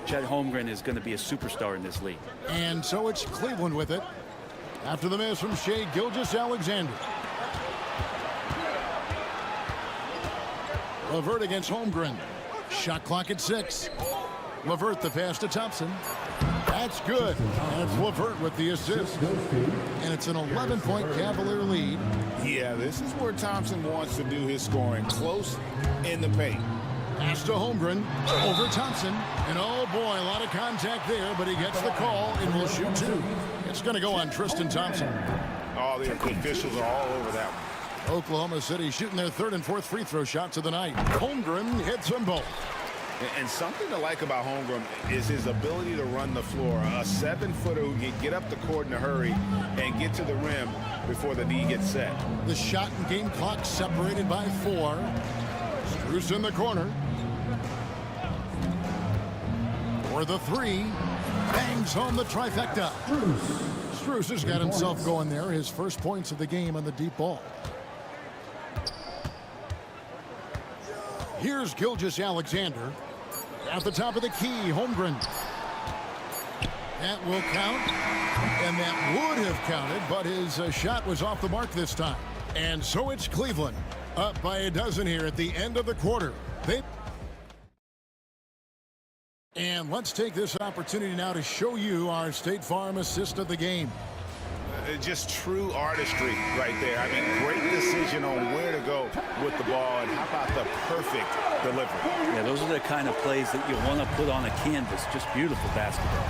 Chet Holmgren is going to be a superstar in this league. And so it's Cleveland with it. After the miss from Shea Gilgeous-Alexander. Levert against Holmgren. Shot clock at 6. Levert the pass to Thompson. That's good. And it's Levert with the assist. And it's an 11-point Cavalier lead. Yeah, this is where Thompson wants to do his scoring, close in the paint. Pass to Holmgren, over Thompson, and oh boy, a lot of contact there, but he gets the call and will shoot 2. It's going to go on Tristan Thompson. Oh, the officials are all over that one. Oklahoma City shooting their 3rd and 4th free throw shots of the night. Holmgren hits them both. And something to like about Holmgren is his ability to run the floor. A 7-footer who can get up the court in a hurry and get to the rim before the D gets set. The shot and game clock separated by 4. Strus in the corner. For the 3. Bangs home the trifecta. Strus has got himself going there. His first points of the game on the deep ball. Here's Gilgeous-Alexander. At the top of the key, Holmgren. That will count, and that would have counted, but his shot was off the mark this time. And so it's Cleveland, up by a dozen here at the end of the quarter. And let's take this opportunity now to show you our State Farm assist of the game. Just true artistry right there. I mean, great decision on where to go with the ball, and how about the perfect delivery? Yeah, those are the kind of plays that you want to put on a canvas. Just beautiful basketball.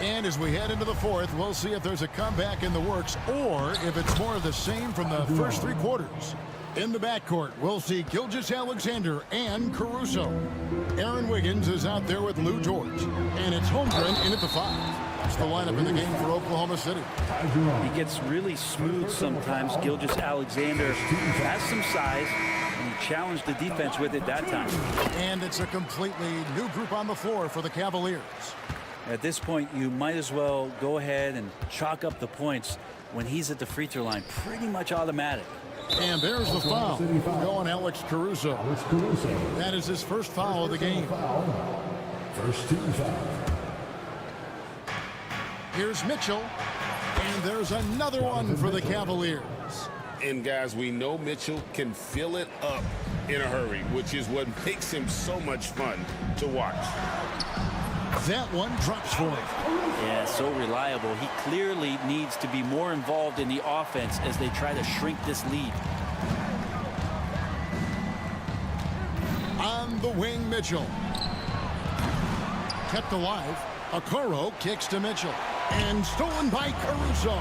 And as we head into the fourth, we'll see if there's a comeback in the works or if it's more of the same from the first three quarters. In the backcourt, we'll see Gilgeous-Alexander and Caruso. Aaron Wiggins is out there with Lou George. And it's Holmgren in at the 5. That's the lineup in the game for Oklahoma City. He gets really smooth sometimes. Gilgeous-Alexander has some size, and he challenged the defense with it that time. And it's a completely new group on the floor for the Cavaliers. At this point, you might as well go ahead and chalk up the points when he's at the free throw line. Pretty much automatic. And there's the foul going Alex Caruso. That is his first foul of the game. First team foul. Here's Mitchell, and there's another one for the Cavaliers. And guys, we know Mitchell can fill it up in a hurry, which is what makes him so much fun to watch. That one drops for him. Yeah, so reliable. He clearly needs to be more involved in the offense as they try to shrink this lead. On the wing, Mitchell. Kept alive. Okoro kicks to Mitchell. And stolen by Caruso.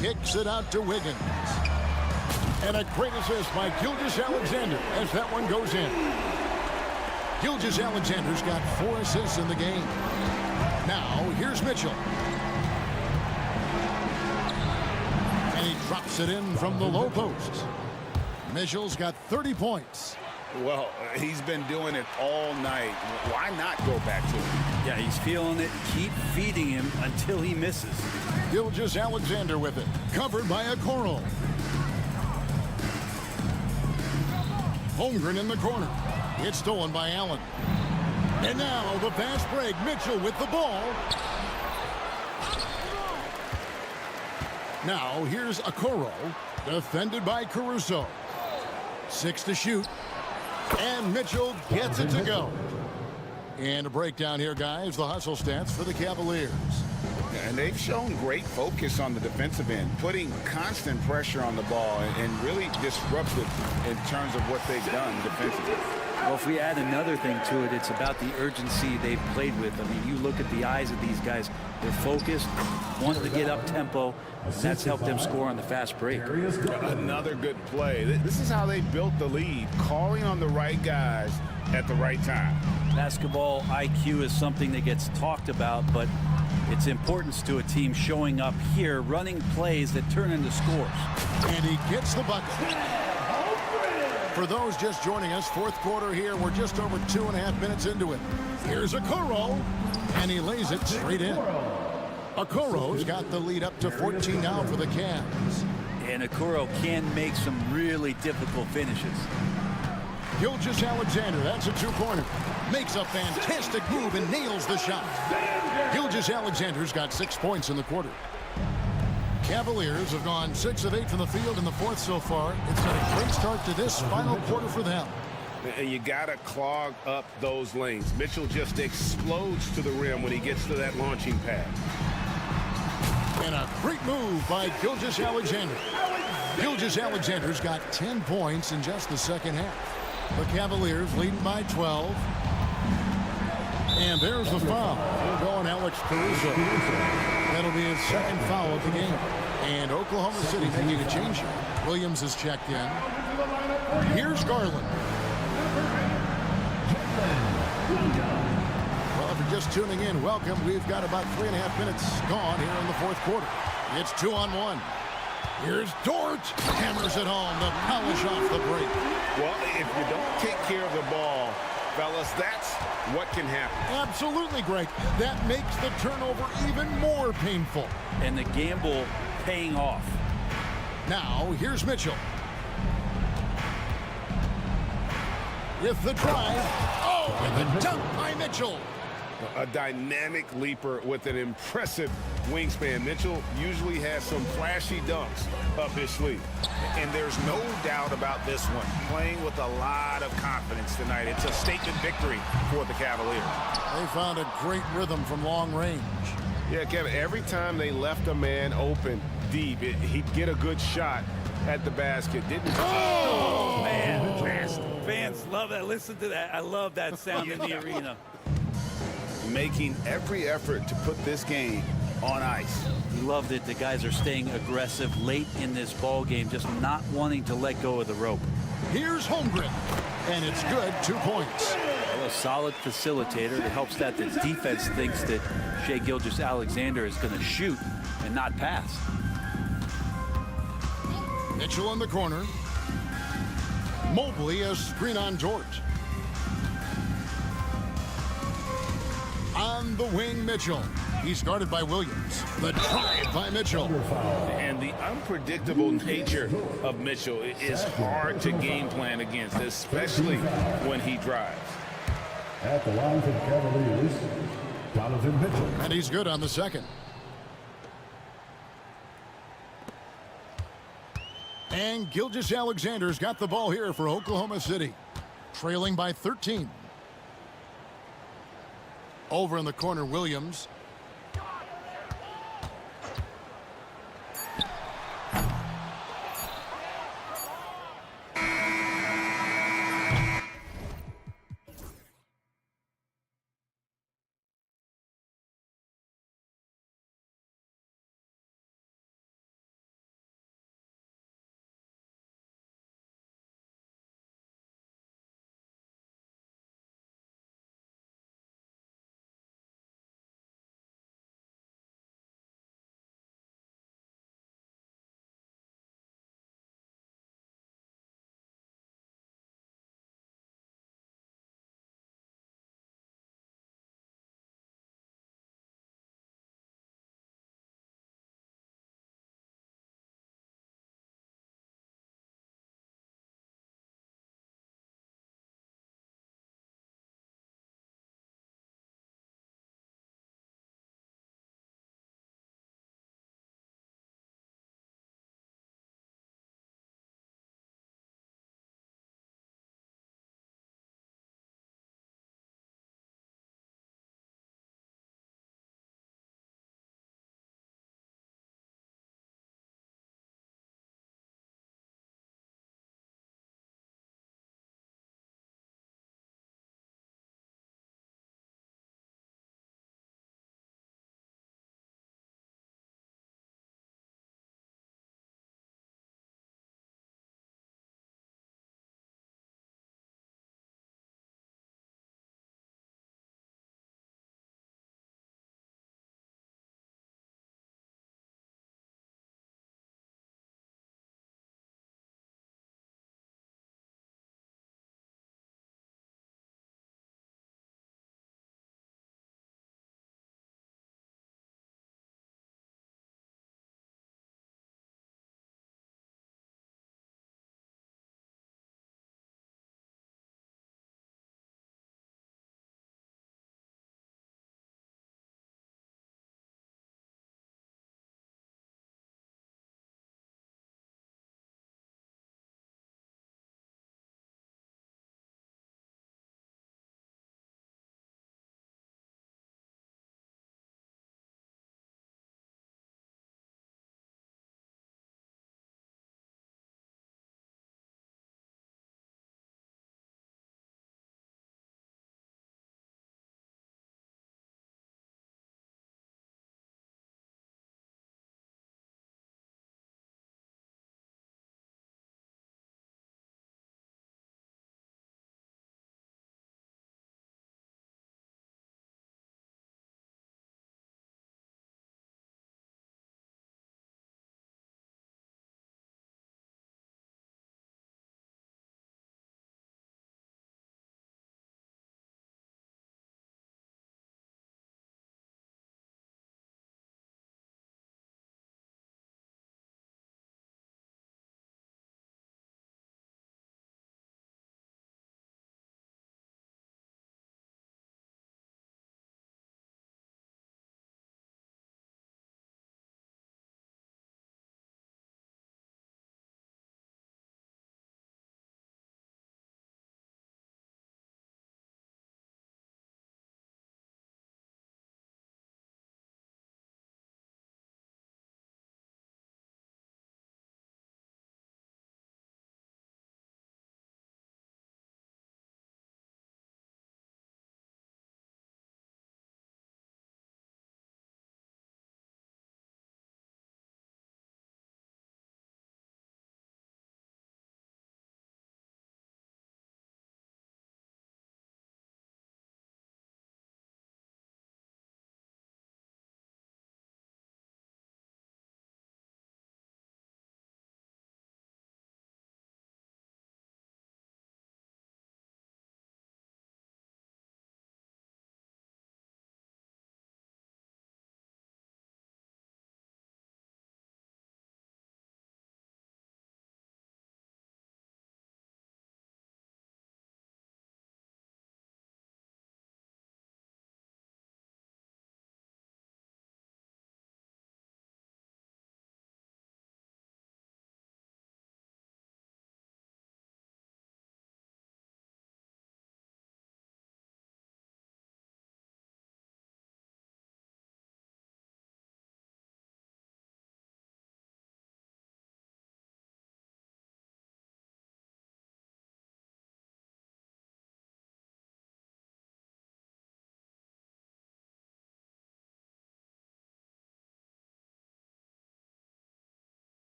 Kicks it out to Wiggins. And a great assist by Gilgeous-Alexander as that one goes in. Gilgeous-Alexander's got 4 assists in the game. Now, here's Mitchell. And he drops it in from the low post. Mitchell's got 30 points. Well, he's been doing it all night. Why not go back to him? Yeah, he's feeling it. Keep feeding him until he misses. Gilgeous-Alexander with it. Covered by Okoro. Holmgren in the corner. It's stolen by Allen. And now the fast break. Mitchell with the ball. Now here's Okoro. Defended by Caruso. 6 to shoot. And Mitchell gets it to go. And a breakdown here, guys. The hustle stats for the Cavaliers. And they've shown great focus on the defensive end, putting constant pressure on the ball and really disruptive in terms of what they've done defensively. Well, if we add another thing to it, it's about the urgency they've played with. I mean, you look at the eyes of these guys. They're focused, wanting to get up tempo. That's helped them score on the fast break. Another good play. This is how they built the lead, calling on the right guys at the right time. Basketball IQ is something that gets talked about, but its importance to a team showing up here, running plays that turn into scores. And he gets the bucket. For those just joining us, fourth quarter here, we're just over 2.5 minutes into it. Here's Okoro, and he lays it straight in. Okoro's got the lead up to 14 now for the Cavs. And Okoro can make some really difficult finishes. Gilgeous-Alexander, that's a two-pointer. Makes a fantastic move and nails the shot. Gilgeous-Alexander's got 6 points in the quarter. Cavaliers have gone 6 of 8 from the field in the fourth so far. It's been a great start to this final quarter for them. And you got to clog up those lanes. Mitchell just explodes to the rim when he gets to that launching pad. And a great move by Gilgeous-Alexander. Gilgeous-Alexander's got 10 points in just the second half. The Cavaliers leading by 12. And there's the foul. Going Alex Caruso. That'll be his second foul of the game. And Oklahoma City making a change here. Williams is checked in. Here's Garland. Well, if you're just tuning in, welcome. We've got about 3.5 minutes gone here in the fourth quarter. It's 2-on-1. Here's Dort. Hammers it home to polish off the break. Well, if you don't take care of the ball, fellas, that's what can happen. Absolutely, Greg. That makes the turnover even more painful. And the gamble paying off. Now, here's Mitchell. with the drive. Oh, and the dunk by Mitchell. A dynamic leaper with an impressive wingspan. Mitchell usually has some flashy dunks up his sleeve. And there's no doubt about this one. Playing with a lot of confidence tonight. It's a statement victory for the Cavaliers. They found a great rhythm from long range. Yeah, Kevin, every time they left a man open deep, he'd get a good shot at the basket. Didn't. Oh, man. Fans love that. Listen to that. I love that sound in the arena. Making every effort to put this game on ice. Loved it. The guys are staying aggressive late in this ball game, just not wanting to let go of the rope. Here's Holmgren, and it's good. 2 points. Well, a solid facilitator. It helps that the defense thinks that Shai Gilgeous-Alexander is going to shoot and not pass. Mitchell in the corner. Mobley a screen on George. On the wing, Mitchell. He's guarded by Williams. The drive by Mitchell. And the unpredictable nature of Mitchell is hard to game plan against, especially when he drives. At the line for the Cavaliers, Donovan Mitchell. And he's good on the second. And Gilgeous-Alexander's got the ball here for Oklahoma City. Trailing by 13. Over in the corner, Williams.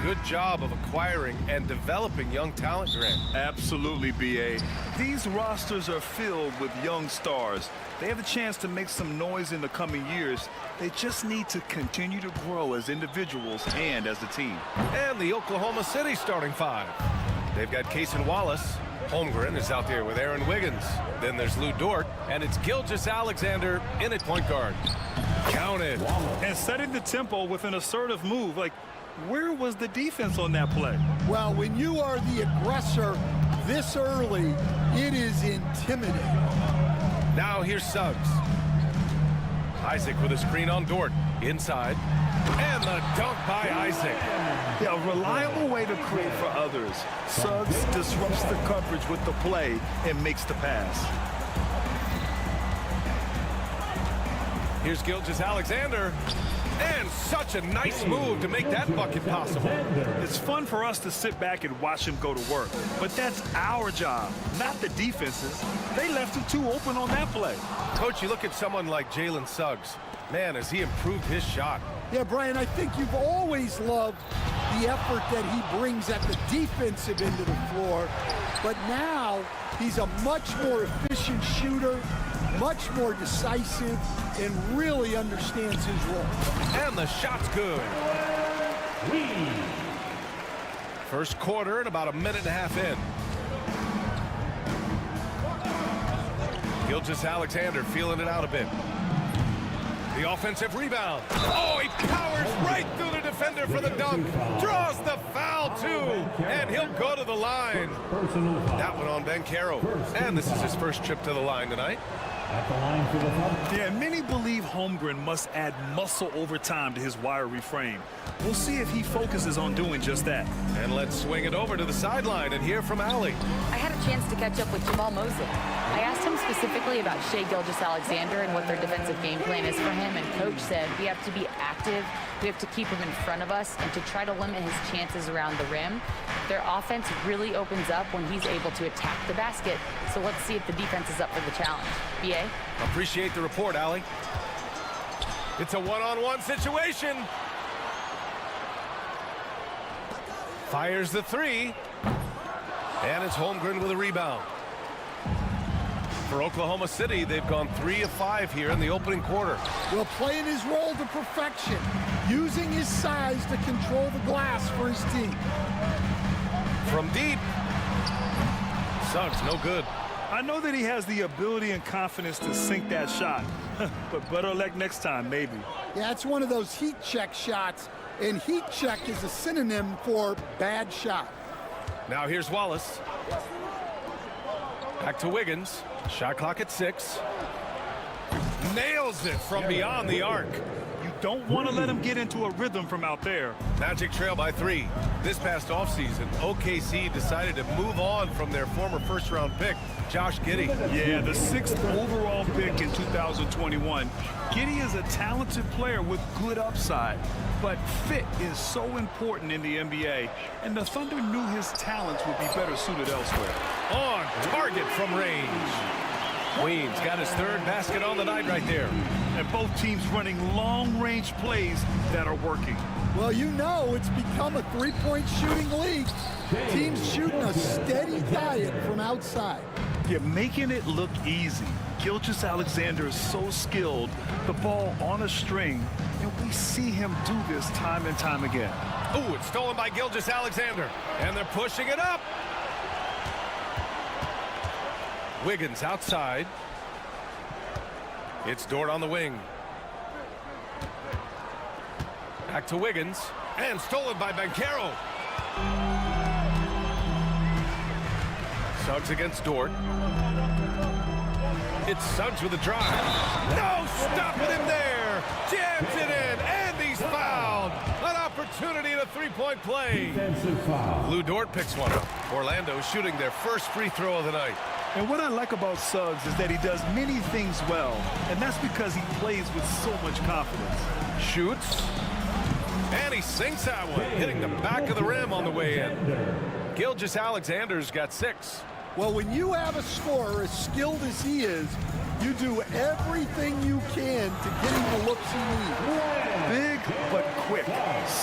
good job of acquiring and developing young talent, Grant. Absolutely, BA. These rosters are filled with young stars. They have a chance to make some noise in the coming years. They just need to continue to grow as individuals and as a team. And the Oklahoma City starting five. They've got Cason Wallace. Holmgren is out there with Aaron Wiggins. Then there's Lou Dort, and it's Gilgeous-Alexander in at point guard. Counted. And setting the tempo with an assertive move. Like, where was the defense on that play? Well, when you are the aggressor this early, it is intimidating. Now here's Suggs. Isaac with a screen on Dort. Inside. And the dunk by Isaac. Yeah, a reliable way to create for others. Suggs disrupts the coverage with the play and makes the pass. Here's Gilgeous-Alexander. And such a nice move to make that bucket possible. It's fun for us to sit back and watch him go to work. But that's our job, not the defense's. They left him too open on that play. Coach, you look at someone like Jalen Suggs. Man, has he improved his shot. Yeah, Brian, I think you've always loved the effort that he brings at the defensive end of the floor. But now he's a much more efficient shooter, much more decisive, and really understands his role. And the shot's good. First quarter and about a minute and a half in. Gilgeous-Alexander feeling it out a bit. The offensive rebound. Oh, he powers right through the defender for the dunk. Draws the foul, too. And he'll go to the line. That one on Banchero. And this is his first trip to the line tonight. Yeah, many believe Holmgren must add muscle over time to his wiry frame. We'll see if he focuses on doing just that. And let's swing it over to the sideline and hear from Allie. I had a chance to catch up with Jamal Mosley. I asked him specifically about Shai Gilgeous-Alexander and what their defensive game plan is for him, and Coach said we have to be active, we have to keep him in front of us, and to try to limit his chances around the rim. Their offense really opens up when he's able to attack the basket, so let's see if the defense is up for the challenge. BA? Appreciate the report, Allie. It's a one-on-one situation. Fires the three. And it's Holmgren with a rebound. For Oklahoma City, they've gone 3 of 5 here in the opening quarter. Well, playing his role to perfection, using his size to control the glass for his team. From deep. Suggs, no good. I know that he has the ability and confidence to sink that shot, but better luck next time, maybe. Yeah, it's one of those heat check shots, and heat check is a synonym for bad shot. Now here's Wallace. Back to Wiggins. Shot clock at 6. Nails it from beyond the arc. You don't want to let him get into a rhythm from out there. Magic trail by 3. This past offseason, OKC decided to move on from their former first-round pick, Josh Giddey. Yeah, the 6th overall pick in 2021. Giddey is a talented player with good upside, but fit is so important in the NBA, and the Thunder knew his talents would be better suited elsewhere. On target from range. Queens got his 3rd basket on the night right there. And both teams running long-range plays that are working. Well, you know it's become a three-point shooting league. Teams shooting a steady diet from outside. You're making it look easy. Gilgeous-Alexander is so skilled, the ball on a string, and we see him do this time and time again. Ooh, it's stolen by Gilgeous-Alexander, and they're pushing it up. Wiggins outside. It's Dort on the wing. Back to Wiggins, and stolen by Banchero. Suggs against Dort. It's Suggs with a drive. No, stopping him there. Jams it in, and he's fouled. An opportunity in a three-point play. Lou Dort picks one up. Orlando shooting their first free throw of the night. And what I like about Suggs is that he does many things well, and that's because he plays with so much confidence. Shoots, and he sinks that one, hitting the back of the rim on the way in. Gilgeous-Alexander's got 6. Well, when you have a scorer as skilled as he is, you do everything you can to get him the looks he needs. Big but quick.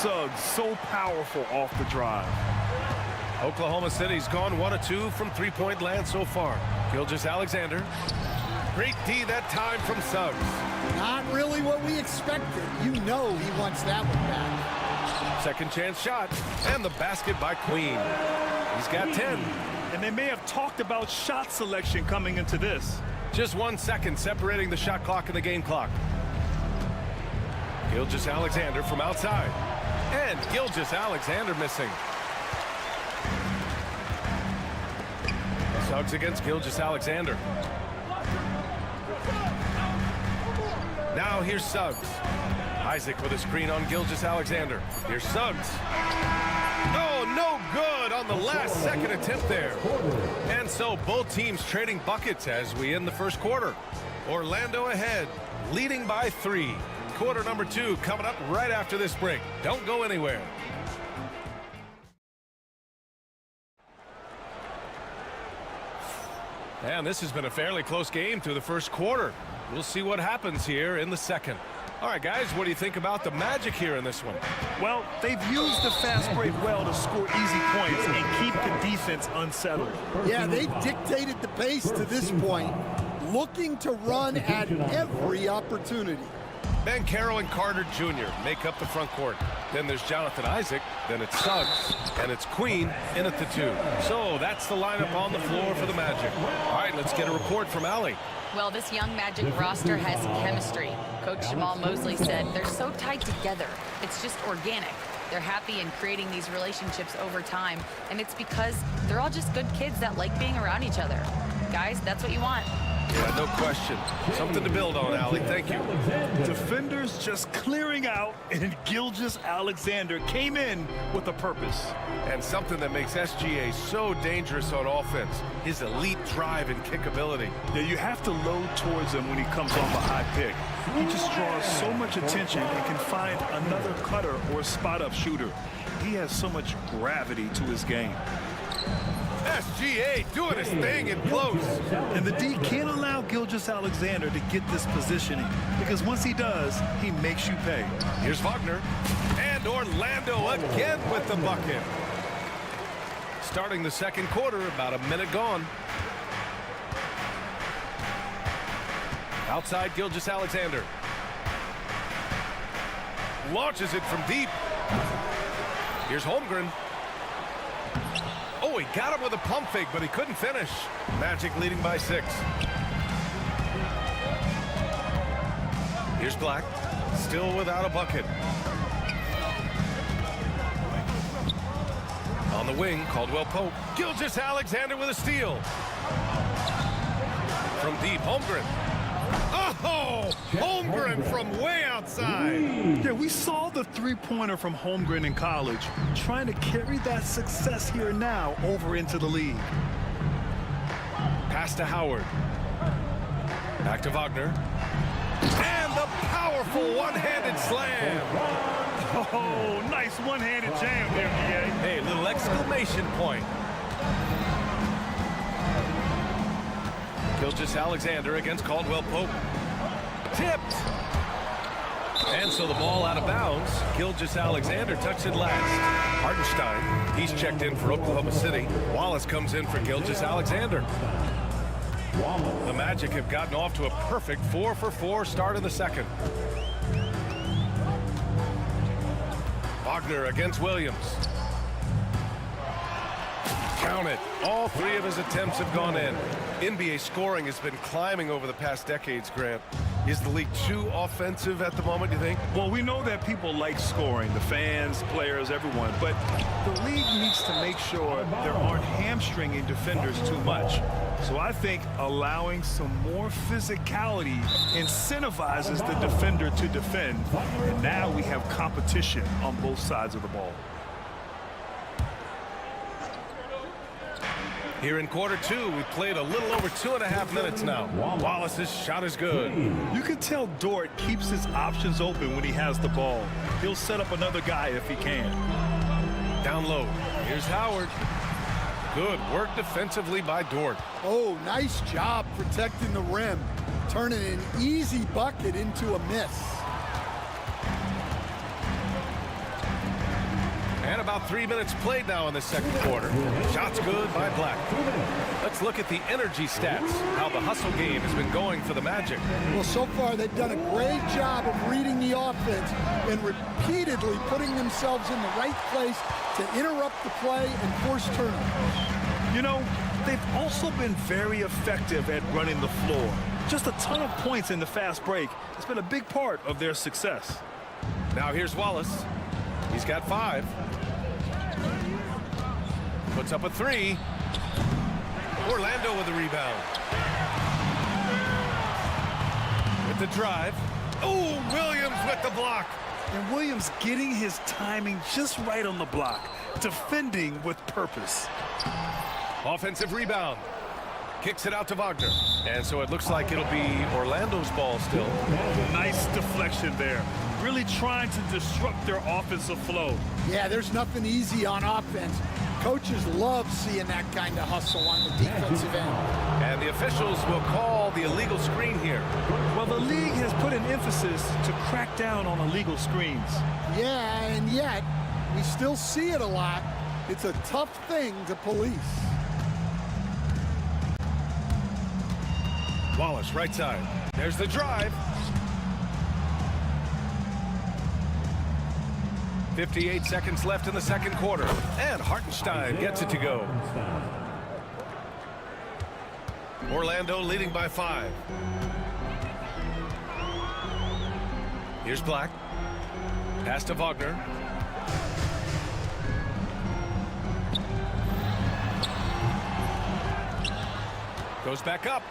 Suggs so powerful off the drive. Oklahoma City's gone 1 of 2 from three-point land so far. Gilgeous-Alexander. Great D that time from Suggs. Not really what we expected. You know he wants that one back. Second chance shot, and the basket by Queen. He's got 10. And they may have talked about shot selection coming into this. Just 1 second separating the shot clock and the game clock. Gilgeous-Alexander from outside. And Gilgeous-Alexander missing. Suggs against Gilgeous-Alexander. Now here's Suggs. Isaac with a screen on Gilgeous-Alexander. Here's Suggs. Oh, no good on the last second attempt there. And so both teams trading buckets as we end the first quarter. Orlando ahead, leading by 3. Quarter number 2 coming up right after this break. Don't go anywhere. And this has been a fairly close game through the first quarter. We'll see what happens here in the second. All right, guys, what do you think about the Magic here in this one? Well, they've used the fast break well to score easy points and keep the defense unsettled. Yeah, they've dictated the pace to this point, looking to run at every opportunity. Banchero and Carter Jr. make up the front court. Then there's Jonathan Isaac, then it's Suggs, and it's Queen in at the 2. So that's the lineup on the floor for the Magic. All right, let's get a report from Allie. Well, this young Magic roster has chemistry. Coach Jamal Mosley said they're so tied together. It's just organic. They're happy in creating these relationships over time, and it's because they're all just good kids that like being around each other. Guys, that's what you want. Yeah, no question. Something to build on, Allie. Thank you. Defenders just clearing out, and Gilgeous-Alexander came in with a purpose. And something that makes SGA so dangerous on offense, his elite drive and kickability. Yeah, you have to load towards him when he comes off a high pick. He just draws so much attention and can find another cutter or spot-up shooter. He has so much gravity to his game. SGA doing his thing in close. And the D can't allow Gilgeous-Alexander to get this positioning, because once he does, he makes you pay. Here's Wagner. And Orlando again with the bucket. Starting the second quarter, about a minute gone. Outside Gilgeous-Alexander. Launches it from deep. Here's Holmgren. Oh, he got him with a pump fake, but he couldn't finish. Magic leading by 6. Here's Black, still without a bucket. On the wing, Caldwell Pope. Gilgeous-Alexander with a steal. From deep, Holmgren. Oh, Holmgren from way outside. Yeah, we saw the three-pointer from Holmgren in college, trying to carry that success here now over into the league. Pass to Howard. Back to Wagner. And the powerful one-handed slam. Oh, nice one-handed jam there, BA. Hey, little exclamation point. Gilgeous-Alexander against Caldwell Pope. Tipped. And so the ball out of bounds. Gilgeous-Alexander tucks it last. Hartenstein, he's checked in for Oklahoma City. Wallace comes in for Gilgeous-Alexander. The Magic have gotten off to a perfect 4-for-4 start in the second. Wagner against Williams. Count it. All 3 of his attempts have gone in. NBA scoring has been climbing over the past decades, Grant. Is the league too offensive at the moment, you think? Well, we know that people like scoring, the fans, players, everyone, but the league needs to make sure there aren't hamstringing defenders too much. So I think allowing some more physicality incentivizes the defender to defend, and now we have competition on both sides of the ball. Here in quarter 2, we played a little over 2.5 minutes now. Wallace's shot is good. You can tell Dort keeps his options open when he has the ball. He'll set up another guy if he can. Down low. Here's Howard. Good work defensively by Dort. Oh, nice job protecting the rim, turning an easy bucket into a miss. And about 3 minutes played now in the second quarter. Shots good by Black. Let's look at the energy stats, how the hustle game has been going for the Magic. Well, so far they've done a great job of reading the offense and repeatedly putting themselves in the right place to interrupt the play and force turnovers. You know, they've also been very effective at running the floor. Just a ton of points in the fast break. It's been a big part of their success. Now here's Wallace. He's got 5. Puts up a 3. Orlando with the rebound. With the drive. Oh, Williams with the block. And Williams getting his timing just right on the block. Defending with purpose. Offensive rebound. Kicks it out to Wagner. And so it looks like it'll be Orlando's ball still. Nice deflection there. Really trying to disrupt their offensive flow. Yeah, there's nothing easy on offense. Coaches love seeing that kind of hustle on the defensive end. And the officials will call the illegal screen here. Well, the league has put an emphasis to crack down on illegal screens. Yeah, and yet we still see it a lot. It's a tough thing to police. Wallace, right side. There's the drive. 58 seconds left in the second quarter. And Hartenstein gets it to go. Orlando leading by 5. Here's Black. Pass to Wagner. Goes back up.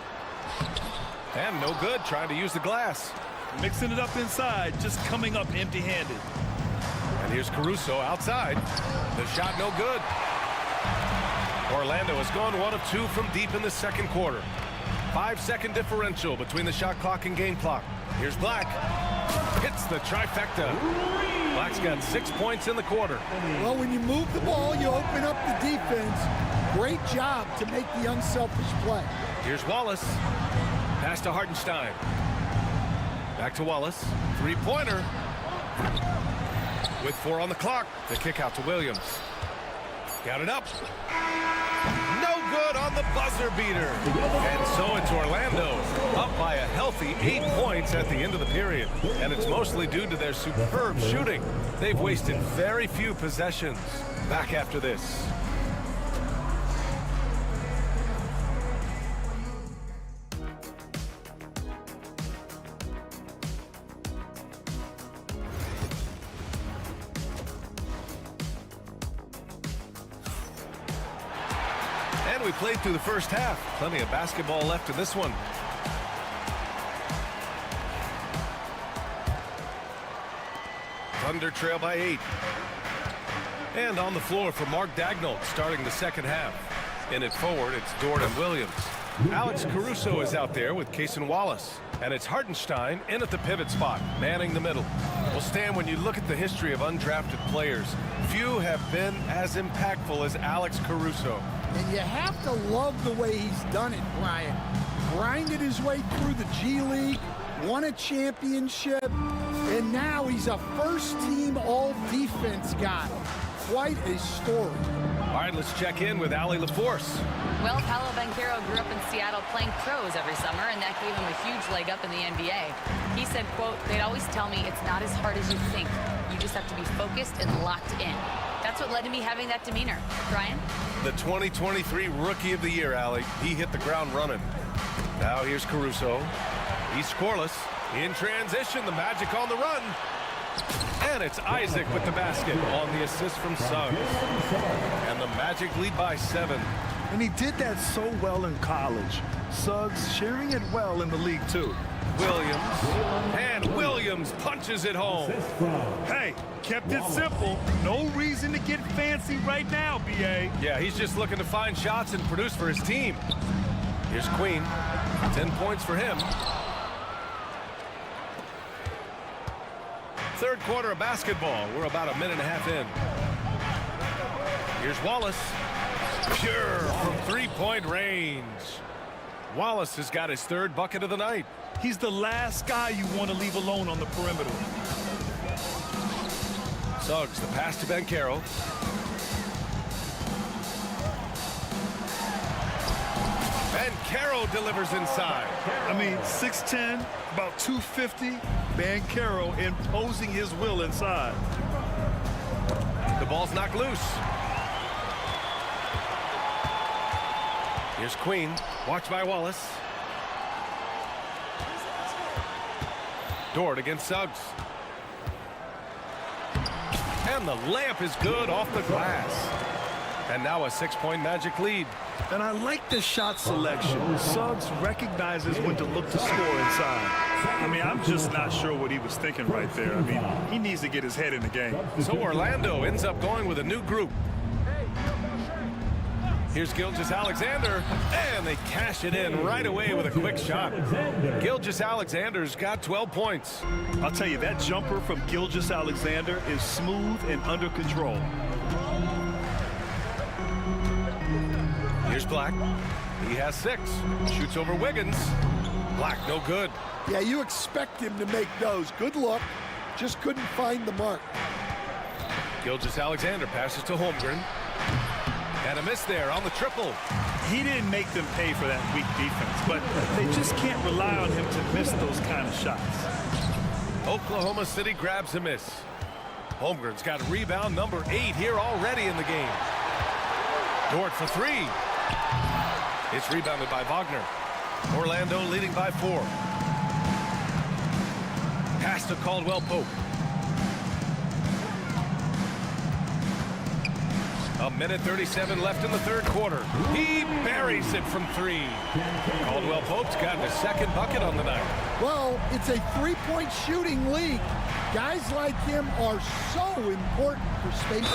And no good, trying to use the glass. Mixing it up inside, just coming up empty-handed. And here's Caruso outside. The shot no good. Orlando has gone 1 of 2 from deep in the second quarter. 5-second differential between the shot clock and game clock. Here's Black. Hits the trifecta. Black's got 6 points in the quarter. Well, when you move the ball, you open up the defense. Great job to make the unselfish play. Here's Wallace. Pass to Hartenstein. Back to Wallace. 3-pointer. With 4 on the clock. The kick out to Williams. Got it up. No good on the buzzer beater. And so it's Orlando up by a healthy 8 points at the end of the period. And it's mostly due to their superb shooting. They've wasted very few possessions. Back after this. We played through the first half. Plenty of basketball left in this one. Thunder trail by 8. And on the floor for Mark Dagnall starting the second half. In it forward, it's Jordan Williams. Alex Caruso is out there with Cason Wallace. And it's Hartenstein in at the pivot spot, manning the middle. Well, Stan, when you look at the history of undrafted players, few have been as impactful as Alex Caruso. And you have to love the way he's done it, Brian. Grinded his way through the G League, won a championship, and now he's a first-team all-defense guy. Quite a story. All right, let's check in with Allie LaForce. Well, Paolo Banchero grew up in Seattle playing pros every summer, and that gave him a huge leg up in the NBA. He said, quote, "They'd always tell me it's not as hard as you think. You just have to be focused and locked in." That's what led to me having that demeanor. Brian? The 2023 Rookie of the Year, Allie. He hit the ground running. Now here's Caruso. He's scoreless. In transition, the Magic on the run. And it's Isaac with the basket on the assist from Suggs. And the Magic lead by 7. And he did that so well in college. Suggs sharing it well in the league, too. Williams. And Williams punches it home. Hey, kept it simple. No reason to get fancy right now, B.A. Yeah, he's just looking to find shots and produce for his team. Here's Queen. 10 points for him. Third quarter of basketball. We're about a minute and a half in. Here's Wallace. Pure from three-point range. Wallace has got his third bucket of the night. He's the last guy you want to leave alone on the perimeter. Suggs, the pass to Banchero. Banchero delivers inside. I mean, 6'10", about 250. Banchero imposing his will inside. The ball's knocked loose. Here's Queen, watched by Wallace. Dort against Suggs. And the layup is good off the glass. And now a 6-point Magic lead. And I like the shot selection. Suggs recognizes when to look to score inside. I mean, I'm just not sure what he was thinking right there. I mean, he needs to get his head in the game. So Orlando ends up going with a new group. Here's Gilgeous-Alexander, and they cash it in right away with a quick shot. Gilgeous-Alexander's got 12 points. I'll tell you, that jumper from Gilgeous-Alexander is smooth and under control. Here's Black. He has 6. Shoots over Wiggins. Black, no good. Yeah, you expect him to make those. Good look. Just couldn't find the mark. Gilgeous-Alexander passes to Holmgren. And a miss there on the triple. He didn't make them pay for that weak defense, but they just can't rely on him to miss those kind of shots. Oklahoma City grabs a miss. Holmgren's got rebound number 8 here already in the game. Dort for 3. It's rebounded by Wagner. Orlando leading by 4. Pass to Caldwell-Pope. A minute 37 left in the third quarter. He buries it from 3. Caldwell-Pope's got his second bucket on the night. Well, it's a three-point shooting league. Guys like him are so important for spacing.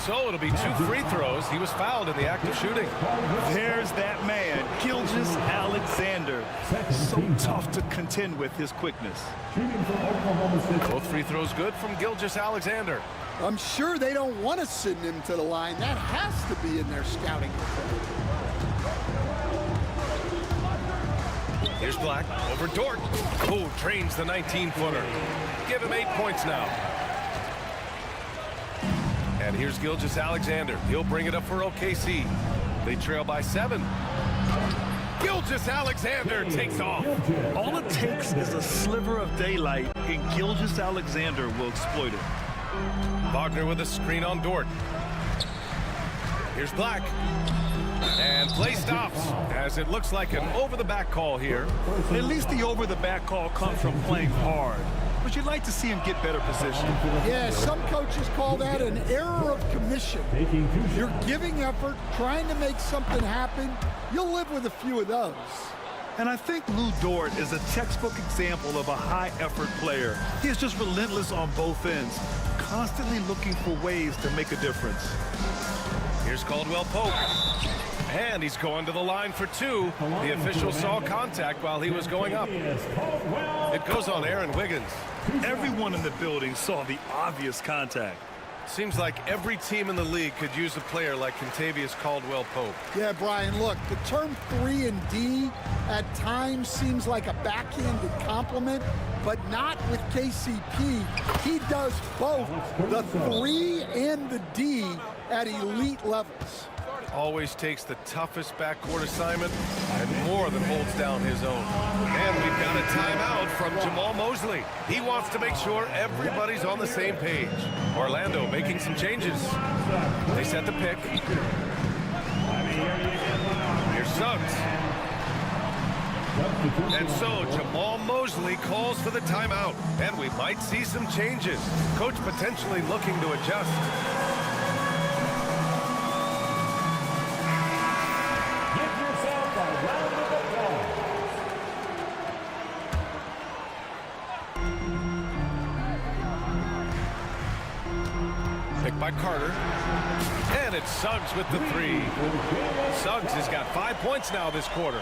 So it'll be 2 free throws. He was fouled in the act of shooting. There's that man, Gilgeous-Alexander. So tough to contend with his quickness. Both free throws good from Gilgeous-Alexander. I'm sure they don't want to send him to the line. That has to be in their scouting report. Here's Black over Dort. Oh, trains the 19-footer. Give him 8 points now. And here's Gilgeous-Alexander. He'll bring it up for OKC. They trail by 7. Gilgeous-Alexander takes off. All it takes is a sliver of daylight, and Gilgeous-Alexander will exploit it. Wagner with a screen on Dort. Here's Black. And play stops as it looks like an over-the-back call here. At least the over-the-back call comes from playing hard. But you'd like to see him get better position. Yeah, some coaches call that an error of commission. You're giving effort, trying to make something happen. You'll live with a few of those. And I think Lou Dort is a textbook example of a high-effort player. He is just relentless on both ends, constantly looking for ways to make a difference. Here's Caldwell-Pope. And he's going to the line for 2. The official saw contact while he was going up. It goes on Aaron Wiggins. Everyone in the building saw the obvious contact. Seems like every team in the league could use a player like Kentavious Caldwell-Pope. Yeah, Brian, look, the term 3 and D at times seems like a backhanded compliment, but not with KCP. He does both the 3 and the D at elite levels. Always takes the toughest backcourt assignment and more than holds down his own. And we've got a timeout from Jamal Mosley. He wants to make sure everybody's on the same page. Orlando making some changes. They set the pick. Here's Suggs. And so Jamal Mosley calls for the timeout. And we might see some changes. Coach potentially looking to adjust. By Carter, and it's Suggs with the 3. Suggs has got 5 points now this quarter.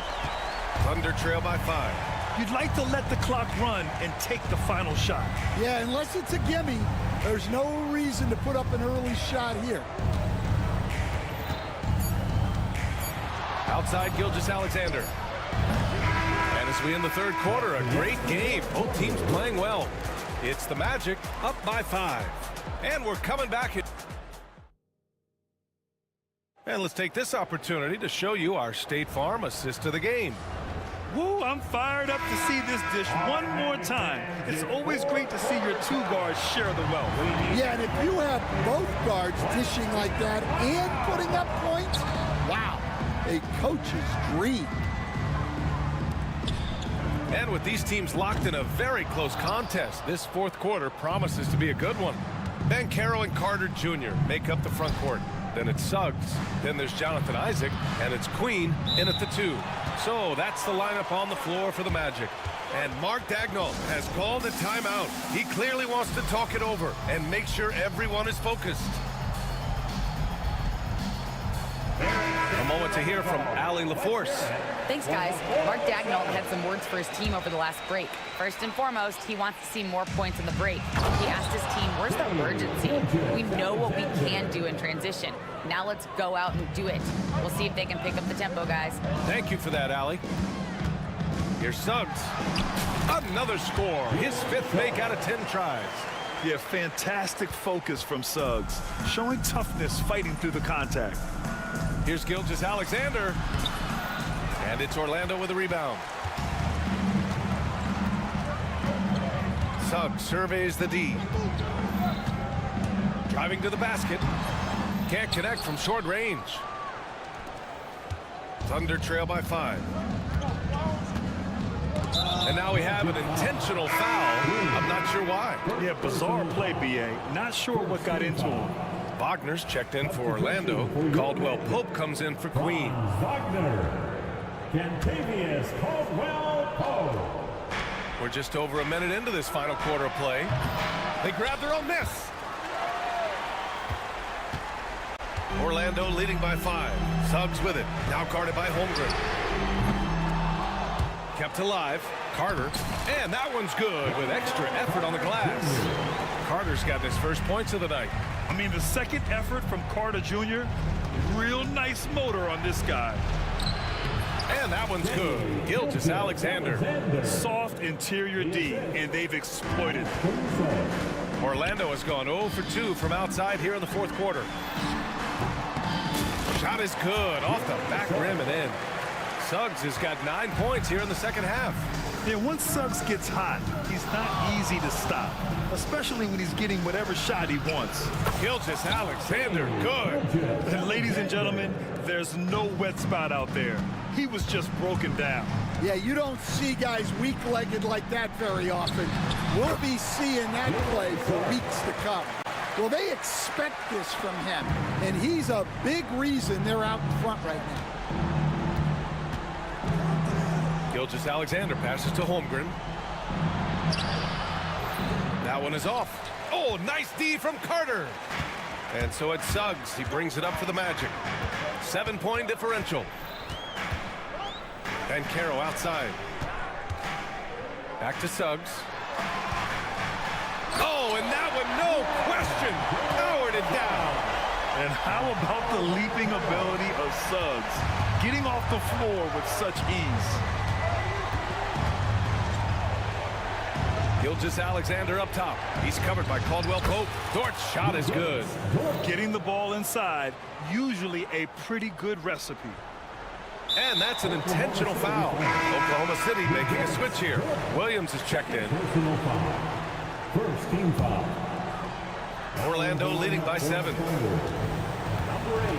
Thunder trail by 5. You'd like to let the clock run and take the final shot. Yeah, unless it's a gimme, there's no reason to put up an early shot here. Outside Gilgeous-Alexander. And as we end the third quarter, a great game. Both teams playing well. It's the Magic up by 5. And we're coming back. And let's take this opportunity to show you our State Farm assist of the game. Woo, I'm fired up to see this dish one more time. It's always great to see your two guards share the wealth. Yeah, and if you have both guards dishing like that and putting up points, wow, a coach's dream. And with these teams locked in a very close contest, this fourth quarter promises to be a good one. Bankero and Carter Jr. make up the front court. Then it's Suggs. Then there's Jonathan Isaac, and it's Queen in at the 2. So that's the lineup on the floor for the Magic. And Mark Dagnall has called a timeout. He clearly wants to talk it over and make sure everyone is focused. A moment to hear from Allie LaForce. Thanks, guys. Mark Dagnall had some words for his team over the last break. First and foremost, he wants to see more points in the break. He asked his team, where's the urgency? We know what we can do in transition. Now let's go out and do it. We'll see if they can pick up the tempo, guys. Thank you for that, Allie. Here's Suggs. Another score. His 5th make out of 10 tries. Yeah, fantastic focus from Suggs. Showing toughness fighting through the contact. Here's Gilgeous-Alexander. And it's Orlando with a rebound. Suggs surveys the D. Driving to the basket. Can't connect from short range. Thunder trail by 5. And now we have an intentional foul. I'm not sure why. Yeah, bizarre play, B.A. Not sure what got into him. Wagner's checked in for Orlando. Caldwell Pope comes in for Queen. Wagner. Kentavious Caldwell-Pope. We're just over a minute into this final quarter of play. They grab their own miss. Orlando leading by 5. Suggs with it. Now guarded by Holmgren. Kept alive. Carter. And that one's good with extra effort on the glass. Carter's got his first points of the night. I mean, the second effort from Carter Jr., real nice motor on this guy. And that one's good. Gilgeous-Alexander. Soft interior D, and they've exploited. Orlando has gone 0 for 2 from outside here in the fourth quarter. Shot is good. Off the back rim and in. Suggs has got 9 points here in the second half. Yeah, once Suggs gets hot, he's not easy to stop, especially when he's getting whatever shot he wants. Gilgeous-Alexander, good. And ladies and gentlemen, there's no wet spot out there. He was just broken down. Yeah, you don't see guys weak-legged like that very often. We'll be seeing that play for weeks to come. Well, they expect this from him, and he's a big reason they're out in front right now. Gilgeous-Alexander passes to Holmgren. That one is off. Oh, nice D from Carter. And so it's Suggs. He brings it up for the Magic. 7-point differential. And Caro outside. Back to Suggs. Oh, and that one, no question, powered it down. And how about the leaping ability of Suggs? Getting off the floor with such ease. Gilgeous-Alexander up top. He's covered by Caldwell Pope. Dort's shot is good. Getting the ball inside, usually a pretty good recipe. And that's an intentional foul. Oklahoma City making a switch here. Williams is checked in. First team foul. Orlando leading by 7. Number 8,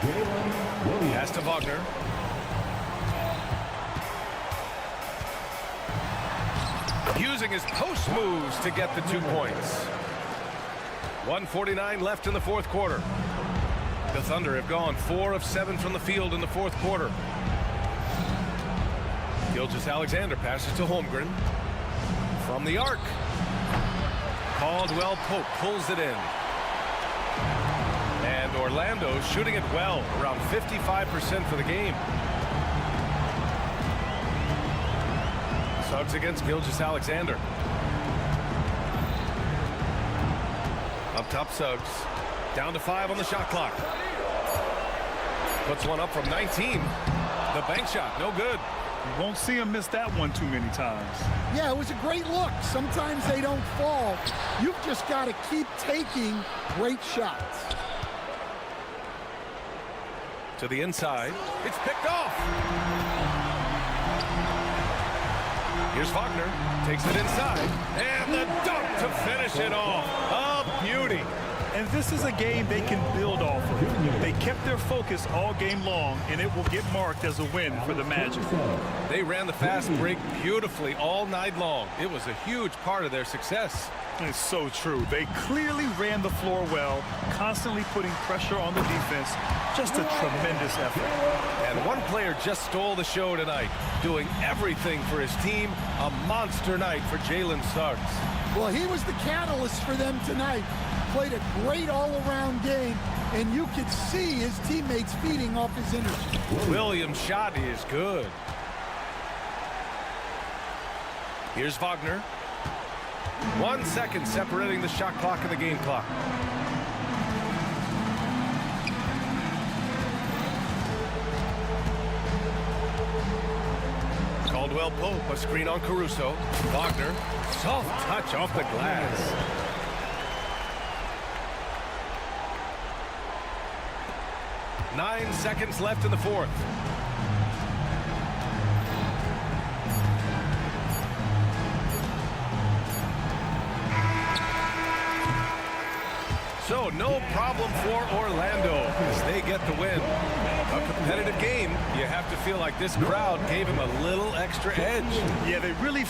Jalen Williams. Pass to Wagner. Using his post moves to get the 2 points. 1:49 left in the fourth quarter. The Thunder have gone 4 of 7 from the field in the fourth quarter. Gilgeous-Alexander passes to Holmgren. From the arc. Caldwell Pope pulls it in. And Orlando shooting it well, around 55% for the game. Suggs against Gilgeous-Alexander. Up top, Suggs. Down to 5 on the shot clock. Puts one up from 19. The bank shot, no good. You won't see him miss that one too many times. Yeah, it was a great look. Sometimes they don't fall. You've just got to keep taking great shots. To the inside. It's picked off. Here's Wagner. Takes it inside. And the dunk to finish it off. A beauty. And this is a game they can build off of. They kept their focus all game long, and it will get marked as a win for the Magic. They ran the fast break beautifully all night long. It was a huge part of their success. It's so true. They clearly ran the floor well, constantly putting pressure on the defense. Just a tremendous effort. And one player just stole the show tonight, doing everything for his team. A monster night for Jalen Suggs. Well, he was the catalyst for them tonight. Played a great all-around game, and you could see his teammates feeding off his energy. Williams' shot is good. Here's Wagner. 1 second separating the shot clock and the game clock. Caldwell Pope, a screen on Caruso. Wagner, soft touch off the glass. Nine seconds left in the fourth. So no problem for Orlando as they get the win. A competitive game. You have to feel like this crowd gave him a little extra edge. Yeah, they really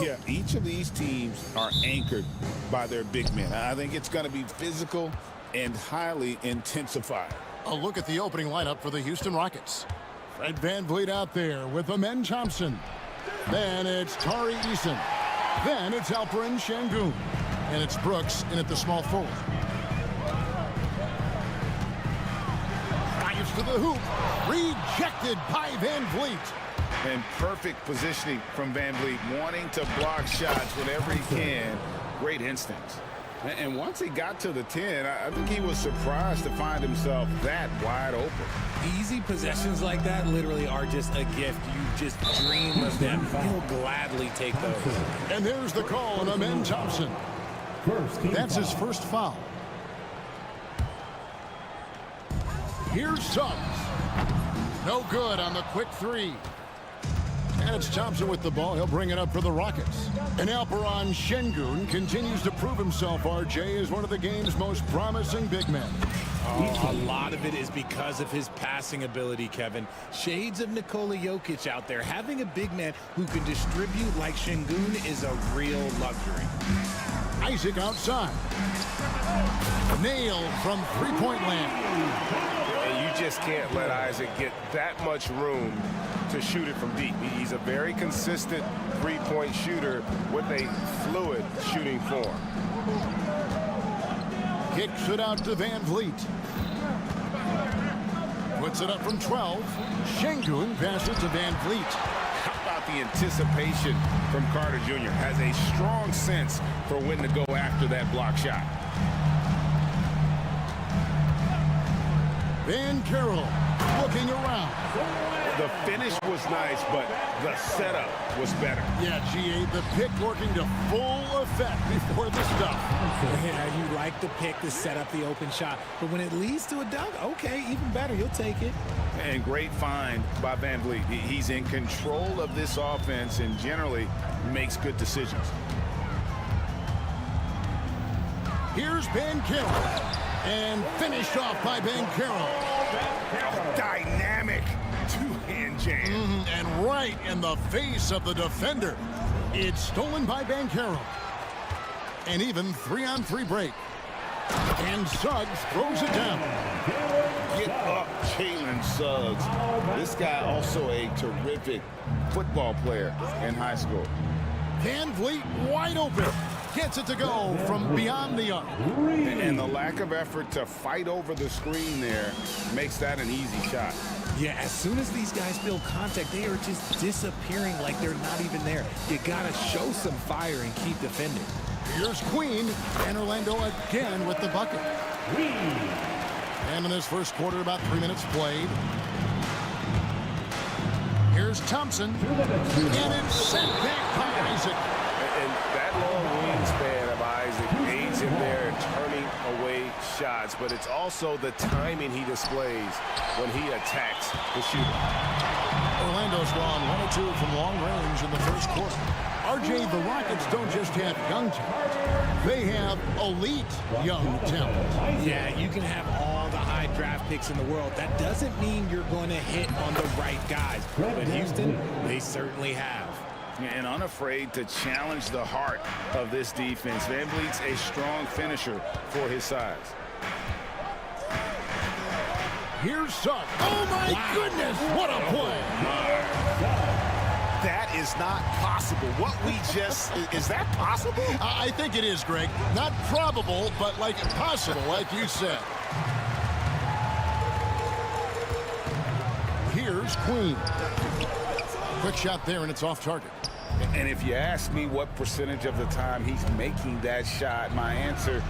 Yeah, each of these teams are anchored by their big men. I think it's going to be physical and highly intensified. A look at the opening lineup for the Houston Rockets. Fred VanVleet out there with Amen Thompson. Then it's Tari Eason. Then it's Alperen Şengün. And it's Brooks in at the small forward. Drives to the hoop. Rejected by VanVleet. And perfect positioning from VanVleet, wanting to block shots whenever he can. Great instincts. And once he got to the 10, I think he was surprised to find himself that wide open. Easy possessions like that literally are just a gift. You just dream of them. He'll gladly take those. And there's the call on Amen Thompson. That's his first foul. Here's Suggs. No good on the quick three. And it's Thompson with the ball. He'll bring it up for the Rockets. And Alperen Şengün continues to prove himself, RJ, as one of the game's most promising big men. Oh, a lot of it is because of his passing ability, Kevin. Shades of Nikola Jokic out there. Having a big man who can distribute like Şengün is a real luxury. Isaac outside. Nailed from three-point land. And you just can't let Isaac get that much room to shoot it from deep. He's a very consistent three-point shooter with a fluid shooting form. Kicks it out to VanVleet. Puts it up from 12. Şengün passes to VanVleet. How about the anticipation from Carter Jr.? Has a strong sense for when to go after that block shot. Van Carroll looking around. The finish was nice, but the setup was better. Yeah, GA, the pick working to full effect before the stop. Yeah, you like the pick to set up the open shot. But when it leads to a dunk, okay, even better. You'll take it. And great find by VanVleet. He's in control of this offense and generally makes good decisions. Here's Van Carroll. And finished off by Van Carroll. Dynamic two-hand jam. And right in the face of the defender. It's stolen by Van Carroll. And even 3-on-3 break. And Suggs throws it down. Get up, Jalen Suggs. This guy also a terrific football player in high school. VanVleet wide open. Gets it to go from beyond the arc. And the lack of effort to fight over the screen there makes that an easy shot. Yeah, as soon as these guys feel contact, they are just disappearing like they're not even there. You gotta show some fire and keep defending. Here's Queen, and Orlando again with the bucket. And in this first quarter, about 3 minutes played. Here's Thompson, and it's sent back by Isaac. And that long wingspan of Isaac aids him there in turning away shots, but it's also the timing he displays when he attacks the shooter. Orlando's gone 1 or 2 from long range in the first quarter. RJ, the Rockets don't just have young talent. They have elite young talent. Yeah, you can have all the high draft picks in the world. That doesn't mean you're going to hit on the right guys. But Houston, they certainly have. And unafraid to challenge the heart of this defense. VanVleet's a strong finisher for his size. Here's Suggs. Oh, my goodness. What a play. That is not possible. What we just... Is that possible? I think it is, Greg. Not probable, but like possible, like you said. Here's Queen. Quick shot there, and it's off target. And if you ask me what percentage of the time he's making that shot, my answer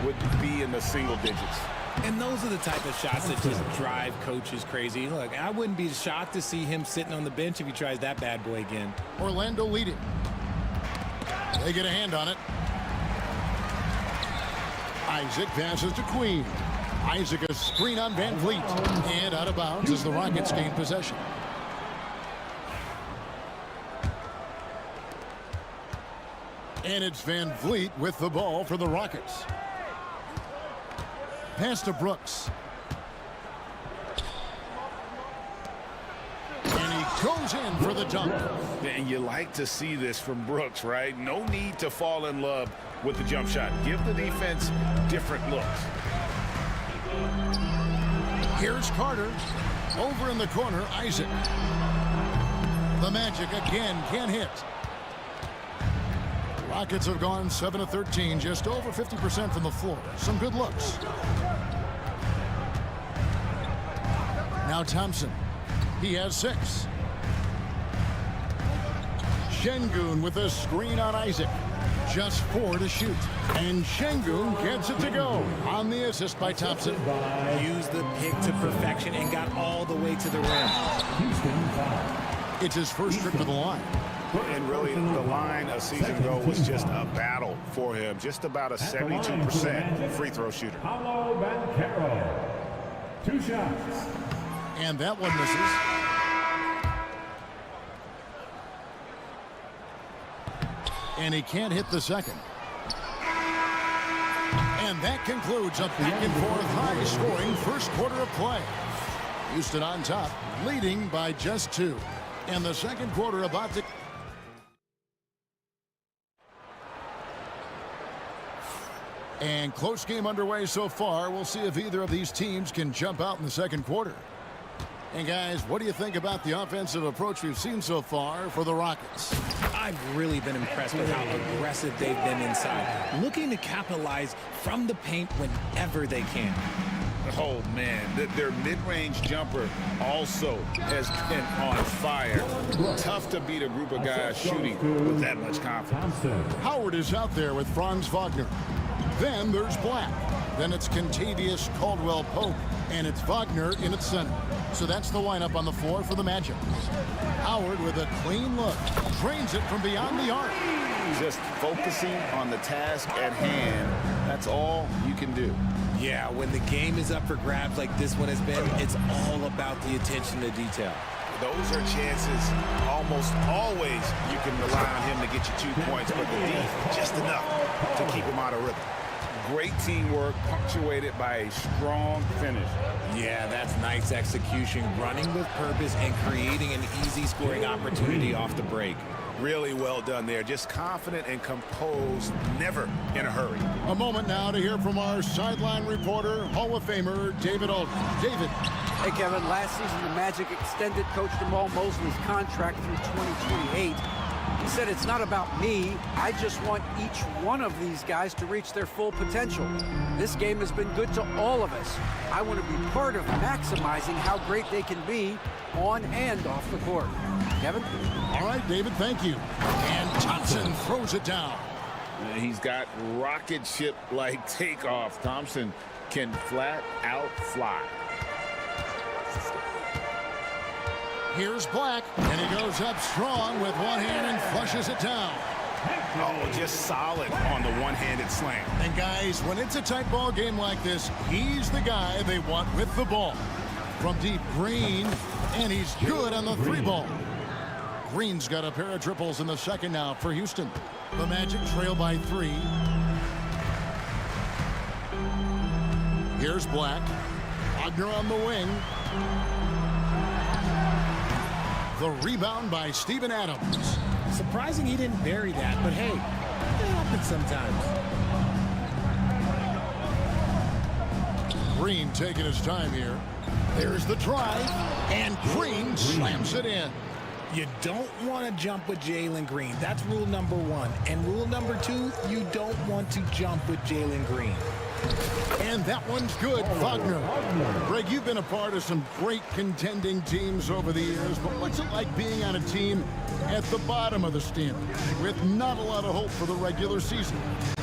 would be in the single digits. And those are the type of shots that just drive coaches crazy. Look, I wouldn't be shocked to see him sitting on the bench if he tries that bad boy again. Orlando leading. They get a hand on it. Isaac passes to Queen. Isaac a screen on VanVleet. And out of bounds as the Rockets gain possession. And it's VanVleet with the ball for the Rockets. Pass to Brooks. And he Goes in for the dunk. And you like to see this from Brooks, right? No need to fall in love with the jump shot. Give the defense different looks. Here's Carter. Over in the corner, Isaac. The Magic again can't hit. Rockets have gone 7 of 13, just over 50% from the floor. Some good looks. Now Thompson. He has 6. Şengün with a screen on Isaac. Just 4 to shoot. And Şengün gets it to go on the assist by Thompson. Used the pick to perfection and got all the way to the rim. It's his first trip to the line. And really, the line a season ago was just a battle for him. Just about a 72% free throw shooter. Paolo Banchero. 2 shots. And that one misses. And he can't hit the second. And that concludes a back-and-forth high-scoring first quarter of play. Houston on top, leading by just 2. And the second quarter about to... And close game underway so far. We'll see if either of these teams can jump out in the second quarter. And guys, what do you think about the offensive approach we've seen so far for the Rockets? I've really been impressed with how aggressive they've been inside, looking to capitalize from the paint whenever they can. Oh, man, their mid-range jumper also has been on fire. Tough to beat a group of guys shooting with that much confidence. Howard is out there with Franz Wagner. Then there's Black. Then it's Contavious Caldwell-Pope. And it's Wagner in its center. So that's the lineup on the floor for the Magic. Howard with a clean look. Drains it from beyond the arc. Just focusing on the task at hand. That's all you can do. Yeah, when the game is up for grabs like this one has been, it's all about the attention to detail. Those are chances almost always you can rely on him to get you 2 points, but the D, just enough to keep him out of rhythm. Great teamwork punctuated by a strong finish. Yeah, that's nice execution, running with purpose and creating an easy scoring opportunity off the break. Really well done there. Just confident and composed, never in a hurry. A moment now to hear from our sideline reporter, Hall of Famer David Aldridge. David. Hey, Kevin, last season the Magic extended Coach Jamal Mosley's contract through 2028. He said, it's not about me. I just want each one of these guys to reach their full potential. This game has been good to all of us. I want to be part of maximizing how great they can be on and off the court. Kevin? All right, David, thank you. And Thompson throws it down. He's got rocket ship-like takeoff. Thompson can flat out fly. Here's Black, and he goes up strong with one hand and flushes it down. Oh, just solid on the one-handed slam. And guys, when it's a tight ball game like this, he's the guy they want with the ball. From deep, Green, and he's good on the 3-ball. Green's got a pair of triples in the second now for Houston. The Magic trail by 3. Here's Black. Wagner on the wing. The rebound by Steven Adams. Surprising he didn't bury that, but hey, it happens sometimes. Green taking his time here. There's the drive, and Green slams it in. You don't want to jump with Jalen Green. That's rule number 1. And rule number 2, you don't want to jump with Jalen Green. And that one's good, Wagner. Greg, you've been a part of some great contending teams over the years, but what's it like being on a team at the bottom of the standings with not a lot of hope for the regular season?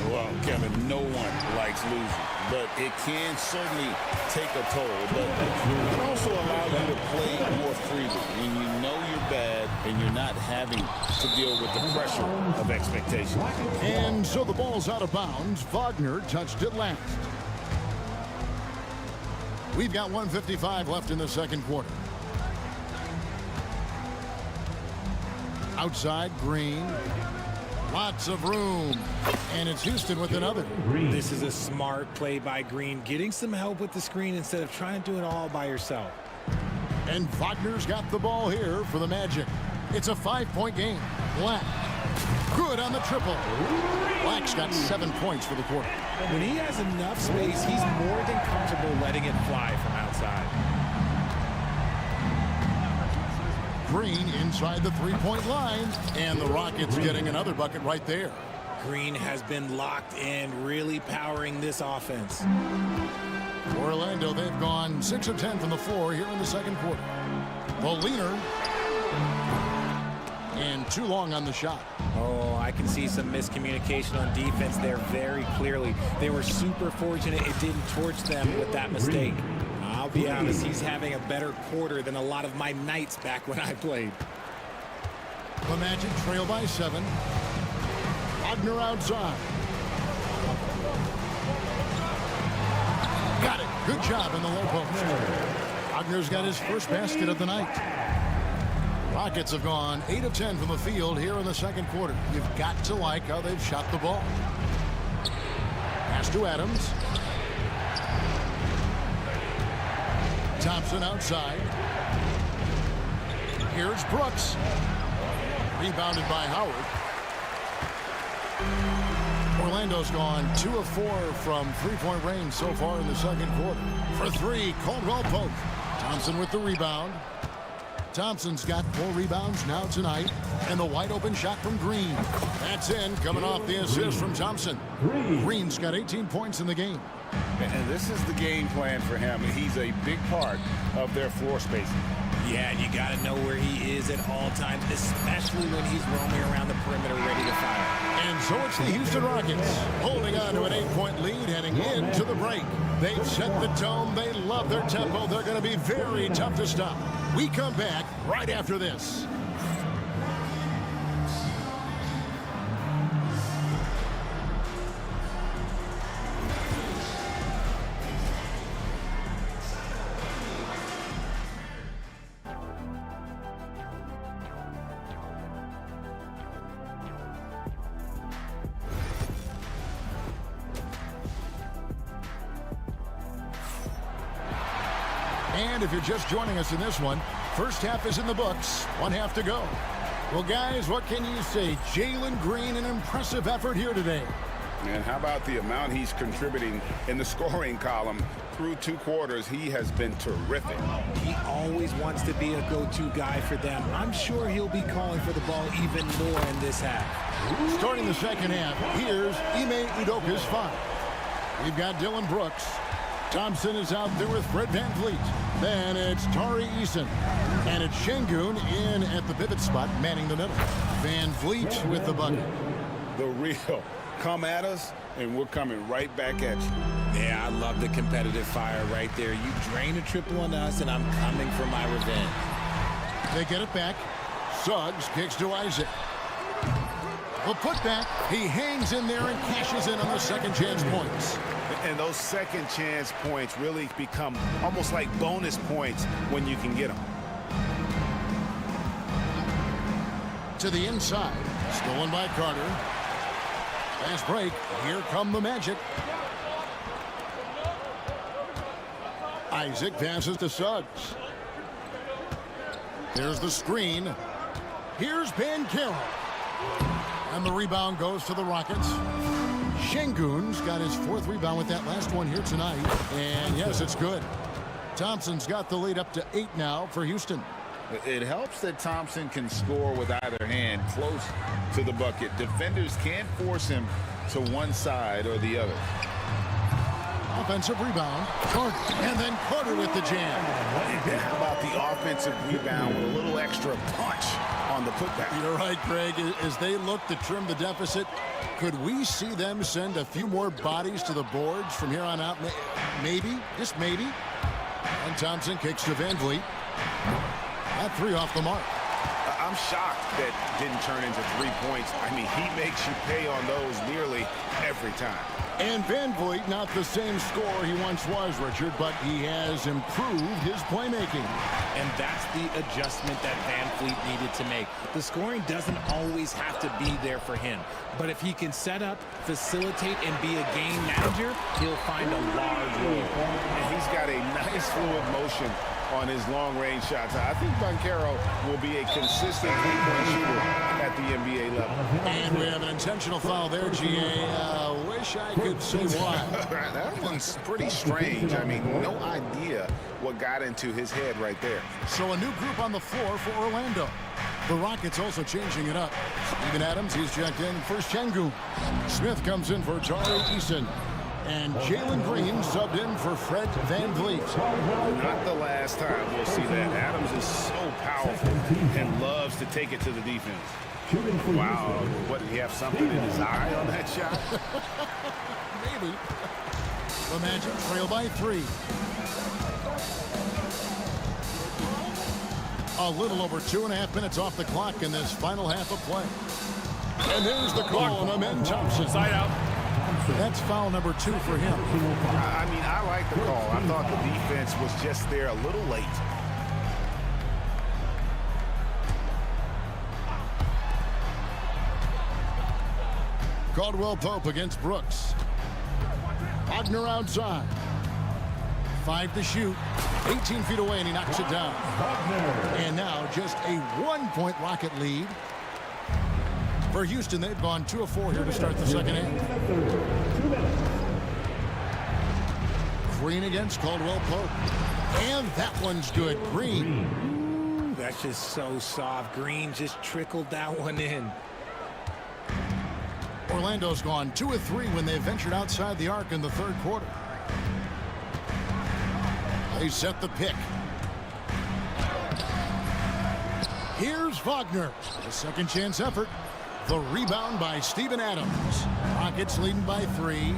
Well, Kevin, no one likes losing, but it can certainly take a toll. But it can also allow you to play more freely when you know you're bad and you're not having to deal with the pressure of expectations. And so the ball's out of bounds. Wagner touched it last. We've got 1:55 left in the second quarter. Outside, Green. Lots of room. And it's Houston with another. This is a smart play by Green, getting some help with the screen instead of trying to do it all by yourself. And Wagner's got the ball here for the Magic. It's a 5-point game. Black. Good on the triple. Black's got 7 points for the quarter. When he has enough space, he's more than comfortable letting it fly from outside. Green inside the 3-point line. And the Rockets getting another bucket right there. Green has been locked in, really powering this offense. For Orlando, they've gone 6 of 10 from the floor here in the second quarter. The leaner. And too long on the shot. Oh, I can see some miscommunication on defense there very clearly. They were super fortunate it didn't torch them with that mistake. I'll be honest, he's having a better quarter than a lot of my nights back when I played. The Magic trail by 7. Wagner outside. Got it. Good job in the low post. Wagner's got his first basket of the night. Rockets have gone 8 of 10 from the field here in the second quarter. You've got to like how they've shot the ball. Pass to Adams. Thompson outside. Here's Brooks. Rebounded by Howard. Orlando's gone 2 of 4 from 3-point range so far in the second quarter. For 3, Caldwell Pope. Thompson with the rebound. Thompson's got 4 rebounds now tonight. And the wide open shot from Green. That's in, coming off the assist from Thompson. Green's got 18 points in the game. And this is the game plan for him. He's a big part of their floor spacing. Yeah, you got to know where he is at all times, especially when he's roaming around the perimeter ready to fire. And so it's the Houston Rockets holding on to an 8-point lead heading into the break. They've set the tone. They love their tempo. They're going to be very tough to stop. We come back right after this. And if you're just joining us in this one, first half is in the books, 1 half to go. Well, guys, what can you say? Jalen Green, an impressive effort here today. And how about the amount he's contributing in the scoring column through 2 quarters? He has been terrific. He always wants to be a go-to guy for them. I'm sure he'll be calling for the ball even more in this half. Starting the second half, here's Ime Udoka's 5. We've got Dylan Brooks. Thompson is out there with Fred VanVleet. Then it's Tari Eason. And it's Şengün in at the pivot spot, manning the middle. VanVleet with the bucket. The real. Come at us, and we're coming right back at you. Yeah, I love the competitive fire right there. You drain a triple on us, and I'm coming for my revenge. They get it back. Suggs kicks to Isaac. The putback. He hangs in there and cashes in on the second chance points. And those second chance points really become almost like bonus points when you can get them. To the inside. Stolen by Carter. Fast break. Here come the Magic. Isaac passes to Suggs. There's the screen. Here's Banchero. And the rebound goes to the Rockets. Şengün's got his 4th rebound with that last one here tonight. And yes, it's good. Thompson's got the lead up to 8 now for Houston. It helps that Thompson can score with either hand close to the bucket. Defenders can't force him to one side or the other. Offensive rebound. Carter. And then Carter with the jam. And how about the offensive rebound with a little extra punch on the putback? You're right, Greg. As they look to trim the deficit, could we see them send a few more bodies to the boards from here on out? Maybe. Just maybe. And Thompson kicks to VanVleet. That 3 off the mark. I'm shocked that didn't turn into 3 points. I mean, he makes you pay on those nearly every time. And VanVleet, not the same scorer he once was, Richard, but he has improved his playmaking. And that's the adjustment that VanVleet needed to make. The scoring doesn't always have to be there for him. But if he can set up, facilitate, and be a game manager, he'll find a large role. And he's got a nice fluid motion on his long-range shots. I think Banchero will be a consistent three-point shooter at the NBA level. And we have an intentional foul there, GA. Wish I could say why. That one's pretty strange. I mean, no idea what got into his head right there. So a new group on the floor for Orlando. The Rockets also changing it up. Steven Adams, he's checked in for Şengün. Smith comes in for Tari Eason. And Jalen Green subbed in for Fred VanVleet. Not the last time we'll see that. Adams is so powerful and loves to take it to the defense. Wow, what, did he have something in his eye on that shot? Maybe. The Magic trail by 3. A little over 2.5 minutes off the clock in this final half of play. And there's the call on Amen Thompson. Side out. That's foul number 2 for him. I mean, I like the call. I thought the defense was just there a little late. Caldwell Pope against Brooks. Wagner outside. 5 to shoot. 18 feet away, and he knocks it down. And now just a 1-point Rocket lead. For Houston, they've gone 2 of 4 here to start the second half. Green against Caldwell Pope. And that one's good. Green. Ooh, that's just so soft. Green just trickled that one in. Orlando's gone 2 of 3 when they ventured outside the arc in the third quarter. They set the pick. Here's Wagner. A second chance effort. The rebound by Steven Adams. Rockets leading by 3.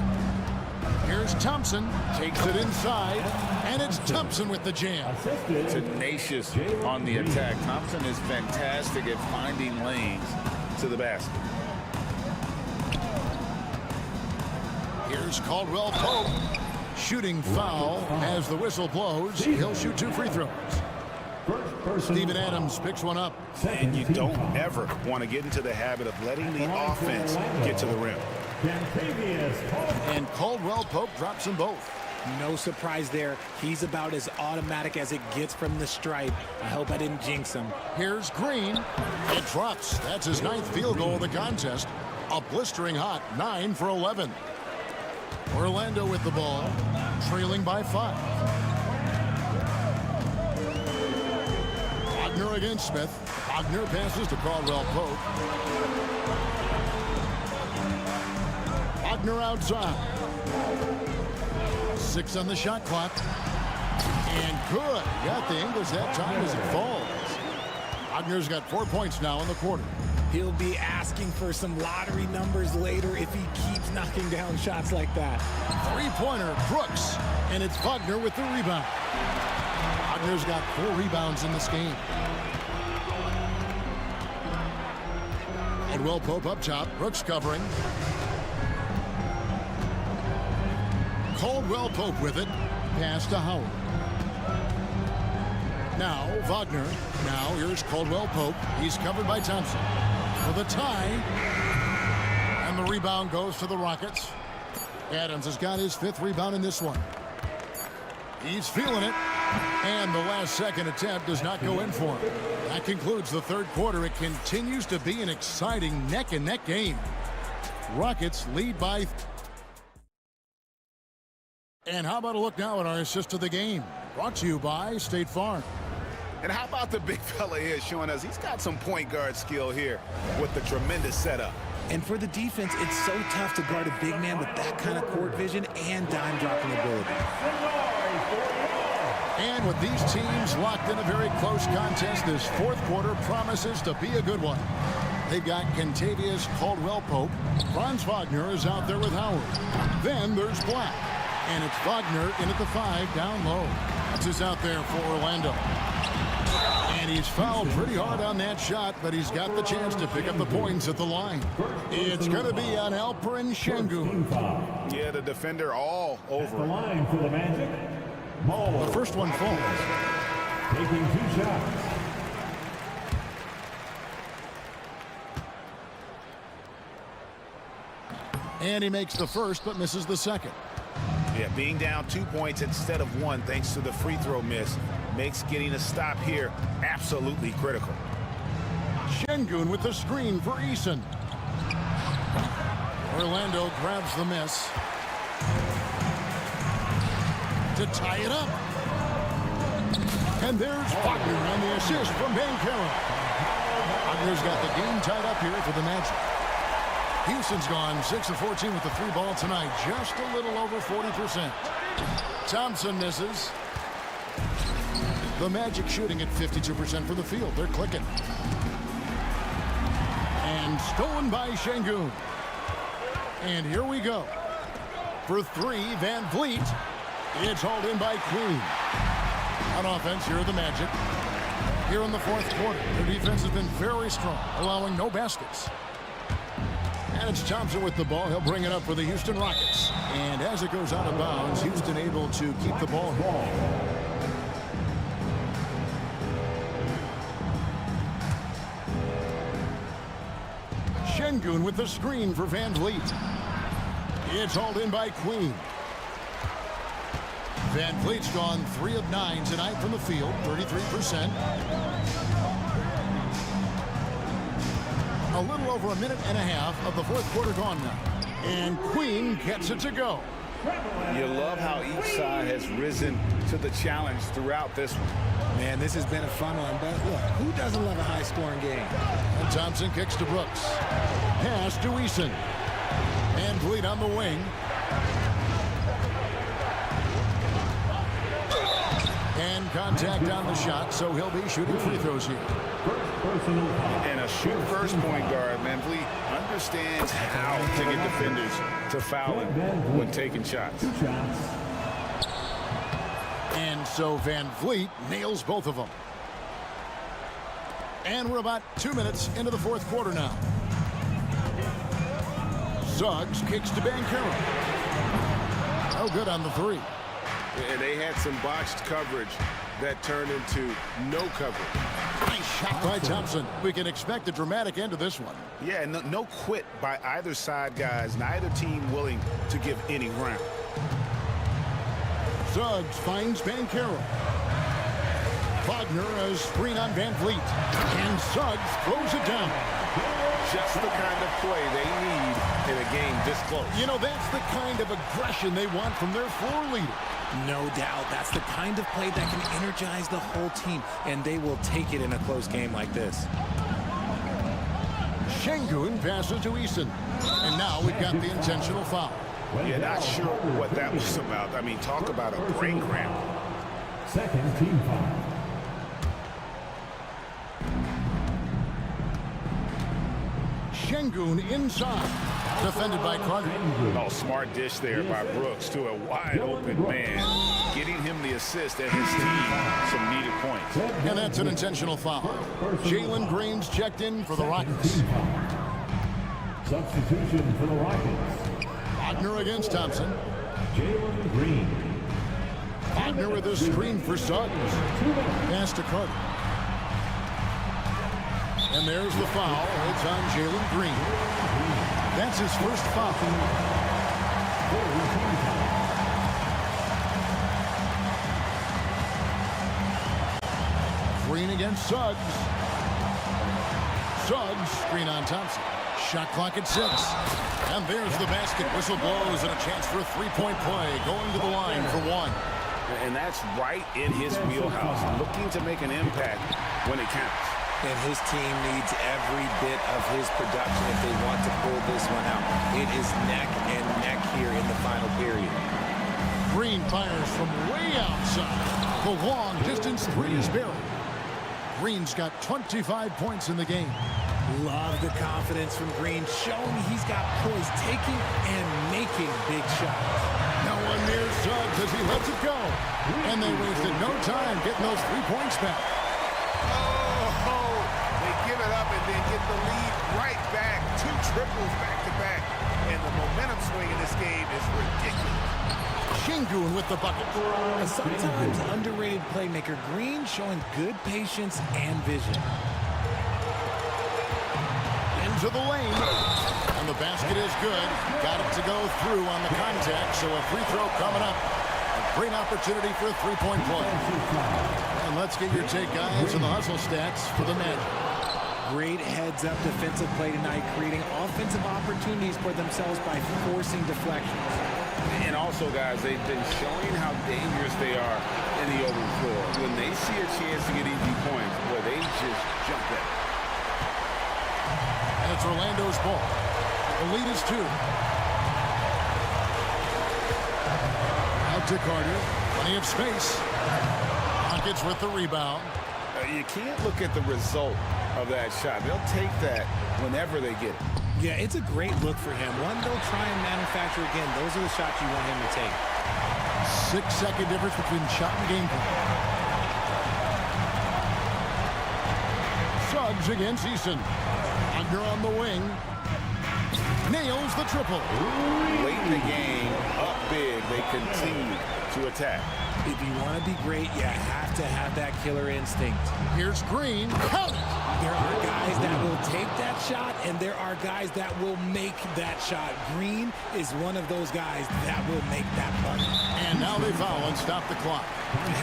Here's Thompson. Takes it inside. And it's Thompson with the jam. Tenacious on the attack. Thompson is fantastic at finding lanes to the basket. Here's Caldwell Pope. Shooting foul as the whistle blows. He'll shoot 2 free throws. Steven Adams picks one up. And you don't ever want to get into the habit of letting the offense get to the rim. And Caldwell Pope drops them both. No surprise there. He's about as automatic as it gets from the stripe. I hope I didn't jinx him. Here's Green. It drops. That's his 9th field goal of the contest. A blistering hot 9 for 11. Orlando with the ball, trailing by 5. Wagner against Smith. Wagner passes to Caldwell Pope. Wagner outside. 6 on the shot clock. And good. Got the Ingles that time as it falls. Wagner's got 4 points now in the quarter. He'll be asking for some lottery numbers later if he keeps knocking down shots like that. 3-pointer, Brooks. And it's Wagner with the rebound. Wagner's got 4 rebounds in this game. Caldwell Pope up top. Brooks covering. Caldwell Pope with it. Pass to Howard. Now Wagner. Now here's Caldwell Pope. He's covered by Thompson. For the tie. And the rebound goes to the Rockets. Adams has got his 5th rebound in this one. He's feeling it. And the last second attempt does not go in for him. That concludes the third quarter. It continues to be an exciting neck-and-neck game. Rockets lead by... And how about a look now at our assist of the game? Brought to you by State Farm. And how about the big fella here showing us he's got some point guard skill here with the tremendous setup. And for the defense, it's so tough to guard a big man with that kind of court vision and dime dropping ability. And with these teams locked in a very close contest, this fourth quarter promises to be a good one. They've got Kentavious Caldwell-Pope. Franz Wagner is out there with Howard. Then there's Black. And it's Wagner in at the 5 down low. That's who's out there for Orlando. And he's fouled pretty hard on that shot, but he's got the chance to pick up the points at the line. It's going to be on Alperen Şengün. Yeah, the defender all over. The line for the Magic. The first one falls. Taking 2 shots. And he makes the first, but misses the second. Yeah, being down 2 points instead of 1 thanks to the free throw miss makes getting a stop here absolutely critical. Şengün with the screen for Eason. Orlando grabs the miss to tie it up. And there's Wagner on the assist from Bankero. Wagner's got the game tied up here for the Magic. Houston's gone 6 of 14 with the 3 ball tonight, just a little over 40%. Thompson misses. The Magic shooting at 52% from the field. They're clicking. And stolen by Şengün. And here we go. For 3, Van Vliet. It's hauled in by Queen. On offense, here are the Magic. Here in the fourth quarter, their defense has been very strong, allowing no baskets. And it's Thompson with the ball. He'll bring it up for the Houston Rockets. And as it goes out of bounds, Houston able to keep the ball. Şengün with the screen for Van Vliet. It's hauled in by Queen. Van Vliet's gone 3 of 9 tonight from the field, 33%. A little over a minute and a half of the fourth quarter gone now. And Queen gets it to go. You love how each side has risen to the challenge throughout this one. Man, this has been a fun one, but look, who doesn't love a high-scoring game? And Thompson kicks to Brooks. Pass to Eason. Van Vliet on the wing. And contact on the shot, so he'll be shooting free throws here. And a shoot-first point guard, Van Vliet understands how to get defenders to foul him when taking shots. And so Van Vliet nails both of them. And we're about 2 minutes into the fourth quarter now. Suggs kicks to Bankero. Oh, good on the 3. And they had some botched coverage that turned into no coverage. Nice shot by Thompson. We can expect a dramatic end to this one. Yeah, no quit by either side, guys. Neither team willing to give any ground. Suggs finds Bankero. Wagner a screen on Van Vliet. And Suggs throws it down. Just the kind of play they need in a game this close. You know, that's the kind of aggression they want from their floor leader. No doubt. That's the kind of play that can energize the whole team, and they will take it in a close game like this. Şengün passes to Eason. And now we've got the intentional foul. Yeah, not sure what that was about. I mean, talk about a brain cramp. Second team foul. Şengün inside. Defended by Carter. Oh, smart dish there by Brooks to a wide open man. Getting him the assist and his team some needed points. And that's an intentional foul. Jalen Green's checked in for the Rockets. Substitution for the Rockets. Wagner against Thompson. Jalen Green. Wagner with a screen for Suggs. Pass to Carter. And there's the foul. It's on Jalen Green. That's his first foul. Green against Suggs. Suggs, screen on Thompson. Shot clock at 6. And there's the basket. Whistle blows and a chance for a three-point play. Going to the line for 1. And that's right in his wheelhouse. Looking to make an impact when it counts. And his team needs every bit of his production if they want to pull this one out. It is neck and neck here in the final period. Green fires from way outside. The long distance 3 is buried. Green's got 25 points in the game. Love the confidence from Green, showing he's got poise, taking and making big shots. No one near Suggs as he lets it go. And they wasted no time getting those 3 points back. Give it up and then get the lead right back. 2 triples back-to-back. And the momentum swing in this game is ridiculous. Şengün with the bucket. A sometimes underrated playmaker, Green showing good patience and vision. Into the lane. And the basket is good. Got it to go through on the contact, so a free throw coming up. A great opportunity for a 3-point play. And let's get your take, guys, on the hustle stats for the Magic. Great heads-up defensive play tonight, creating offensive opportunities for themselves by forcing deflections. And also, guys, they've been showing how dangerous they are in the open floor. When they see a chance to get easy points, boy, they just jump it. And it's Orlando's ball. The lead is 2. Out to Carter. Plenty of space. Rockets with the rebound. You can't look at the result of that shot. They'll take that whenever they get it. Yeah, it's a great look for him. One they'll try and manufacture again. Those are the shots you want him to take. 6-second difference between shot and game time. Suggs against Easton. Under on the wing. Nails the triple. Late in the game, up big, they continue to attack. If you want to be great, you have to have that killer instinct. Here's Green. Count it. There are guys that will take that shot, and there are guys that will make that shot. Green is one of those guys that will make that bucket. And now they foul and stop the clock.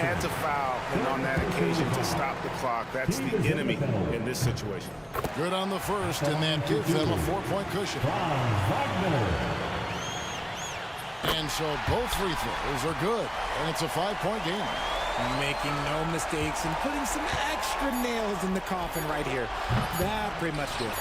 Had to foul, and on that occasion to stop the clock. That's the enemy in this situation. Good on the first, and that gives them a 4-point cushion. And so both free throws are good, and it's a 5-point game. Making no mistakes and putting some extra nails in the coffin right here. That pretty much did it.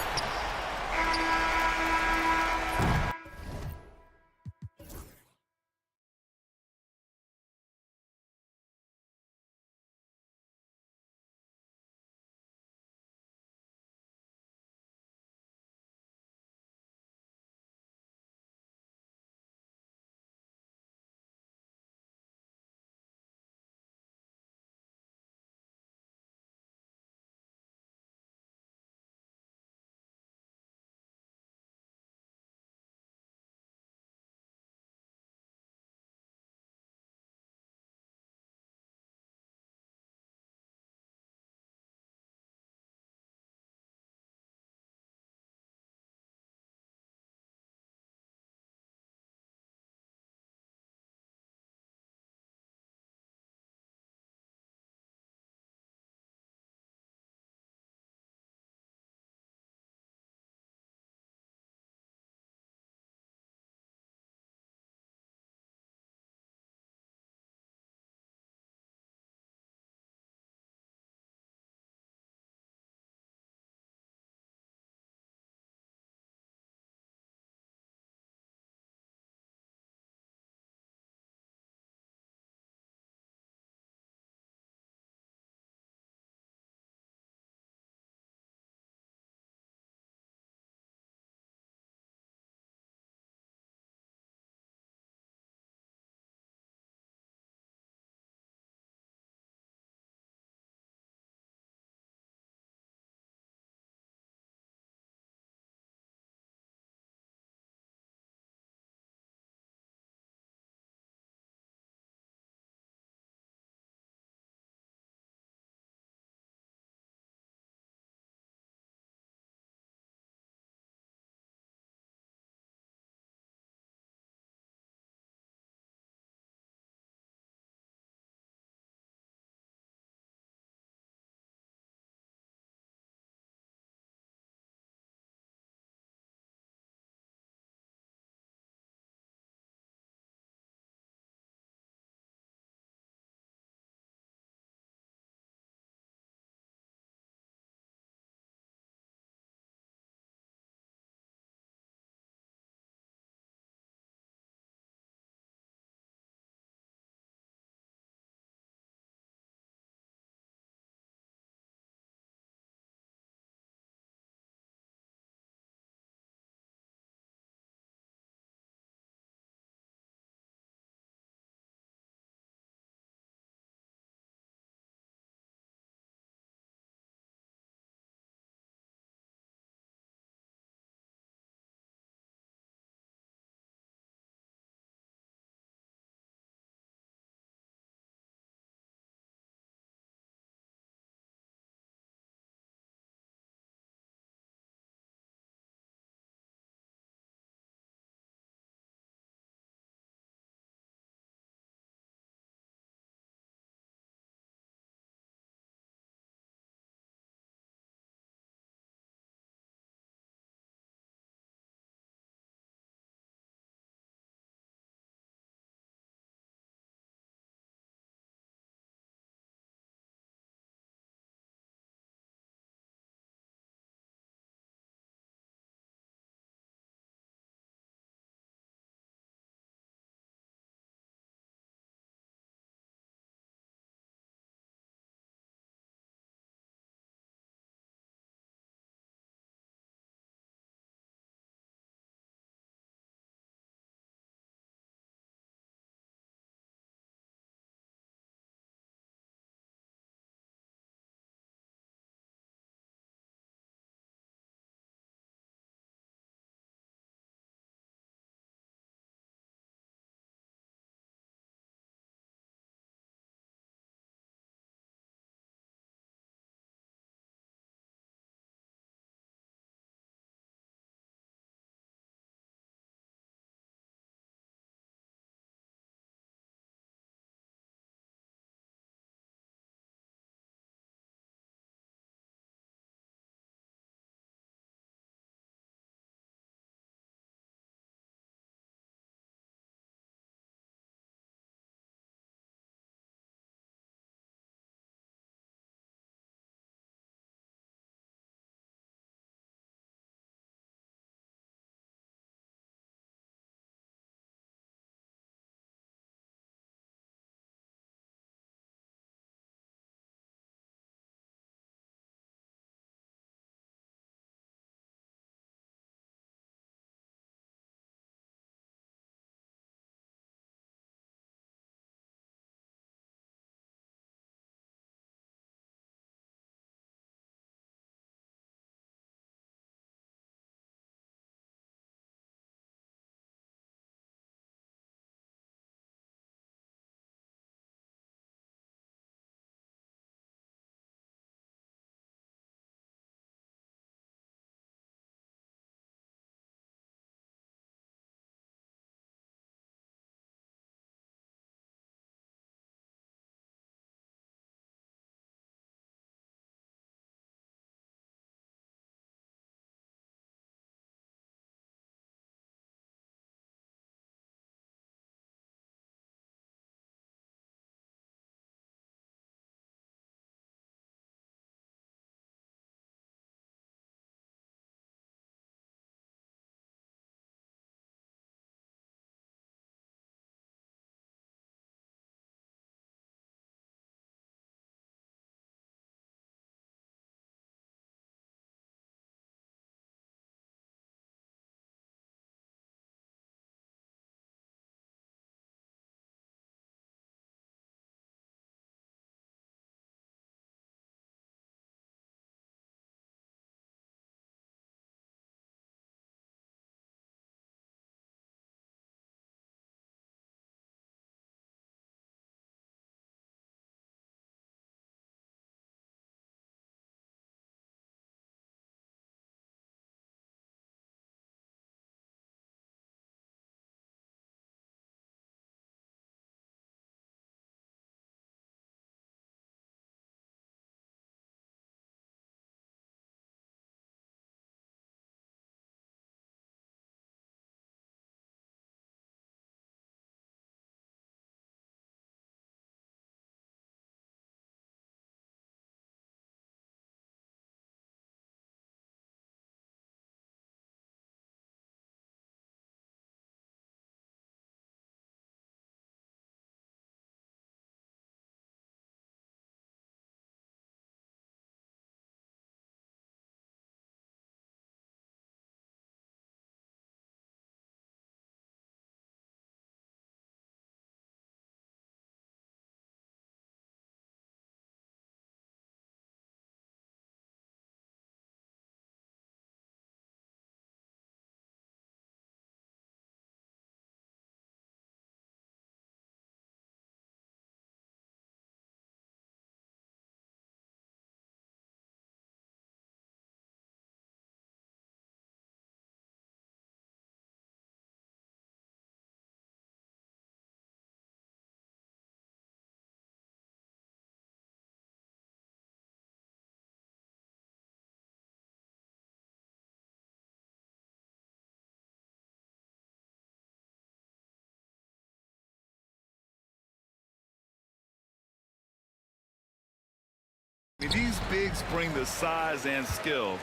These bigs bring the size and skill.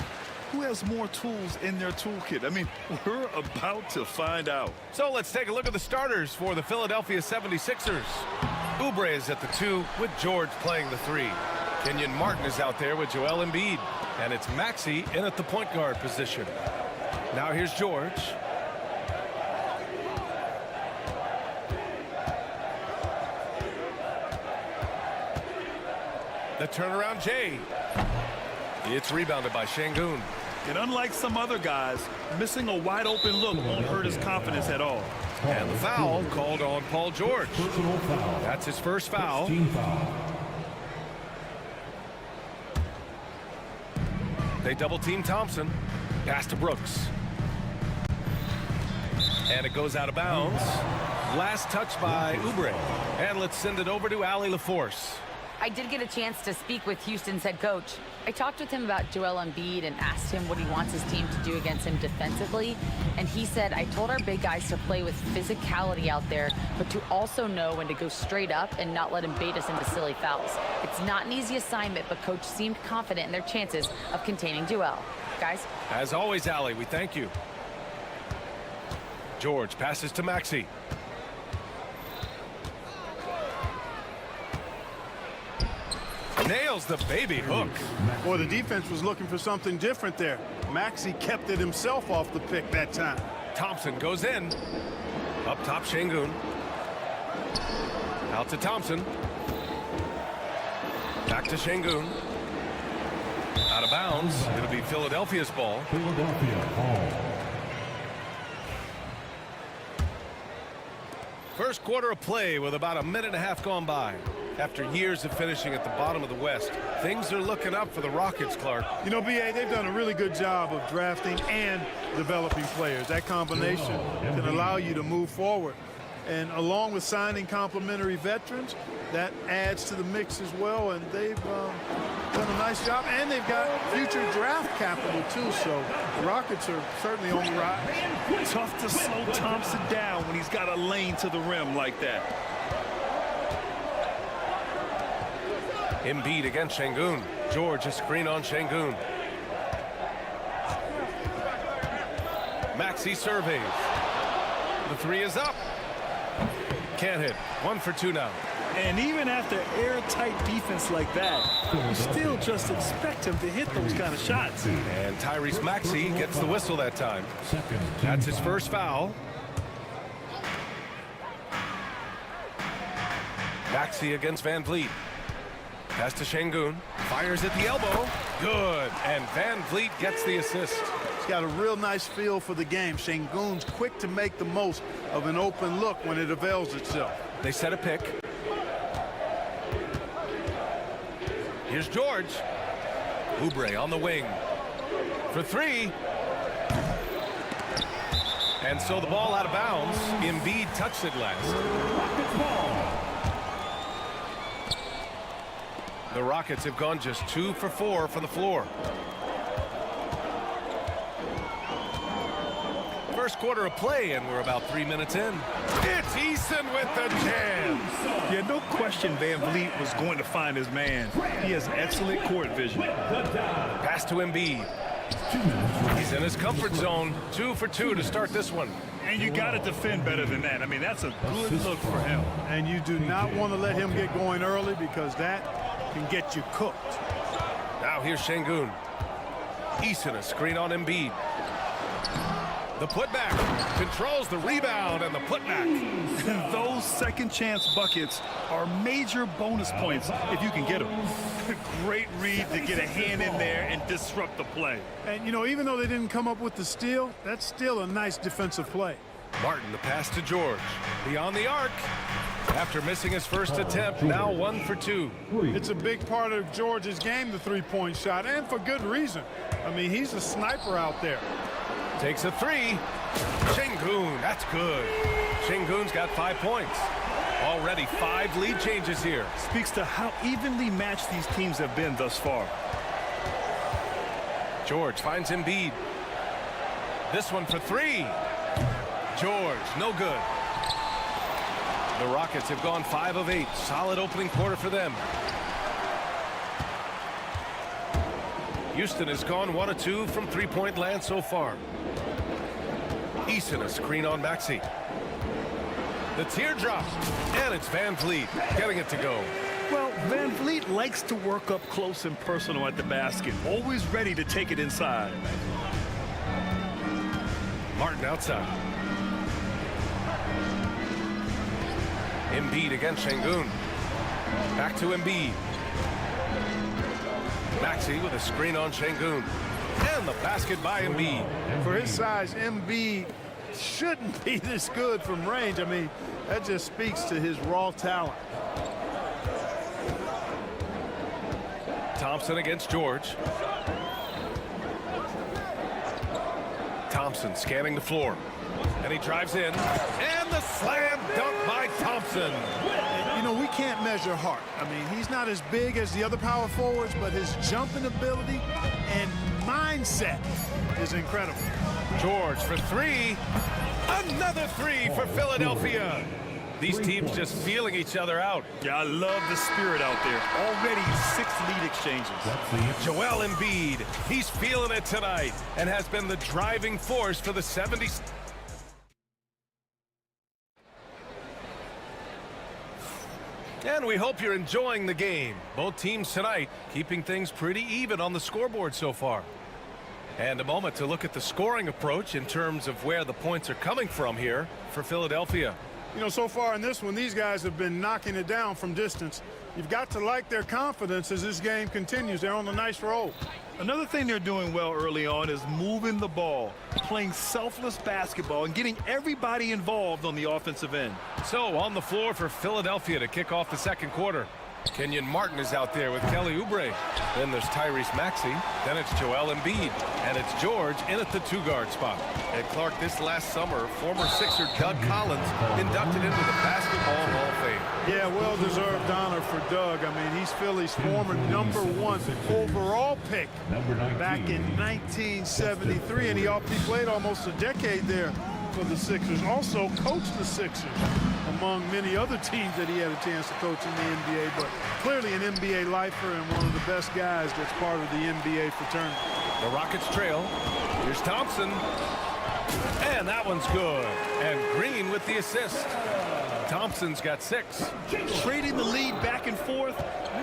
Who has more tools in their toolkit? I mean, we're about to find out. So let's take a look at the starters for the Philadelphia 76ers. Oubre is at the 2 with George playing the 3. Kenyon Martin is out there with Joel Embiid. And it's Maxey in at the point guard position. Now here's George. The turnaround Jay. It's rebounded by Şengün. And unlike some other guys, missing a wide open look won't hurt his confidence at all. And the foul called on Paul George. That's his first foul. They double team Thompson. Pass to Brooks. And it goes out of bounds. Last touch by Oubre. And let's send it over to Allie LaForce. I did get a chance to speak with Houston's head coach. I talked with him about Joel Embiid and asked him what he wants his team to do against him defensively. And he said, I told our big guys to play with physicality out there, but to also know when to go straight up and not let him bait us into silly fouls. It's not an easy assignment, but coach seemed confident in their chances of containing Joel. Guys? As always, Allie, we thank you. George passes to Maxey. Nails the baby hook. Boy, the defense was looking for something different there. Maxey kept it himself off the pick that time. Thompson goes in. Up top, Şengün. Out to Thompson. Back to Şengün. Out of bounds. It'll be Philadelphia's ball. First quarter of play with about a minute and a half gone by. After years of finishing at the bottom of the West, things are looking up for the Rockets, Clark. You know, B.A., they've done a really good job of drafting and developing players. That combination can allow you to move forward. And along with signing complementary veterans, that adds to the mix as well. And they've done a nice job. And they've got future draft capital, too. So the Rockets are certainly on the rise. Tough to slow Thompson down when he's got a lane to the rim like that. Embiid against Şengün. George, a screen on Şengün. Maxey surveys. The 3 is up. Can't hit. 1 for 2 now. And even after airtight defense like that, you still just expect him to hit those kind of shots. And Tyrese Maxey gets the whistle that time. That's his first foul. Maxey against Van Vliet. Pass to Şengün. Fires at the elbow. Good. And Van Vliet gets the assist. He's got a real nice feel for the game. Şengün's quick to make the most of an open look when it avails itself. They set a pick. Here's George. Oubre on the wing. For 3. And so the ball out of bounds. Embiid touched it last. The Rockets have gone just 2 for 4 from the floor. First quarter of play, and we're about 3 minutes in. It's Easton with the jam. Yeah, no question Van Vliet was going to find his man. He has excellent court vision. Pass to Embiid. He's in his comfort zone. 2 for 2 to start this one. And you got to defend better than that. I mean, that's a good look for him. And you do not want to let him get going early because that can get you cooked. Now here's Şengün. Easton, a screen on Embiid. The putback controls the rebound and the putback. Those second chance buckets are major bonus points if you can get them. Great read to get a hand in there and disrupt the play. And, you know, even though they didn't come up with the steal, that's still a nice defensive play. Martin, the pass to George. Beyond the arc. After missing his first attempt, now 1 for 2. It's a big part of George's game, the three-point shot, and for good reason. I mean, he's a sniper out there. Takes a 3. Şengün, that's good. Şengün's got 5 points. Already 5 lead changes here. Speaks to how evenly matched these teams have been thus far. George finds Embiid. This one for 3. George, no good. The Rockets have gone 5 of 8. Solid opening quarter for them. Houston has gone 1 of 2 from three-point land so far. Eason, a screen on Maxey. The teardrop, and it's Van Vliet getting it to go. Well, Van Vliet likes to work up close and personal at the basket, always ready to take it inside. Martin outside. Embiid against Şengün. Back to Embiid. Maxey with a screen on Şengün. And the basket by Embiid. For his size, Embiid shouldn't be this good from range. I mean, that just speaks to his raw talent. Thompson against George. Thompson scanning the floor. And he drives in. And the slam dunk by Thompson. You know, we can't measure heart. I mean, he's not as big as the other power forwards, but his jumping ability and mindset is incredible. George for three. Another three for Philadelphia. These teams just feeling each other out. Yeah, I love the spirit out there. Already 6 lead exchanges. Joel Embiid, he's feeling it tonight and has been the driving force for the 70s. And we hope you're enjoying the game. Both teams tonight keeping things pretty even on the scoreboard so far. And a moment to look at the scoring approach in terms of where the points are coming from here for Philadelphia. You know, so far in this one, these guys have been knocking it down from distance. You've got to like their confidence as this game continues. They're on a nice roll. Another thing they're doing well early on is moving the ball, playing selfless basketball, and getting everybody involved on the offensive end. So on the floor for Philadelphia to kick off the second quarter. Kenyon Martin is out there with Kelly Oubre. Then there's Tyrese Maxey. Then it's Joel Embiid. And it's George in at the 2-guard spot. And Clark, this last summer, former Sixer Doug Collins inducted into the Basketball Hall of Fame. Yeah, well-deserved honor for Doug. I mean, he's Philly's former #1 overall pick back in 1973. And he played almost a decade there for the Sixers. Also coached the Sixers, among many other teams that he had a chance to coach in the NBA, but clearly an NBA lifer and one of the best guys that's part of the NBA fraternity. The Rockets trail. Here's Thompson. And that one's good. And Green with the assist. Thompson's got 6. Trading the lead back and forth,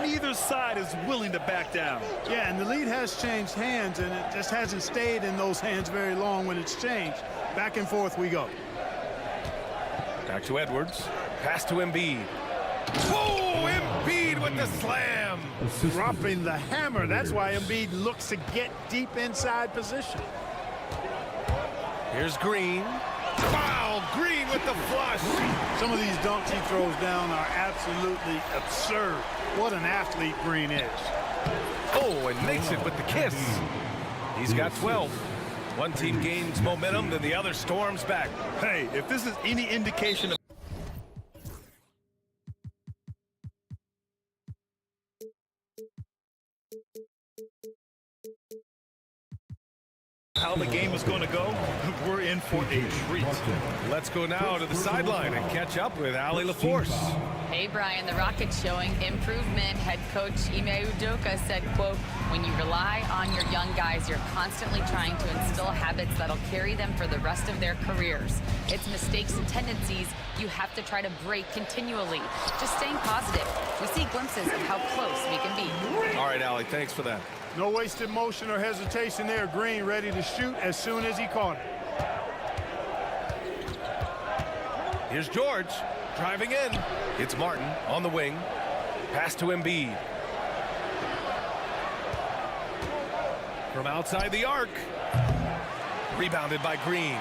neither side is willing to back down. Yeah, and the lead has changed hands, and it just hasn't stayed in those hands very long when it's changed. Back and forth we go. Back to Edwards. Pass to Embiid. Whoa! Embiid with the slam. Dropping the hammer. That's why Embiid looks to get deep inside position. Here's Green. Wow! Green with the flush. Some of these dunks he throws down are absolutely absurd. What an athlete Green is. Oh, and makes it with the kiss. He's got 12. One team gains momentum, then the other storms back. Hey, if this is any indication of how the game is going to go, we're in for a treat. Let's go now to the sideline and catch up with Ali LaForce. Hey, Brian, the Rockets showing improvement. Head coach Ime Udoka said, quote, when you rely on your young guys, you're constantly trying to instill habits that'll carry them for the rest of their careers. It's mistakes and tendencies you have to try to break continually. Just staying positive. We see glimpses of how close we can be. All right, Ali, thanks for that. No wasted motion or hesitation there. Green ready to shoot as soon as he caught it. Here's George driving in. It's Martin on the wing. Pass to Embiid. From outside the arc. Rebounded by Green.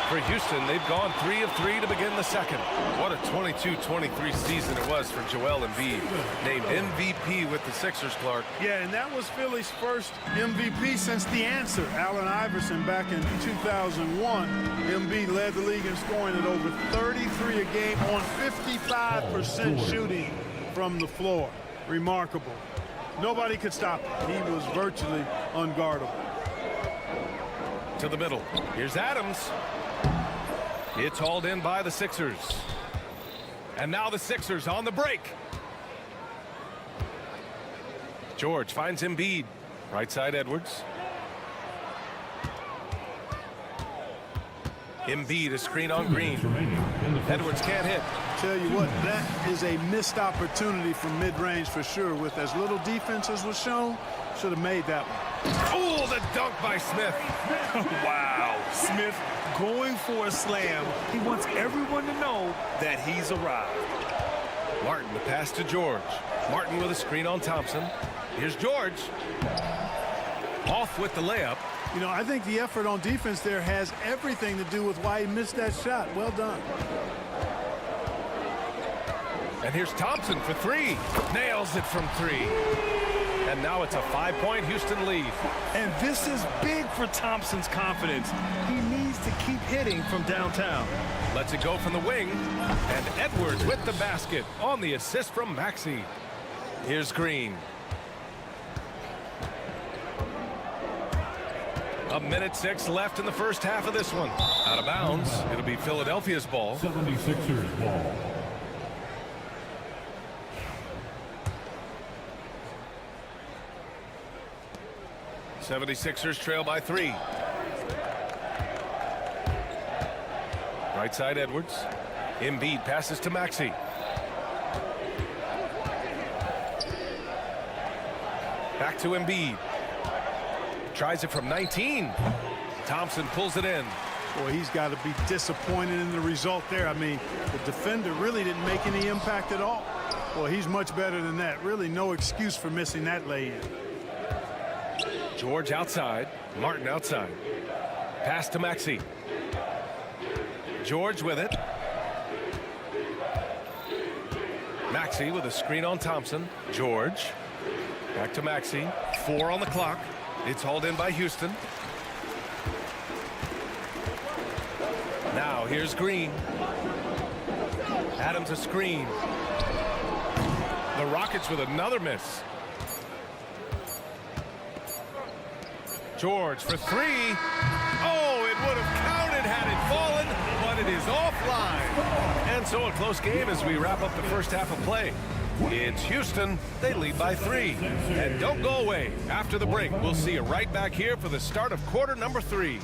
For Houston, they've gone 3 of 3 to begin the second. What a 22-23 season it was for Joel Embiid. Named MVP with the Sixers, Clark. Yeah, and that was Philly's first MVP since the answer, Allen Iverson, back in 2001. Embiid led the league in scoring at over 33 a game on 55% shooting from the floor. Remarkable. Nobody could stop him. He was virtually unguardable. To the middle. Here's Adams. It's hauled in by the Sixers. And now the Sixers on the break. George finds Embiid. Right side, Edwards. Embiid, a screen on Green. Edwards can't hit. Tell you what, that is a missed opportunity from mid-range for sure. With as little defense as was shown, should have made that one. Oh, the dunk by Smith. Wow. Smith going for a slam. He wants everyone to know that he's arrived. Martin, the pass to George. Martin with a screen on Thompson. Here's George. Off with the layup. You know, I think the effort on defense there has everything to do with why he missed that shot. Well done. And here's Thompson for three. Nails it from three. And now it's a 5-point Houston lead. And this is big for Thompson's confidence. He needs to keep hitting from downtown. Lets it go from the wing. And Edwards with the basket on the assist from Maxey. Here's Green. A minute 6 left in the first half of this one. Out of bounds. It'll be Philadelphia's ball. 76ers ball. '76ers trail by 3. Right side, Edwards. Embiid passes to Maxey. Back to Embiid. Tries it from 19. Thompson pulls it in. Boy, he's got to be disappointed in the result there. I mean, the defender really didn't make any impact at all. Well, he's much better than that. Really no excuse for missing that lay-in. George outside. Martin outside. Pass to Maxey. George with it. Maxey with a screen on Thompson. George. Back to Maxey. 4 on the clock. It's hauled in by Houston. Now here's Green. Adams a screen. The Rockets with another miss. George for 3. Oh, it would have counted had it fallen, but it is offline. And so a close game as we wrap up the first half of play. It's Houston. They lead by 3. And don't go away. After the break, we'll see you right back here for the start of quarter number 3.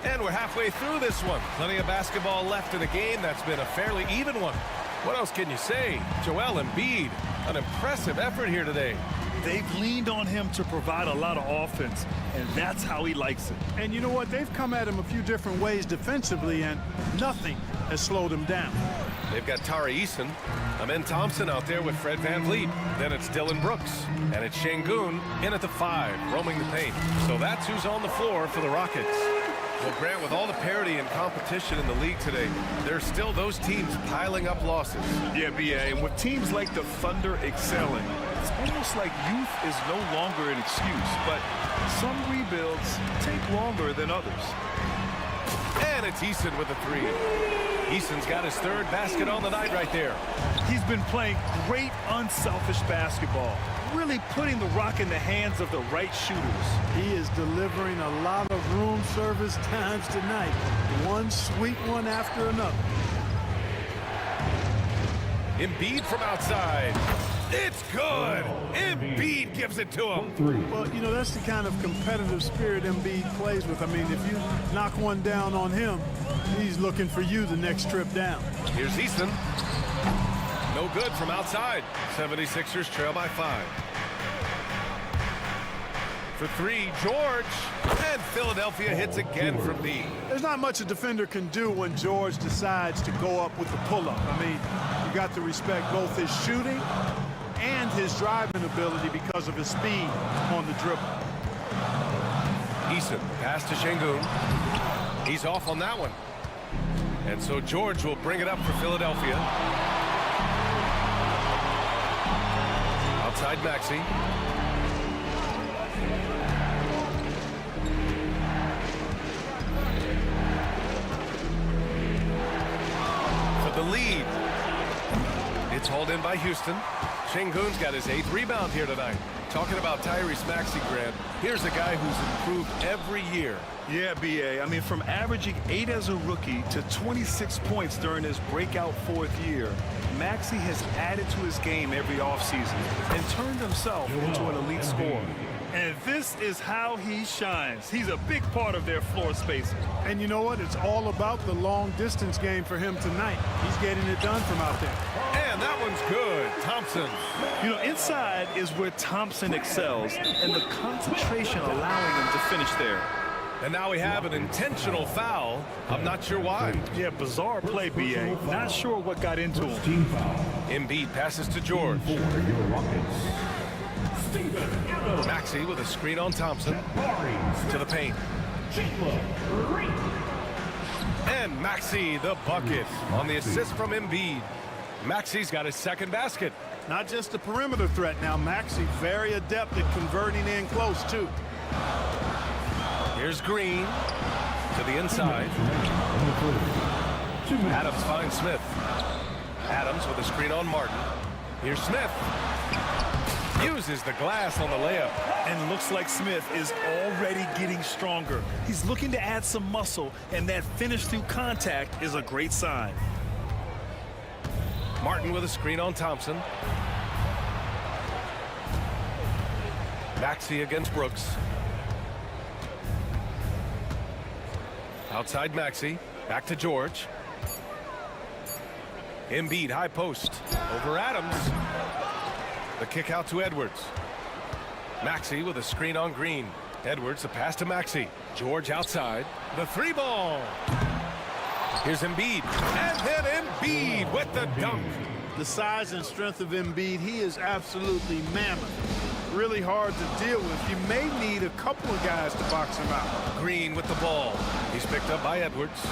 And we're halfway through this one. Plenty of basketball left in a game that's been a fairly even one. What else can you say? Joel Embiid, an impressive effort here today. They've leaned on him to provide a lot of offense, and that's how he likes it. And you know what? They've come at him a few different ways defensively, and nothing has slowed him down. They've got Tari Eason, Amen Thompson out there with Fred VanVleet. Then it's Dylan Brooks, and it's Şengün in at the 5, roaming the paint. So that's who's on the floor for the Rockets. Well, Grant, with all the parity and competition in the league today, there's still those teams piling up losses. Yeah, B.A., and with teams like the Thunder excelling, it's almost like youth is no longer an excuse, but some rebuilds take longer than others. And it's Eason with a 3. Eason's got his 3rd basket on the night right there. He's been playing great, unselfish basketball, really putting the rock in the hands of the right shooters. He is delivering a lot of room service times tonight. One sweet one after another. Embiid from outside. It's good. Embiid gives it to him. Well, you know, that's the kind of competitive spirit Embiid plays with. I mean, if you knock one down on him, he's looking for you the next trip down. Here's Easton. No good from outside. 76ers trail by 5. For 3, George. And Philadelphia hits again from deep. There's not much a defender can do when George decides to go up with the pull-up. I mean, you got to respect both his shooting and his driving ability because of his speed on the dribble. Eason, pass to Şengün. He's off on that one. And so George will bring it up for Philadelphia. Outside Maxey. For the lead. It's hauled in by Houston. Şengün's got his 8th rebound here tonight. Talking about Tyrese Maxey, Grant, here's a guy who's improved every year. Yeah, B.A. I mean, from averaging 8 as a rookie to 26 points during his breakout 4th year, Maxey has added to his game every offseason and turned himself into an elite scorer. And this is how he shines. He's a big part of their floor spacing. And you know what? It's all about the long distance game for him tonight. He's getting it done from out there. And that one's good. Thompson. You know, inside is where Thompson excels, and the concentration allowing him to finish there. And now we have an intentional foul. I'm not sure why. Yeah, bizarre play, B.A. Not sure what got into him. Embiid passes to George. Maxey with a screen on Thompson. To the paint. And Maxey, the bucket, on the assist from Embiid. Maxey's got his 2nd basket. Not just a perimeter threat now. Maxey very adept at converting in close, too. Here's Green to the inside. Adams finds Smith. Adams with a screen on Martin. Here's Smith. Uses the glass on the layup. And looks like Smith is already getting stronger. He's looking to add some muscle, and that finish through contact is a great sign. Martin with a screen on Thompson. Maxey against Brooks. Outside Maxey. Back to George. Embiid high post. Over Adams. The kick out to Edwards. Maxey with a screen on Green. Edwards, the pass to Maxey. George outside. The 3-ball. Here's Embiid. And then Embiid with the dunk. The size and strength of Embiid, he is absolutely mammoth. Really hard to deal with. You may need a couple of guys to box him out. Green with the ball. He's picked up by Edwards.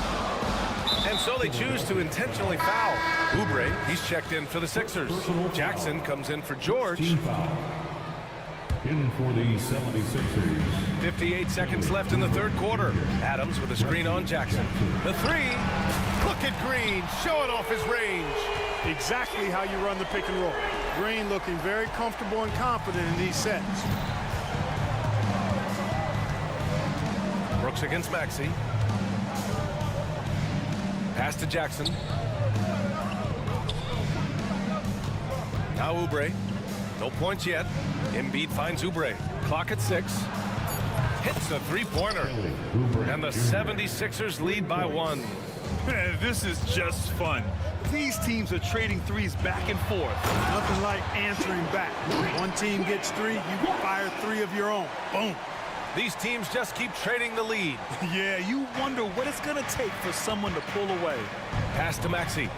And so they choose to intentionally foul. Oubre, he's checked in for the Sixers. Jackson comes in for George. In for the 76ers. 58 seconds left in the 3rd quarter. Adams with a screen on Jackson. The 3. Look at Green showing off his range. Exactly how you run the pick and roll. Green looking very comfortable and confident in these sets. Brooks against Maxey. Pass to Jackson. Now Oubre. No points yet. Embiid finds Oubre. Clock at 6. Hits the 3-pointer. And the 76ers lead by 1. This is just fun. These teams are trading threes back and forth. Nothing like answering back. One team gets 3, you fire 3 of your own. Boom. These teams just keep trading the lead. Yeah, you wonder what it's going to take for someone to pull away. Pass to Maxey.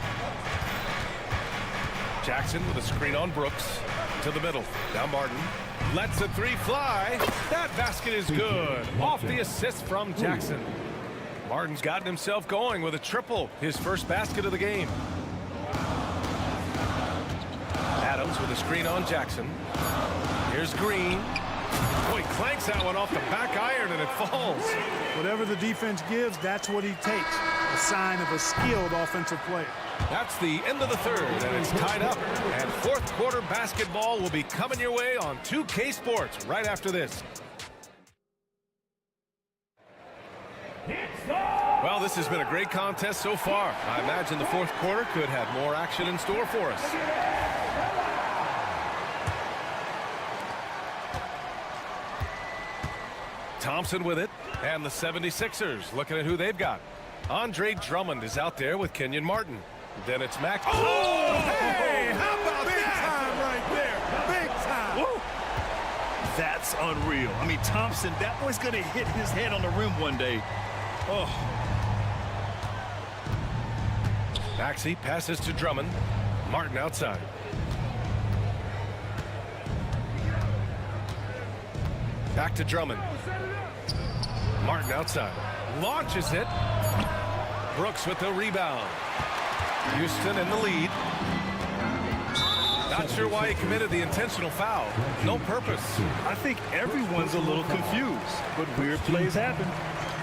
Jackson with a screen on Brooks. To the middle. Now Martin. Lets the 3 fly. That basket is good. Off the assist from Jackson. Martin's gotten himself going with a triple. His 1st basket of the game. Adams with a screen on Jackson. Here's Green. Oh, he clanks that one off the back iron and it falls. Whatever the defense gives, that's what he takes. A sign of a skilled offensive player. That's the end of the 3rd, and it's tied up. And 4th quarter basketball will be coming your way on 2K Sports right after this. Well, this has been a great contest so far. I imagine the 4th quarter could have more action in store for us. Thompson with it, and the 76ers looking at who they've got. Andre Drummond is out there with Kenyon Martin. Then it's Max. Oh, hey, how about big time right there? Big time. Woo. That's unreal. I mean, Thompson, that boy's going to hit his head on the rim one day. Oh. Maxey passes to Drummond. Martin outside. Back to Drummond. Martin outside. Launches it. Brooks with the rebound. Houston in the lead. Not sure why he committed the intentional foul. No purpose. I think everyone's a little confused, but weird plays happen.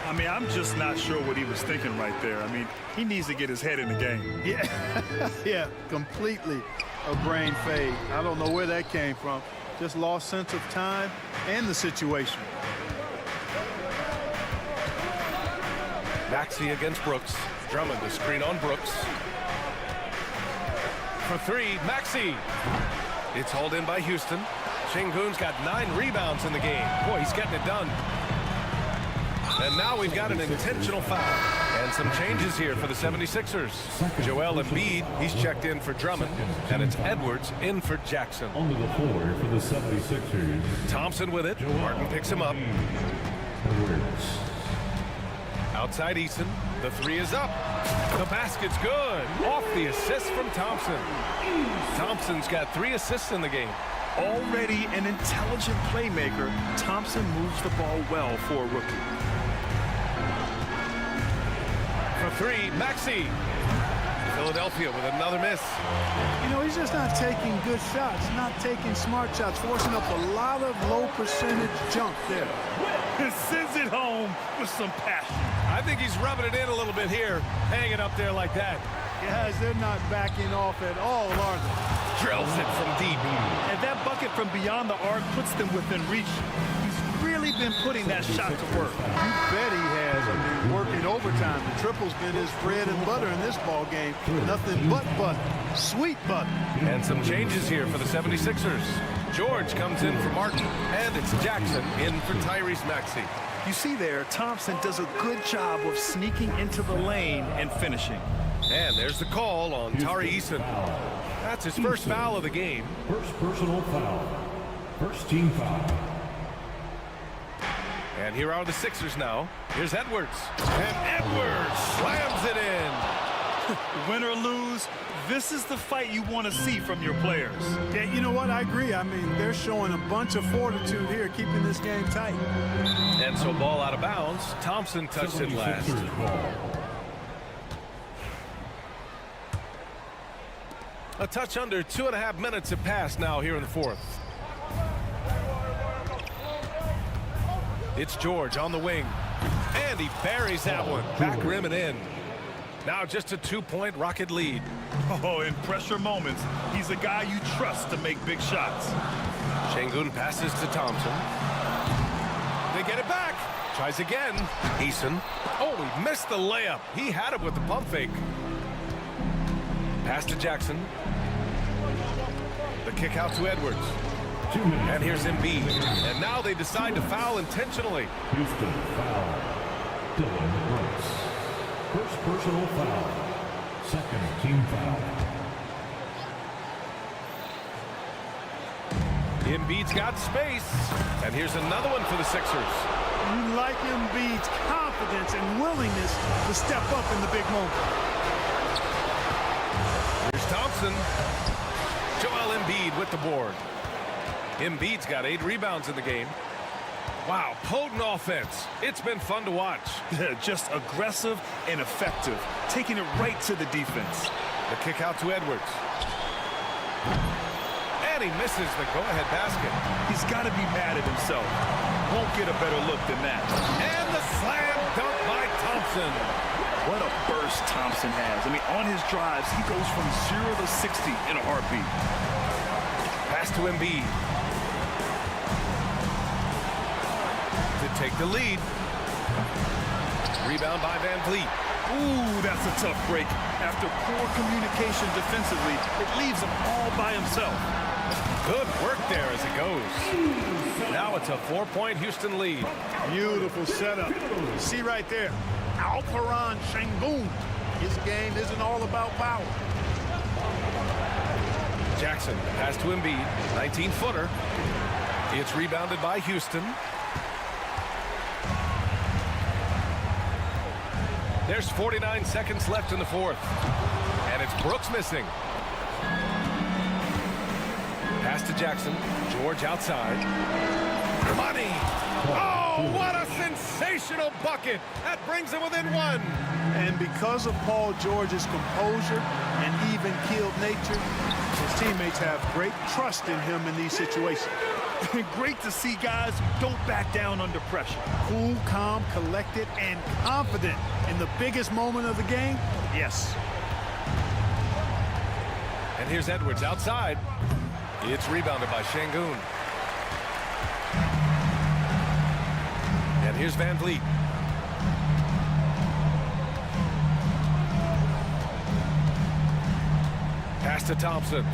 I mean, I'm just not sure what he was thinking right there. I mean, he needs to get his head in the game. Yeah, yeah, completely. a brain fade. I don't know where that came from. Just lost sense of time and the situation. Maxey against Brooks. Drummond, the screen on Brooks. For three, Maxey. It's hauled in by Houston. Şengün's got 9 rebounds in the game. Boy, he's getting it done. And now we've got an intentional foul. And some changes here for the 76ers. Joel Embiid, he's checked in for Drummond. And it's Edwards in for Jackson. On the floor for the 76ers. Thompson with it. Martin picks him up. Edwards. Outside Eason. The three is up. The basket's good. Off the assist from Thompson. Thompson's got 3 assists in the game. Already an intelligent playmaker, Thompson moves the ball well for a rookie. For three, Maxey. Philadelphia with another miss. You know, he's just not taking good shots, not taking smart shots, forcing up a lot of low percentage jump there. Sends it home with some passion. I think he's rubbing it in a little bit here, hanging up there like that. Guys, they're not backing off at all, are they? Drills it from deep. And that bucket from beyond the arc puts them within reach. He's really been putting that shot to work. You bet he has. I mean, working overtime. The triple's been his bread and butter in this ball game. Nothing but butter. Sweet butter. And some changes here for the 76ers. George comes in for Martin, and it's Jackson in for Tyrese Maxey. You see there, Thompson does a good job of sneaking into the lane and finishing. And there's the call on Tari Eason. That's his first foul of the game. First personal foul. First team foul. And here are the Sixers now. Here's Edwards. And Edwards slams it in. Win or lose, this is the fight you want to see from your players. Yeah, you know what? I agree. I mean, they're showing a bunch of fortitude here, keeping this game tight. And so ball out of bounds. Thompson touched it last. A touch under 2.5 minutes have passed now here in the fourth. It's George on the wing. And he buries that one. Back rim and in. Now just a 2-point Rocket lead. Oh, in pressure moments, he's a guy you trust to make big shots. Şengün passes to Thompson. They get it back. Tries again. Eason. Oh, he missed the layup. He had it with the pump fake. Pass to Jackson. The kick out to Edwards. And here's Embiid. And now they decide to foul intentionally. Houston foul. Dylan Brooks. First personal foul. Second team foul. Embiid's got space. And here's another one for the Sixers. You like Embiid's confidence and willingness to step up in the big moment. Here's Thompson. Joel Embiid with the board. Embiid's got 8 rebounds in the game. Wow, potent offense. It's been fun to watch. Just aggressive and effective, taking it right to the defense. The kick out to Edwards. And he misses the go-ahead basket. He's got to be mad at himself. Won't get a better look than that. And the slam dunk by Thompson. What a burst Thompson has. I mean, on his drives, he goes from 0 to 60 in a heartbeat. Pass to Embiid. To take the lead. Rebound by Van Vliet. Ooh, that's a tough break. After poor communication defensively, it leaves him all by himself. Good work there as it goes. Now it's a 4-point Houston lead. Beautiful setup. See right there. Alperen Şengün. His game isn't all about power. Jackson, pass to Embiid, 19-footer. It's rebounded by Houston. There's 49 seconds left in the fourth. And it's Brooks missing. Pass to Jackson. George outside. Money! Oh, what a sensational bucket! That brings him within 1. And because of Paul George's composure and even-keeled nature, his teammates have great trust in him in these situations. Great to see guys don't back down under pressure. Cool, calm, collected, and confident in the biggest moment of the game. Yes. And here's Edwards outside. It's rebounded by Şengün. And here's Van Vliet. Pass to Thompson.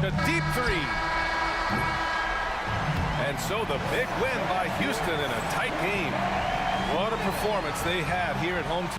A deep three. And so the big win by Houston in a tight game. What a performance they had here at home.